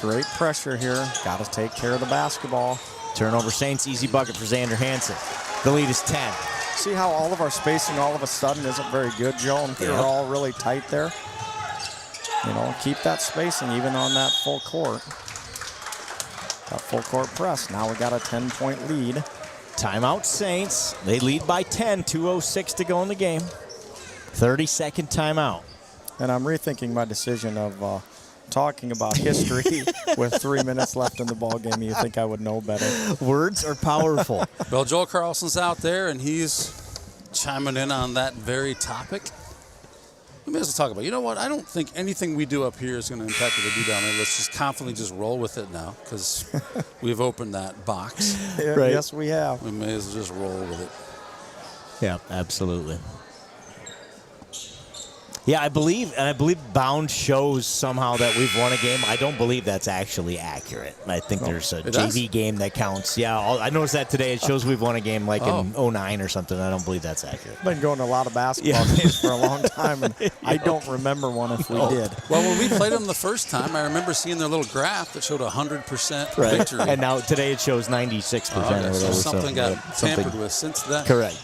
great pressure here. Got to take care of the basketball. Turnover Saints, easy bucket for Xander Hansen. The lead is 10. See how all of our spacing all of a sudden isn't very good, Joe? And they're all really tight there. You know, keep that spacing even on that full court. That full court press. Now we got a 10-point lead. Timeout Saints. They lead by 10. 2:06 to go in the game. 30-second timeout. And I'm rethinking my decision of talking about history with 3 minutes left in the ball game. You think I would know better? Words are powerful. Well, Joel Carlson's out there, and he's chiming in on that very topic. We may as well talk about it. You know what? I don't think anything we do up here is going to impact what they do down there. Let's just confidently just roll with it now because we've opened that box. Yeah, right. Yes, we have. We may as well just roll with it. Yeah, absolutely. Yeah, I believe Bound shows somehow that we've won a game. I don't believe that's actually accurate. I think there's a JV game that counts. Yeah, I noticed that today. It shows we've won a game like in 09 or something. I don't believe that's accurate. I've been going to a lot of basketball games for a long time, and I don't remember one if we did. Well, when we played them the first time, I remember seeing their little graph that showed 100% victory. And now today it shows 96%. Or whatever, so something got tampered with since then. Correct.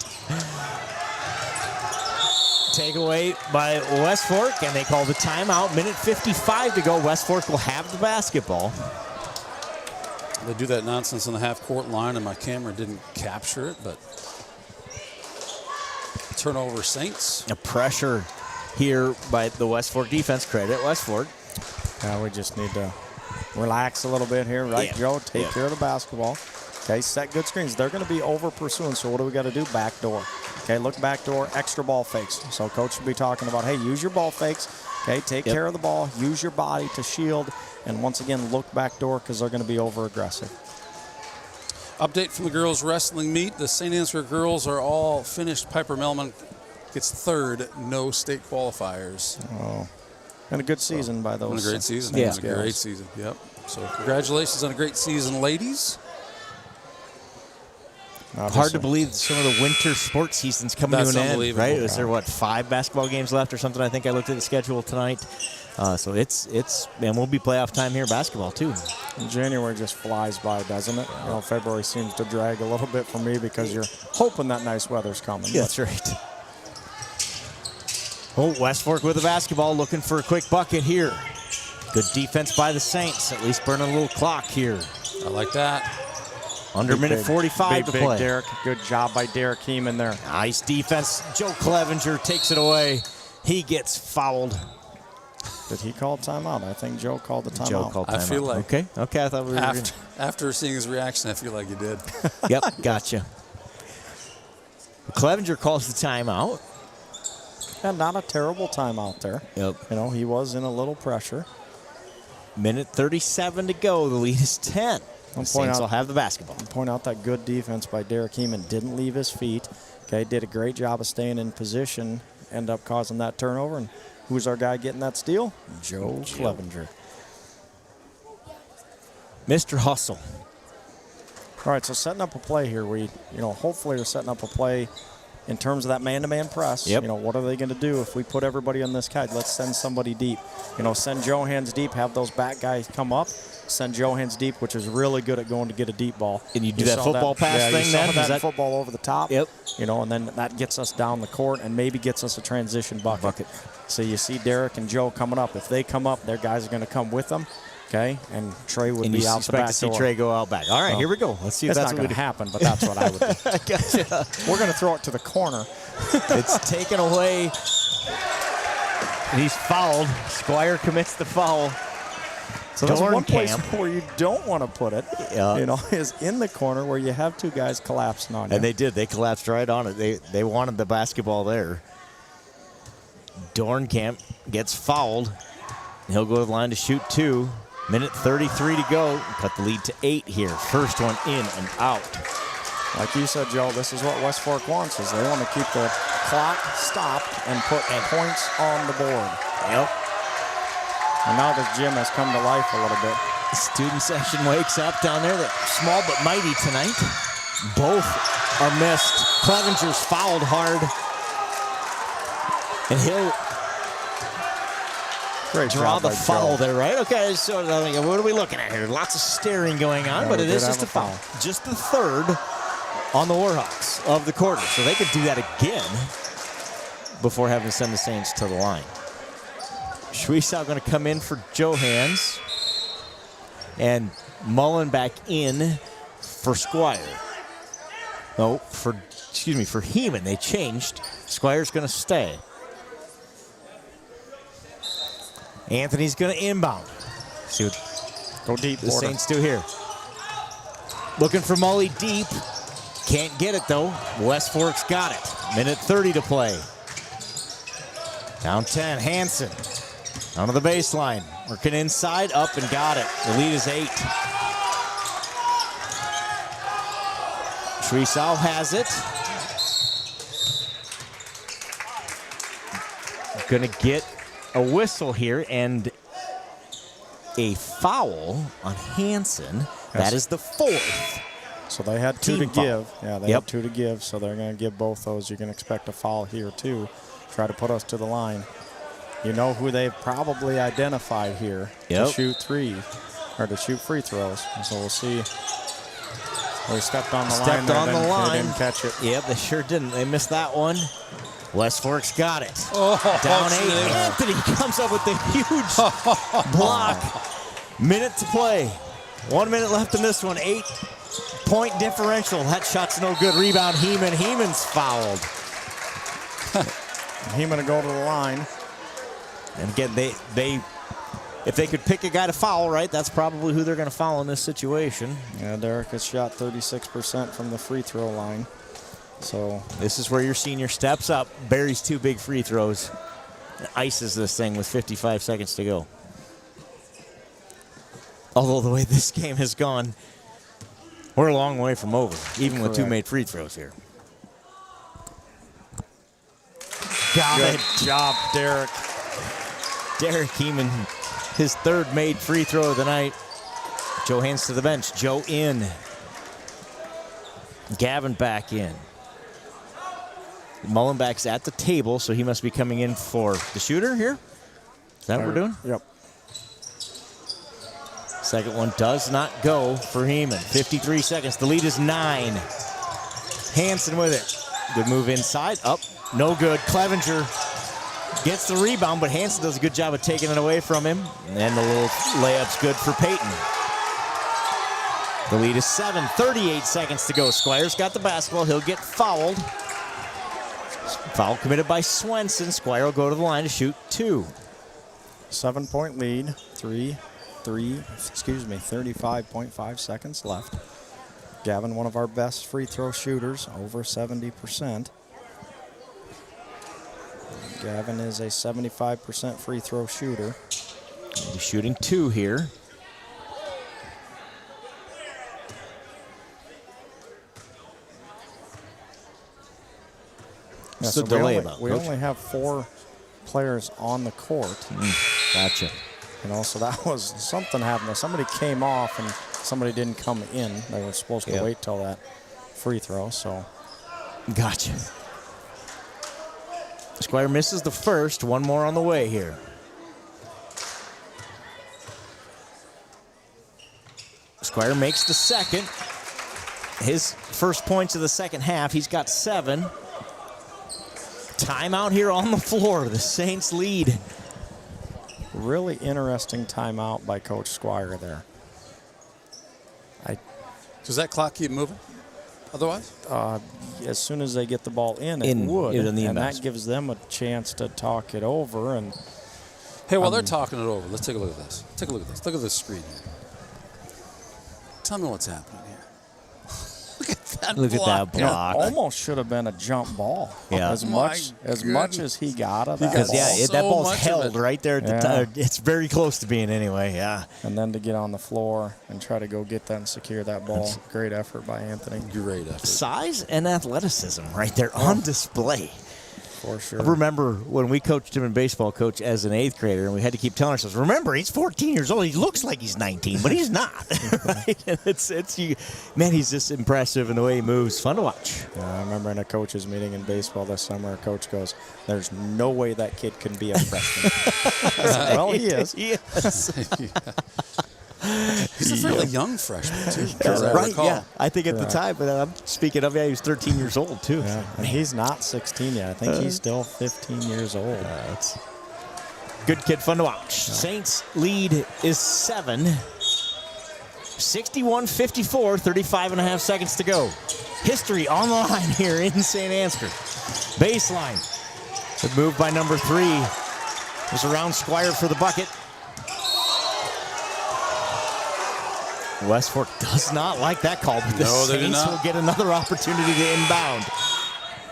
Takeaway by West Fork, and they call the timeout. Minute 55 to go. West Fork will have the basketball. They do that nonsense on the half-court line, and my camera didn't capture it, but turnover Saints. A pressure here by the West Fork defense. Credit West Fork. We just need to relax a little bit here, right, Joe? Take care of the basketball. Okay, set good screens. They're going to be over-pursuing, so what do we got to do? Back door. Okay, look back door, extra ball fakes. So coach will be talking about, hey, use your ball fakes. Okay, take care of the ball. Use your body to shield. And once again, look back door because they're going to be over-aggressive. Update from the girls' wrestling meet. The St. Ansgar girls are all finished. Piper Melman gets third. No state qualifiers. Oh, and a good season by those. And a great season. Yeah, a great season. Yep. So congratulations on a great season, ladies. Obviously. Hard to believe some of the winter sports season's coming to an end, right? Is there, 5 basketball games left or something? I think I looked at the schedule tonight. So and we'll be playoff time here basketball, too. January just flies by, doesn't it? You know, February seems to drag a little bit for me because you're hoping that nice weather's coming. Yeah, that's right. Oh, West Fork with the basketball, looking for a quick bucket here. Good defense by the Saints, at least burning a little clock here. I like that. Under minute 45 to play. Derek. Good job by Derek Heeman there. Nice defense. Joe Clevenger takes it away. He gets fouled. Did he call timeout? I think Joe called the timeout. Joe called timeout. I feel like. Okay. I thought we were after seeing his reaction, I feel like he did. Yep, gotcha. Clevenger calls the timeout. And not a terrible timeout there. Yep. You know, he was in a little pressure. Minute 37 to go. The lead is 10. The Saints will have the basketball. Point out that good defense by Derek Heeman. Didn't leave his feet. Okay, did a great job of staying in position end up causing that turnover. And who's our guy getting that steal? Joe Clevenger. Mr. Hustle. All right, so setting up a play here. We, hopefully are setting up a play in terms of that man-to-man press. Yep. What are they going to do if we put everybody on this kite? Let's send somebody deep. Send Johans deep, have those back guys come up. Send Johans deep, which is really good at going to get a deep ball. And you do that football pass thing then? Is that football over the top? Yep. And then that gets us down the court and maybe gets us a transition bucket. So you see Derek and Joe coming up. If they come up, their guys are going to come with them. Okay, and Trey would be out the back door. To see Trey go out back. All right, here we go. Let's see if that's not going to happen, but that's what I would do. Gotcha. We're going to throw it to the corner. It's taken away. And he's fouled. Squire commits the foul. So that's one place where you don't want to put it, is in the corner where you have two guys collapsing on you. And they did. They collapsed right on it. They wanted the basketball there. Dornkamp gets fouled. He'll go to the line to shoot 2. Minute 33 to go. Cut the lead to 8 here. First one in and out. Like you said, Joe, this is what West Fork wants, is they want to keep the clock stopped and put points on the board. Yep. And now this gym has come to life a little bit. The student section wakes up down there. They're small but mighty tonight. Both are missed. Clevenger's fouled hard. And he'll draw the foul there, right? Okay, so what are we looking at here? Lots of staring going on, but it is just a foul. Just the third on the Warhawks of the quarter. So they could do that again before having to send the Saints to the line. Schwiesau going to come in for Johans. And Mullen back in for Squire. No, for Heeman. They changed. Squire's going to stay. Anthony's going to inbound. See what go deep. The Saints do here. Looking for Mully deep. Can't get it, though. West Fork's got it. Minute 30 to play. Down 10. Hansen. Down to the baseline. Working inside. Up and got it. The lead is 8. Schwiesau has it. Going to get a whistle here and a foul on Hansen. That is the 4th. So they had 2 to give. Yeah, they had 2 to give, so they're going to give both those. You can expect a foul here, too. Try to put us to the line. You know who they've probably identified here to shoot free throws. And so we'll see. They stepped on the line. They didn't catch it. Yep, they sure didn't. They missed that one. West Fork's got it. Down 8. Anthony comes up with the huge block. Minute to play. 1 minute left in this one. 8-point differential. That shot's no good. Rebound, Heeman. Heeman's fouled. Heeman to go to the line. And again, if they could pick a guy to foul, right, that's probably who they're going to foul in this situation. Yeah, Derek has shot 36% from the free throw line. So this is where your senior steps up, buries 2 big free throws, and ices this thing with 55 seconds to go. Although the way this game has gone, we're a long way from over, even with 2 made free throws here. Got it. Good job, Derek. Derek Heeman, his 3rd made free throw of the night. Joe hands to the bench. Joe in. Gavin back in. Mullenback's at the table, so he must be coming in for the shooter here. Is that what we're doing? Yep. Second one does not go for Heeman. 53 seconds. The lead is 9. Hansen with it. Good move inside. Up. No good. Clevenger gets the rebound, but Hansen does a good job of taking it away from him. And the little layup's good for Peyton. The lead is 7. 38 seconds to go. Squire's got the basketball. He'll get fouled. Foul committed by Swenson. Squire will go to the line to shoot 2. 7-point lead. 35.5 seconds left. Gavin, one of our best free throw shooters, over 70%. Gavin is a 75% free throw shooter. He's shooting 2 here. What's the delay about? We only have 4 players on the court. Gotcha. So that was something happened. Somebody came off and somebody didn't come in. They were supposed to wait till that free throw. So, gotcha. Squire misses the first. One more on the way here. Squire makes the second. His first points of the second half. He's got 7. Timeout here on the floor. The Saints lead. Really interesting timeout by Coach Squire there. Does that clock keep moving? Otherwise? As soon as they get the ball in, it would. In the and inbounds. that gives them a chance to talk it over. And Hey, while they're talking it over, let's take a look at this. Take a look at this. Look at this screen here. Tell me what's happening here. Look at that Look block. at that block. almost should have been a jump ball. Yeah. As much as he got of that Because ball. that ball's held right there at the time. It's very close to being anyway, yeah. And then to get on the floor and try to go get that and secure that ball. Great effort by Anthony. Great effort. Size and athleticism right there on display. For sure. I remember when we coached him in baseball, coach, as an 8th grader, and we had to keep telling ourselves, remember, he's 14 years old. He looks like he's 19, but he's not. Right? And man, he's just impressive in the way he moves. Fun to watch. I remember in a coaches meeting in baseball this summer, a coach goes, there's no way that kid can be a freshman. I said, well, he is. He's a fairly young freshman, too. Right, yeah. I think at the time, but I'm speaking of, he was 13 years old, too. Yeah. And he's not 16 yet. I think he's still 15 years old. That's good kid, fun to watch. Saints lead is 7. 61-54, 35 and a half seconds to go. History on the line here in St. Ansgar. Baseline. Good move by number 3. Was around Squire for the bucket. West Fork does not like that call, but the Saints will get another opportunity to inbound.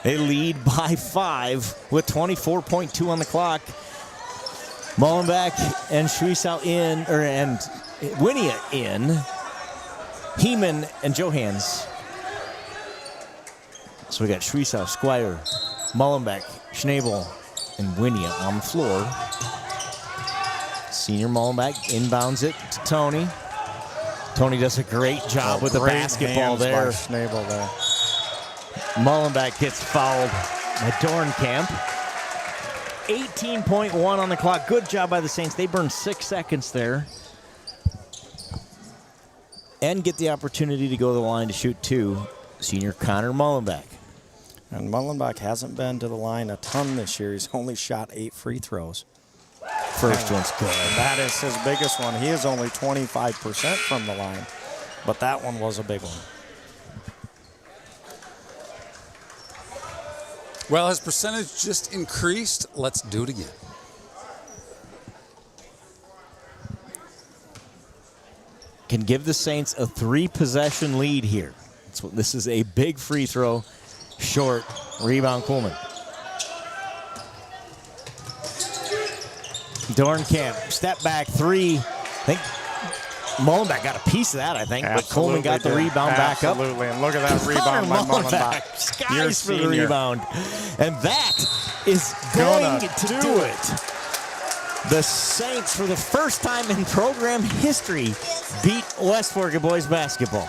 They lead by 5 with 24.2 on the clock. Mullenbeck and Schwiesau and Winia in. Heeman and Johans. So we got Schwiesau, Squire, Mullenbeck, Schnabel, and Winia on the floor. Senior Mullenbeck inbounds it to Tony. Tony does a great job with the basketball there. Schnabel there. Mullenbeck gets fouled by Dornkamp. 18.1 on the clock. Good job by the Saints. They burned 6 seconds there. And get the opportunity to go to the line to shoot 2. Senior Connor Mullenbeck. And Mullenbeck hasn't been to the line a ton this year. He's only shot 8 free throws. First one's good. That is his biggest one. He is only 25% from the line, but that one was a big one. Well, his percentage just increased. Let's do it again. Can give the Saints a 3-possession lead here. This is a big free throw. Short. Rebound Coleman. Dornkamp, step back 3. I think Mullenbeck got a piece of that, I think. But Coleman got the rebound back up. Absolutely, and look at that rebound by Mullenbeck. Skies for the rebound. And that is going to do it. The Saints, for the first time in program history, beat West Fork boys basketball.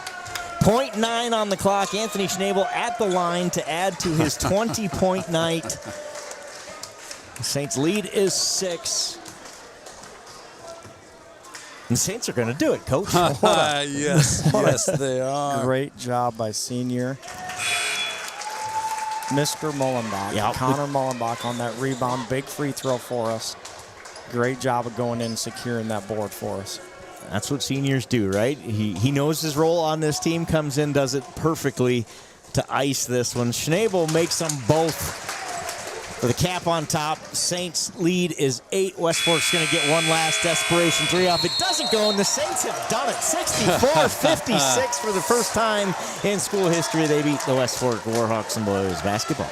0.9 on the clock. Anthony Schnabel at the line to add to his 20-point night. The Saints' lead is 6. And the Saints are going to do it, Coach. Yes, they are. Great job by senior Mr. Mullenbeck. Connor Mullenbeck on that rebound. Big free throw for us. Great job of going in and securing that board for us. That's what seniors do, right? He knows his role on this team, comes in, does it perfectly to ice this one. Schnabel makes them both with a cap on top. Saints lead is 8. West Fork's going to get one last desperation 3 off. It doesn't go, and the Saints have done it. 64-56 for the first time in school history. They beat the West Fork Warhawks and boys basketball.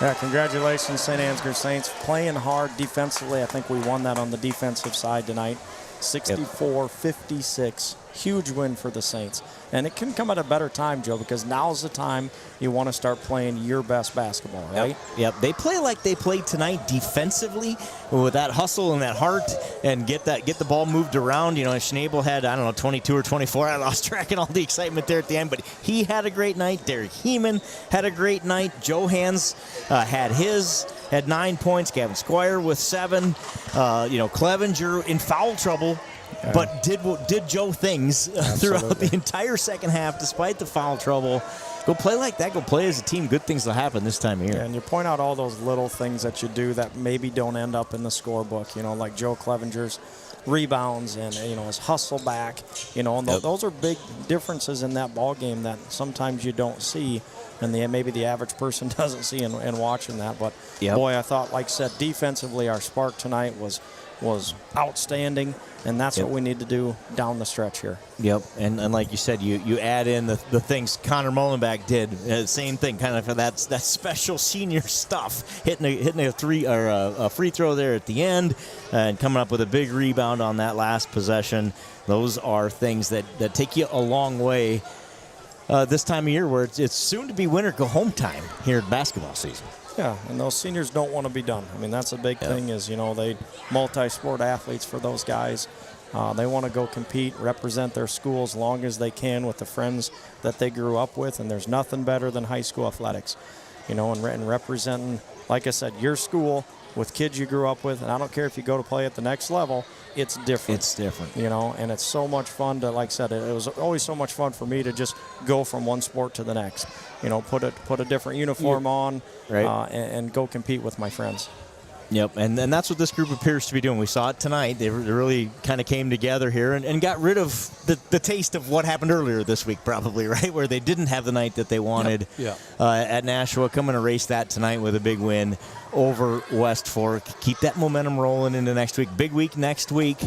Yeah, congratulations, St. Ansgar Saints. Playing hard defensively. I think we won that on the defensive side tonight. 64-56. Huge win for the Saints. And it can come at a better time, Joe, because now's the time you want to start playing your best basketball, right? Yep. They play like they played tonight defensively with that hustle and that heart and get the ball moved around. You know, Schnabel had, 22 or 24. I lost track in all the excitement there at the end, but he had a great night. Derek Heeman had a great night. Joe Hans had 9 points. Gavin Squire with 7. Clevenger in foul trouble. Yeah. But did Joe things throughout the entire second half, despite the foul trouble. Go play like that. Go play as a team. Good things will happen this time of year. Yeah, and you point out all those little things that you do that maybe don't end up in the scorebook. Like Joe Clevenger's rebounds and his hustle back. And those are big differences in that ball game that sometimes you don't see, and maybe the average person doesn't see in watching that. But boy, I thought, like I said, defensively, our spark tonight was outstanding, and that's what we need to do down the stretch here. Yep, and like you said, you add in the things Connor Mullenbeck did. Same thing, kind of for that special senior stuff, hitting a free throw there at the end, and coming up with a big rebound on that last possession. Those are things that take you a long way this time of year, where it's soon to be winter go home time here at basketball season. Yeah, and those seniors don't want to be done. I mean, that's a big thing is, they multi-sport athletes for those guys. They want to go compete, represent their school as long as they can with the friends that they grew up with, and there's nothing better than high school athletics, and representing, like I said, your school with kids you grew up with, and I don't care if you go to play at the next level, it's different. It's different. And it's so much fun to, like I said, it was always so much fun for me to just go from one sport to the next. Put a different uniform on, right, and go compete with my friends. Yep, and that's what this group appears to be doing. We saw it tonight. They really kind of came together here and got rid of the taste of what happened earlier this week, probably, right, where they didn't have the night that they wanted at Nashua. Come and erase that tonight with a big win over West Fork. Keep that momentum rolling into next week. Big week next week.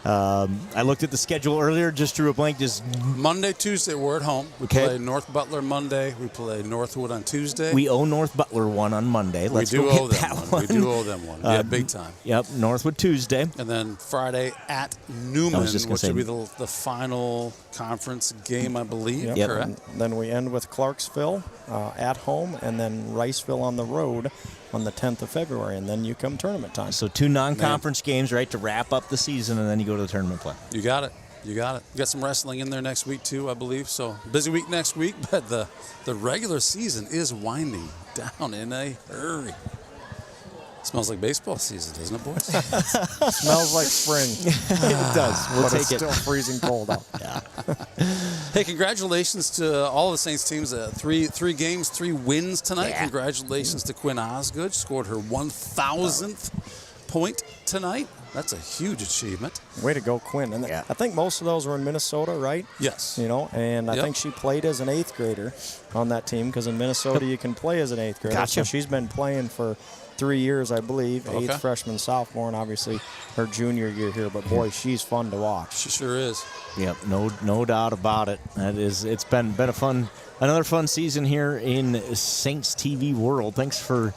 I looked at the schedule earlier, just drew a blank. Just Monday, Tuesday, we're at home. We play North Butler Monday. We play Northwood on Tuesday. We owe North Butler one on Monday. We do owe them one. We do owe them one. Yeah, big time. Yep, Northwood Tuesday. And then Friday at Newman, which will be the final conference game, I believe. Yep. Correct. And then we end with Clarksville at home, and then Riceville on the road on the 10th of February, and then you come tournament time. So 2 non-conference games, right, to wrap up the season, and then you go to the tournament play. You got it. You got some wrestling in there next week, too, I believe. So busy week next week, but the regular season is winding down in a hurry. Smells like baseball season, doesn't it, boys? Smells like spring. It does. We'll take it's still freezing cold out. Yeah. Hey, congratulations to all the Saints teams. 3 games, 3 wins tonight. Yeah. Congratulations to Quinn Osgood. Scored her 1,000th point tonight. That's a huge achievement. Way to go, Quinn. And I think most of those were in Minnesota, right? Yes. And I think she played as an 8th grader on that team, because in Minnesota you can play as an 8th grader. Gotcha. So she's been playing for 3 years, I believe, 8th freshman, sophomore, and obviously her junior year here. But boy, she's fun to watch. She sure is. Yep, no doubt about it. It's been another fun season here in Saints TV world. Thanks for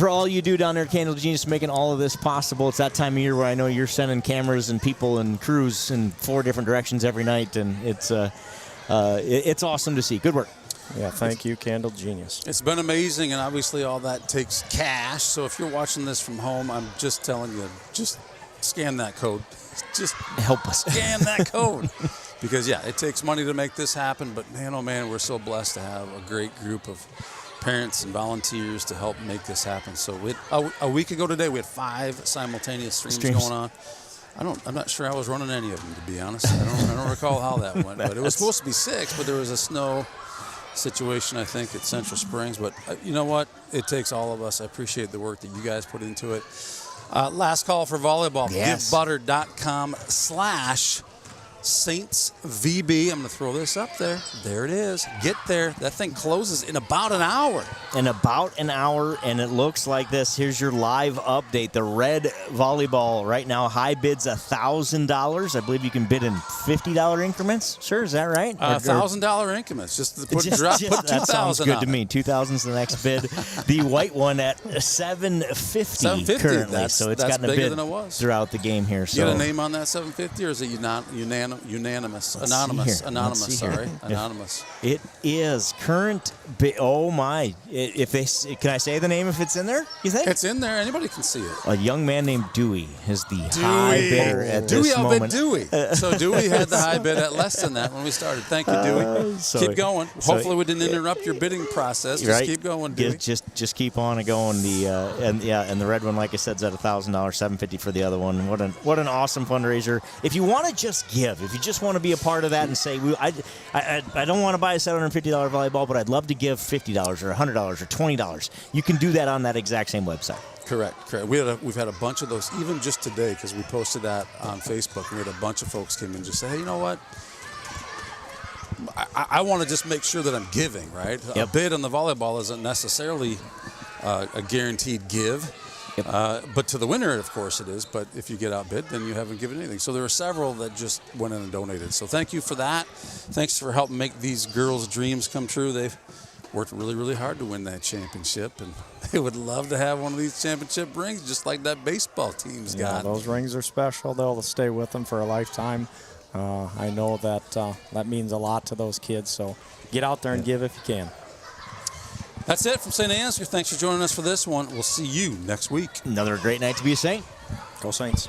all you do down there at Candle Genius, making all of this possible. It's that time of year where I know you're sending cameras and people and crews in 4 different directions every night, and it's awesome to see. Good work. Yeah, thank you, Candle Genius. It's been amazing, and obviously all that takes cash. So if you're watching this from home, I'm just telling you, just scan that code. Just help us. Scan that code. Because, it takes money to make this happen. But, man, oh, man, we're so blessed to have a great group of parents and volunteers to help make this happen. So a week ago today, we had 5 simultaneous streams going on. I'm not sure I was running any of them, to be honest. I don't recall how that went. But it was supposed to be 6, but there was a snow situation, I think, at Central Springs. But you know what? It takes all of us. I appreciate the work that you guys put into it. Last call for volleyball. Yes. GiveButter.com/ Saints VB. I'm going to throw this up there. There it is. Get there. That thing closes in about an hour. In about an hour, and it looks like this. Here's your live update. The red volleyball right now, high bid's $1,000. I believe you can bid in $50 increments. Sure, is that right? $1,000 increments. Just to put, put that sounds $2,000 good on to me. $2,000's the next bid. The white one at $750 currently. So it's that's gotten a bigger bid than it was. throughout the game here. You got a name on that $750, or is it unanimous? Anonymous. Sorry, anonymous. It is current. Oh my! If they can, I say the name if it's in there? You think it's in there? Anybody can see it. A young man named Dewey is the high bidder at this moment. Dewey. So Dewey had the high bid at less than that when we started. Thank you, Dewey. Keep going. Hopefully we didn't interrupt your bidding process. Just keep going, Dewey. Just keep on and going. And the red one, like I said, is at $1,000, $750 for the other one. What an awesome fundraiser! If you want to just give, if you just want to be a part of that and say, I don't want to buy a $750 volleyball, but I'd love to give $50 or $100 or $20. You can do that on that exact same website. Correct. We've had a bunch of those, even just today, because we posted that on Facebook. We had a bunch of folks came in and just say, hey, you know what? I want to just make sure that I'm giving, right? Yep. A bid on the volleyball isn't necessarily a guaranteed give. Yep. But to the winner, of course, it is. But if you get outbid, then you haven't given anything. So there were several that just went in and donated. So thank you for that. Thanks for helping make these girls' dreams come true. They've worked really, really hard to win that championship, and they would love to have one of these championship rings, just like that baseball team's got. Those rings are special. They'll stay with them for a lifetime. I know that that means a lot to those kids. So get out there and give if you can. That's it from St. Ansgar. Thanks for joining us for this one. We'll see you next week. Another great night to be a Saint. Go Saints.